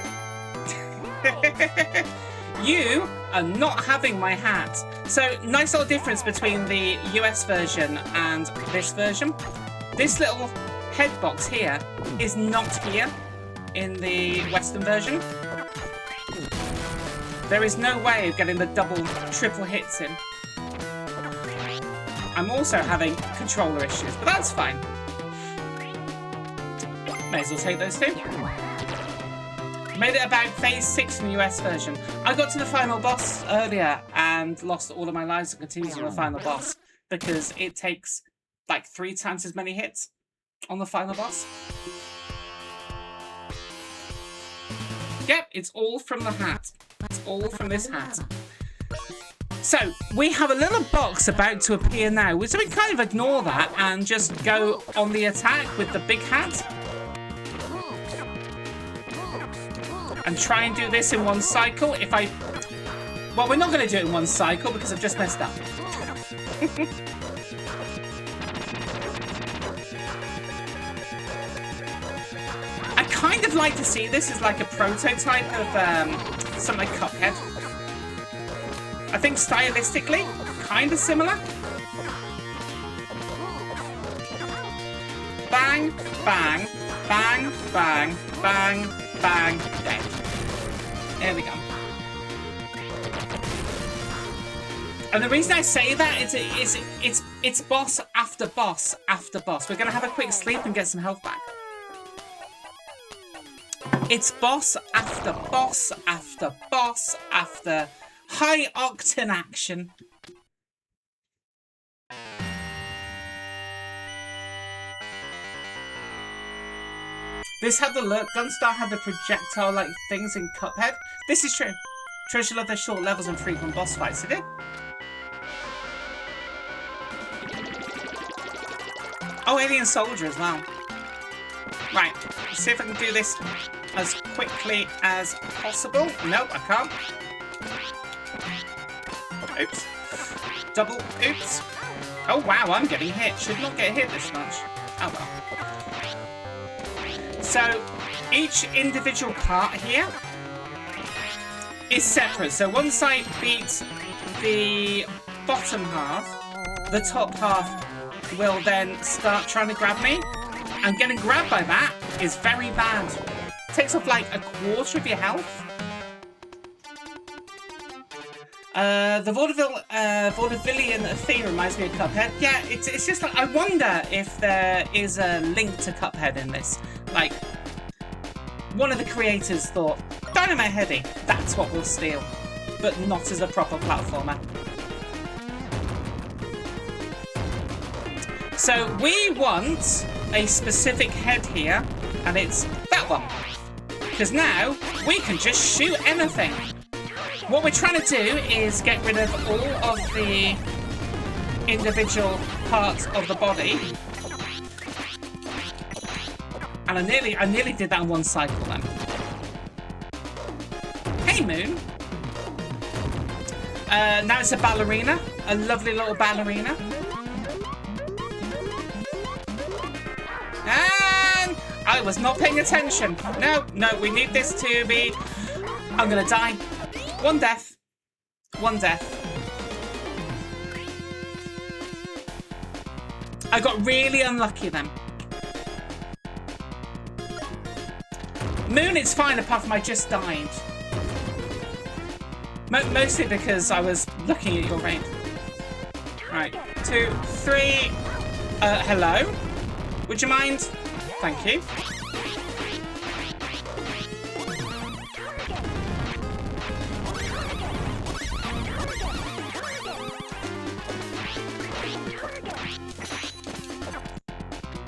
You are not having my hat. So, nice little difference between the US version and this version. This little head box here is not here in the Western version. There is no way of getting the double, triple hits in. I'm also having controller issues, but that's fine. May as well take those two. Made it about phase 6 in the US version. I got to the final boss earlier and lost all of my lives and continued on the final boss because it takes like 3 times as many hits on the final boss. Yep, it's all from the hat. It's all from this hat. So, we have a little box about to appear now. So we can kind of ignore that and just go on the attack with the big hat. And try and do this in one cycle. If I... Well, we're not going to do it in one cycle because I've just messed up. I kind of like to see this as like a prototype of something like Cuphead. I think stylistically, kind of similar. Bang, bang, bang, bang, bang, bang, dead. There we go. And the reason I say that is it's boss after boss after boss. We're going to have a quick sleep and get some health back. It's boss after boss after boss after high octane action. This had the look. Gunstar had the projectile-like things in Cuphead. This is true. Treasure loved their short levels and frequent boss fights. They did. Oh, Alien Soldier as well. Right. Let's see if I can do this as quickly as possible. Nope, I can't. Oops. Double. Oops. Oh, wow, I'm getting hit. Should not get hit this much. Oh, well. So, each individual part here is separate. So once I beat the bottom half, the top half will then start trying to grab me. And getting grabbed by that is very bad. It takes off like a quarter of your health. The vaudevillian theme reminds me of Cuphead. Yeah, it's just like, I wonder if there is a link to Cuphead in this. Like, one of the creators thought, Dynamite Headdy, that's what we'll steal. But not as a proper platformer. So we want a specific head here, and it's that one. Because now, we can just shoot anything. What we're trying to do is get rid of all of the individual parts of the body. And I nearly did that in one cycle then. Hey, Moon. Now it's a ballerina. A lovely little ballerina. And I was not paying attention. No, we need this to be... I'm gonna die. One death. One death. I got really unlucky then. Moon, it's fine apart from I just died. Mostly because I was looking at your raid. Right, 2, 3. Hello? Would you mind? Thank you.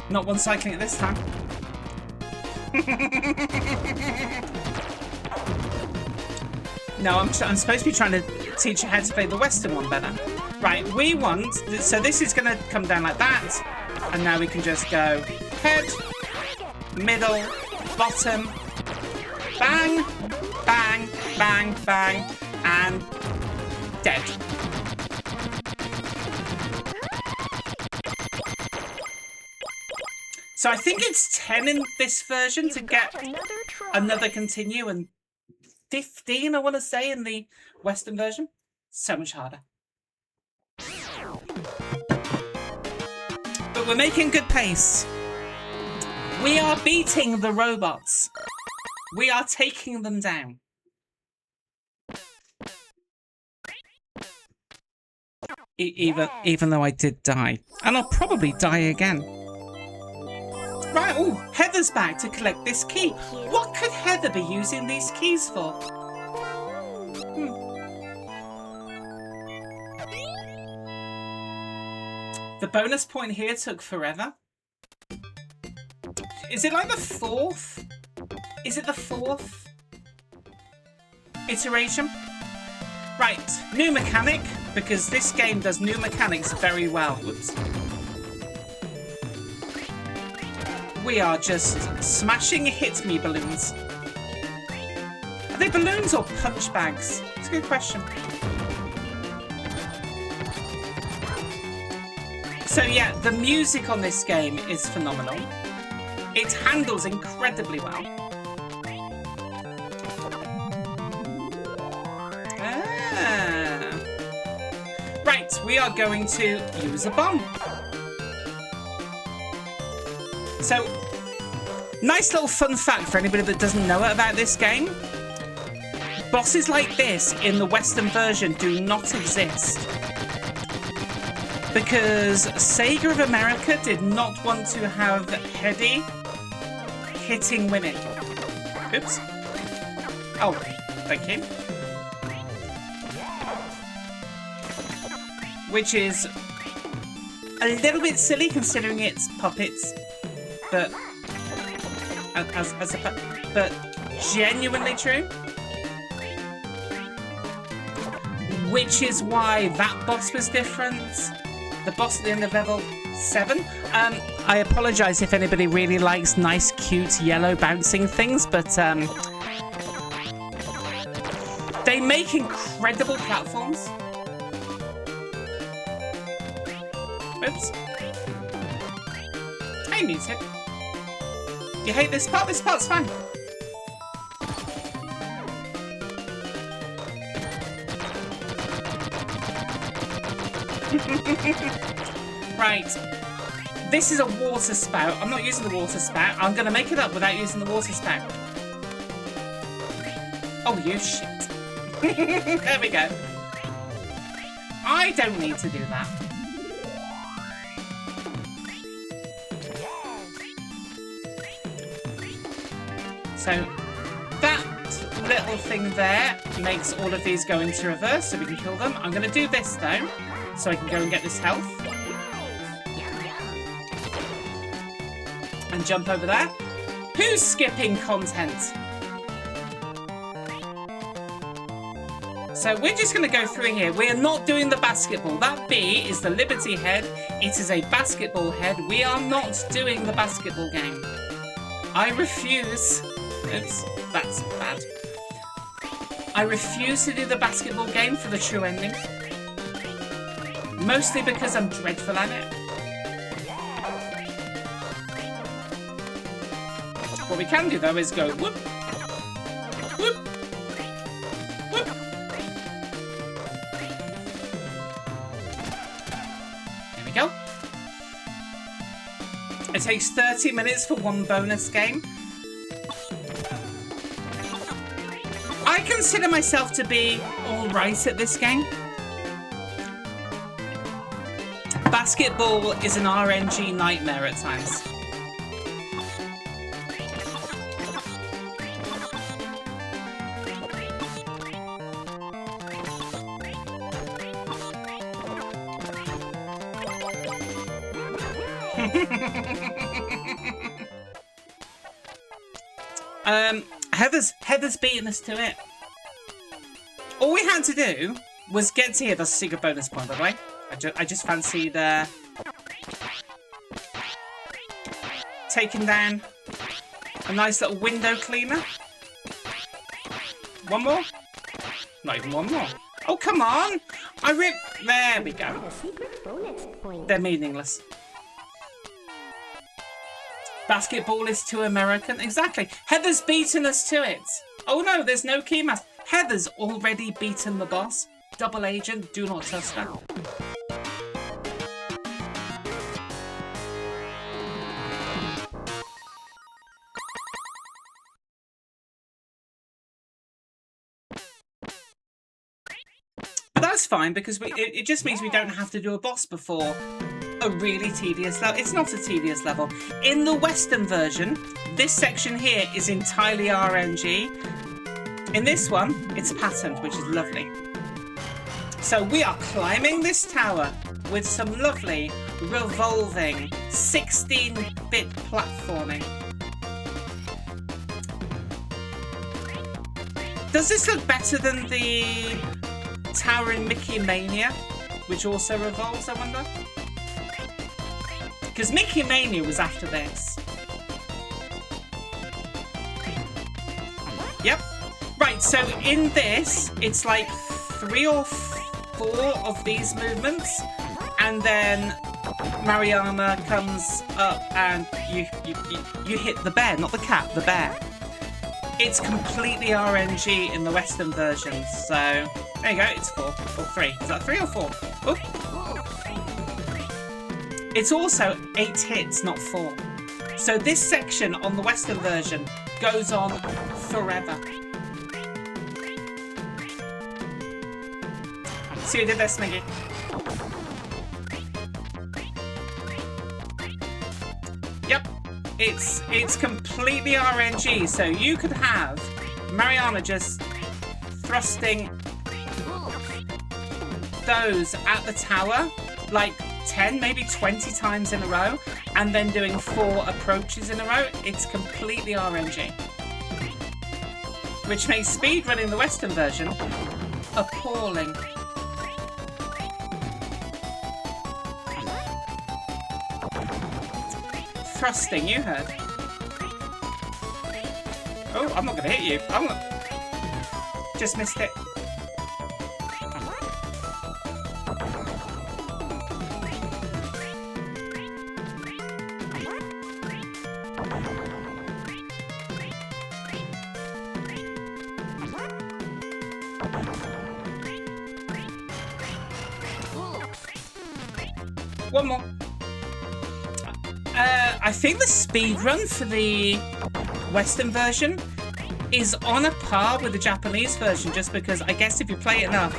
Not one cycling at this time. No, I'm supposed to be trying to teach you how to play the Western one better. Right, we want... So this is going to come down like that. And now we can just go head, middle, bottom, bang, bang, bang, bang, and dead. So I think it's 10 in this version to get another continue, and 15, I want to say, in the Western version. So much harder. But we're making good pace. We are beating the robots. We are taking them down. Even though I did die. And I'll probably die again. Right, oh, Heather's back to collect this key. What could Heather be using these keys for? The bonus point here took forever. Is it like the 4th? Is it the 4th iteration? Right, new mechanic, because this game does new mechanics very well. Whoops. We are just smashing hit me balloons. Are they balloons or punch bags? It's a good question. So yeah, the music on this game is phenomenal. It handles incredibly well. Right, we are going to use a bomb. So, nice little fun fact for anybody that doesn't know about this game. Bosses like this in the Western version do not exist. Because Sega of America did not want to have Headdy hitting women. Oops. Oh, thank you. Which is a little bit silly considering it's puppets. But but genuinely true. Which is why that boss was different. The boss at the end of level 7. I apologise if anybody really likes nice, cute, yellow bouncing things, but they make incredible platforms. Oops. Hey, music. You hate this part? This part's fine. Right. This is a water spout. I'm not using the water spout. I'm going to make it up without using the water spout. Oh, you shit. There we go. I don't need to do that. So that little thing there makes all of these go into reverse so we can kill them. I'm going to do this though, so I can go and get this health. And jump over there. Who's skipping content? So we're just going to go through here. We are not doing the basketball. That B is the Liberty head. It is a basketball head. We are not doing the basketball game. I refuse. Oops, that's bad. I refuse to do the basketball game for the true ending. Mostly because I'm dreadful at it. What we can do though is go whoop, whoop, whoop. There we go. It takes 30 minutes for one bonus game. I consider myself to be alright at this game. Basketball is an RNG nightmare at times. Heather's beating us to it. All we had to do was get to here. That's a secret bonus point, by the way. I just fancied taking down a nice little window cleaner. One more? Not even one more. Oh, come on! There we go. They're meaningless. Basketball is too American. Exactly. Heather's beaten us to it. Oh no, there's no keymaster. Heather's already beaten the boss. Double agent, do not trust her. But that's fine because it just means we don't have to do a boss before a really tedious level. It's not a tedious level. In the Western version, this section here is entirely RNG. In this one, it's patterned, which is lovely. So we are climbing this tower with some lovely, revolving, 16-bit platforming. Does this look better than the tower in Mickey Mania, which also revolves, I wonder? Because Mickey Mania was after this. Yep. Right, so in this, it's like 3 or 4 of these movements, and then Mariana comes up and you hit the bear, not the cat, the bear. It's completely RNG in the Western version, so there you go, it's 4 or 3. Is that 3 or 4? Oh. It's also 8 hits, not 4. So this section on the Western version goes on forever. See who did this, Miggy? Yep, it's completely RNG. So you could have Mariana just thrusting those at the tower like 10, maybe 20 times in a row, and then doing 4 approaches in a row. It's completely RNG. Which makes speedrunning the Western version appalling. Thrusting, you heard. Oh, I'm not going to hit you. I'm not... Just missed it. One more. I think the speedrun for the Western version is on a par with the Japanese version, just because I guess if you play it enough,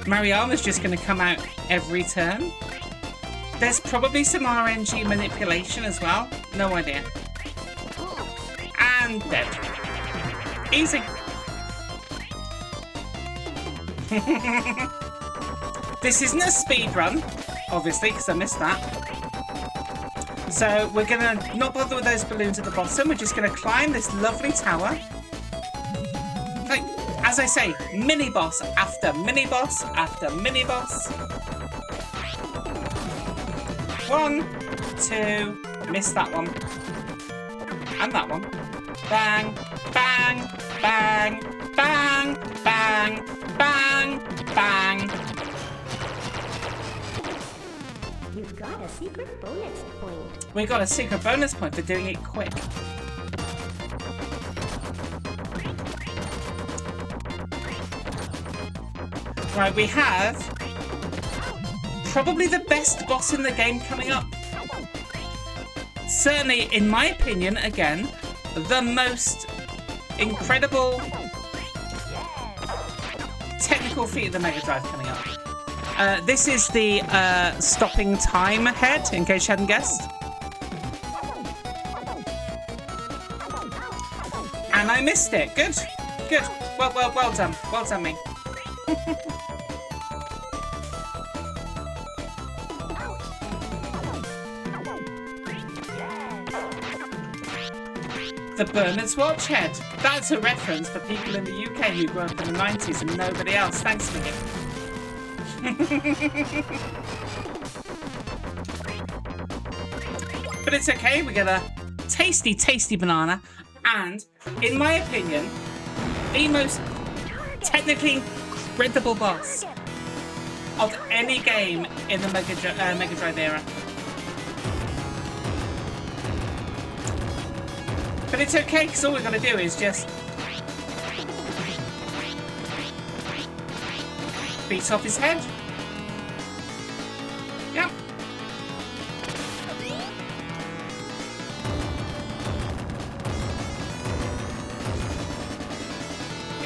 Mariana's just going to come out every turn. There's probably some RNG manipulation as well. No idea. And dead. Easy. This isn't a speed run, obviously, because I missed that. So we're going to not bother with those balloons at the bottom. We're just going to climb this lovely tower. Like, as I say, mini-boss after mini-boss after mini-boss. 1, 2, missed that one. And that one. Bang, bang, bang, bang, bang, bang, bang. You've got a secret bonus point. We got a secret bonus point for doing it quick. Right, we have probably the best boss in the game coming up. Certainly, in my opinion, again, the most incredible technical feat of the Mega Drive coming up. This is the stopping time head, in case you hadn't guessed. And I missed it. Good. Good. Well done. Well done, me. The Bernard's Watch head. That's a reference for people in the UK who grew up in the 90s and nobody else. Thanks, Mickey. But it's okay. We get a tasty, tasty banana. And, in my opinion, the most technically incredible boss of any game in the Mega Drive era. But it's okay, because all we've got to do is just beat off his head. Yep.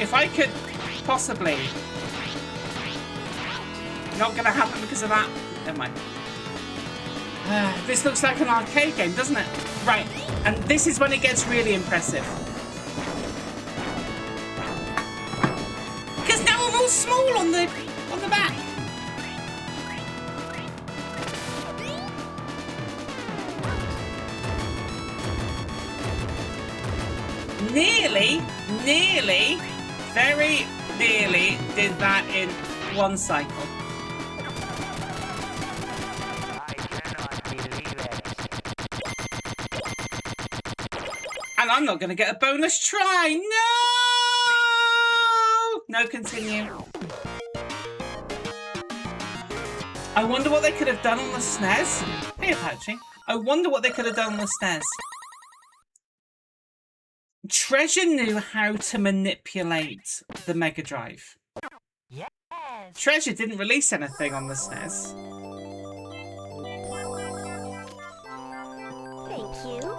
If I could possibly... Not going to happen because of that. Never mind. This looks like an arcade game, doesn't it? Right, and this is when it gets really impressive. Because now I'm all small on the back. Nearly, very nearly did that in one cycle. And I'm not going to get a bonus try. No! No, continue. I wonder what they could have done on the SNES. Hey, Apache. I wonder what they could have done on the SNES. Treasure knew how to manipulate the Mega Drive. Yes. Treasure didn't release anything on the SNES. Thank you.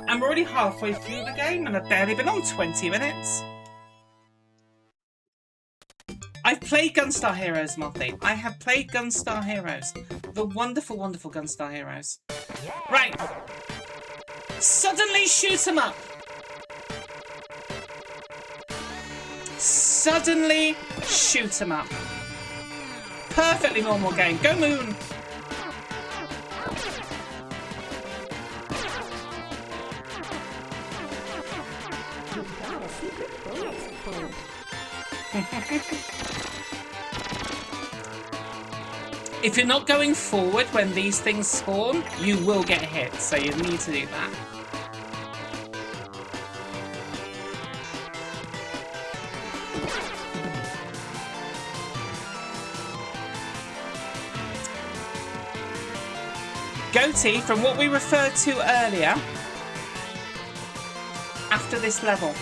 I'm already halfway through the game and I've barely been on 20 minutes. I've played Gunstar Heroes, Motley. I have played Gunstar Heroes. The wonderful, wonderful Gunstar Heroes. Right. Suddenly shoot 'em up. Suddenly shoot 'em up. Perfectly normal game. Go Moon. If you're not going forward when these things spawn, you will get hit, so you need to do that. Goatee, from what we referred to earlier, after this level.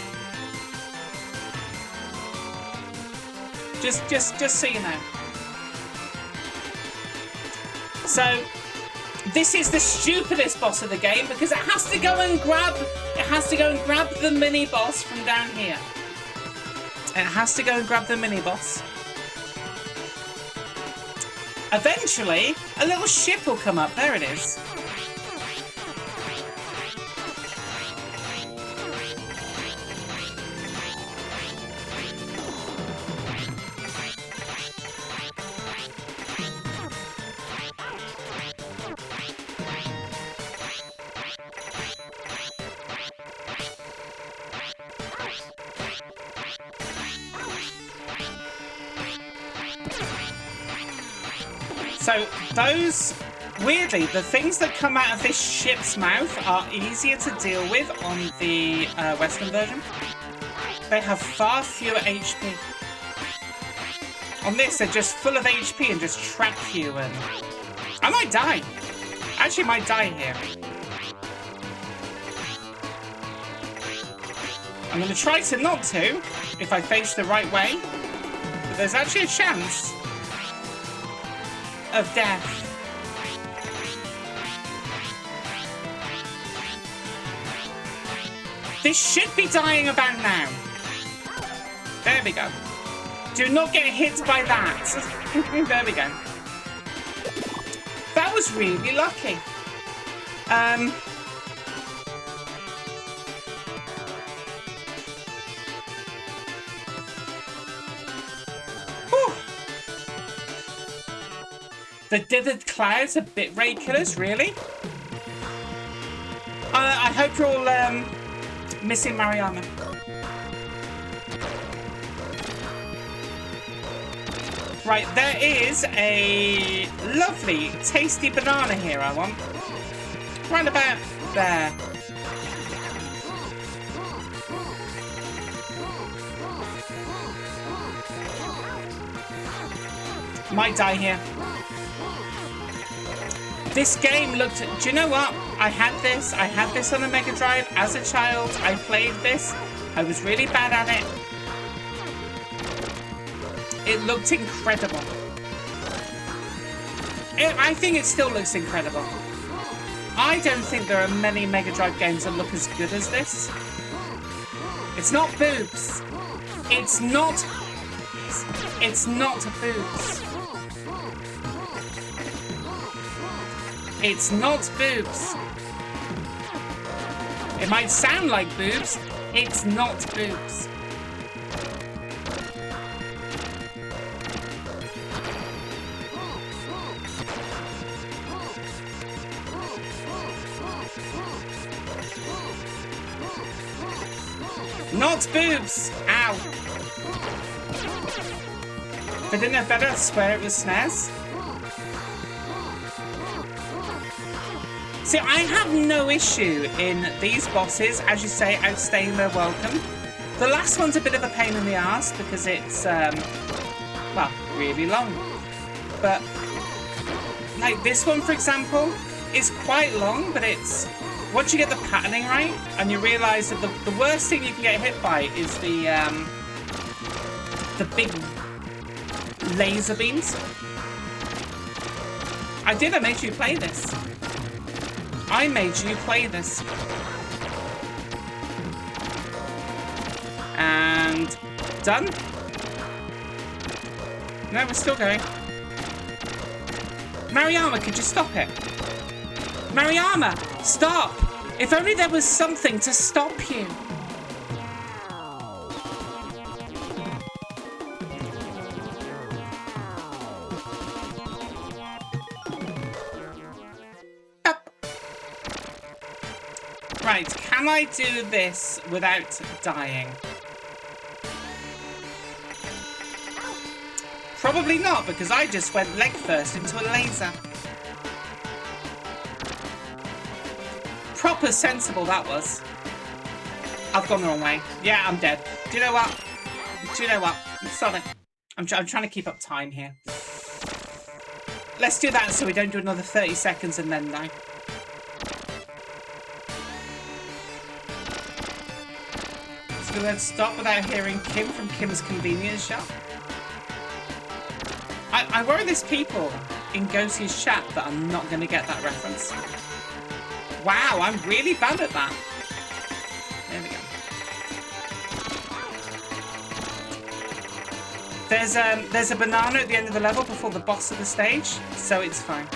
Just so you know. So, This is the stupidest boss of the game because it has to go and grab the mini boss from down here. It has to go and grab the mini boss. Eventually, a little ship will come up. There it is. So those, weirdly, the things that come out of this ship's mouth are easier to deal with on the Western version. They have far fewer HP. On this, they're just full of HP and just trap you, and I might die. Actually, might die here. I'm going to try to not to, if I face the right way, but there's actually a chance of death. This should be dying about now. There we go. Do not get hit by that. There we go. That was really lucky. The dithered clouds are bitrate killers, really? I hope you're all missing Mariana. Right, there is a lovely, tasty banana here I want. Right about there. Might die here. This game looked... Do you know what? I had this on a Mega Drive as a child. I played this. I was really bad at it. It looked incredible. I think it still looks incredible. I don't think there are many Mega Drive games that look as good as this. It's not boobs. It's not boobs. It's not boobs. It might sound like boobs. It's not boobs. Not boobs! Ow! If I didn't know better, I'd swear it was SNES. See, I have no issue in these bosses, as you say, outstaying their welcome. The last one's a bit of a pain in the ass because it's, well, really long. But, like this one, for example, is quite long, but it's... Once you get the patterning right, and you realise that the worst thing you can get hit by is the big laser beams. I made you play this. I made you play this. And... done? No, we're still going. Mariama, could you stop it? Mariama, stop! If only there was something to stop you. Right, can I do this without dying? Probably not, because I just went leg first into a laser. Proper sensible that was. I've gone the wrong way. Yeah, I'm dead. Do you know what? I'm sorry. I'm trying to keep up time here. Let's do that so we don't do another 30 seconds and then die. So let's stop without hearing Kim from Kim's Convenience Shop. I worry there's people in Ghostie's chat that I'm not going to get that reference. Wow, I'm really bad at that. There we go. There's a banana at the end of the level before the boss of the stage, so it's fine.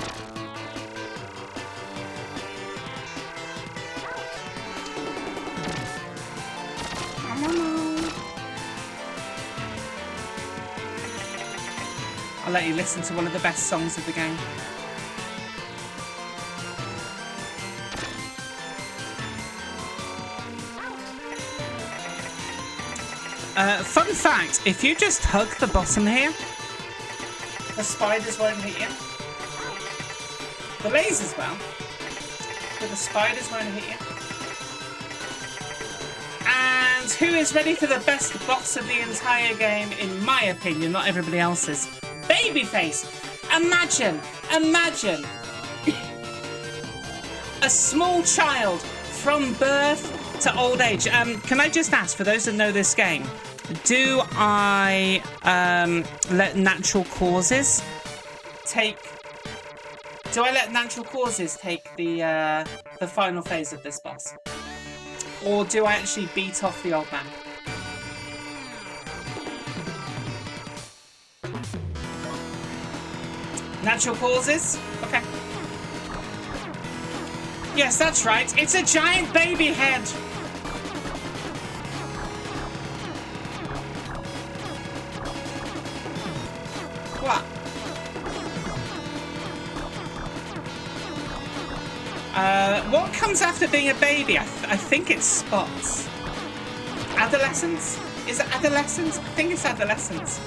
I'll let you listen to one of the best songs of the game. Fun fact, if you just hug the bottom here, the spiders won't hit you. The lasers will, but the spiders won't hit you. And who is ready for the best boss of the entire game, in my opinion, not everybody else's? Babyface! Imagine a small child from birth to old age. Can I just ask, for those that know this game, do I let natural causes take the final phase of this boss? Or do I actually beat off the old man? Natural causes? Okay. Yes, that's right. It's a giant baby head. What? What comes after being a baby? I think it's spots. Adolescence? Is it adolescence? I think it's adolescence.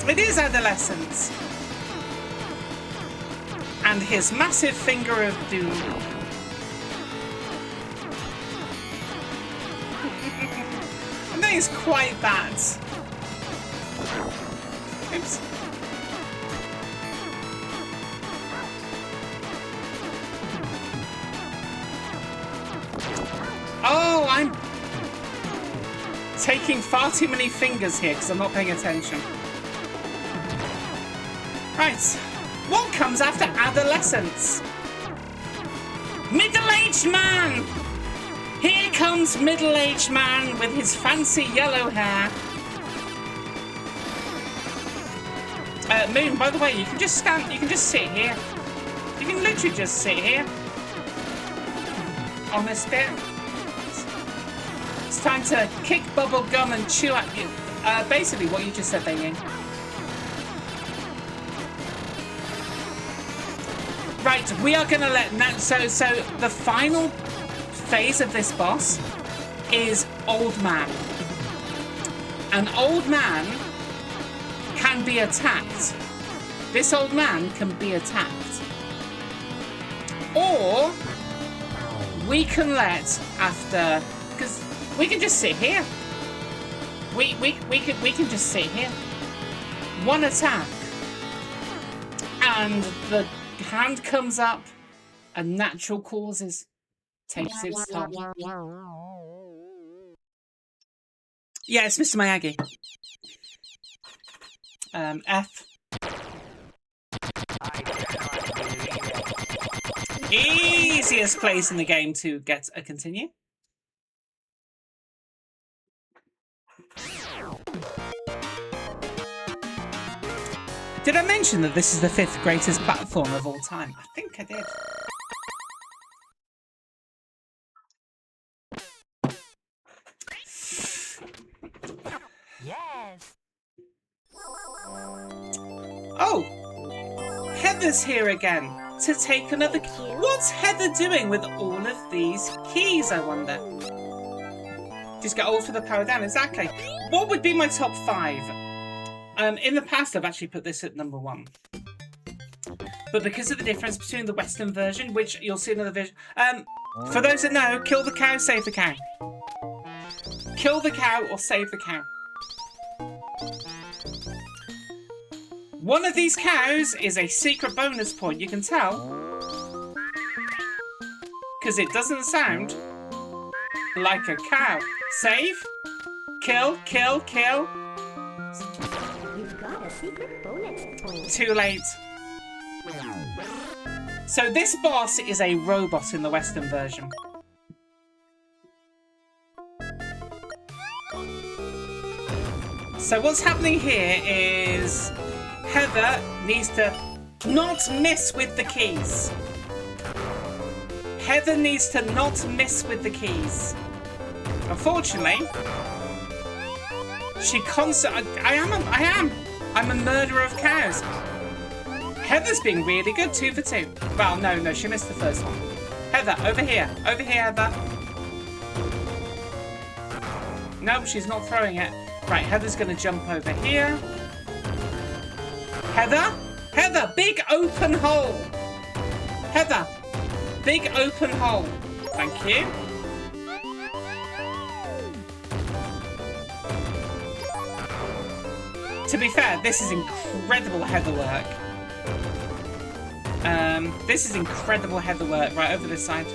It is adolescence. And his massive finger of doom. I think it's quite bad. Oops. Oh, I'm taking far too many fingers here because I'm not paying attention. Right. What comes after adolescence? Middle-aged man! Here comes middle-aged man with his fancy yellow hair. Moon, by the way, you can just sit here. You can literally just sit here. On this bit. It's time to kick bubble gum and chew at you. Basically what you just said there, Ying. Right, we are gonna let so the final phase of this boss is Old Man. An old man can be attacked. This old man can be attacked. Or we can let after, because we can just sit here. We can just sit here. One attack, and the hand comes up, and natural causes takes its toll. Yeah, it's Mr. Miyagi. F. Easiest place in the game to get a continue. Did I mention that this is the 5th greatest platform of all time? I think I did. Yes. Oh! Heather's here again to take another... What's Heather doing with all of these keys, I wonder? Just get all for the power down, exactly. What would be my top 5? In the past, I've actually put this at number 1. But because of the difference between the Western version, which you'll see another vision... for those that know, kill the cow, save the cow. Kill the cow or save the cow. One of these cows is a secret bonus point, you can tell. Because it doesn't sound like a cow. Save. Kill, kill, kill. You've got a secret bonus point. Too late. So this boss is a robot in the Western version. So what's happening here is Heather needs to not miss with the keys. Heather needs to not miss with the keys. Unfortunately, she constantly... I'm a murderer of cows. Heather's being really good, 2 for 2. Well, no, she missed the first one. Heather, over here. Over here, Heather. Nope, she's not throwing it. Right, Heather's going to jump over here. Heather? Heather, big open hole. Heather, big open hole. Thank you. To be fair, this is incredible Heather work. This is incredible Heather work. Right, over this side.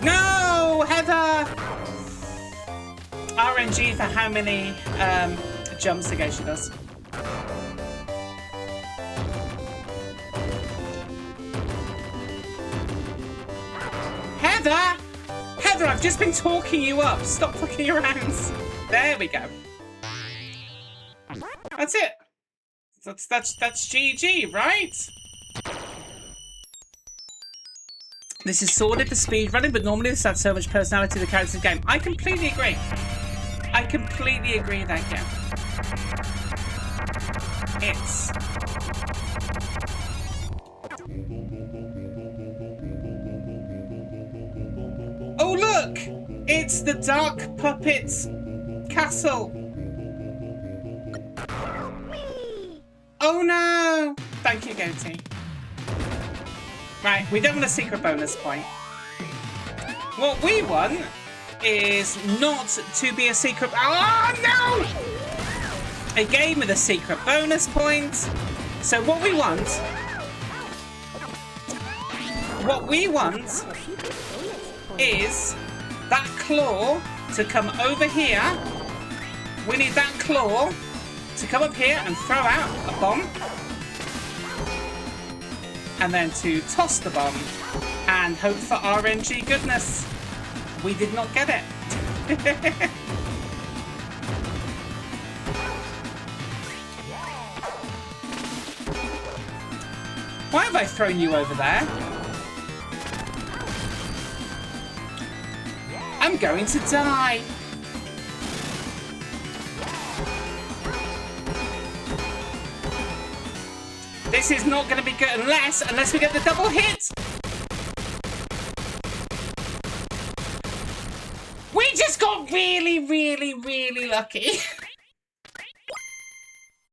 No, Heather! RNG for how many jumps ago she does. Heather! Heather, I've just been talking you up. Stop fucking around. There we go. That's it. That's GG, right? This is sorted for speedrunning, but normally this adds so much personality to the characters in the game. I completely agree. I completely agree with that game. It's... Oh, look! It's the Dark Puppet's castle. Oh, no! Thank you, Goatee. Right, we don't want a secret bonus point. What we want is not to be a secret... Oh, no! A game with a secret bonus point. So what we want... What we want is that claw to come over here. We need that claw to come up here and throw out a bomb. And then to toss the bomb and hope for RNG goodness. We did not get it. Why have I thrown you over there? I'm going to die. This is not going to be good unless we get the double hit. We just got really, really, really lucky.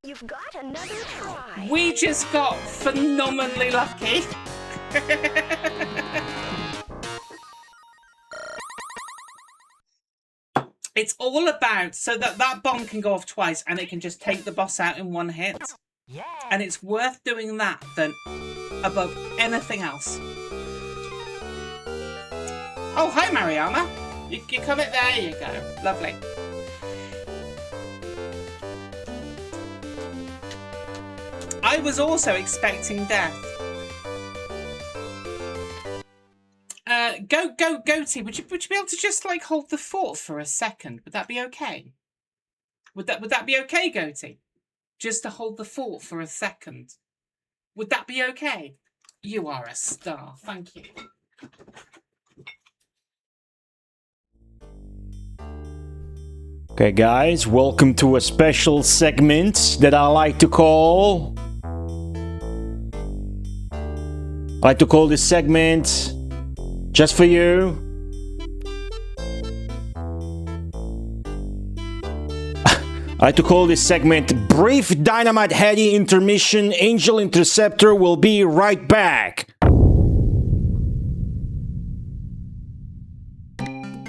You've got another try. We just got phenomenally lucky. It's all about so that that bomb can go off twice and it can just take the boss out in one hit. Yeah. And it's worth doing that than above anything else. Oh, hi, Mariama. You come in. There you go. Lovely. I was also expecting death. Goatee, would you be able to just like hold the fort for a second? Would that be okay? Would that be okay, Goatee? Just to hold the fort for a second. Would that be okay? You are a star. Thank you. Okay, guys, welcome to a special segment that I like to call... this segment just for you. I like to call this segment Brief Dynamite Headdy Intermission. Angelinterceptor will be right back.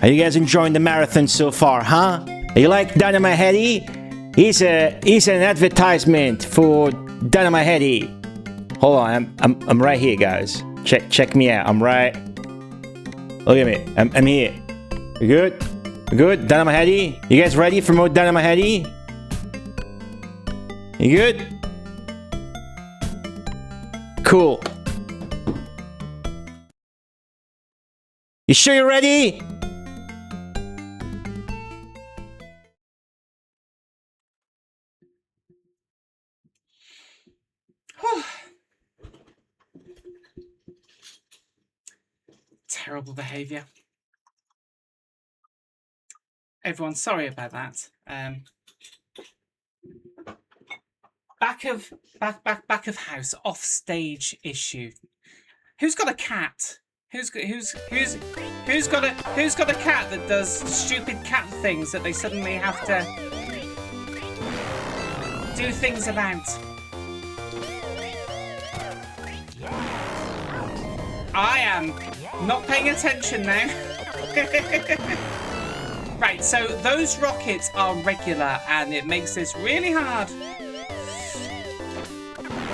Are you guys enjoying the marathon so far, huh? You like Dynamite Headdy? He's an advertisement for Dynamite Headdy. Hold on, I'm right here, guys. Check me out. I'm right. Look at me. I'm here. You good? You good? Dynamite Headdy? You guys ready for more Dynamite Headdy? You good? Cool. You sure you're ready? Terrible behaviour. Everyone, sorry about that. Back of house, off stage issue. Who's got a cat? Who's got a cat that does stupid cat things that they suddenly have to do things about? I am not paying attention now. Right, so those rockets are regular and it makes this really hard.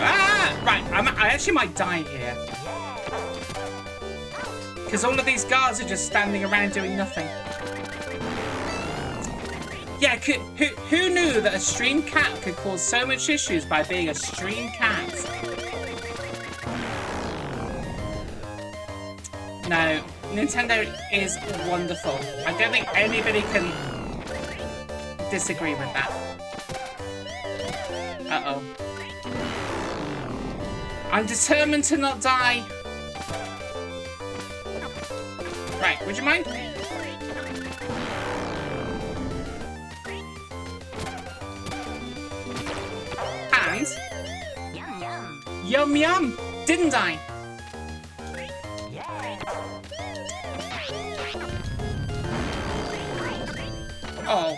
Ah! Right, I actually might die here. Because all of these guards are just standing around doing nothing. Yeah, who knew that a stream cat could cause so much issues by being a stream cat? No, Nintendo is wonderful. I don't think anybody can disagree with that. Uh-oh. I'm determined to not die. Right, would you mind? And... Yum yum! Didn't I? Oh.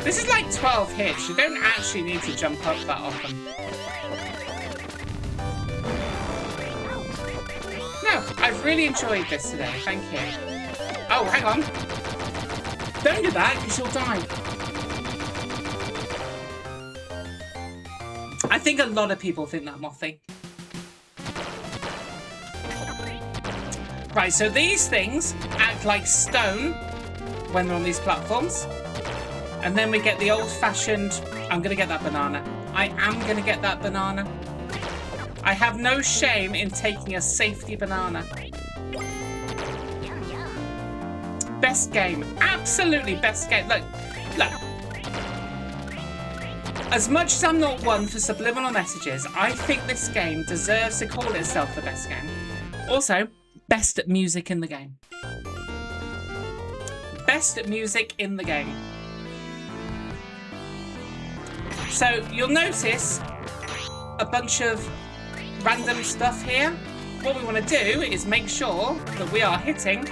This is like 12 hits. You don't actually need to jump up that often. No, I've really enjoyed this today. Thank you. Oh, hang on. Don't do that, because you'll die. I think a lot of people think that, Mothy. Right, so these things act like stone when they're on these platforms. And then we get the old-fashioned, I'm going to get that banana. I am going to get that banana. I have no shame in taking a safety banana. Best game. Absolutely best game. Look. As much as I'm not one for subliminal messages, I think this game deserves to call itself the best game. Also, best music in the game. Best music in the game. So you'll notice a bunch of random stuff here. What we want to do is make sure that we are hitting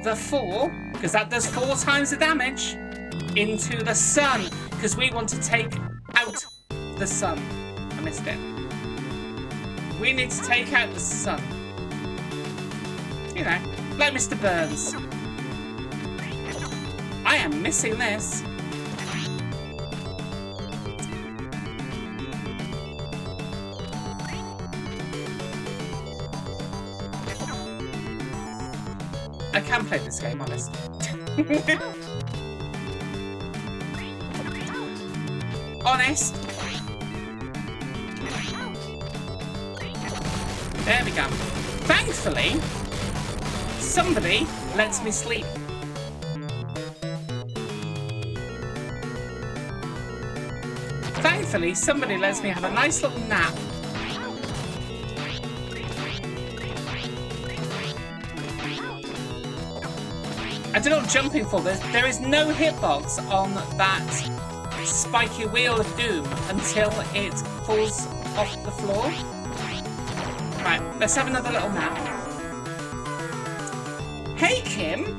the 4, because that does 4 times the damage, into the sun, because we want to take out the sun. I missed it. We need to take out the sun. You know, like Mr. Burns. I am missing this. I can play this game, honest. Honest. There we go. Thankfully, somebody lets me sleep. Thankfully, somebody lets me have a nice little nap. I don't know what jumping for. There is no hitbox on that spiky wheel of doom until it falls off the floor. Right, let's have another little nap. Hey, Kim!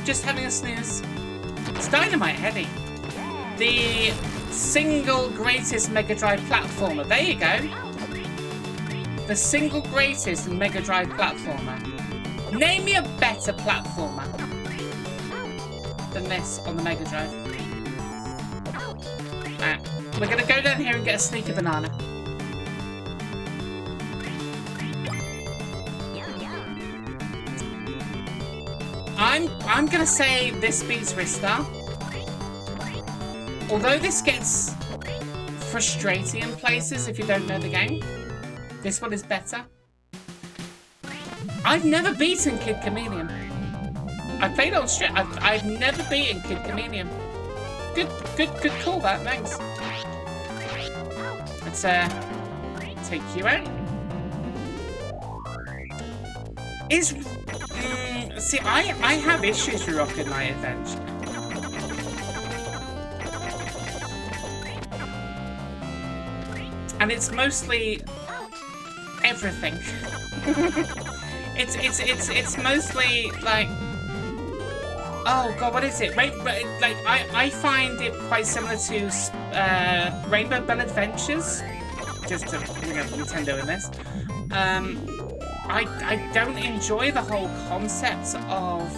Just having a snooze. It's Dynamite, Headdy. The single greatest Mega Drive platformer. There you go. The single greatest Mega Drive platformer. Name me a better platformer than this on the Mega Drive. Right, we're gonna go down here and get a sneaky banana. I'm gonna say this beats Ristar. Although this gets frustrating in places if you don't know the game, this one is better. I've never beaten Kid Chameleon. I played on stream. I've never beaten Kid Chameleon. Good call that. Thanks. Let's take you out. See, I have issues with Rocket Knight Adventure. And it's mostly everything. it's mostly like, oh god, what is it? Like I find it quite similar to Rainbow Bell Adventures. Just to bring up Nintendo in this. I don't enjoy the whole concept of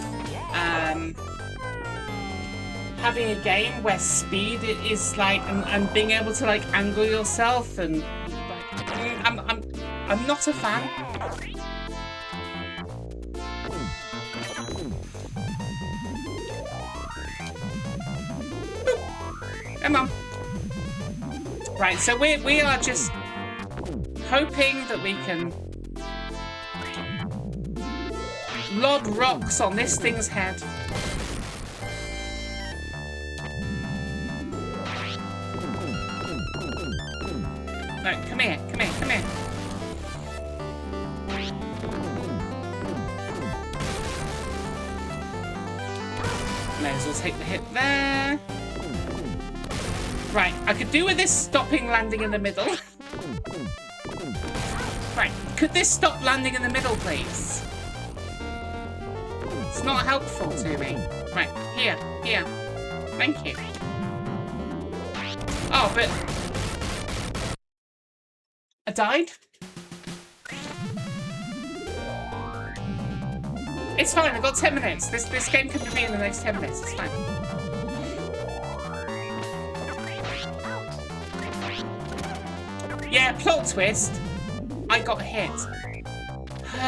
having a game where speed is like and being able to like angle yourself and like I'm not a fan. Come on. Right, so we are just hoping that we can lob rocks on this thing's head. No, come here. May as well take the hit there. Right, I could do with this stopping landing in the middle. Right, could this stop landing in the middle, please? It's not helpful to me. Right, here. Thank you. Oh, but I died? It's fine, I've got 10 minutes. This game can be in the next 10 minutes, it's fine. Yeah, plot twist. I got hit.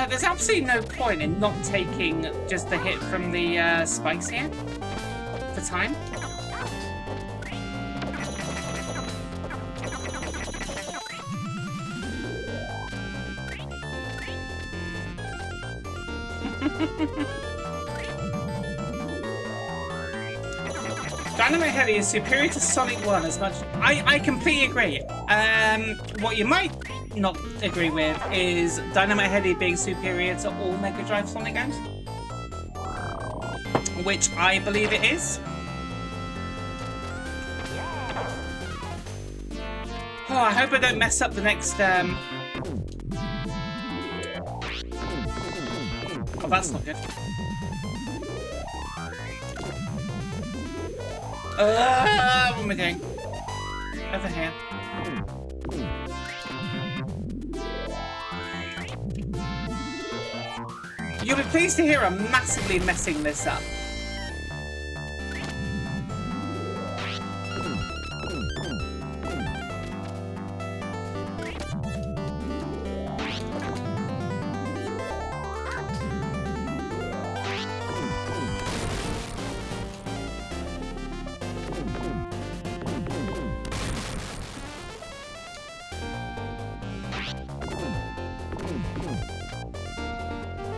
There's absolutely no point in not taking just the hit from the spikes here for time. Dynamite Headdy is superior to Sonic 1 as much. I completely agree. What you might not agree with is Dynamite Headdy being superior to all Mega Drive Sonic games, which I believe it is. Oh, I hope I don't mess up the next. Oh, that's not good. What am I doing? Over here. You'll be pleased to hear I'm massively messing this up.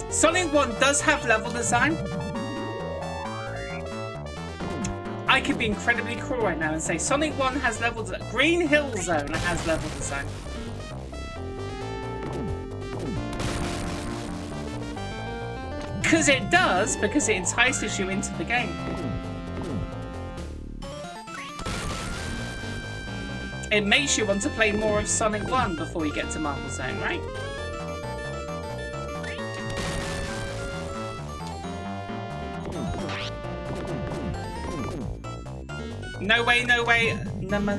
Sonic 1 does have level design. I could be incredibly cruel right now and say Sonic 1 has level design. Green Hill Zone has level design. Because it does, because it entices you into the game. It makes you want to play more of Sonic 1 before you get to Marble Zone, right? No way, no way, nama.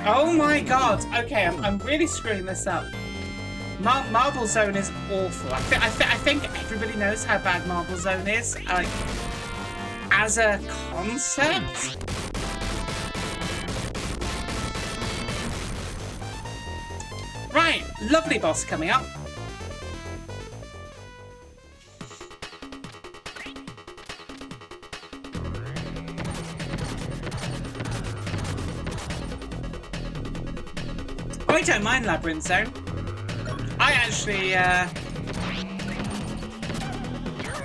Oh my god. Okay, I'm really screwing this up. Marble Zone is awful. I think everybody knows how bad Marble Zone is. Like, as a concept. Right, lovely boss coming up. I don't mind Labyrinth Zone. I actually,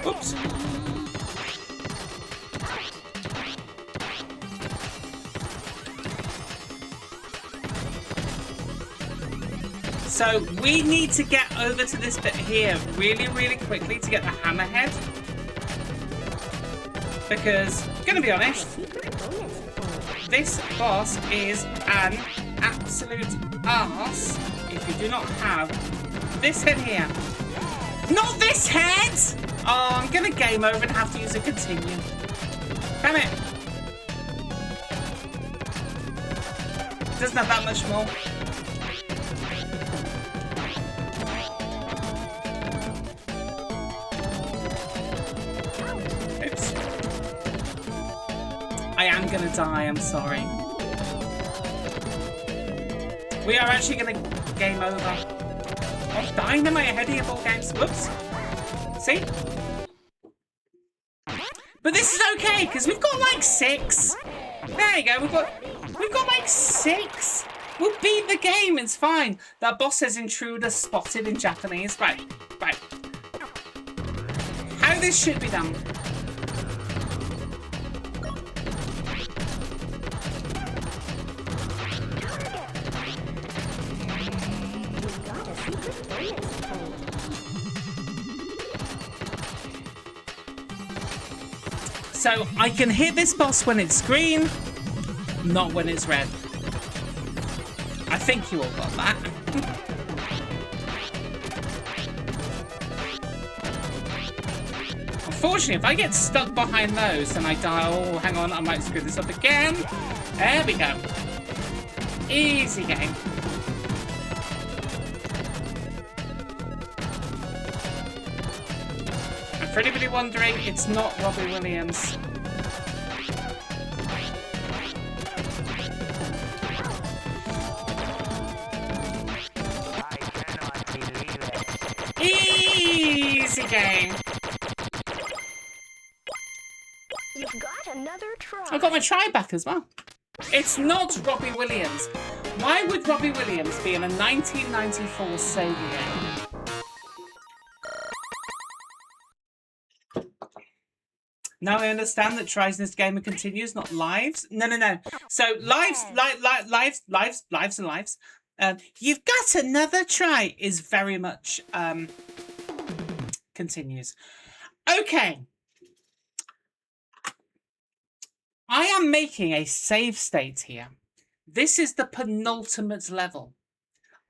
Oops. So we need to get over to this bit here really, really quickly to get the hammerhead. Because, gonna be honest, this boss is an absolute arse if you do not have this head here. Not this head! Oh, I'm gonna game over and have to use a continue. Damn it! Doesn't have that much more. Oops. I am gonna die, I'm sorry. We are actually gonna game over. Oh, Dynamite Headdy of all games. Whoops. See? But this is okay, because we've got like 6. There you go, we've got like 6. We'll beat the game, it's fine. That boss says intruder spotted in Japanese. Right. How this should be done. So I can hit this boss when it's green, not when it's red. I think you all got that. Unfortunately, if I get stuck behind those and I die, oh, hang on, I might screw this up again. There we go. Easy game. For anybody wondering, it's not Robbie Williams. Easy game. You've got another try. I got my try back as well. It's not Robbie Williams. Why would Robbie Williams be in a 1994 Sega game? Now I understand that tries in this game and continues, not lives. No. So lives, lives and lives. You've got another try is very much continues. Okay. I am making a save state here. This is the penultimate level.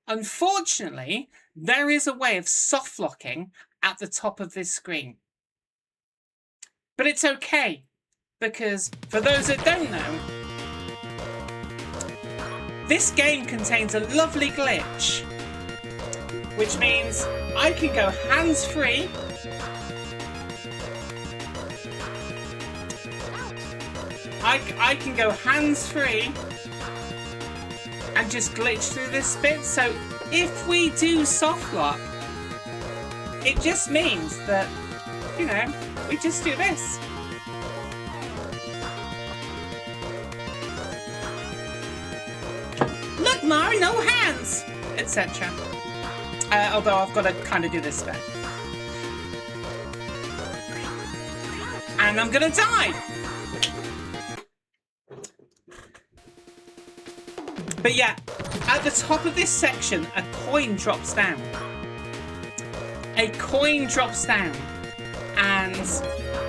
Unfortunately, there is a way of soft locking at the top of this screen. But it's okay, because for those that don't know, this game contains a lovely glitch, which means I can go hands-free. I can go hands-free and just glitch through this bit. So if we do soft lock, it just means that, you know, we just do this. Look, Mar, no hands, etc. Although I've got to kind of do this bit. And I'm gonna die. But yeah, at the top of this section, a coin drops down. A coin drops down. And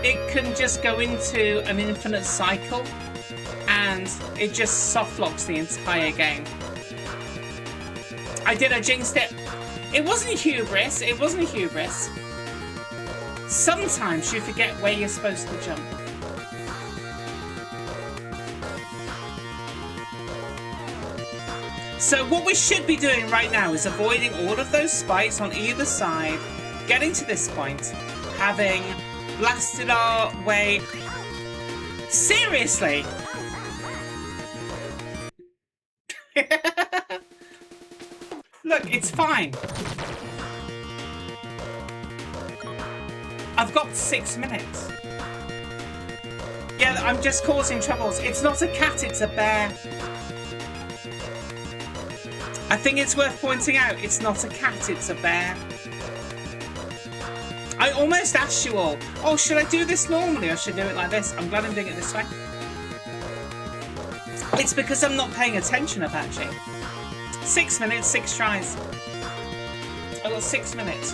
it can just go into an infinite cycle. And it just soft locks the entire game. I jinxed it. It wasn't hubris. It wasn't hubris. Sometimes you forget where you're supposed to jump. So what we should be doing right now is avoiding all of those spikes on either side, getting to this point, having blasted our way. Seriously? Look, it's fine. I've got 6 minutes. Yeah, I'm just causing troubles. It's not a cat, it's a bear. I think it's worth pointing out it's not a cat, it's a bear. I almost asked you all, oh, should I do this normally or should I do it like this? I'm glad I'm doing it this way. It's because I'm not paying attention, Apache. 6 minutes, 6 tries. I got 6 minutes.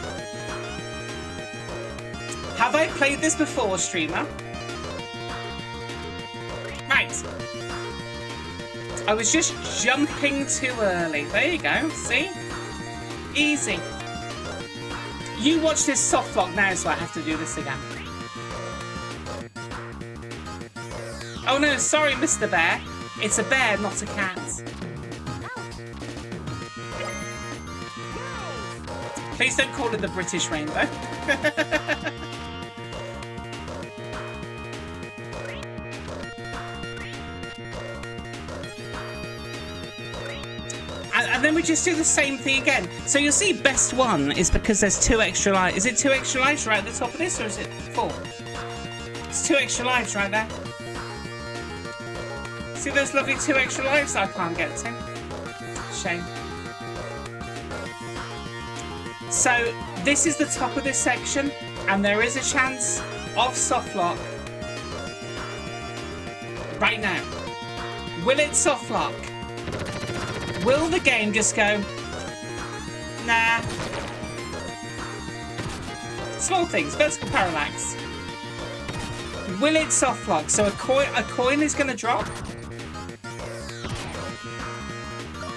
Have I played this before, streamer? Right. I was just jumping too early. There you go. See? Easy. You watch this soft lock now, so I have to do this again. Oh no, sorry, Mr. Bear. It's a bear, not a cat. Please don't call it the British Rainbow. And then we just do the same thing again. So you'll see best one is because there's 2 extra lives. Is it 2 extra lives right at the top of this, or is it 4? It's 2 extra lives right there. See those lovely 2 extra lives I can't get to? Shame. So this is the top of this section, and there is a chance of softlock right now. Will it softlock? Will the game just go, nah? Small things, vertical parallax. Will it softlock? So a coin is going to drop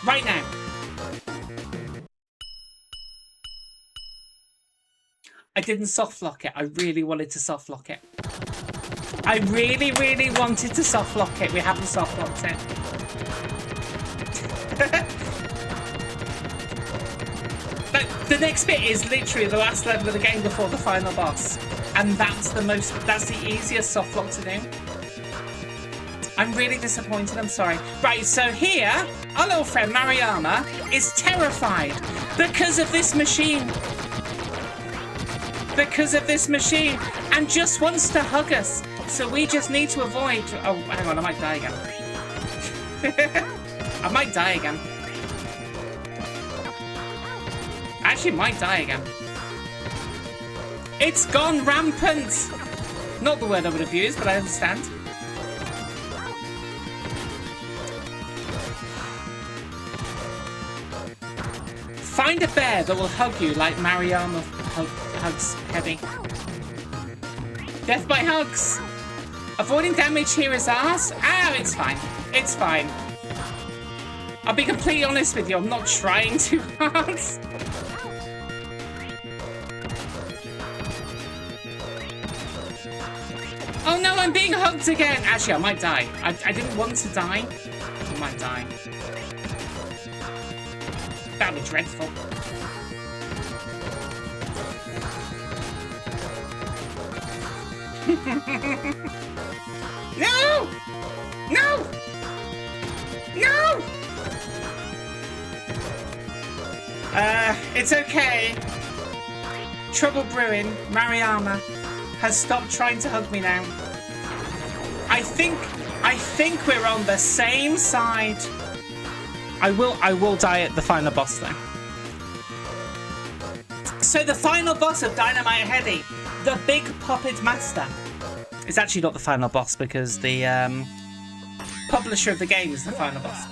right now. I didn't softlock it. I really wanted to softlock it. I really, really wanted to softlock it. We haven't softlocked it. But the next bit is literally the last level of the game before the final boss, and that's the easiest softlock to do. I'm really disappointed, I'm sorry. Right, so here, our little friend Mariama is terrified because of this machine. Because of this machine, and just wants to hug us. So we just need to avoid... Oh, hang on, I might die again. I might die again. I actually might die again. It's gone rampant! Not the word I would have used, but I understand. Find a bear that will hug you like Mariama hugs Headdy. Death by hugs! Avoiding damage here is ours? Ah, it's fine. It's fine. I'll be completely honest with you, I'm not trying too hard. Oh no, I'm being hugged again! Actually, I might die. I didn't want to die. I might die. That'd be dreadful. No! No! No! It's okay. Trouble brewing. Mariama has stopped trying to hug me now. I think we're on the same side. I will die at the final boss though. So the final boss of Dynamite Headdy, the big puppet master. It's actually not the final boss because the publisher of the game is the final boss.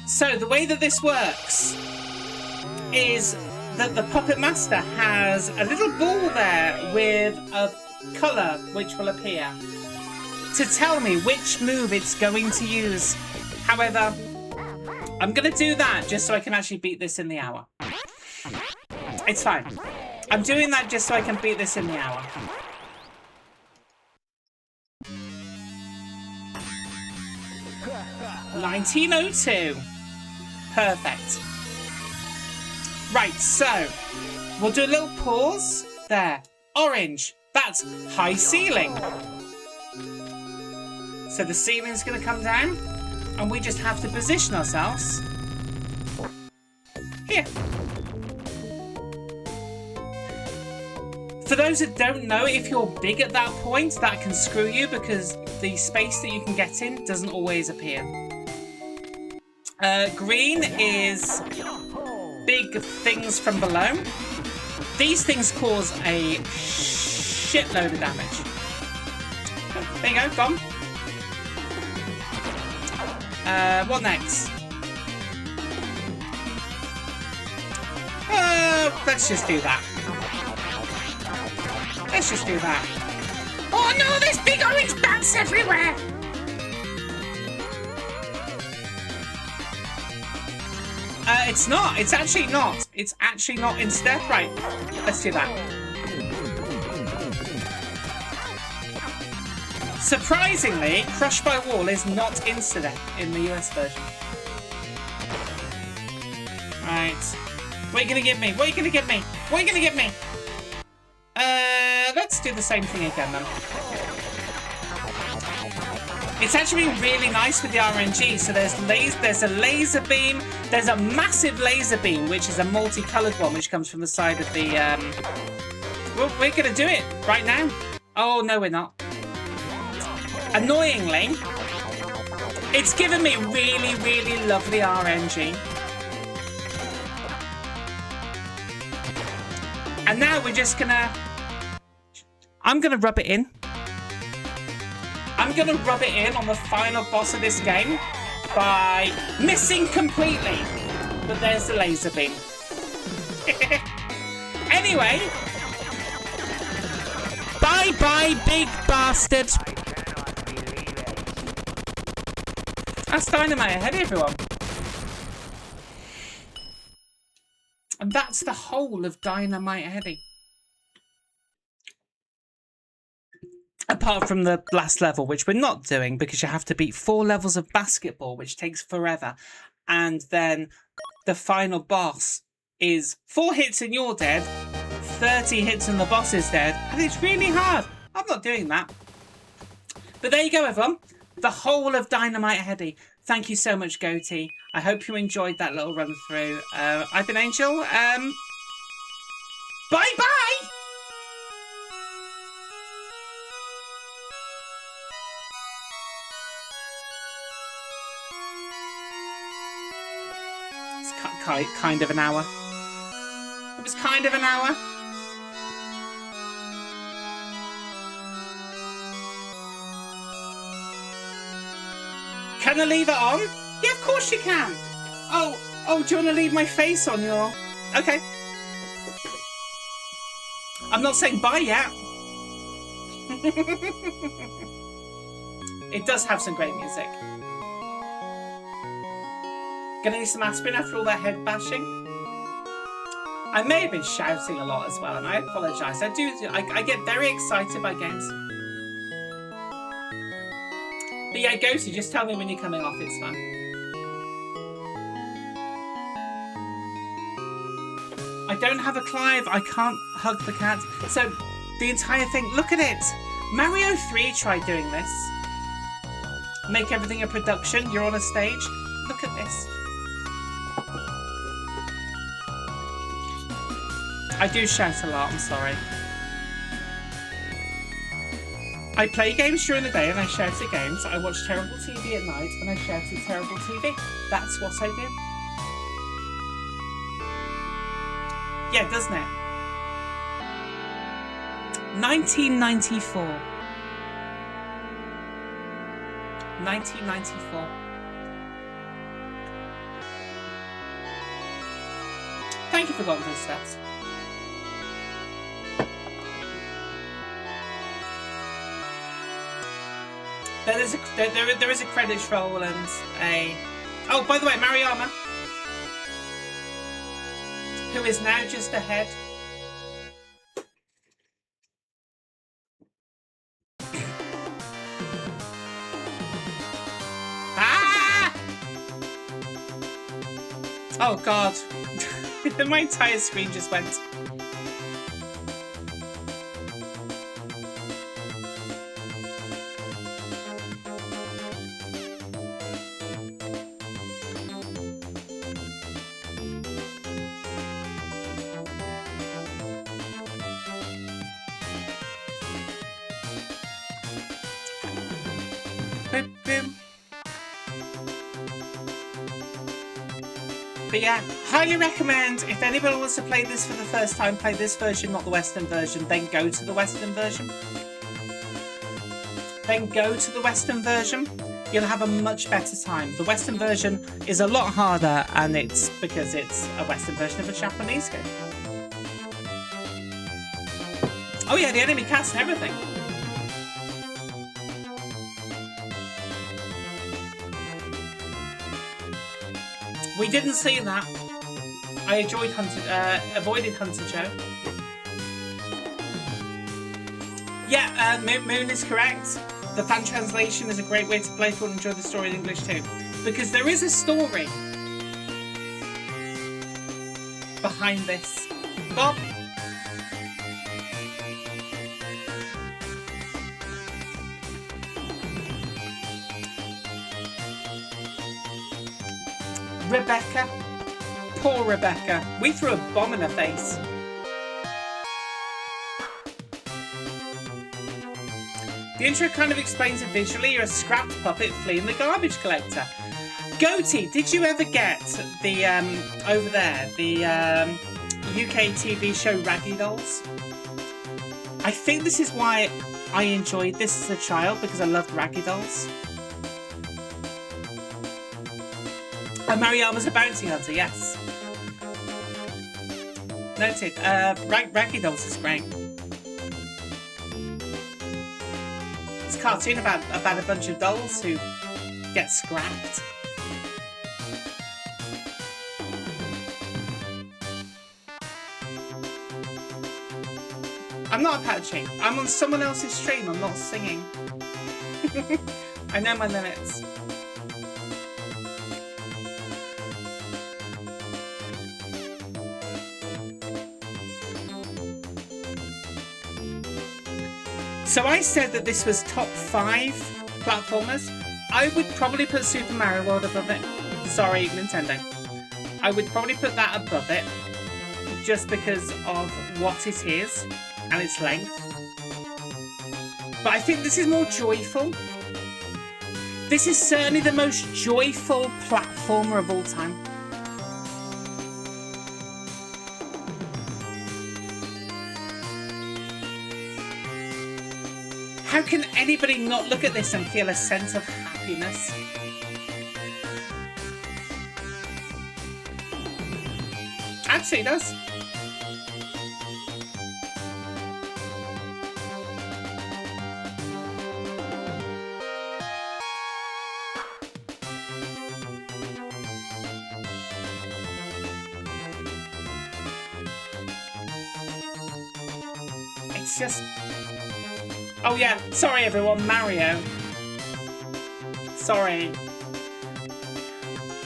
So the way that this works is that the puppet master has a little ball there with a colour which will appear to tell me which move it's going to use. However, I'm going to do that just so I can actually beat this in the hour. It's fine. I'm doing that just so I can beat this in the hour. $19.02. Perfect. Right, so we'll do a little pause there. Orange. That's high ceiling. So the ceiling's going to come down, and we just have to position ourselves here. For those that don't know, if you're big at that point, that can screw you because the space that you can get in doesn't always appear. Green is big things from below. These things cause a shitload of damage. There you go, gone. What next? Let's just do that. Let's just do that. Oh no, there's big orange bats everywhere! It's not. It's actually not. It's actually not instead. Right. Let's do that. Surprisingly, Crush by Wall is not incident in the US version. Right. What are you gonna give me? What are you gonna give me? What are you gonna give me? Let's do the same thing again then. It's actually really nice with the RNG. So there's a laser beam. There's a massive laser beam, which is a multicolored one, which comes from the side of the. Well, we're gonna do it right now. Oh no, we're not. Annoyingly, it's given me really, really lovely RNG. And now we're just gonna... I'm gonna rub it in. I'm gonna rub it in on the final boss of this game by missing completely. But there's the laser beam. Anyway. Bye-bye, big bastard. That's Dynamite Headdy, everyone. And that's the whole of Dynamite Headdy. Apart from the last level, which we're not doing because you have to beat 4 levels of basketball, which takes forever. And then the final boss is 4 hits and you're dead, 30 hits and the boss is dead. And it's really hard. I'm not doing that. But there you go, everyone. The whole of Dynamite Headdy. Thank you so much, Goatee. I hope you enjoyed that little run through. I've been Angel. Bye-bye! It's kind of an hour. It was kind of an hour. Can I leave it on? Yeah, of course you can. Oh, do you want to leave my face on your... Okay. I'm not saying bye yet. It does have some great music. Gonna need some aspirin after all that head bashing. I may have been shouting a lot as well, and I apologise. I get very excited by games. But yeah, Ghosty, just tell me when you're coming off, it's fun. I don't have a Clive, I can't hug the cat. So, the entire thing, look at it! Mario 3 tried doing this. Make everything a production, you're on a stage. Look at this. I do shout a lot, I'm sorry. I play games during the day and I shout at games. I watch terrible TV at night and I shout at terrible TV. That's what I do. Yeah, doesn't it? 1994. 1994. Thank you for Forgotten Footsteps. There is a credits roll and a... Oh, by the way, Mariama, who is now just ahead. Ah! Oh God, my entire screen just went. boop, boom. But yeah, highly recommend, if anybody wants to play this for the first time, play this version, not the Western version, then go to the Western version. Then go to the Western version. You'll have a much better time. The Western version is a lot harder, and it's because it's a Western version of a Japanese game. Oh yeah, the enemy cast and everything. We didn't see that. I avoided Hunter Joe. Yeah, Moon is correct. The fan translation is a great way to play through and enjoy the story in English too. Because there is a story behind this. Bob? Rebecca. Poor Rebecca. We threw a bomb in her face. The intro kind of explains it visually. You're a scrapped puppet fleeing the garbage collector. Goatee, did you ever get the, over there, the UK TV show Raggy Dolls? I think this is why I enjoyed this as a child, because I loved Raggy Dolls. And Mariama's a bounty hunter, yes. Noted. Raggy Dolls is great. It's a cartoon about a bunch of dolls who get scrapped. I'm not Apache. I'm on someone else's stream. I'm not singing. I know my limits. So I said that this was top 5 platformers. I would probably put Super Mario World above it. Sorry, Nintendo. I would probably put that above it, just because of what it is and its length. But I think this is more joyful. This is certainly the most joyful platformer of all time. How can anybody not look at this and feel a sense of happiness? Absolutely does. It's just... Oh yeah, sorry everyone, Mario. Sorry.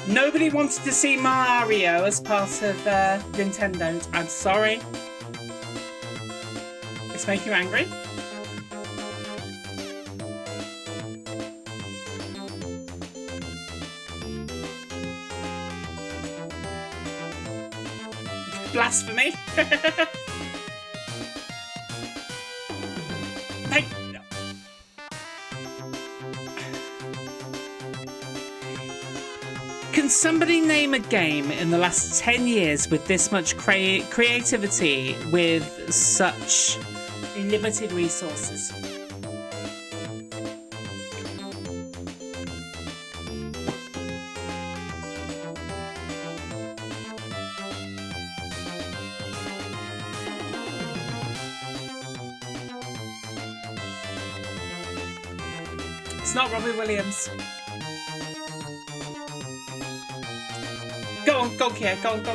Nobody wanted to see Mario as part of Nintendon't. I'm sorry. It's making you angry? Blasphemy. Can somebody name a game in the last 10 years with this much creativity with such limited resources? It's not Robbie Williams. Go on, go Kia, go on, go.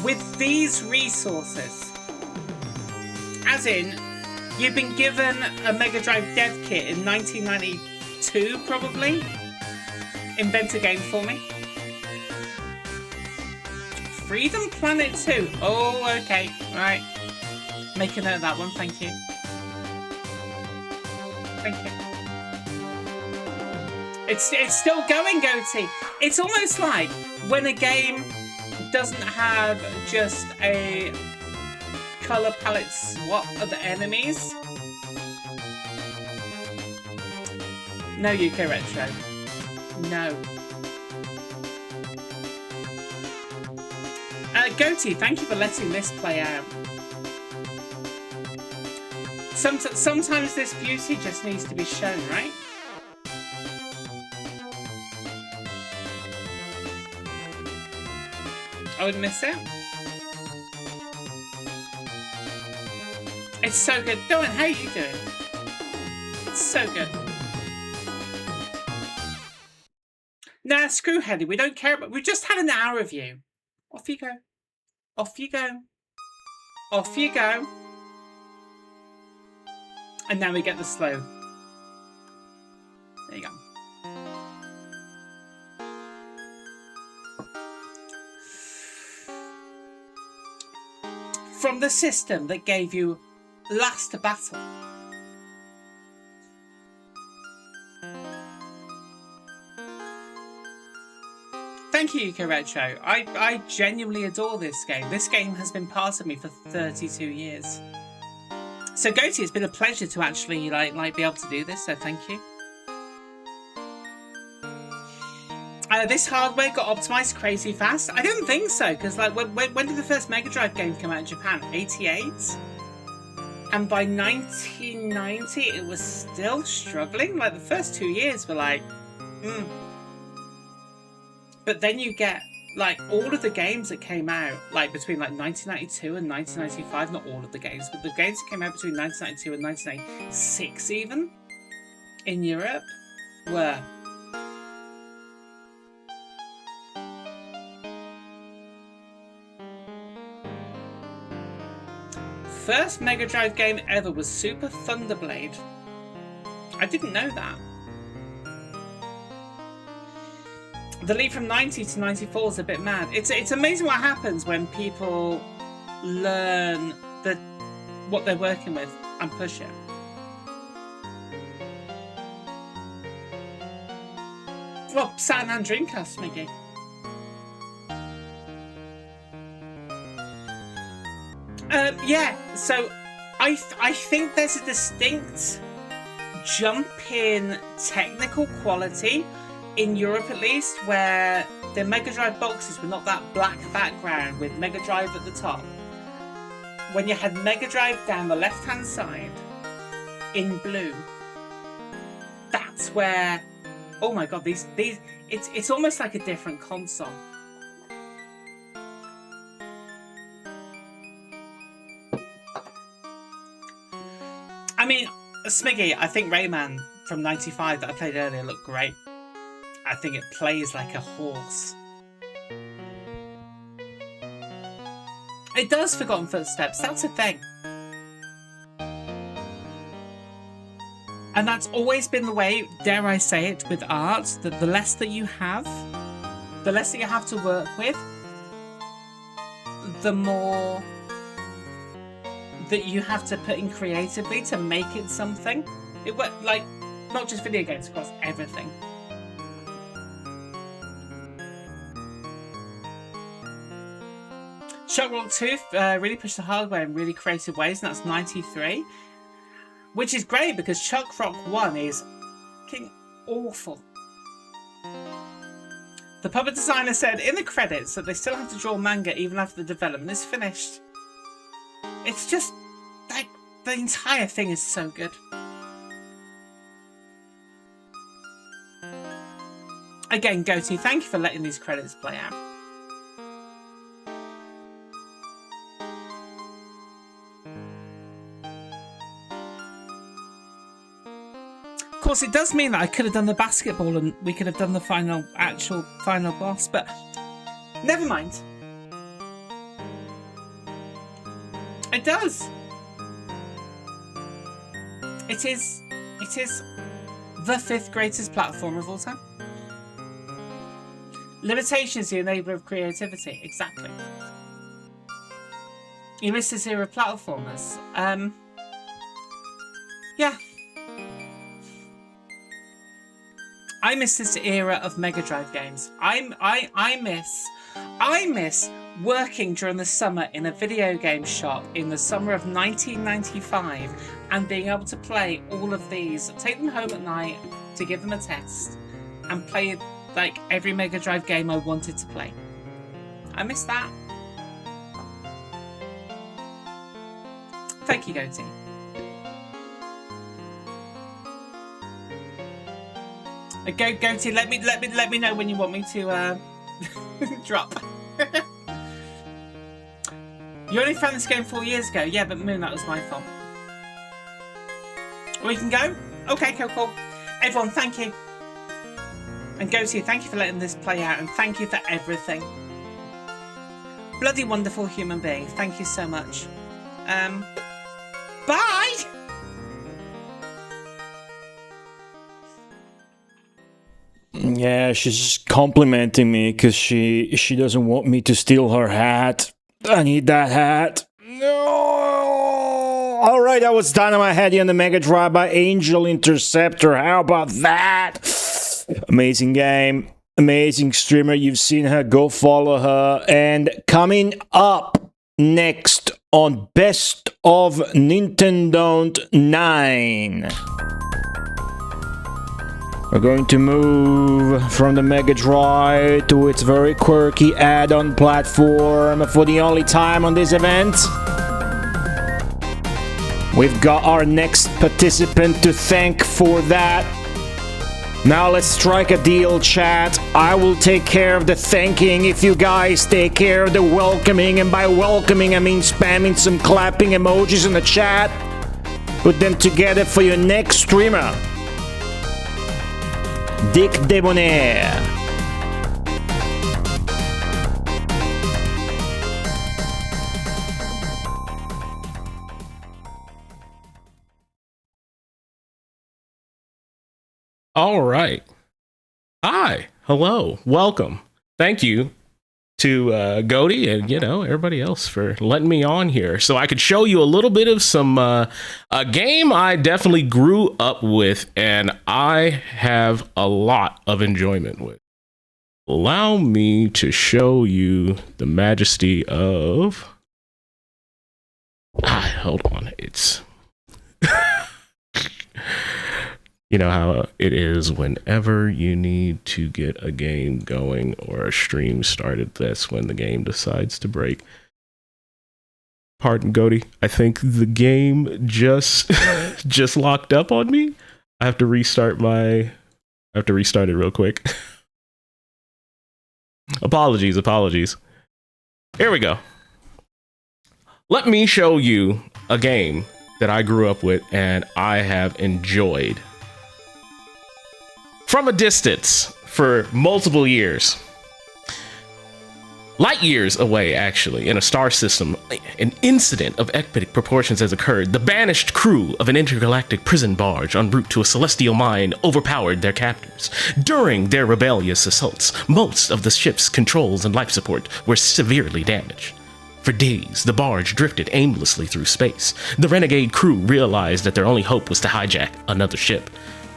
With these resources, as in, you've been given a Mega Drive dev kit in 1992, probably. Invent a game for me. Freedom Planet 2. Oh, okay, right. Make a note of that one, thank you. Thank you. It's still going, Goatee. It's almost like when a game doesn't have just a color palette swap of the enemies. No, UK Retro. No. Goatee, thank you for letting this play out. Sometimes this beauty just needs to be shown, right? I would miss it. It's so good. Dylan, how are you doing? It's so good. Nah, screw Headdy. We don't care about. We just had an hour of you. Off you go. Off you go. Off you go. And now we get the slow. There you go. From the system that gave you Last Battle. Thank you, UK Retro. I genuinely adore this game. This game has been part of me for 32 years. So Goatee, it's been a pleasure to actually like be able to do this, so thank you. This hardware got optimized crazy fast. I didn't think so, because like when did the first Mega Drive game come out in Japan? 88? And by 1990 it was still struggling. Like the first 2 years were like, But then you get like all of the games that came out like between like 1992 and 1995, not all of the games, but the games that came out between 1992 and 1996 even in Europe were first Mega Drive game ever was Super Thunderblade. I didn't know that. The leap from 90 to 94 is a bit mad. It's amazing what happens when people learn what they're working with and push it. Well, Saturn and Dreamcast, Miggy. Yeah, so I think there's a distinct jump in technical quality in Europe, at least, where the Mega Drive boxes were not that black background with Mega Drive at the top. When you had Mega Drive down the left-hand side in blue, that's where, oh my god, it's almost like a different console. I mean, Smiggy, I think Rayman from 95 that I played earlier looked great. I think it plays like a horse. It does Forgotten Footsteps, that's a thing. And that's always been the way, dare I say it, with art, that the less that you have to work with, the more that you have to put in creatively to make it something. It worked, like, not just video games, across everything. Shock Rock 2 really pushed the hardware in really creative ways, and that's 93. Which is great, because Chuck Rock 1 is fucking awful. The puppet designer said in the credits that they still have to draw manga even after the development is finished. It's just, like, the entire thing is so good. Again, Goatee, thank you for letting these credits play out. Of course, it does mean that I could have done the basketball and we could have done the actual final boss, but never mind. It does. It is the 5th greatest platformer of all time. Limitation is the enabler of creativity. Exactly. You missed this era of platformers. Yeah. I miss this era of Mega Drive games. I miss working during the summer in a video game shop in the summer of 1995 and being able to play all of these, take them home at night to give them a test and play like every Mega Drive game I wanted to play. I miss that. Thank you, Goatee. Goatee, let me know when you want me to drop. You only found this game 4 years ago. Yeah, but Moon, that was my fault. We can go? Okay, cool. Everyone, thank you. And Goatee, thank you for letting this play out, and thank you for everything. Bloody wonderful human being. Thank you so much. Bye! Yeah, she's complimenting me because she doesn't want me to steal her hat. I need that hat. No. All right, that was Dynamite Headdy on the Mega Drive by Angelinterceptor. How about that? Amazing game. Amazing streamer. You've seen her. Go follow her. And coming up next on Best of Nintendon't 9. We're going to move from the Mega Drive to its very quirky add-on platform for the only time on this event. We've got our next participant to thank for that. Now let's strike a deal, chat. I will take care of the thanking if you guys take care of the welcoming, and by welcoming I mean spamming some clapping emojis in the chat. Put them together for your next streamer. DickDebonair. All right. Hi. Hello. Welcome. Thank you to Goatee and, everybody else for letting me on here so I could show you a little bit of some a game I definitely grew up with and I have a lot of enjoyment with. Allow me to show you the majesty of... hold on. It's... You know how it is whenever you need to get a game going or a stream started, that's when the game decides to break. Pardon, Goatee. I think the game just locked up on me. I have to restart it real quick. Apologies. Here we go. Let me show you a game that I grew up with and I have enjoyed from a distance for multiple years. Light years away, actually, in a star system, an incident of epic proportions has occurred. The banished crew of an intergalactic prison barge en route to a celestial mine overpowered their captors. During their rebellious assaults, most of the ship's controls and life support were severely damaged. For days, the barge drifted aimlessly through space. The renegade crew realized that their only hope was to hijack another ship.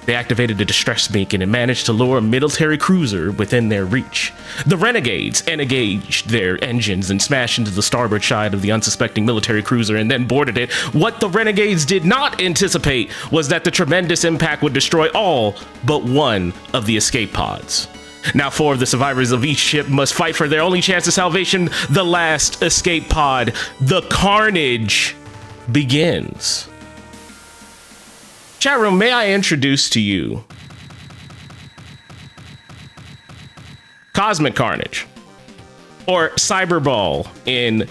They activated a distress beacon and managed to lure a military cruiser within their reach. The renegades engaged their engines and smashed into the starboard side of the unsuspecting military cruiser and then boarded it. What the renegades did not anticipate was that the tremendous impact would destroy all but one of the escape pods. Now 4 of the survivors of each ship must fight for their only chance of salvation. The last escape pod, the Carnage, begins. Chat room, may I introduce to you Cosmic Carnage, or Cyberball in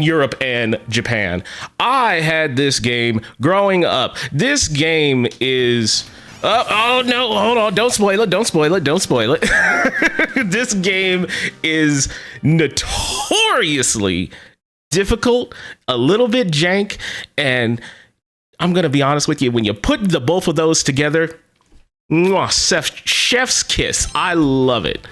Europe and Japan. I had this game growing up. This game is... oh no, hold on, don't spoil it. This game is notoriously difficult, a little bit jank, and... I'm going to be honest with you, when you put the both of those together, chef's kiss. I love it.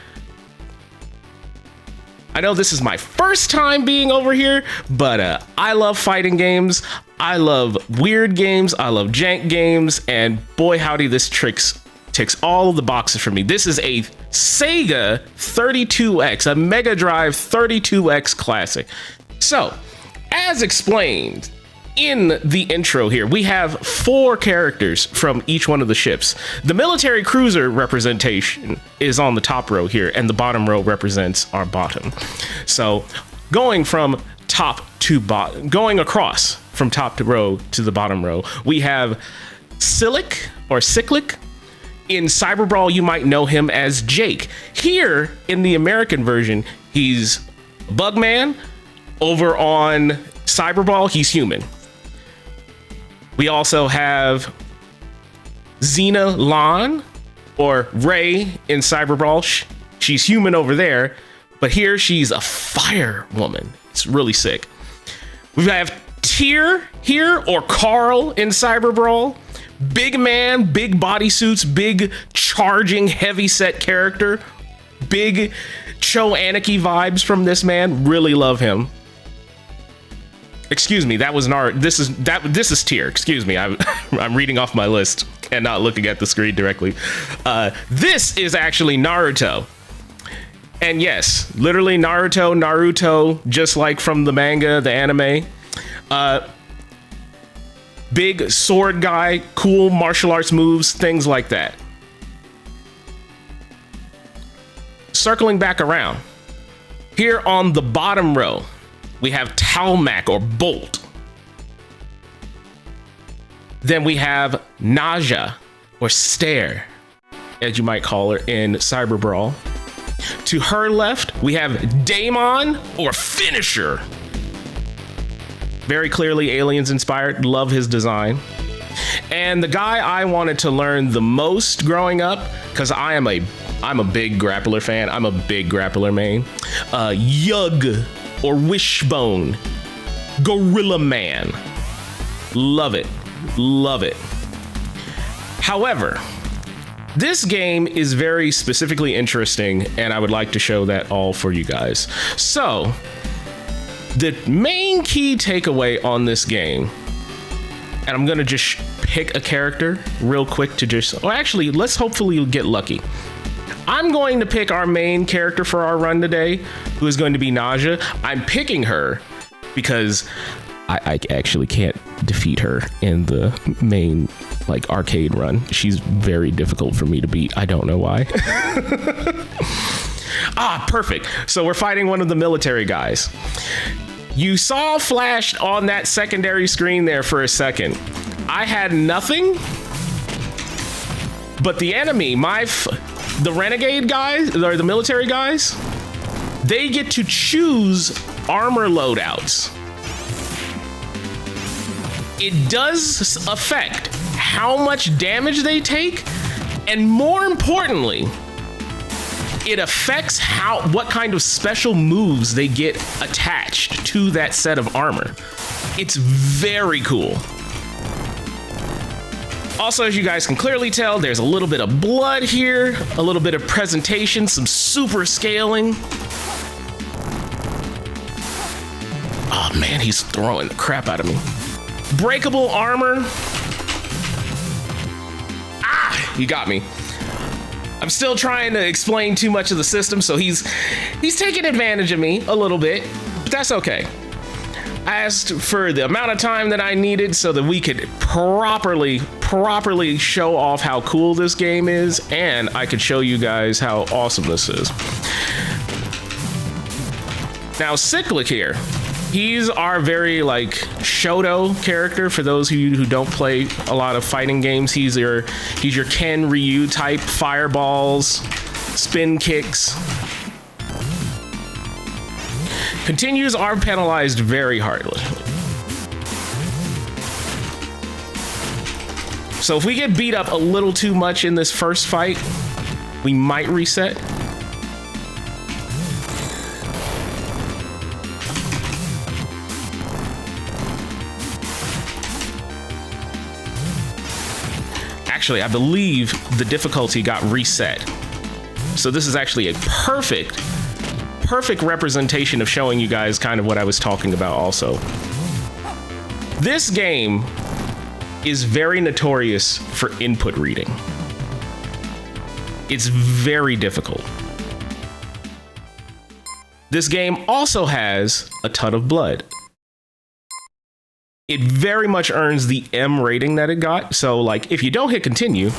I know this is my first time being over here, but I love fighting games. I love weird games. I love jank games. And boy, howdy, this ticks all of the boxes for me. This is a Sega 32X, a Mega Drive 32X classic. So, as explained in the intro here, we have 4 characters from each one of the ships. The military cruiser representation is on the top row here, and the bottom row represents our bottom. So, going from top to bottom, going across from top to row to the bottom row, we have Cyclic or Cyclic. In Cyber Brawl, you might know him as Jake. Here in the American version, he's Bugman. Over on Cyber Brawl, he's human. We also have Xena Lan, or Ray in Cyber Brawl. She's human over there, but here she's a fire woman. It's really sick. We have Tyr here, or Carl in Cyber Brawl. Big man, big bodysuits, big charging, heavy set character. Big Cho Anarchy vibes from this man. Really love him. Excuse me, that was this is Tyr. Excuse me, I'm reading off my list and not looking at the screen directly. This is actually Naruto. And yes, literally Naruto, just like from the manga, the anime. Big sword guy, cool martial arts moves, things like that. Circling back around, here on the bottom row, we have Talmac or Bolt. Then we have Naja or Stare, as you might call her in Cyber Brawl. To her left, we have Daemon or Finisher. Very clearly aliens inspired. Love his design. And the guy I wanted to learn the most growing up, because I'm a big grappler fan. I'm a big grappler main. Yug or Wishbone. Gorilla Man. Love it. Love it. However, this game is very specifically interesting, and I would like to show that all for you guys. So, the main key takeaway on this game, and I'm gonna just pick a character real quick to just, well, actually, let's hopefully get lucky. I'm going to pick our main character for our run today, who is going to be Naja. I'm picking her because I actually can't defeat her in the main like arcade run. She's very difficult for me to beat. I don't know why. Perfect. So we're fighting one of the military guys. You saw flashed on that secondary screen there for a second. I had nothing, but the enemy, the renegade guys, or the military guys, they get to choose armor loadouts. It does affect how much damage they take, and more importantly, it affects what kind of special moves they get attached to that set of armor. It's very cool. Also, as you guys can clearly tell, there's a little bit of blood here, a little bit of presentation, some super scaling. Oh man, he's throwing the crap out of me. Breakable armor. He got me. I'm still trying to explain too much of the system, so he's taking advantage of me a little bit, but that's okay. I asked for the amount of time that I needed so that we could properly show off how cool this game is, and I could show you guys how awesome this is. Now, Cyclic here, he's our very like Shoto character. For those of you who don't play a lot of fighting games, he's your Ken Ryu type, fireballs, spin kicks. Continues are penalized very hardly. So if we get beat up a little too much in this first fight, we might reset. Actually, I believe the difficulty got reset. So this is actually a perfect representation of showing you guys kind of what I was talking about also. This game is very notorious for input reading. It's very difficult. This game also has a ton of blood. It very much earns the M rating that it got. So, like, if you don't hit continue,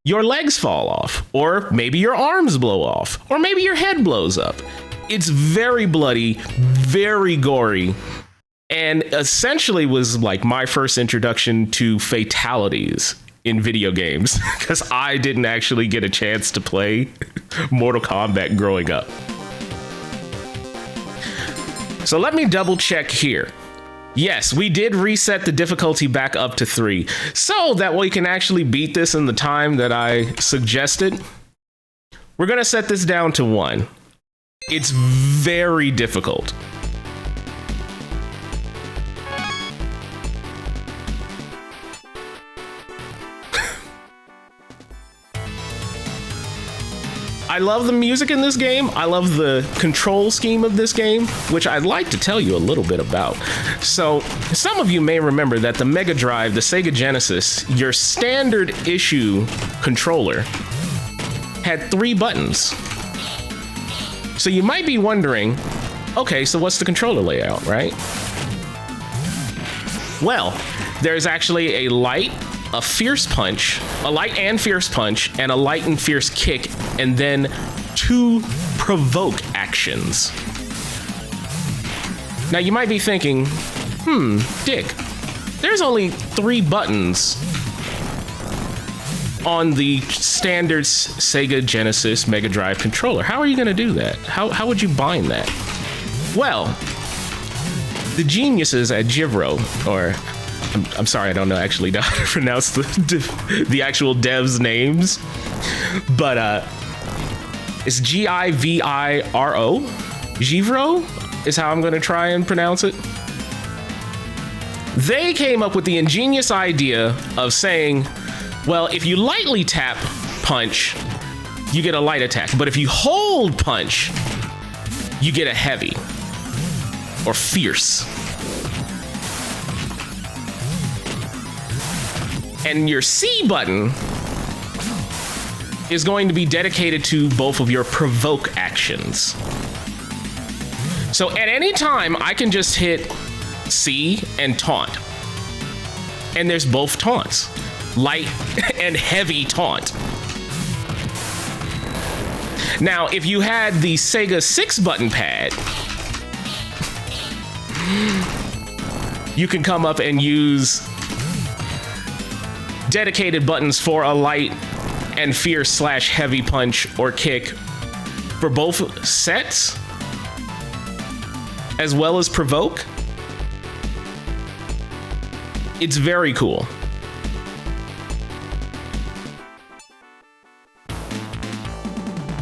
your legs fall off, or maybe your arms blow off, or maybe your head blows up. It's very bloody, very gory, and essentially was like my first introduction to fatalities in video games, because I didn't actually get a chance to play Mortal Kombat growing up. So let me double check here. Yes, we did reset the difficulty back up to 3, so that we can actually beat this in the time that I suggested. We're gonna set this down to 1. It's very difficult. I love the music in this game. I love the control scheme of this game, which I'd like to tell you a little bit about. So, some of you may remember that the Mega Drive, the Sega Genesis, your standard issue controller, had 3 buttons. So you might be wondering, okay, so what's the controller layout, right? Well, there's actually a light, a fierce punch, a light and fierce punch, and a light and fierce kick, and then 2 provoke actions. Now you might be thinking, Dick, there's only 3 buttons on the standard Sega Genesis Mega Drive controller. How are you gonna do that? How would you bind that? Well, the geniuses at Jivro, or I'm sorry, I don't know actually how to pronounce the actual devs' names, but it's Giviro. Jivro is how I'm gonna try and pronounce it. They came up with the ingenious idea of saying, well, if you lightly tap punch, you get a light attack, but if you hold punch, you get a heavy or fierce. And your C button is going to be dedicated to both of your provoke actions. So at any time, I can just hit C and taunt. And there's both taunts, light and heavy taunt. Now, if you had the Sega 6-button pad, you can come up and use dedicated buttons for a light and fierce / heavy punch or kick for both sets, as well as provoke. It's very cool.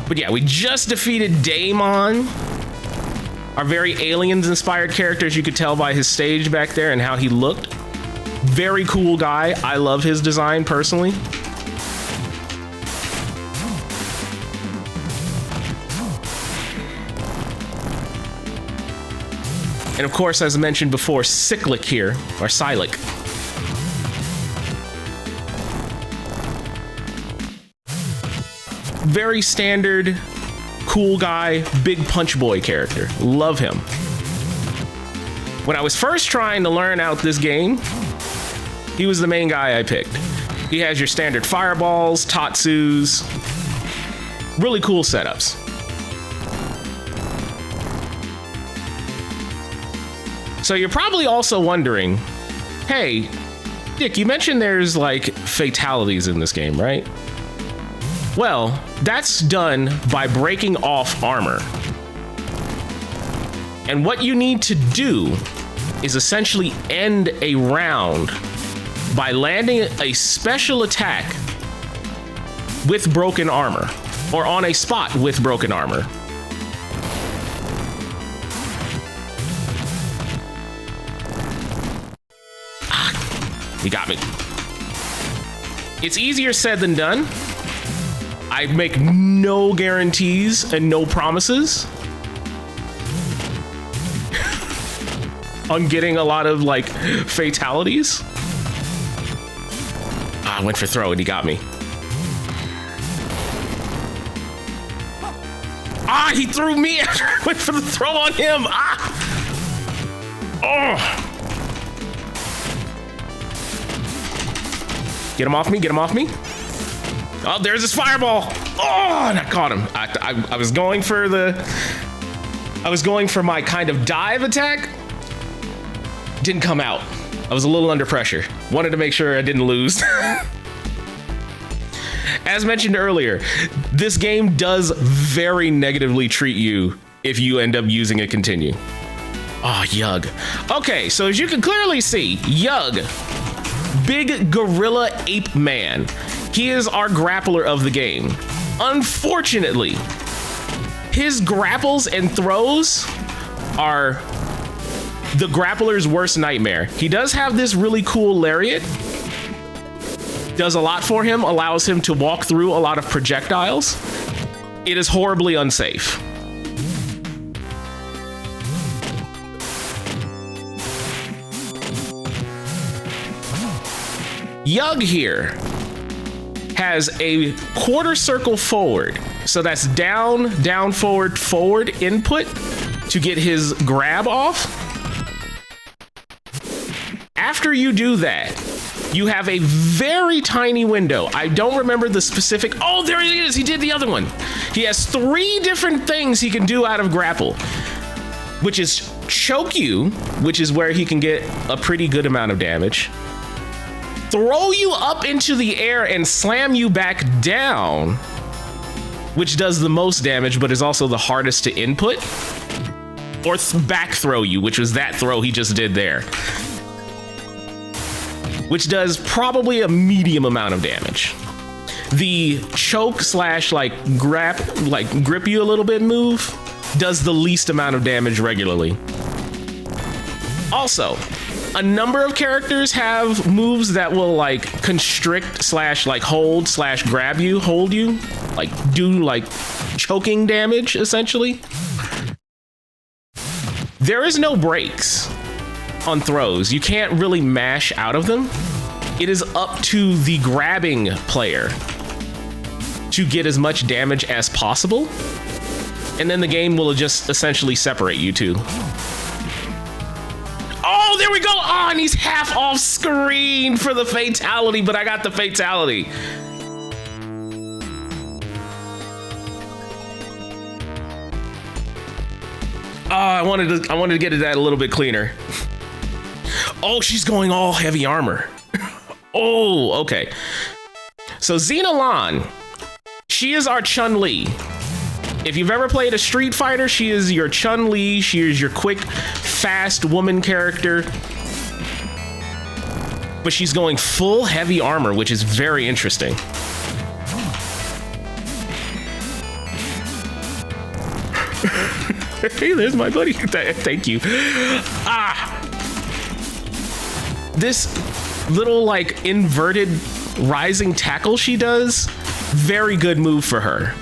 But yeah, we just defeated Daemon, our very Aliens-inspired character, as you could tell by his stage back there and how he looked. Very cool guy. I love his design personally. And of course, as I mentioned before, Cyclic here, or Cylic. Very standard, cool guy, big punch boy character. Love him. When I was first trying to learn out this game, he was the main guy I picked. He has your standard fireballs, tatsus, really cool setups. So you're probably also wondering, hey, Dick, you mentioned there's like fatalities in this game, right? Well, that's done by breaking off armor. And what you need to do is essentially end a round by landing a special attack with broken armor, or on a spot with broken armor. You got me. It's easier said than done. I make no guarantees and no promises on getting a lot of like fatalities. I went for throw and he got me. Ah, he threw me after I went for the throw on him. Ah. Oh. Get him off me, get him off me. Oh, there's his fireball. Oh, and I caught him. I was going for my kind of dive attack. Didn't come out. I was a little under pressure. Wanted to make sure I didn't lose. As mentioned earlier, this game does very negatively treat you if you end up using a continue. Oh, Yug. Okay, so as you can clearly see, Yug, big gorilla ape man. He is our grappler of the game. Unfortunately, his grapples and throws are the grappler's worst nightmare. He does have this really cool lariat. Does a lot for him, allows him to walk through a lot of projectiles. It is horribly unsafe. Yug here has a quarter circle forward. So that's down, down, forward, forward input to get his grab off. After you do that, you have a very tiny window. I don't remember the specific. Oh, there he is. He did the other one. He has 3 different things he can do out of grapple, which is choke you, which is where he can get a pretty good amount of damage. Throw you up into the air and slam you back down, which does the most damage, but is also the hardest to input. Or back throw you, which was that throw he just did there, which does probably a medium amount of damage. The choke slash grip you a little bit move does the least amount of damage regularly. Also, a number of characters have moves that will constrict slash hold slash grab you, hold you, do choking damage essentially. There is no breaks on throws. You can't really mash out of them. It is up to the grabbing player to get as much damage as possible, and then the game will just essentially separate you two. Oh, there we go. Oh, and he's half off screen for the fatality, but I got the fatality. Oh, I wanted to get to that a little bit cleaner. Oh, she's going all heavy armor. Oh, okay. So Xena Lan, she is our Chun-Li. If you've ever played a Street Fighter, she is your Chun-Li. She is your quick, fast woman character. But she's going full heavy armor, which is very interesting. Hey, there's my buddy. Thank you. Ah! This little inverted rising tackle she does, very good move for her.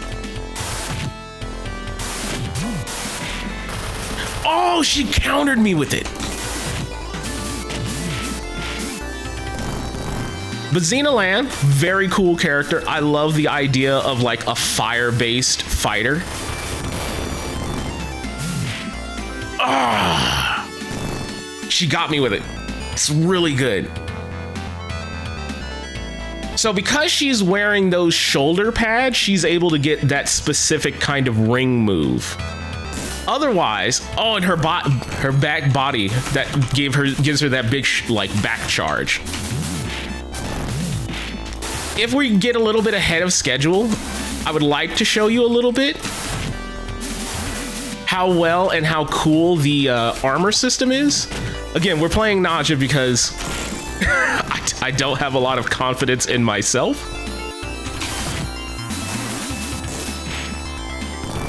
Oh, she countered me with it. But Xena Lan, very cool character. I love the idea of a fire-based fighter. Ah, she got me with it. It's really good. So because she's wearing those shoulder pads, she's able to get that specific kind of ring move. Otherwise, oh, and her back body that gives her that big back charge. If we get a little bit ahead of schedule, I would like to show you a little bit how well and how cool the armor system is. Again, we're playing Naja because I don't have a lot of confidence in myself.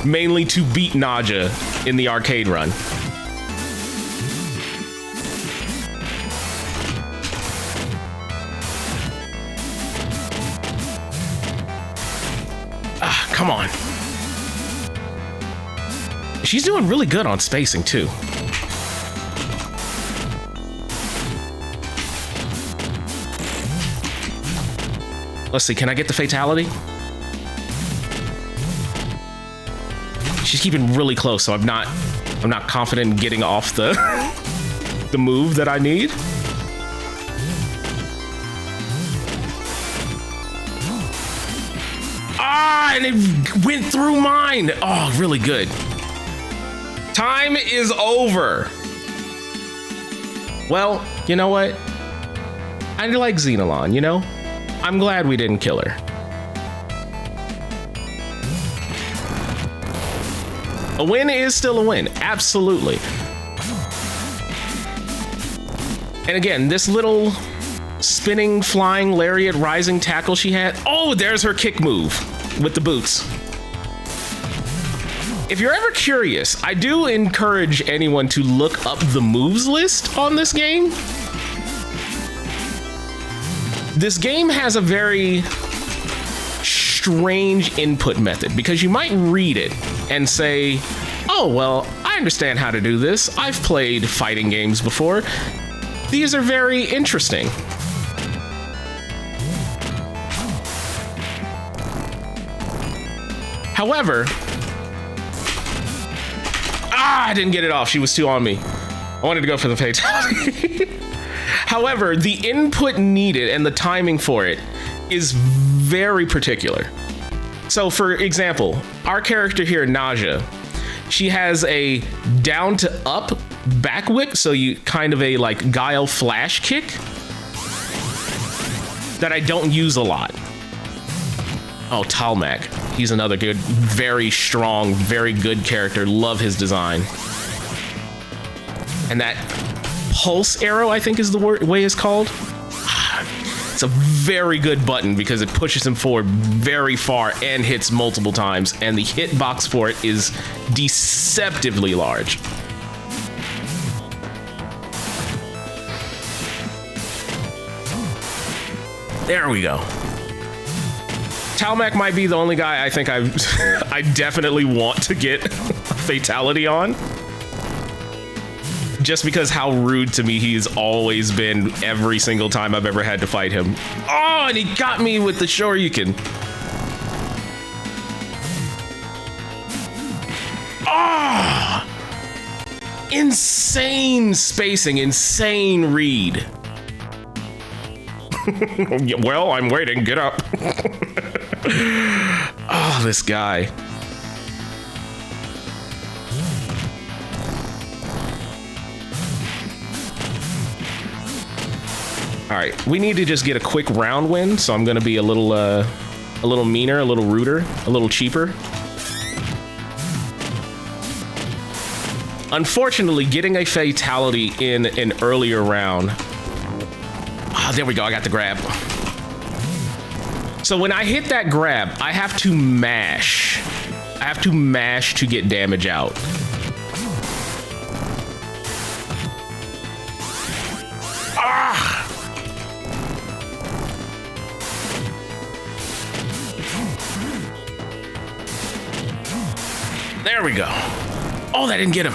Mainly to beat Naja in the arcade run. Ah, come on. She's doing really good on spacing too. Let's see, can I get the fatality? she's keeping really close, so I'm not confident in getting off the the move that I need. Ah, and it went through mine. Oh, really good. Time is over. Well, you know what? I like Xenolon, you know? I'm glad we didn't kill her. A win is still a win, absolutely. And again, this little spinning, flying, lariat, rising tackle she had. Oh, there's her kick move with the boots. If you're ever curious, I do encourage anyone to look up the moves list on this game. This game has a very strange input method because you might read it and say, oh, well, I understand how to do this. I've played fighting games before. These are very interesting. However, I didn't get it off. She was too on me. I wanted to go for the fatality. However, the input needed and the timing for it is very particular. So for example, our character here, Naja, she has a down to up back whip. So you kind of a like guile flash kick that I don't use a lot. Oh, Talmac. He's another good, very strong, very good character. Love his design. And that pulse arrow, I think is the way it's called. It's a very good button because it pushes him forward very far and hits multiple times. And the hitbox for it is deceptively large. There we go. Talmac might be the only guy I think I definitely want to get a fatality on. Just because how rude to me he's always been every single time I've ever had to fight him. Oh, and he got me with the Shoryuken. Ah! Oh, insane spacing, insane read. Well, I'm waiting. Get up. Oh, this guy. All right, we need to just get a quick round win, so I'm gonna be a little meaner, a little ruder, a little cheaper. Unfortunately, getting a fatality in an earlier round. Oh, there we go, I got the grab. So when I hit that grab, I have to mash. I have to mash to get damage out. Ah! There we go. Oh, that didn't get him.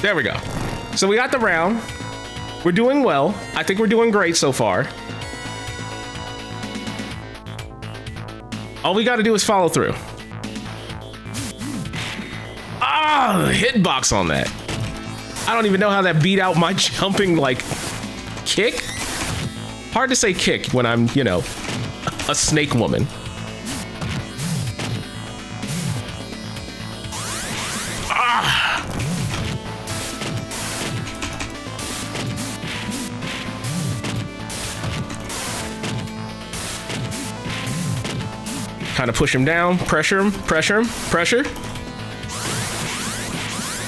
There we go. So we got the round. We're doing well. I think we're doing great so far. All we got to do is follow through. Ah, the hitbox on that. I don't even know how that beat out my jumping, like, kick. Hard to say kick when I'm, you know, a snake woman. Kind of push him down, pressure him, pressure him, pressure.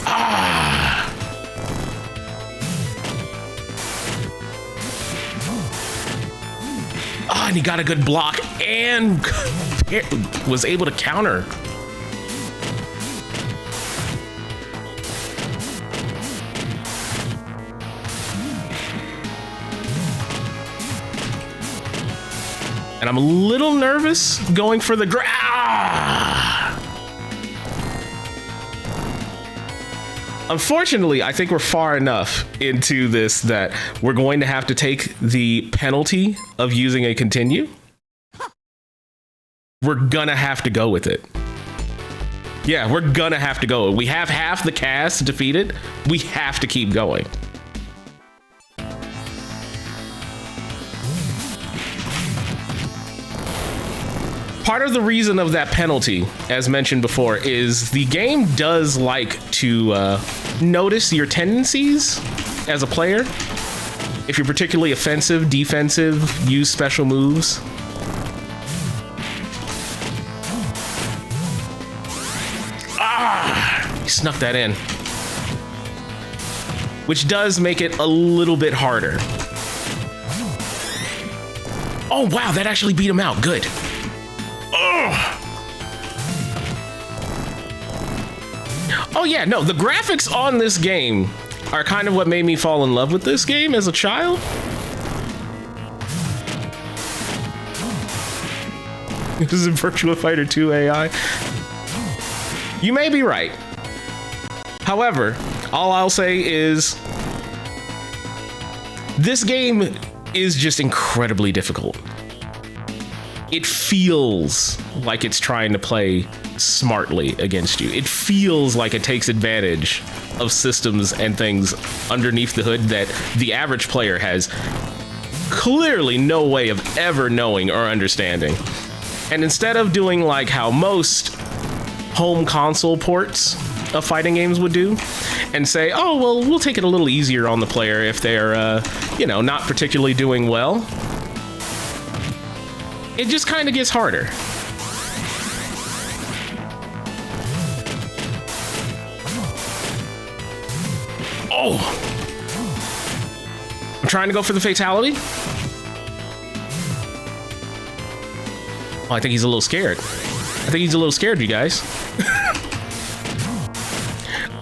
Ah! Oh, and he got a good block and was able to counter. And I'm a little nervous going for the Unfortunately, I think we're far enough into this that we're going to have to take the penalty of using a continue. we're gonna have to go with it. Yeah, we're gonna have to go. We have half the cast defeated. We have to keep going. Part of the reason of that penalty, as mentioned before, is the game does like to notice your tendencies as a player. If you're particularly offensive, defensive, use special moves. He snuck that in. Which does make it a little bit harder. Oh, wow, that actually beat him out. Good. Oh yeah, no, the graphics on this game are kind of what made me fall in love with this game as a child. This is Virtua Fighter 2 AI. You may be right. However, all I'll say is this game is just incredibly difficult. It feels like it's trying to play smartly against you. It feels like it takes advantage of systems and things underneath the hood that the average player has clearly no way of ever knowing or understanding. And instead of doing like how most home console ports of fighting games would do and say, oh, well, we'll take it a little easier on the player if they're, not particularly doing well. It just kind of gets harder. Oh! I'm trying to go for the fatality. Oh, I think he's a little scared. You guys.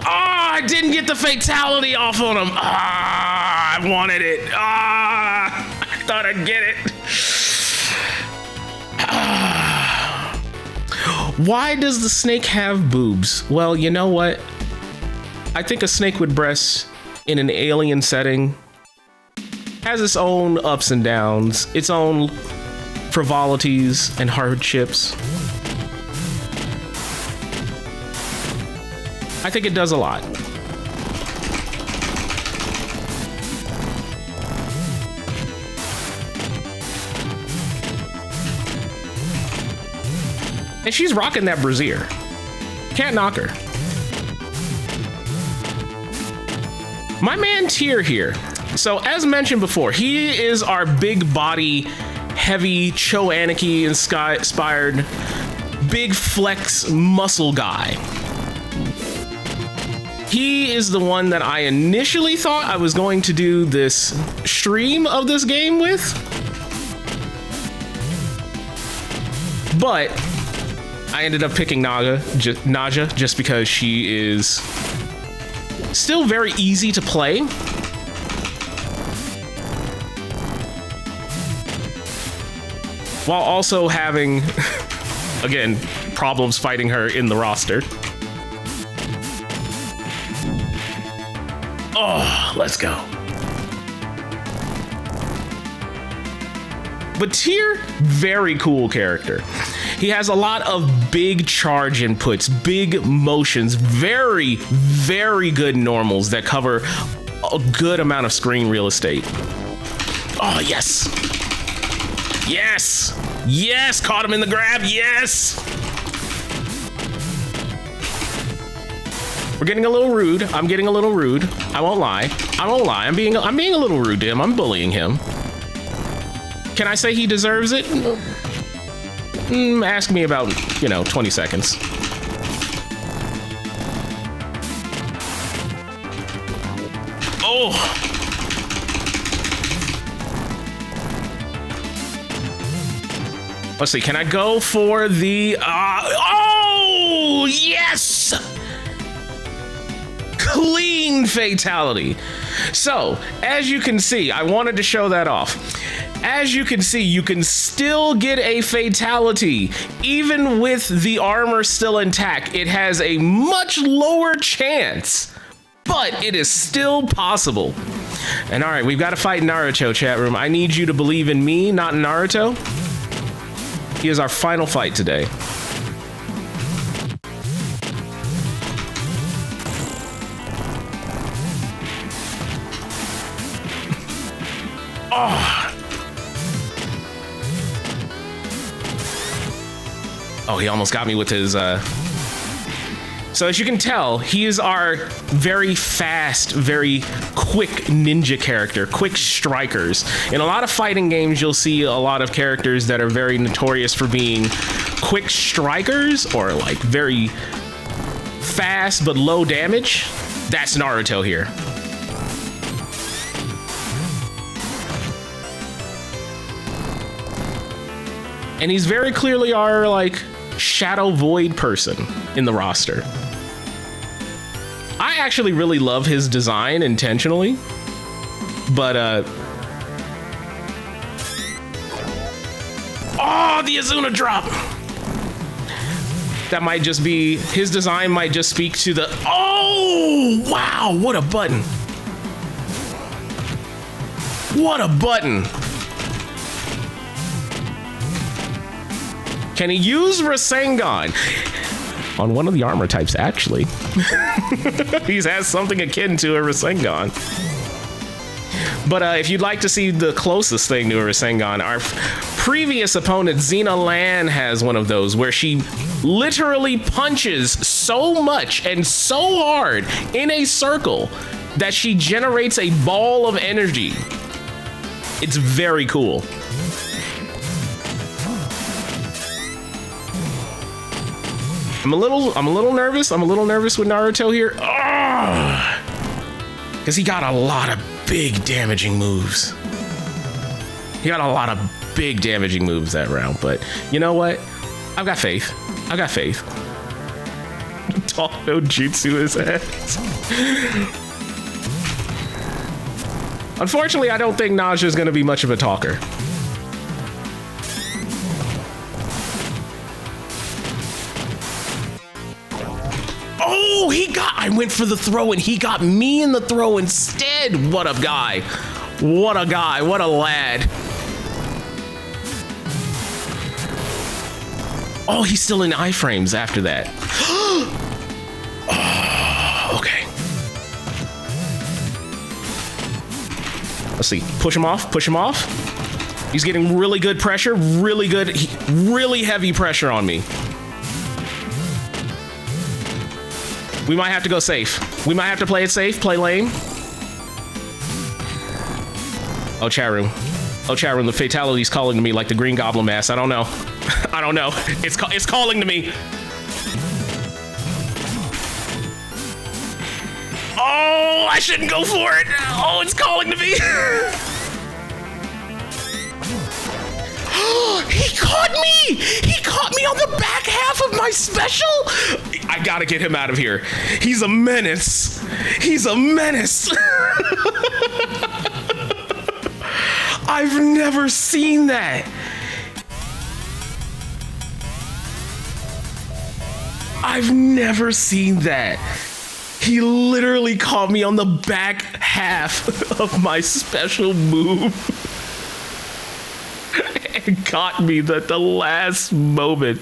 I didn't get the fatality off on him. I wanted it. I thought I'd get it. Why does the snake have boobs? Well, you know what? I think a snake with breasts in an alien setting has its own ups and downs, its own frivolities and hardships. I think it does a lot. And she's rocking that brassiere. Can't knock her. My man Tyr here. So as mentioned before, he is our big body, heavy, Cho-Anarchy inspired, big flex muscle guy. He is the one that I initially thought I was going to do this stream of this game with. But I ended up picking Naja just because she is still very easy to play. While also having, again, problems fighting her in the roster. Oh, let's go. But Tyr, very cool character. He has a lot of big charge inputs, big motions, very, very good normals that cover a good amount of screen real estate. Oh, yes. Yes. Yes. Caught him in the grab. Yes. We're getting a little rude. I'm getting a little rude. I won't lie. I'm being a little rude to him. I'm bullying him. Can I say he deserves it? Ask me about, 20 seconds. Oh! Let's see, can I go for the, oh, yes! Clean fatality. So, as you can see, I wanted to show that off. As you can see, you can still get a fatality. Even with the armor still intact, it has a much lower chance, but it is still possible. And all right, we've got to fight Naruto, chat room. I need you to believe in me, not Naruto. He is our final fight today. Oh, he almost got me with his, So as you can tell, he is our very fast, very quick ninja character, quick strikers. In a lot of fighting games, you'll see a lot of characters that are very notorious for being quick strikers or like very fast but low damage. That's Naruto here. And he's very clearly our, like, Shadow Void person in the roster. I actually really love his design intentionally, but, oh, the Azuna drop! That might just be, his design might just speak to the, oh, wow, what a button. What a button. Can he use Rasengan? On one of the armor types, actually. He has something akin to a Rasengan. But if you'd like to see the closest thing to a Rasengan, our previous opponent, Xena Lan, has one of those where she literally punches so much and so hard in a circle that she generates a ball of energy. It's very cool. I'm a little nervous. I'm a little nervous with Naruto here. Because he got a lot of big damaging moves. He got a lot of big damaging moves that round, but you know what? I've got faith. I've got faith. Talk no jutsu his ass. Unfortunately, I don't think Naja is going to be much of a talker. Oh, I went for the throw and he got me in the throw instead. What a guy. What a guy. What a lad. Oh, he's still in iframes after that. Oh, okay. Let's see. Push him off. Push him off. He's getting really good pressure. Really good. Really heavy pressure on me. We might have to go safe. We might have to play it safe, play lame. Oh, chat room. Oh, chat room, the fatality's calling to me like the Green Goblin mask. I don't know. I don't know. It's calling to me. Oh, I shouldn't go for it. Oh, it's calling to me. He caught me! He caught me on the back half of my special! I gotta get him out of here. He's a menace. He's a menace. I've never seen that. I've never seen that. He literally caught me on the back half of my special move. And got me at the last moment.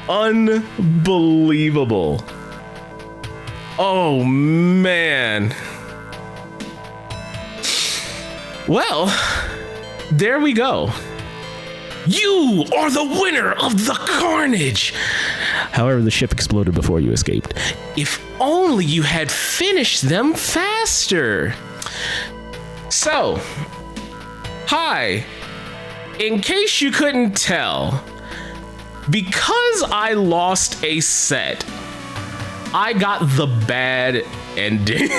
Unbelievable. Oh, man. Well, there we go. You are the winner of the Carnage. However, the ship exploded before you escaped. If only you had finished them faster. So, hi. In case you couldn't tell, because I lost a set, I got the bad ending.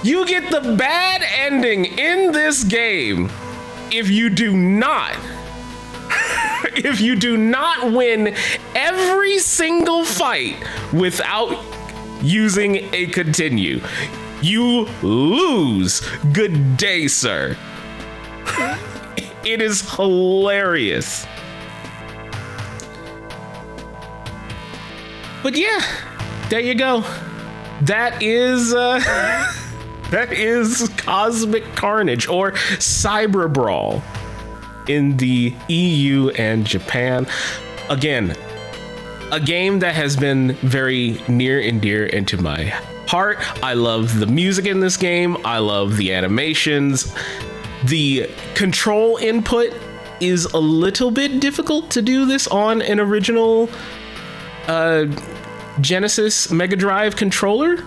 You get the bad ending in this game if you do not win every single fight without using a continue. You lose. Good day, sir. It is hilarious. But yeah, there you go. That is Cosmic Carnage, or Cyber Brawl in the EU and Japan. Again, a game that has been very near and dear into my heart. I love the music in this game. I love the animations. The control input is a little bit difficult to do this on an original Genesis Mega Drive controller.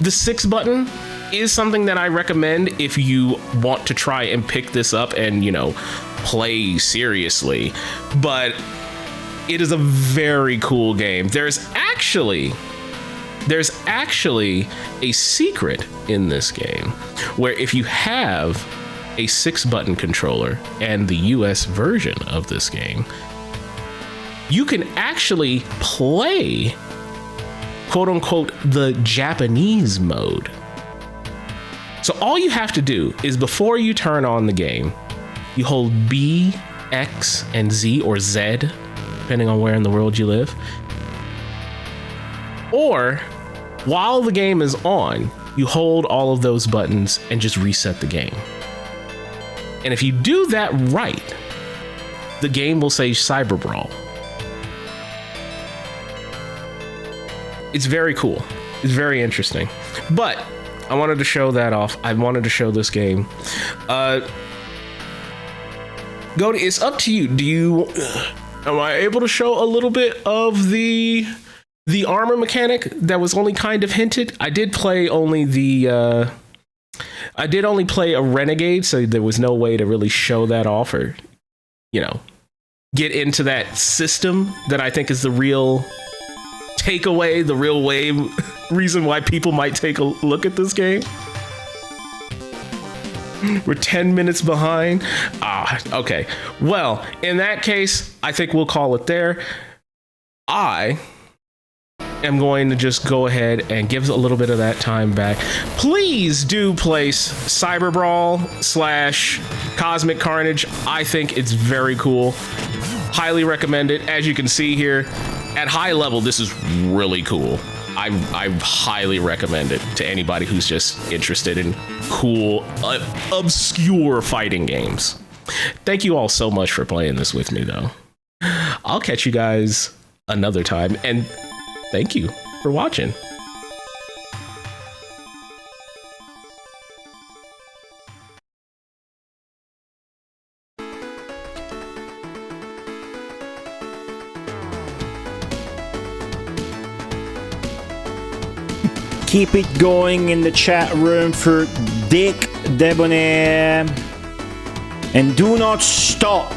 The 6 button is something that I recommend if you want to try and pick this up and, you know, play seriously. But it is a very cool game. There's actually a secret in this game where if you have a 6-button controller and the US version of this game, you can actually play quote unquote the Japanese mode. So all you have to do is before you turn on the game, you hold B, X, and Z, or Z, depending on where in the world you live. Or while the game is on, you hold all of those buttons and just reset the game. And if you do that right, the game will say Cyber Brawl. It's very cool. It's very interesting. But I wanted to show that off. I wanted to show this game. It's up to you. Am I able to show a little bit of the armor mechanic that was only kind of hinted? I did play only a Renegade, so there was no way to really show that off or, you know, get into that system that I think is the real takeaway, the real reason why people might take a look at this game. We're 10 minutes behind. Okay. Well, in that case, I think we'll call it there. I am going to just go ahead and give a little bit of that time back. Please do place Cyber Brawl / Cosmic Carnage. I think it's very cool. Highly recommend it. As you can see here, at high level, this is really cool. I highly recommend it to anybody who's just interested in cool, obscure fighting games. Thank you all so much for playing this with me, though. I'll catch you guys another time, and thank you for watching. Keep it going in the chat room for DickDebonair. And do not stop.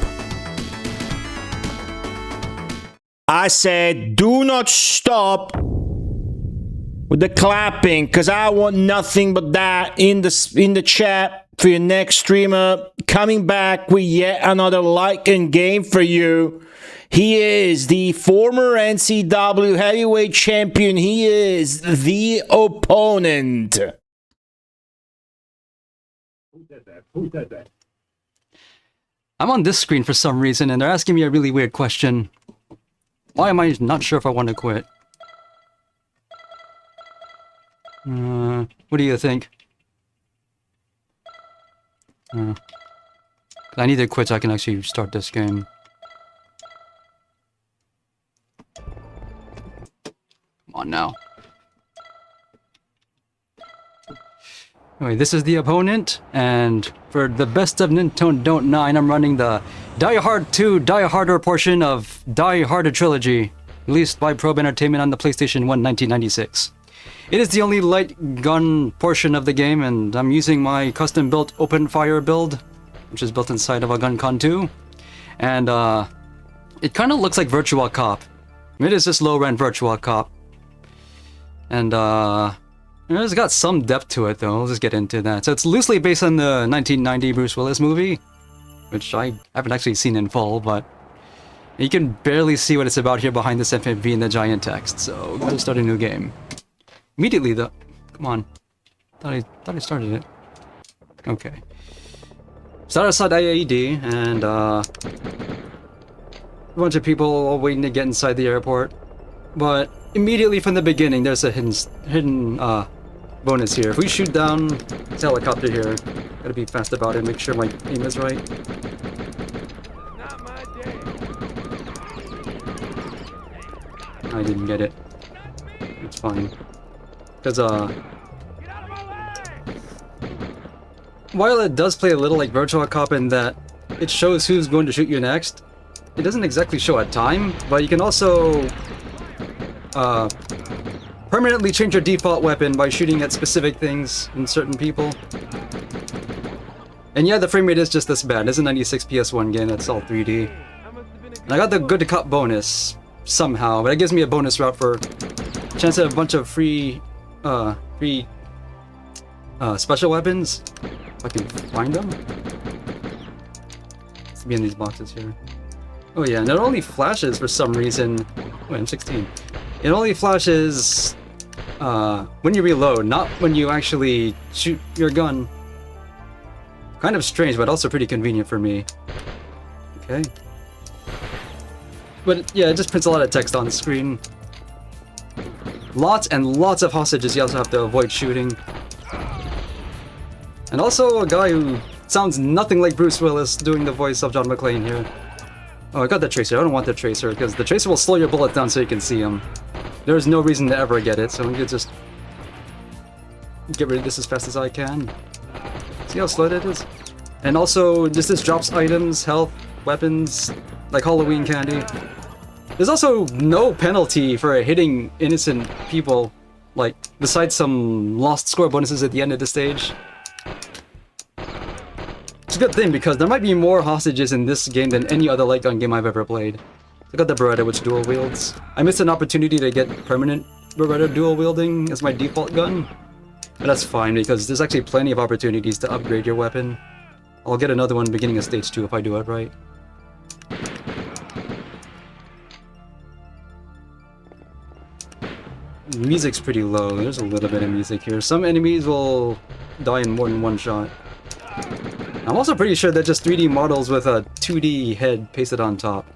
I said do not stop with the clapping, because I want nothing but that in the chat for your next streamer coming back with yet another like-in game for you. He is the former NCW heavyweight champion. He is the opponent. Who said that? I'm on this screen for some reason, and they're asking me a really weird question. Why am I not sure if I want to quit? What do you think? I need to quit so I can actually start this game. Come on now. Anyway, this is the opponent, and for the best of Nintendon't 9, I'm running the Die Hard 2 Die Harder portion of Die Harder Trilogy, released by Probe Entertainment on the PlayStation 1 1996. It is the only light gun portion of the game, and I'm using my custom-built open fire build, which is built inside of a GunCon 2. And it kind of looks like Virtua Cop. It is just low-rent Virtua Cop. And it's got some depth to it, though. I'll just get into that. So it's loosely based on the 1990 Bruce Willis movie, which I haven't actually seen in full, but you can barely see what it's about here behind this FMV in the giant text. So gotta start a new game immediately, though. Come on, thought I started it. Okay. Start outside IAED, and a bunch of people all waiting to get inside the airport, but immediately from the beginning, there's a hidden bonus here. If we shoot down this helicopter here, gotta be fast about it, make sure my aim is right. I didn't get it. It's fine. Because, while it does play a little like Virtual Cop in that it shows who's going to shoot you next, it doesn't exactly show a time, but you can also permanently change your default weapon by shooting at specific things and certain people. And yeah, the frame rate is just this bad. It's a 96 PS1 game, that's all 3D. And I got the good to cop bonus somehow, but it gives me a bonus route for chance to have a bunch of free special weapons. If I can find them. It's be in these boxes here. Oh yeah, and it only flashes for some reason. Oh, M16. It only flashes when you reload, not when you actually shoot your gun. Kind of strange, but also pretty convenient for me. Okay. But yeah, it just prints a lot of text on the screen. Lots and lots of hostages you also have to avoid shooting. And also a guy who sounds nothing like Bruce Willis doing the voice of John McClane here. Oh, I got the tracer. I don't want the tracer because the tracer will slow your bullets down so you can see them. There's no reason to ever get it, so I'm gonna just get rid of this as fast as I can. See how slow that is? And also, just this drops items, health, weapons, like Halloween candy. There's also no penalty for hitting innocent people, like, besides some lost score bonuses at the end of the stage. It's a good thing, because there might be more hostages in this game than any other light gun game I've ever played. I got the Beretta, which dual wields. I missed an opportunity to get permanent Beretta dual wielding as my default gun. But that's fine, because there's actually plenty of opportunities to upgrade your weapon. I'll get another one beginning of stage 2 if I do it right. Music's pretty low. There's a little bit of music here. Some enemies will die in more than one shot. I'm also pretty sure they're just 3D models with a 2D head pasted on top.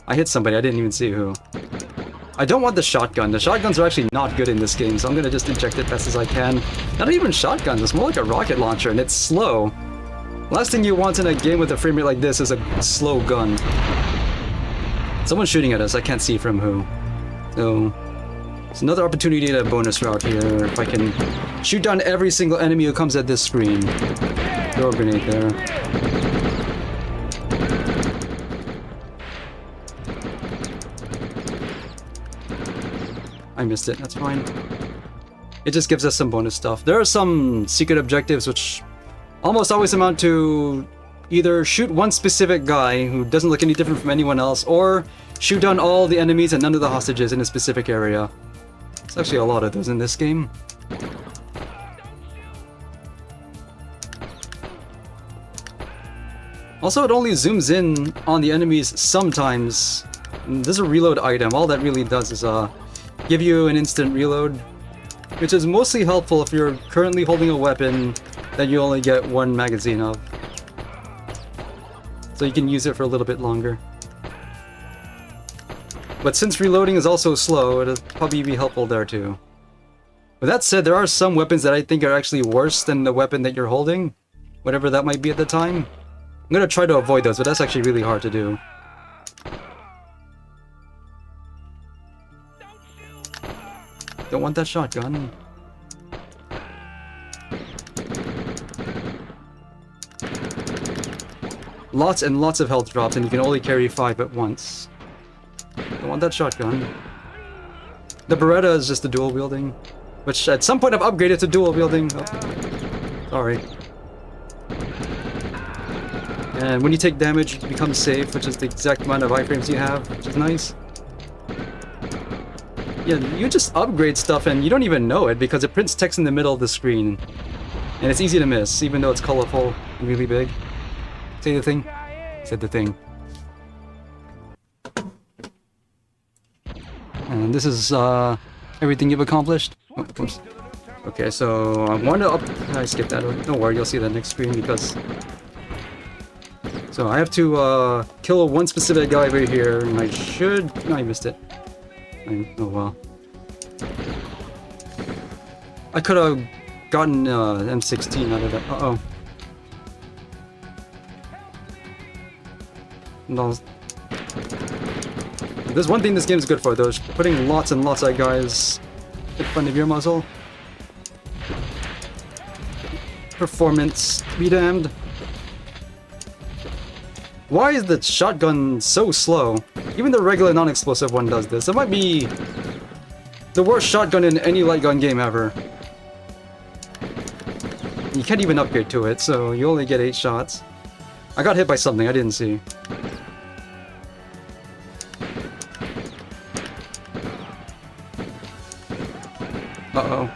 I hit somebody, I didn't even see who. I don't want the shotgun. The shotguns are actually not good in this game, so I'm gonna just inject it best as I can. Not even shotguns, it's more like a rocket launcher, and it's slow. Last thing you want in a game with a frame rate like this is a slow gun. Someone's shooting at us, I can't see from who. So, it's another opportunity to bonus route here. If I can shoot down every single enemy who comes at this screen. Throw a grenade there. I missed it, that's fine. It just gives us some bonus stuff. There are some secret objectives which almost always amount to either shoot one specific guy who doesn't look any different from anyone else, or shoot down all the enemies and none of the hostages in a specific area. There's actually a lot of those in this game. Also, it only zooms in on the enemies sometimes. There's a reload item. All that really does is give you an instant reload, which is mostly helpful if you're currently holding a weapon that you only get one magazine of. So you can use it for a little bit longer. But since reloading is also slow, it'll probably be helpful there too. With that said, there are some weapons that I think are actually worse than the weapon that you're holding, whatever that might be at the time. I'm gonna try to avoid those, but that's actually really hard to do. Don't want that shotgun. Lots and lots of health drops, and you can only carry 5 at once. Don't want that shotgun. The Beretta is just the dual wielding, which at some point I've upgraded to dual wielding. Oh, sorry. And when you take damage, it becomes safe, which is the exact amount of iframes you have, which is nice. Yeah, you just upgrade stuff and you don't even know it because it prints text in the middle of the screen. And it's easy to miss, even though it's colorful and really big. Say the thing. Said the thing. And this is everything you've accomplished. Oh, oops. Okay, so I want to I skipped that. Don't worry, you'll see that next screen because... So I have to kill one specific guy right here, and I should... No, I missed it. Oh well. I could have gotten M16 out of that. Uh-oh. No. There's one thing this game is good for, though, is putting lots and lots of guys in front of your muzzle. Performance be damned. Why is the shotgun so slow? Even the regular non-explosive one does this. It might be the worst shotgun in any light gun game ever. You can't even upgrade to it, so you only get 8 shots. I got hit by something I didn't see. Uh-oh.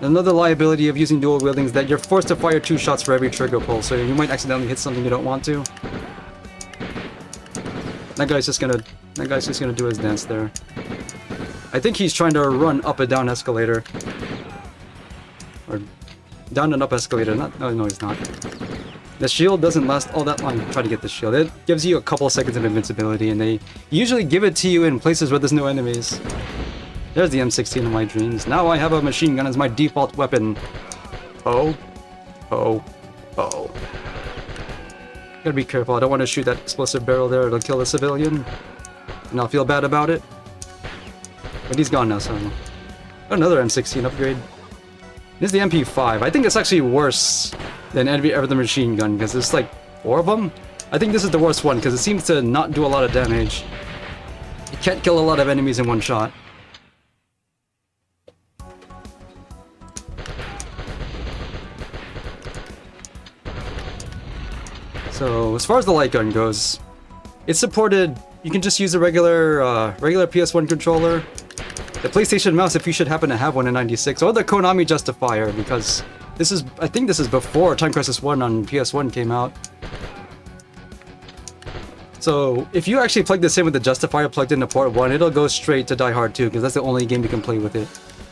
Another liability of using dual wielding is that you're forced to fire 2 shots for every trigger pull, so you might accidentally hit something you don't want to. That guy's just gonna do his dance there. I think he's trying to run up a down escalator. Or down and up escalator. No, he's not. The shield doesn't last all that long. Try to get the shield. It gives you a couple of seconds of invincibility, and they usually give it to you in places where there's no enemies. There's the M16 of my dreams. Now I have a machine gun as my default weapon. Oh. Oh. Oh. Gotta be careful. I don't want to shoot that explosive barrel there. It'll kill a civilian. And I'll feel bad about it. But he's gone now, so... Another M16 upgrade. This is the MP5. I think it's actually worse than every other machine gun, because there's like 4 of them. I think this is the worst one, because it seems to not do a lot of damage. You can't kill a lot of enemies in one shot. So, as far as the light gun goes, it's supported. You can just use a regular PS1 controller. The PlayStation mouse, if you should happen to have one in '96, or the Konami Justifier, because I think this is before Time Crisis 1 on PS1 came out. So, if you actually plug this in with the Justifier plugged into port 1, it'll go straight to Die Hard 2, because that's the only game you can play with it.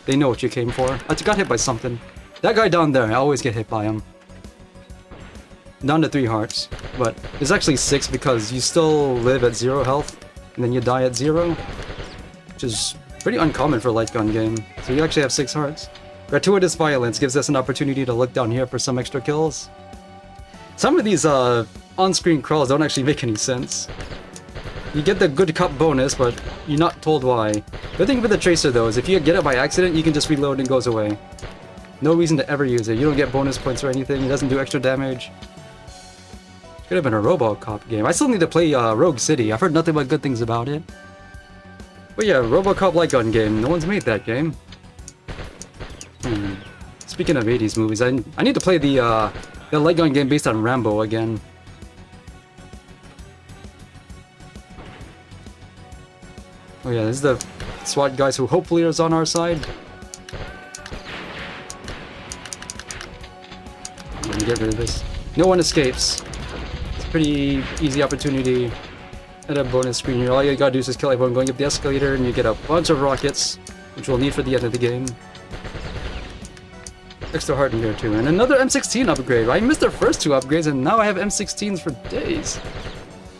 They know what you came for. I got hit by something. That guy down there, I always get hit by him. Down to 3 hearts, but there's actually 6 because you still live at 0 health, and then you die at 0, which is pretty uncommon for a light gun game. So you actually have 6 hearts. Gratuitous violence gives us an opportunity to look down here for some extra kills. Some of these on-screen crawls don't actually make any sense. You get the good cop bonus, but you're not told why. Good thing with the Tracer though is if you get it by accident, you can just reload and it goes away. No reason to ever use it. You don't get bonus points or anything. It doesn't do extra damage. Could have been a RoboCop game. I still need to play Rogue City. I've heard nothing but good things about it. But yeah, RoboCop light gun game. No one's made that game. Speaking of 80s movies, I need to play the light gun game based on Rambo again. Oh yeah, this is the SWAT guys who hopefully is on our side. I'm gonna get rid of this. No one escapes. Pretty easy opportunity at a bonus screen here. All you gotta do is just kill everyone going up the escalator and you get a bunch of rockets, which we'll need for the end of the game. Extra heart in here too. And another M16 upgrade. I missed the first 2 upgrades and now I have M16s for days.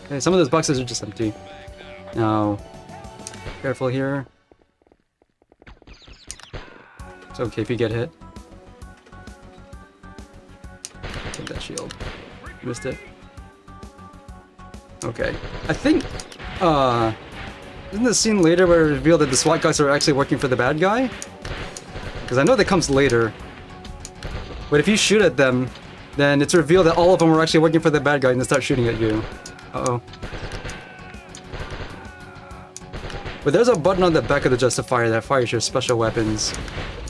Okay, some of those boxes are just empty. Now, careful here. It's okay if you get hit. Take that shield. Missed it. Okay. I think, isn't the scene later where it revealed that the SWAT guys are actually working for the bad guy? Because I know that comes later. But if you shoot at them, then it's revealed that all of them were actually working for the bad guy and they start shooting at you. Uh-oh. But there's a button on the back of the Justifier that fires your special weapons.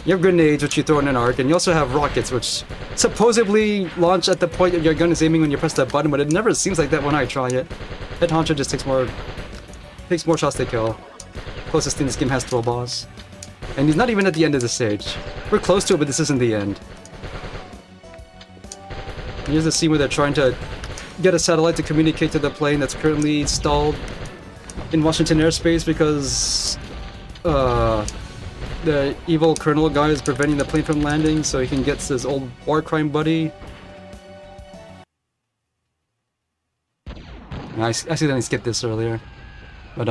You have grenades, which you throw in an arc, and you also have rockets, which supposedly launch at the point that your gun is aiming when you press that button, but it never seems like that when I try it. Head Honcho just takes more shots to kill. Closest thing this game has to a boss. And he's not even at the end of the stage. We're close to it, but this isn't the end. Here's the scene where they're trying to get a satellite to communicate to the plane that's currently stalled in Washington airspace because the evil colonel guy is preventing the plane from landing so he can get his old war crime buddy. I accidentally skipped this earlier. But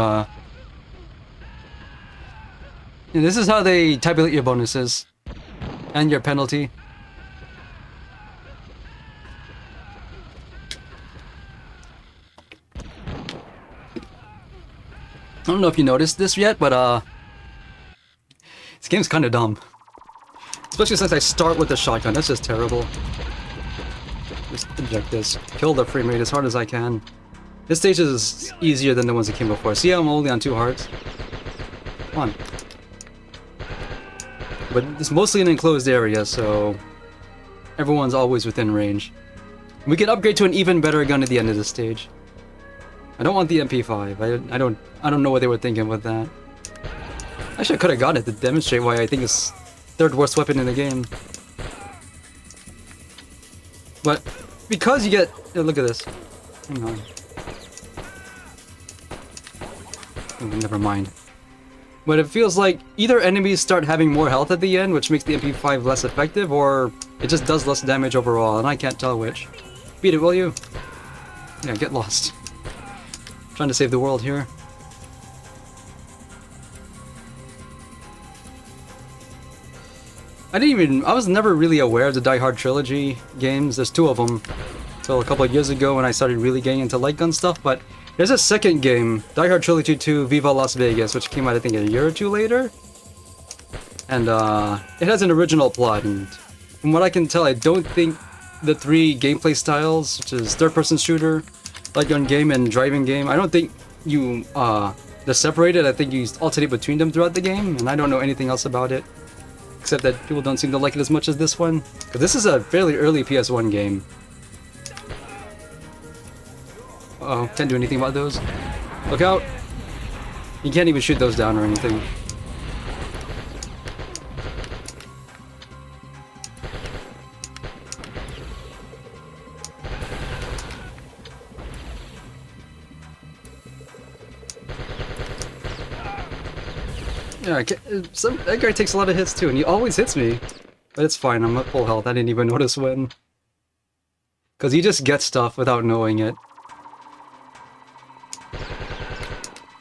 and this is how they tabulate your bonuses. And your penalty. I don't know if you noticed this yet, but this game's kind of dumb. Especially since I start with the shotgun, that's just terrible. Just eject this, kill the frame rate as hard as I can. This stage is easier than the ones that came before. See how I'm only on 2 hearts? Come on. But it's mostly an enclosed area, so everyone's always within range. We can upgrade to an even better gun at the end of this stage. I don't want the MP5. I don't know what they were thinking with that. Actually, I could have gotten it to demonstrate why I think it's 3rd worst weapon in the game. But because you get... Oh, look at this. Hang on. Oh, never mind. But it feels like either enemies start having more health at the end, which makes the MP5 less effective, or it just does less damage overall, and I can't tell which. Beat it, will you? Yeah, get lost. Trying to save the world here. I was never really aware of the Die Hard Trilogy games. There's 2 of them. Until a couple of years ago when I started really getting into light gun stuff, but there's a second game, Die Hard Trilogy 2 Viva Las Vegas, which came out I think a year or 2 later. And it has an original plot, and from what I can tell, I don't think the 3 gameplay styles, which is third-person shooter, light gun game, and driving game, I don't think they're separated. I think you alternate between them throughout the game, and I don't know anything else about it. Except that people don't seem to like it as much as this one. Because this is a fairly early PS1 game. Uh-oh, can't do anything about those. Look out! You can't even shoot those down or anything. Yeah, that guy takes a lot of hits too, and he always hits me. But it's fine, I'm at full health, I didn't even notice when. Because he just gets stuff without knowing it.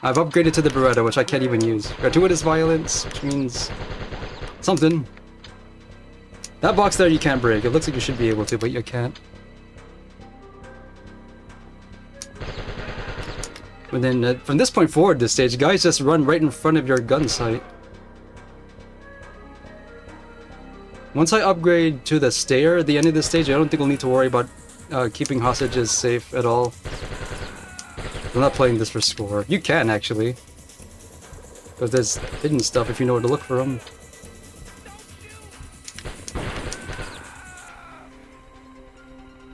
I've upgraded to the Beretta, which I can't even use. Gratuitous violence, which means something. That box there you can't break. It looks like you should be able to, but you can't. And then from this point forward, this stage, guys just run right in front of your gun sight. Once I upgrade to the stair at the end of the stage, I don't think we'll need to worry about keeping hostages safe at all. I'm not playing this for score. You can, actually. Because there's hidden stuff if you know where to look for them.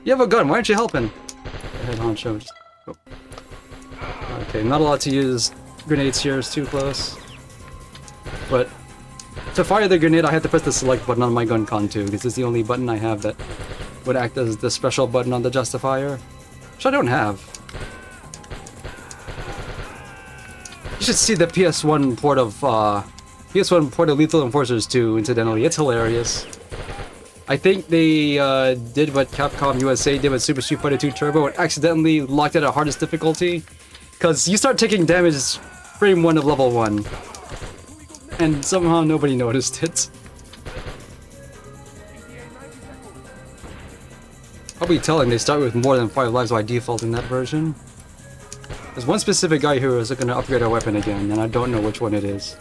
You have a gun, why aren't you helping? Head honcho, just go. Okay, not allowed to use grenades here, it's too close. But to fire the grenade, I have to press the select button on my gun con too, because it's the only button I have that would act as the special button on the justifier, which I don't have. You should see the PS1 port of Lethal Enforcers 2, incidentally. It's hilarious. I think they did what Capcom USA did with Super Street Fighter 2 Turbo and accidentally locked it at hardest difficulty. Because you start taking damage frame 1 of level 1. And somehow nobody noticed it. I'll be telling they start with more than 5 lives by default in that version. There's one specific guy who is going to upgrade our weapon again, and I don't know which one it is.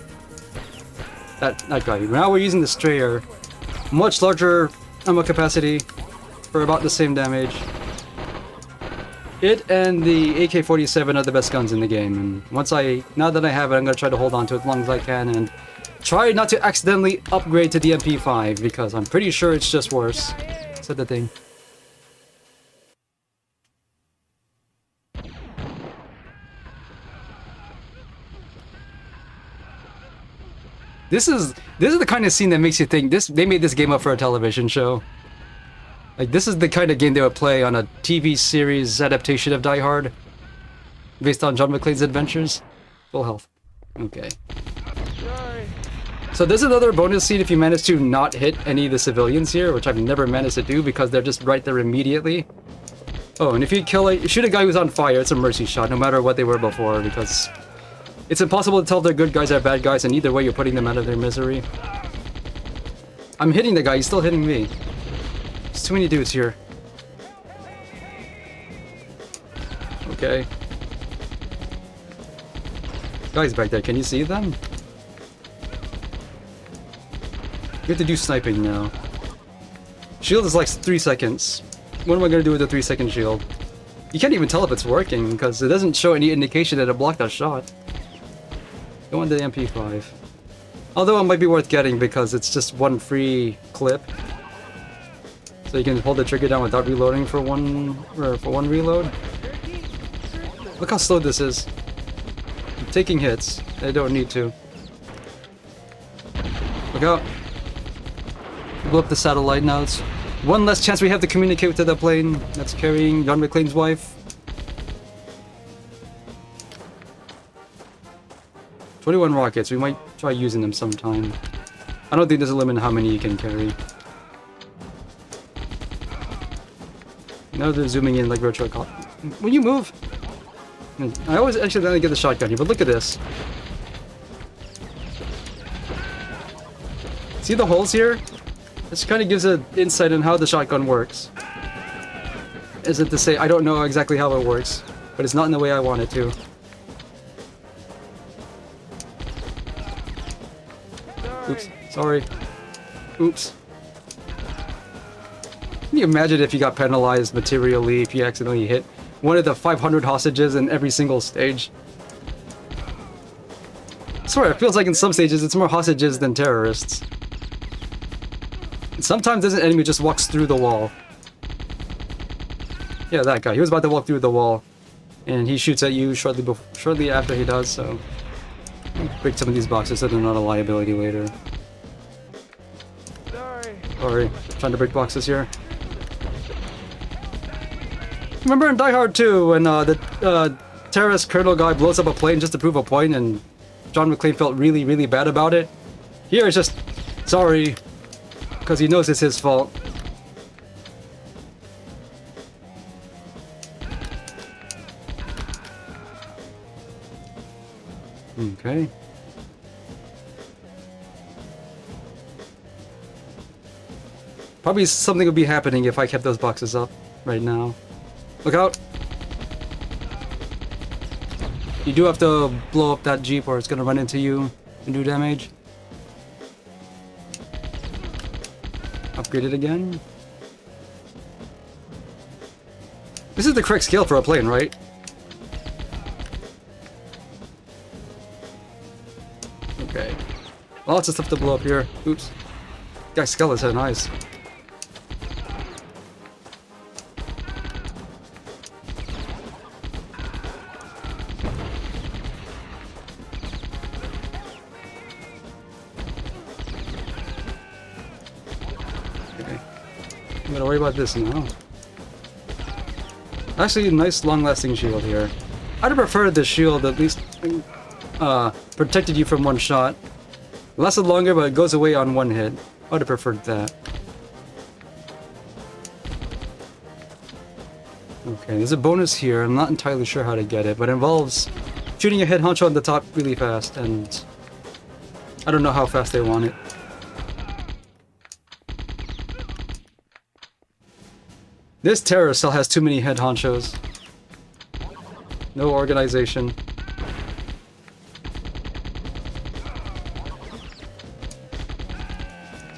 That guy. Now we're using the Strayer. Much larger ammo capacity for about the same damage. It and the AK-47 are the best guns in the game, and now that I have it, I'm going to try to hold on to it as long as I can, and try not to accidentally upgrade to the MP5, because I'm pretty sure it's just worse. Said the thing. This is the kind of scene that makes you think they made this game up for a television show. Like, this is the kind of game they would play on a TV series adaptation of Die Hard, based on John McClane's adventures. Full health. Okay. So there's another bonus scene if you manage to not hit any of the civilians here, which I've never managed to do because they're just right there immediately. Oh, and if you shoot a guy who's on fire, it's a mercy shot, no matter what they were before, because it's impossible to tell if they're good guys or bad guys, and either way you're putting them out of their misery. I'm hitting the guy, he's still hitting me. There's too many dudes here. Okay. Guys back there, can you see them? You have to do sniping now. Shield is like 3 seconds. What am I gonna do with a 3-second shield? You can't even tell if it's working, because it doesn't show any indication that it blocked that shot. Go on to the MP5. Although it might be worth getting because it's just one free clip. So you can hold the trigger down without reloading for one reload. Look how slow this is. I'm taking hits. I don't need to. Look out. Blow up the satellite now. It's one less chance we have to communicate with the plane that's carrying John McClane's wife. 21 rockets. We might try using them sometime. I don't think there's a limit on how many you can carry. Now they're zooming in like retro cop. Will you move? I always accidentally get the shotgun here, but look at this. See the holes here? This kind of gives an insight on how the shotgun works. Is it to say I don't know exactly how it works, but it's not in the way I want it to. Oops, sorry. Oops. Can you imagine if you got penalized materially if you accidentally hit one of the 500 hostages in every single stage? I swear, it feels like in some stages it's more hostages than terrorists. And sometimes an enemy just walks through the wall. Yeah, that guy. He was about to walk through the wall, and he shoots at you shortly after he does, so... break some of these boxes so they're not a liability later. Sorry. Trying to break boxes here. Remember in Die Hard 2 when the terrorist colonel guy blows up a plane just to prove a point and John McClane felt really, really bad about it? Here it's just, sorry, because he knows it's his fault. Okay. Probably something would be happening if I kept those boxes up right now. Look out! You do have to blow up that jeep or it's gonna run into you and do damage. Upgrade it again. This is the correct scale for a plane, right? Okay. Lots of stuff to blow up here. Oops. Guy's skull is so nice. Okay. I'm gonna worry about this now. Actually, nice long-lasting shield here. I'd have preferred the shield at least protected you from one shot. It lasted longer, but it goes away on one hit. I would have preferred that. Okay, there's a bonus here. I'm not entirely sure how to get it, but it involves shooting a head honcho on the top really fast, and I don't know how fast they want it. This terrorist cell has too many head honchos. No organization.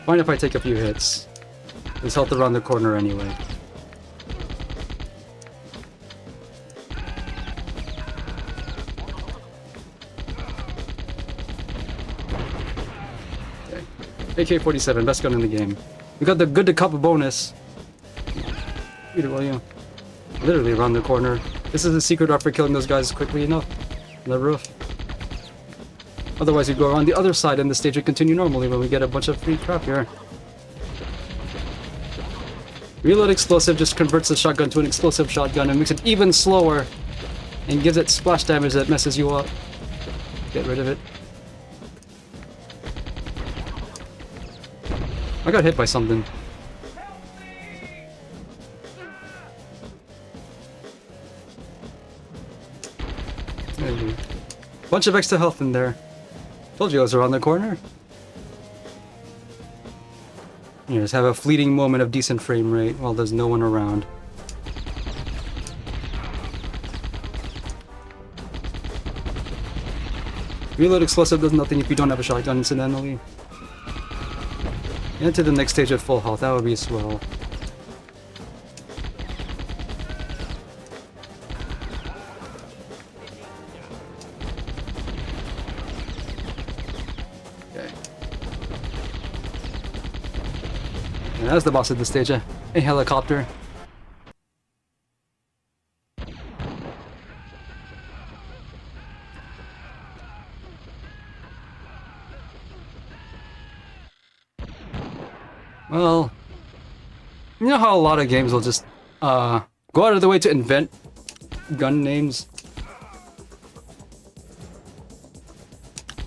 Fine if I take a few hits. There's health around the corner anyway. Okay. AK-47, best gun in the game. We got the good to cup bonus. Beautiful, yeah. Literally around the corner. This is a secret route for killing those guys quickly enough. On the roof. Otherwise, we'd go around the other side and the stage would continue normally when we get a bunch of free crap here. Reload explosive just converts the shotgun to an explosive shotgun and makes it even slower and gives it splash damage that messes you up. Get rid of it. I got hit by something. Bunch of extra health in there. Told you I was around the corner. You just have a fleeting moment of decent frame rate while there's no one around. Reload explosive does nothing if you don't have a shotgun, incidentally. And to the next stage at full health, that would be swell. Okay. And that's the boss of the stage, a helicopter. Well, you know how a lot of games will just go out of the way to invent gun names?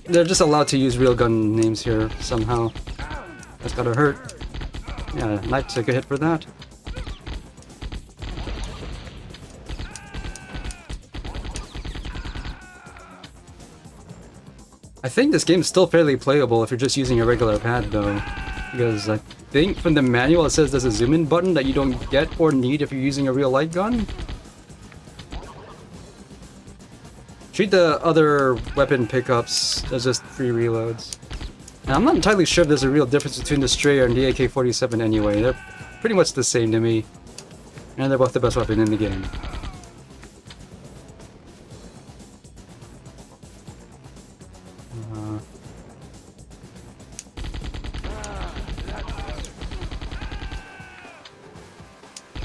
They're just allowed to use real gun names here somehow. That's gotta hurt. Yeah, knife took a hit for that. I think this game's still fairly playable if you're just using a regular pad though. Because I think from the manual it says there's a zoom in button that you don't get or need if you're using a real light gun. Treat the other weapon pickups as just free reloads. And I'm not entirely sure if there's a real difference between the Strayer and the AK-47 anyway. They're pretty much the same to me. And they're both the best weapon in the game.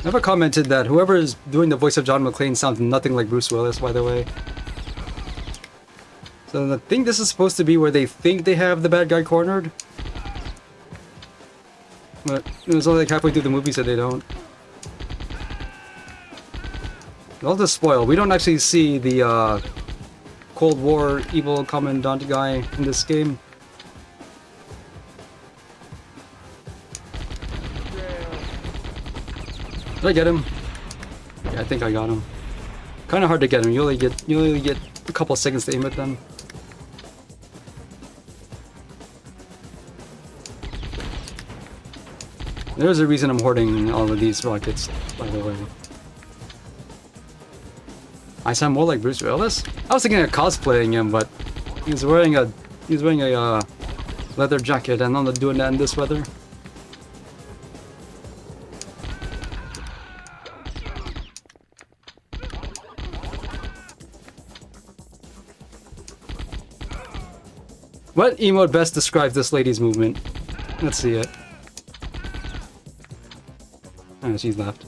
Never commented that whoever is doing the voice of John McClane sounds nothing like Bruce Willis, by the way. So I think this is supposed to be where they think they have the bad guy cornered. But it was only like halfway through the movie said they don't. All this spoil. We don't actually see the Cold War evil commandant guy in this game. Did I get him? Yeah, I think I got him. Kind of hard to get him. You only get a couple seconds to aim at them. There's a reason I'm hoarding all of these rockets, by the way. I sound more like Bruce Willis. I was thinking of cosplaying him, but he's wearing a leather jacket, and I'm not doing that in this weather. What emote best describes this lady's movement? Let's see it. Oh, she's left.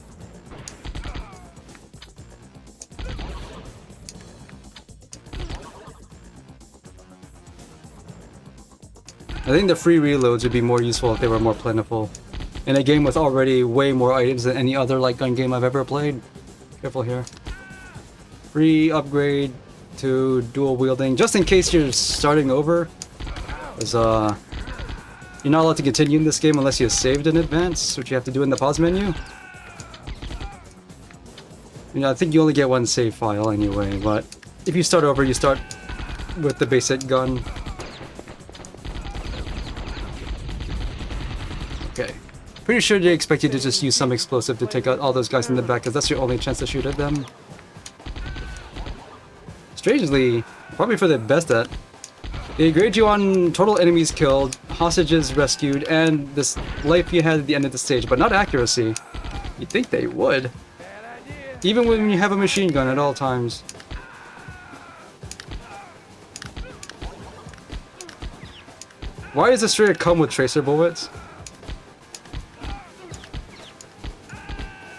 I think the free reloads would be more useful if they were more plentiful. In a game with already way more items than any other light gun game I've ever played. Careful here. Free upgrade to dual wielding, just in case you're starting over. Because, you're not allowed to continue in this game unless you saved in advance, which you have to do in the pause menu. You know, I think you only get one save file anyway, but if you start over, you start with the basic gun. Okay. Pretty sure they expect you to just use some explosive to take out all those guys in the back, because that's your only chance to shoot at them. Strangely, probably for the best at, they grade you on total enemies killed, hostages rescued, and this life you had at the end of the stage, but not accuracy. You'd think they would. Even when you have a machine gun at all times. Why does the Strayer come with tracer bullets?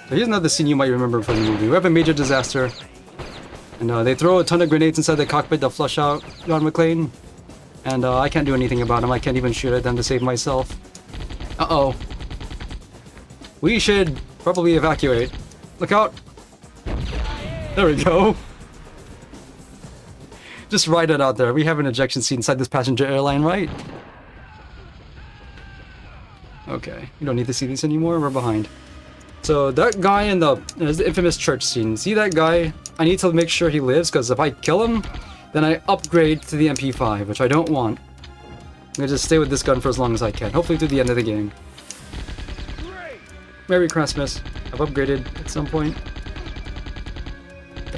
So here's another scene you might remember from the movie. We have a major disaster. And they throw a ton of grenades inside the cockpit to flush out John McClane. And I can't do anything about him. I can't even shoot at them to save myself. Uh-oh. We should probably evacuate. Look out. There we go. Just write it out there. We have an ejection seat inside this passenger airline, right? Okay. We don't need to see this anymore. We're behind. So that guy in the infamous church scene. See that guy? I need to make sure he lives, because if I kill him, then I upgrade to the MP5, which I don't want. I'm gonna just stay with this gun for as long as I can, hopefully through the end of the game. Merry Christmas. I've upgraded at some point.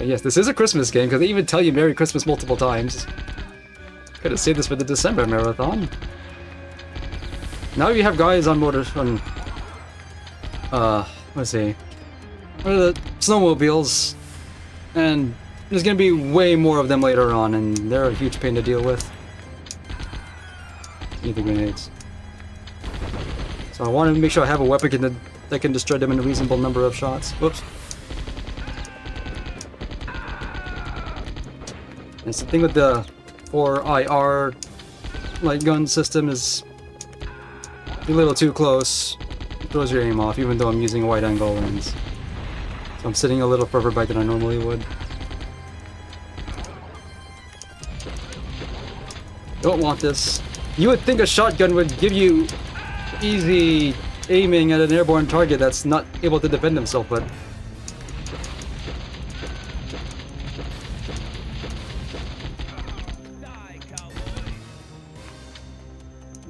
Yes, this is a Christmas game, because they even tell you Merry Christmas multiple times. Could have saved this for the December marathon. Now you have guys on let's see. What are the snowmobiles? And there's gonna be way more of them later on, and they're a huge pain to deal with. Need the grenades. So I want to make sure I have a weapon that can destroy them in a reasonable number of shots. Whoops. That's the thing with the 4IR light gun system is a little too close. It throws your aim off, even though I'm using a wide angle lens. So I'm sitting a little further back than I normally would. Don't want this. You would think a shotgun would give you easy aiming at an airborne target that's not able to defend himself, but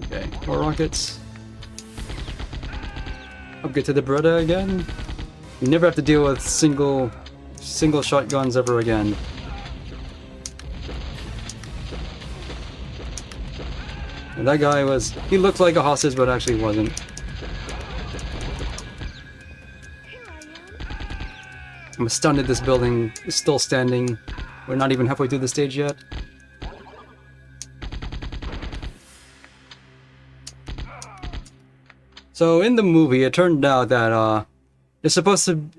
okay, more rockets. Upgrade to the Beretta again. You never have to deal with single shotguns ever again. And that guy he looked like a hostage, but actually wasn't. I'm astounded this building is still standing. We're not even halfway through the stage yet. So in the movie, it turned out that they're supposed to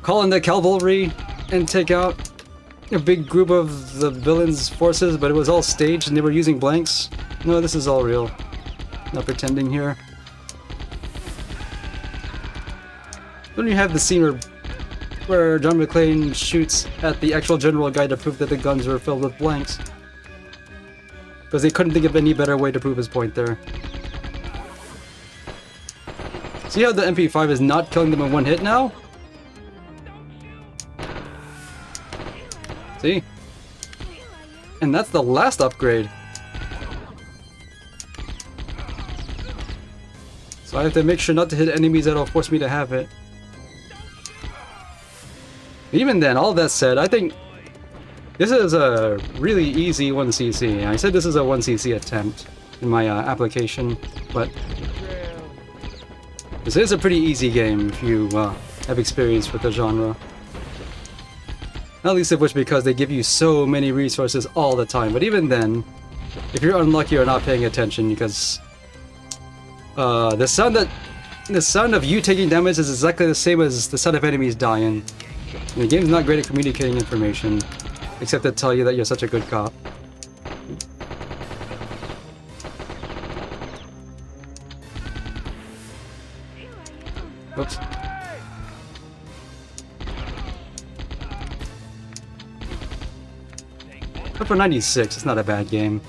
call in the cavalry and take out a big group of the villains' forces, but it was all staged and they were using blanks. No, this is all real. Not pretending here. Then you have the scene where John McClane shoots at the actual general guy to prove that the guns were filled with blanks. Because they couldn't think of any better way to prove his point there. See how the MP5 is not killing them in one hit now? See? And that's the last upgrade. So I have to make sure not to hit enemies that'll force me to have it. Even then, all that said, I think this is a really easy 1cc. I said this is a 1cc attempt in my application, but this is a pretty easy game if you have experience with the genre. Not least of which because they give you so many resources all the time, but even then, if you're unlucky or not paying attention, because the sound of you taking damage is exactly the same as the sound of enemies dying. And the game's not great at communicating information, except to tell you that you're such a good cop. Oops. But for 96, it's not a bad game.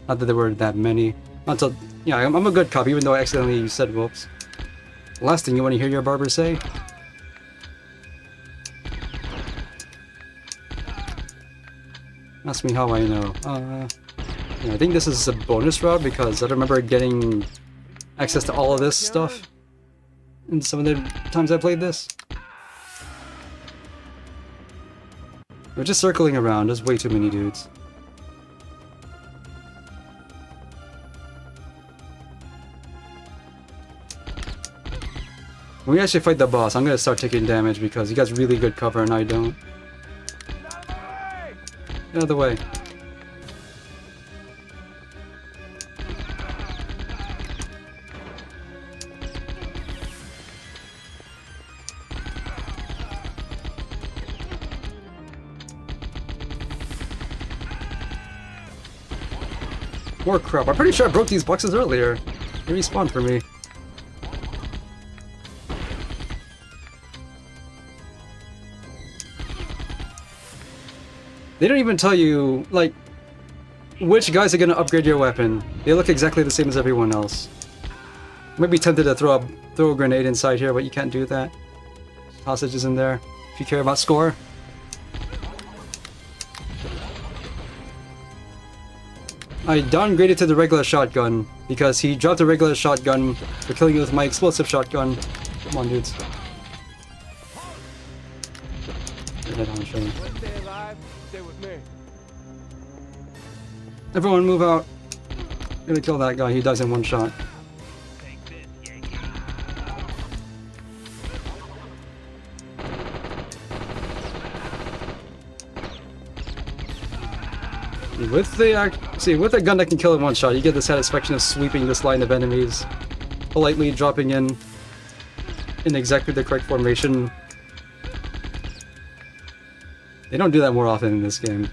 Not that there were that many. Until, yeah, I'm a good cop, even though I accidentally said whoops. Last thing you want to hear your barber say? Ask me how I know. Yeah, I think this is a bonus route because I remember getting access to all of this stuff in some of the times I played this. We're just circling around, there's way too many dudes. When we actually fight the boss, I'm gonna start taking damage because he got really good cover and I don't. Get out of the way. More crap. I'm pretty sure I broke these boxes earlier. They respawned for me. They don't even tell you, like, which guys are gonna upgrade your weapon. They look exactly the same as everyone else. You might be tempted to throw a grenade inside here, but you can't do that. Hostages in there, if you care about score. I downgraded to the regular shotgun because he dropped the regular shotgun for killing you with my explosive shotgun. Come on, dudes. Everyone move out. I'm gonna kill that guy. He dies in one shot. With the gun that can kill in one shot, you get the satisfaction of sweeping this line of enemies, politely dropping in exactly the correct formation. They don't do that more often in this game.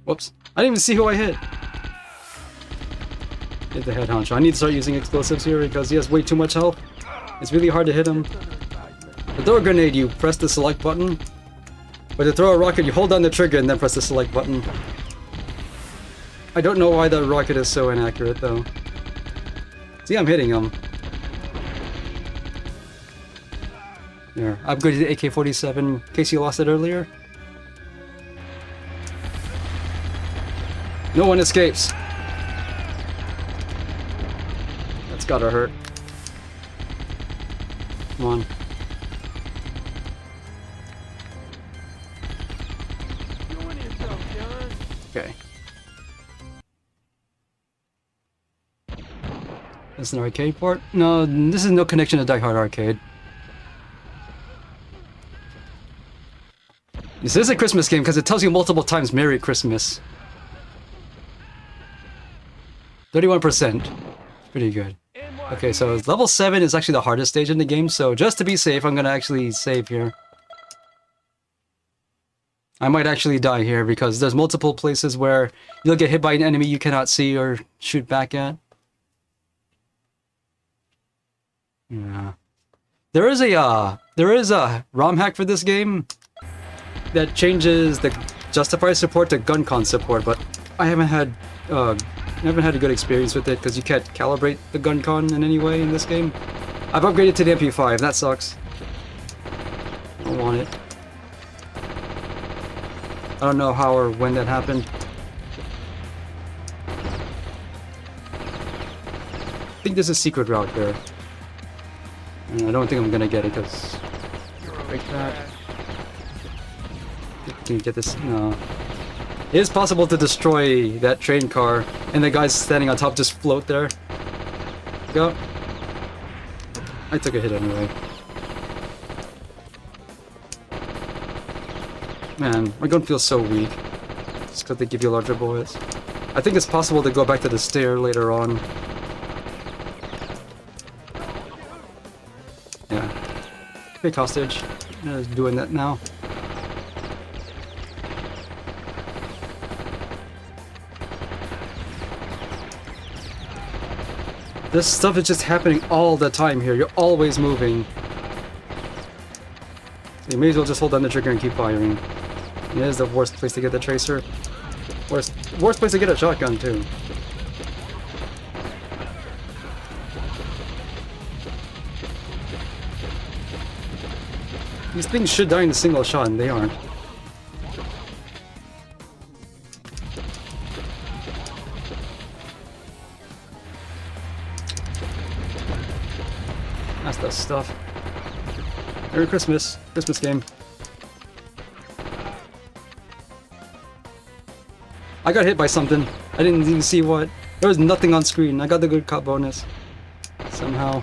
Whoops. I didn't even see who I hit. Hit the head honcho. I need to start using explosives here because he has way too much health. It's really hard to hit him. To throw a grenade, you press the select button. But to throw a rocket, you hold down the trigger and then press the select button. I don't know why the rocket is so inaccurate though. See, I'm hitting him. There. Upgraded to AK-47 in case you lost it earlier. No one escapes. That's gotta hurt. Come on. Okay. That's an arcade port? No, this is no connection to Die Hard Arcade. This is a Christmas game because it tells you multiple times Merry Christmas. 31%. Pretty good. Okay, so level 7 is actually the hardest stage in the game, so just to be safe, I'm gonna actually save here. I might actually die here because there's multiple places where you'll get hit by an enemy you cannot see or shoot back at. Yeah. There is a ROM hack for this game that changes the Justifier support to GunCon support, but I haven't had a good experience with it because you can't calibrate the GunCon in any way in this game. I've upgraded to the MP5, that sucks. I don't want it. I don't know how or when that happened. I think there's a secret route here. And I don't think I'm gonna get it because... Break that. Can you get this? No. It is possible to destroy that train car and the guys standing on top just float there. Go. I took a hit anyway. Man, my gun feels so weak. Just because they give you larger bullets. I think it's possible to go back to the stair later on. Yeah. Take hostage. Doing that now. This stuff is just happening all the time here. You're always moving. So you may as well just hold down the trigger and keep firing. It is the worst place to get the tracer. Worst place to get a shotgun too. These things should die in a single shot and they aren't. That's the stuff. Merry Christmas. Christmas game. I got hit by something. I didn't even see what. There was nothing on screen. I got the good cop bonus. Somehow.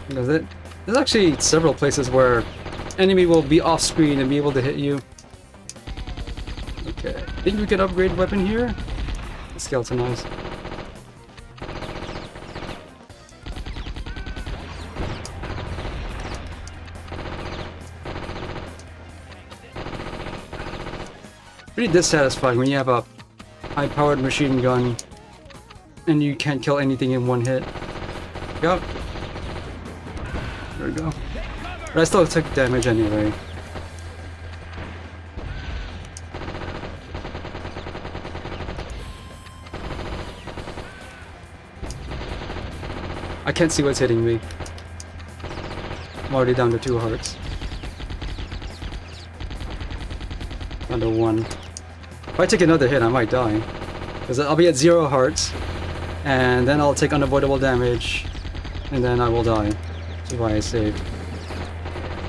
There's actually several places where enemy will be off screen and be able to hit you. Okay, think we could upgrade weapon here? Skeletonize. Pretty dissatisfying when you have a high-powered machine gun and you can't kill anything in one hit. Go. There we go. But I still took damage anyway. I can't see what's hitting me. I'm already down to 2 hearts. Down to 1. If I take another hit, I might die. Because I'll be at 0 hearts, and then I'll take unavoidable damage, and then I will die. Which is why I saved.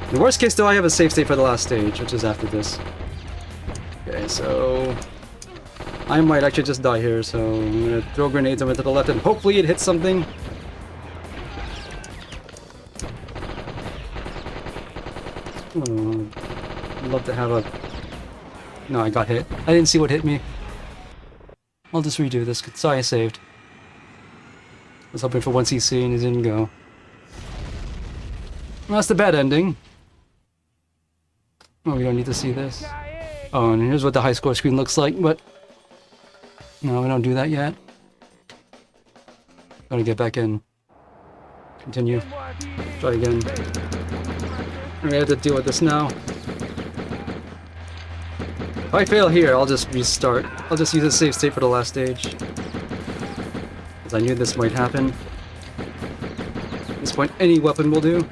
In the worst case, though, I have a save state for the last stage, which is after this. Okay, so... I might actually just die here, so I'm gonna throw grenades over to the left, and hopefully it hits something. Oh, I'd love to have a... No, I got hit. I didn't see what hit me. I'll just redo this. Sorry, I saved. I was hoping for 1 CC and it didn't go. Well, that's the bad ending. Oh, we don't need to see this. Oh, and here's what the high score screen looks like, but... No, we don't do that yet. Gotta get back in. Continue. Try again. I have to deal with this now. If I fail here, I'll just restart. I'll just use a save state for the last stage. Because I knew this might happen. At this point, any weapon will do.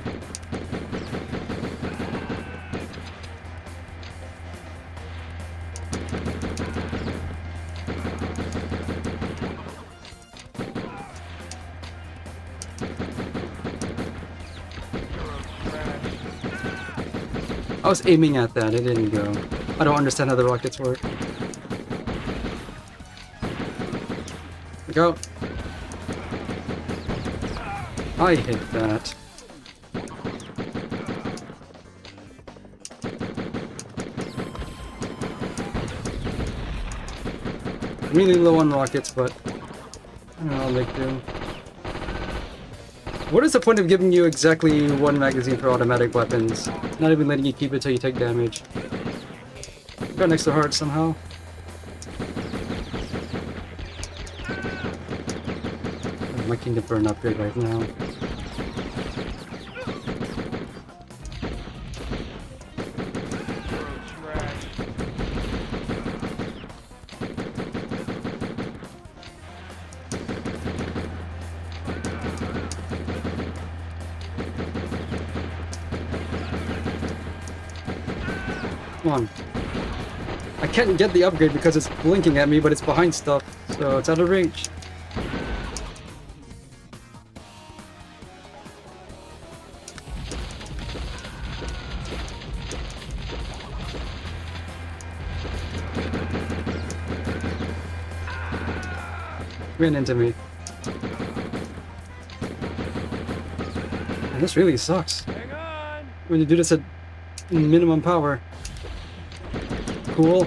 I was aiming at that, it didn't go. I don't understand how the rockets work. Go. I hit that. Really low on rockets, but I don't know, I'll make do. What is the point of giving you exactly 1 magazine for automatic weapons? Not even letting you keep it till you take damage. Got an extra heart somehow. My Kingdom for an upgrade right now. Come on. I can't get the upgrade because it's blinking at me, but it's behind stuff, so it's out of reach. Ran into me. And this really sucks. When you do this at minimum power. Cool.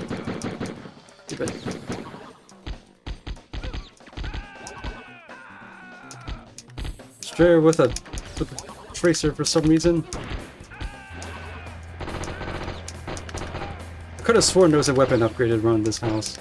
Keep it. Strayer with a tracer for some reason. I could have sworn there was a weapon upgraded around this house.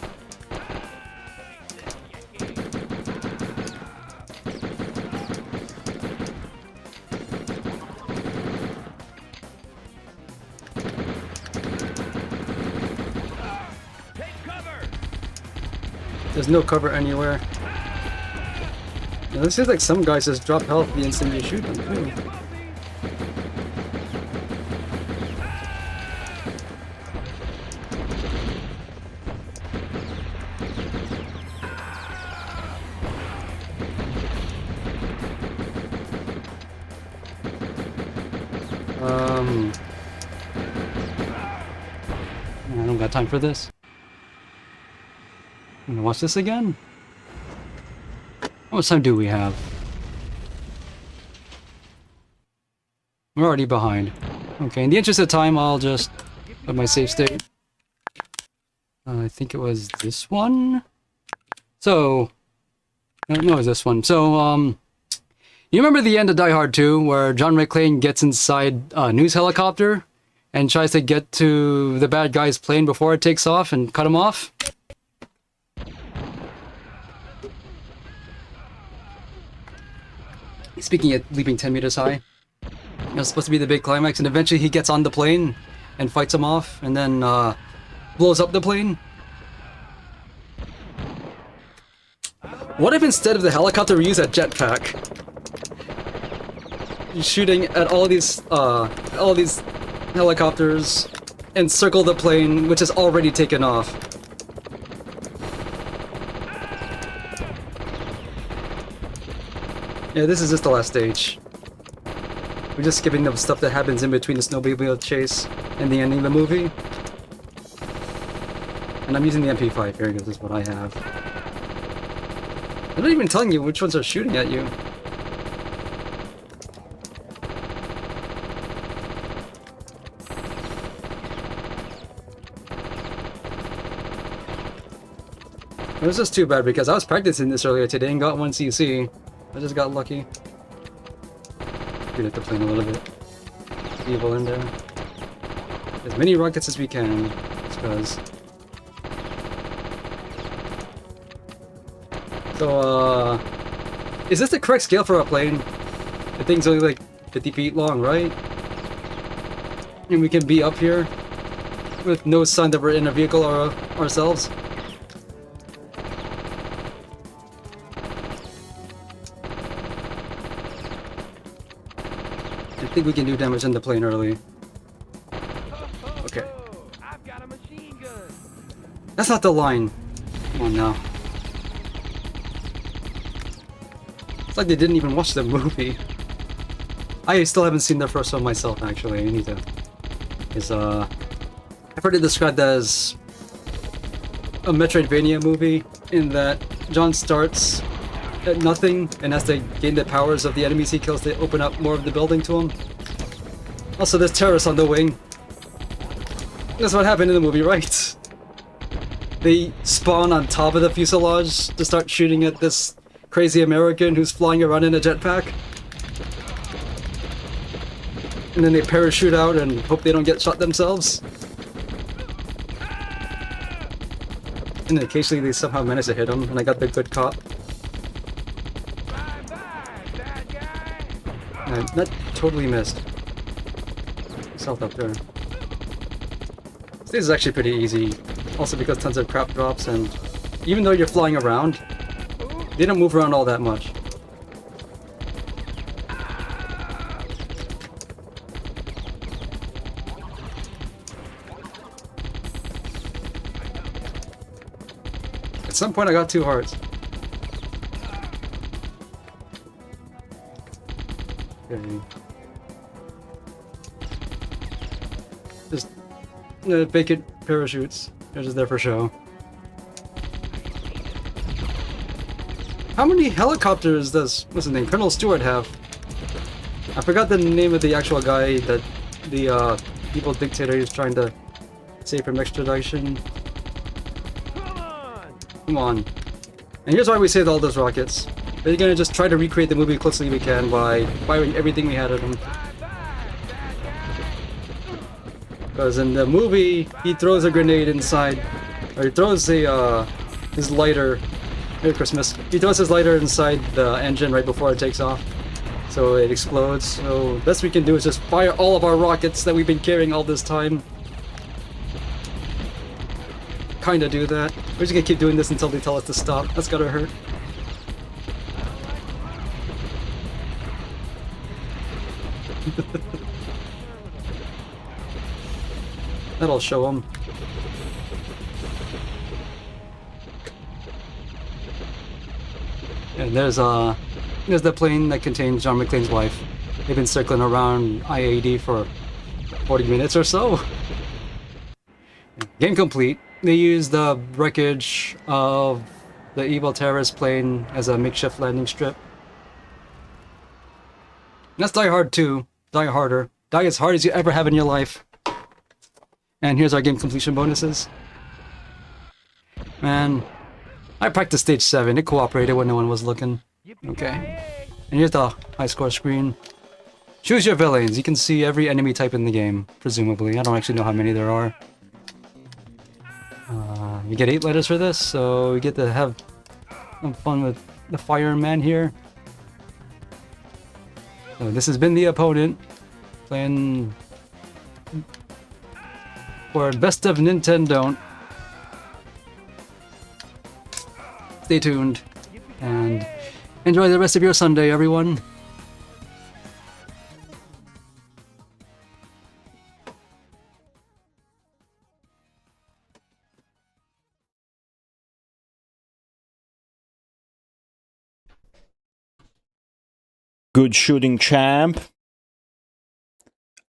There's no cover anywhere. Yeah, this seems like some guys just drop health the instant you shoot them too. I don't got time for this. I'm gonna watch this again? How much time do we have? We're already behind. Okay, in the interest of time, I'll just put my save state. I think it was this one? So... No, it was this one. So, you remember the end of Die Hard 2, where John McClane gets inside a news helicopter and tries to get to the bad guy's plane before it takes off and cut him off? Speaking of leaping 10 meters high, it was supposed to be the big climax, and eventually he gets on the plane and fights him off, and then blows up the plane. What if instead of the helicopter we use a jetpack? shooting at all these helicopters and circle the plane, which has already taken off. Yeah, this is just the last stage. We're just skipping the stuff that happens in between the snowmobile chase and the ending of the movie. And I'm using the MP5 here because this is what I have. They're not even telling you which ones are shooting at you. It was just too bad because I was practicing this earlier today and got 1 CC. I just got lucky. Speed up the plane a little bit. Evil in there. As many rockets as we can, because. So, is this the correct scale for a plane? The thing's only like 50 feet long, right? And we can be up here with no sign that we're in a vehicle or ourselves. I think we can do damage in the plane early. Okay. That's not the line. Come on now. It's like they didn't even watch the movie. I still haven't seen the first one myself, actually. I need to. I've heard it described as a Metroidvania movie, in that John starts at nothing, and as they gain the powers of the enemies he kills, they open up more of the building to him. Also, there's terrorists on the wing. That's what happened in the movie, right? They spawn on top of the fuselage to start shooting at this crazy American who's flying around in a jetpack. And then they parachute out and hope they don't get shot themselves. And then occasionally they somehow manage to hit him, and I got the good cop. That totally missed. South up there. This is actually pretty easy. Also because tons of crap drops, and even though you're flying around, they don't move around all that much. At some point I got 2 hearts. Okay. Just vacant parachutes. They're just there for show. How many helicopters does, what's his name, Colonel Stewart have? I forgot the name of the actual guy that the evil dictator is trying to save from extradition. Come on. And here's why we saved all those rockets. We're gonna just try to recreate the movie closely we can by firing everything we had at him. Because in the movie, he throws a grenade inside, or he throws his lighter. Merry Christmas. He throws his lighter inside the engine right before it takes off, so it explodes. So best we can do is just fire all of our rockets that we've been carrying all this time. Kinda do that. We're just gonna keep doing this until they tell us to stop. That's gotta hurt. That'll show them. And there's the plane that contains John McClane's wife. They've been circling around I-80 for 40 minutes or so. Game complete. They used the wreckage of the evil terrorist plane as a makeshift landing strip. That's Die Hard 2. Die harder. Die as hard as you ever have in your life. And here's our game completion bonuses. Man, I practiced stage 7. It cooperated when no one was looking. Okay. And here's the high score screen. Choose your villains. You can see every enemy type in the game, presumably. I don't actually know how many there are. You get 8 letters for this, so we get to have some fun with the fireman here. So this has been Theopponent, playing for Best of Nintendon't. Stay tuned, and enjoy the rest of your Sunday, everyone. Good shooting champ.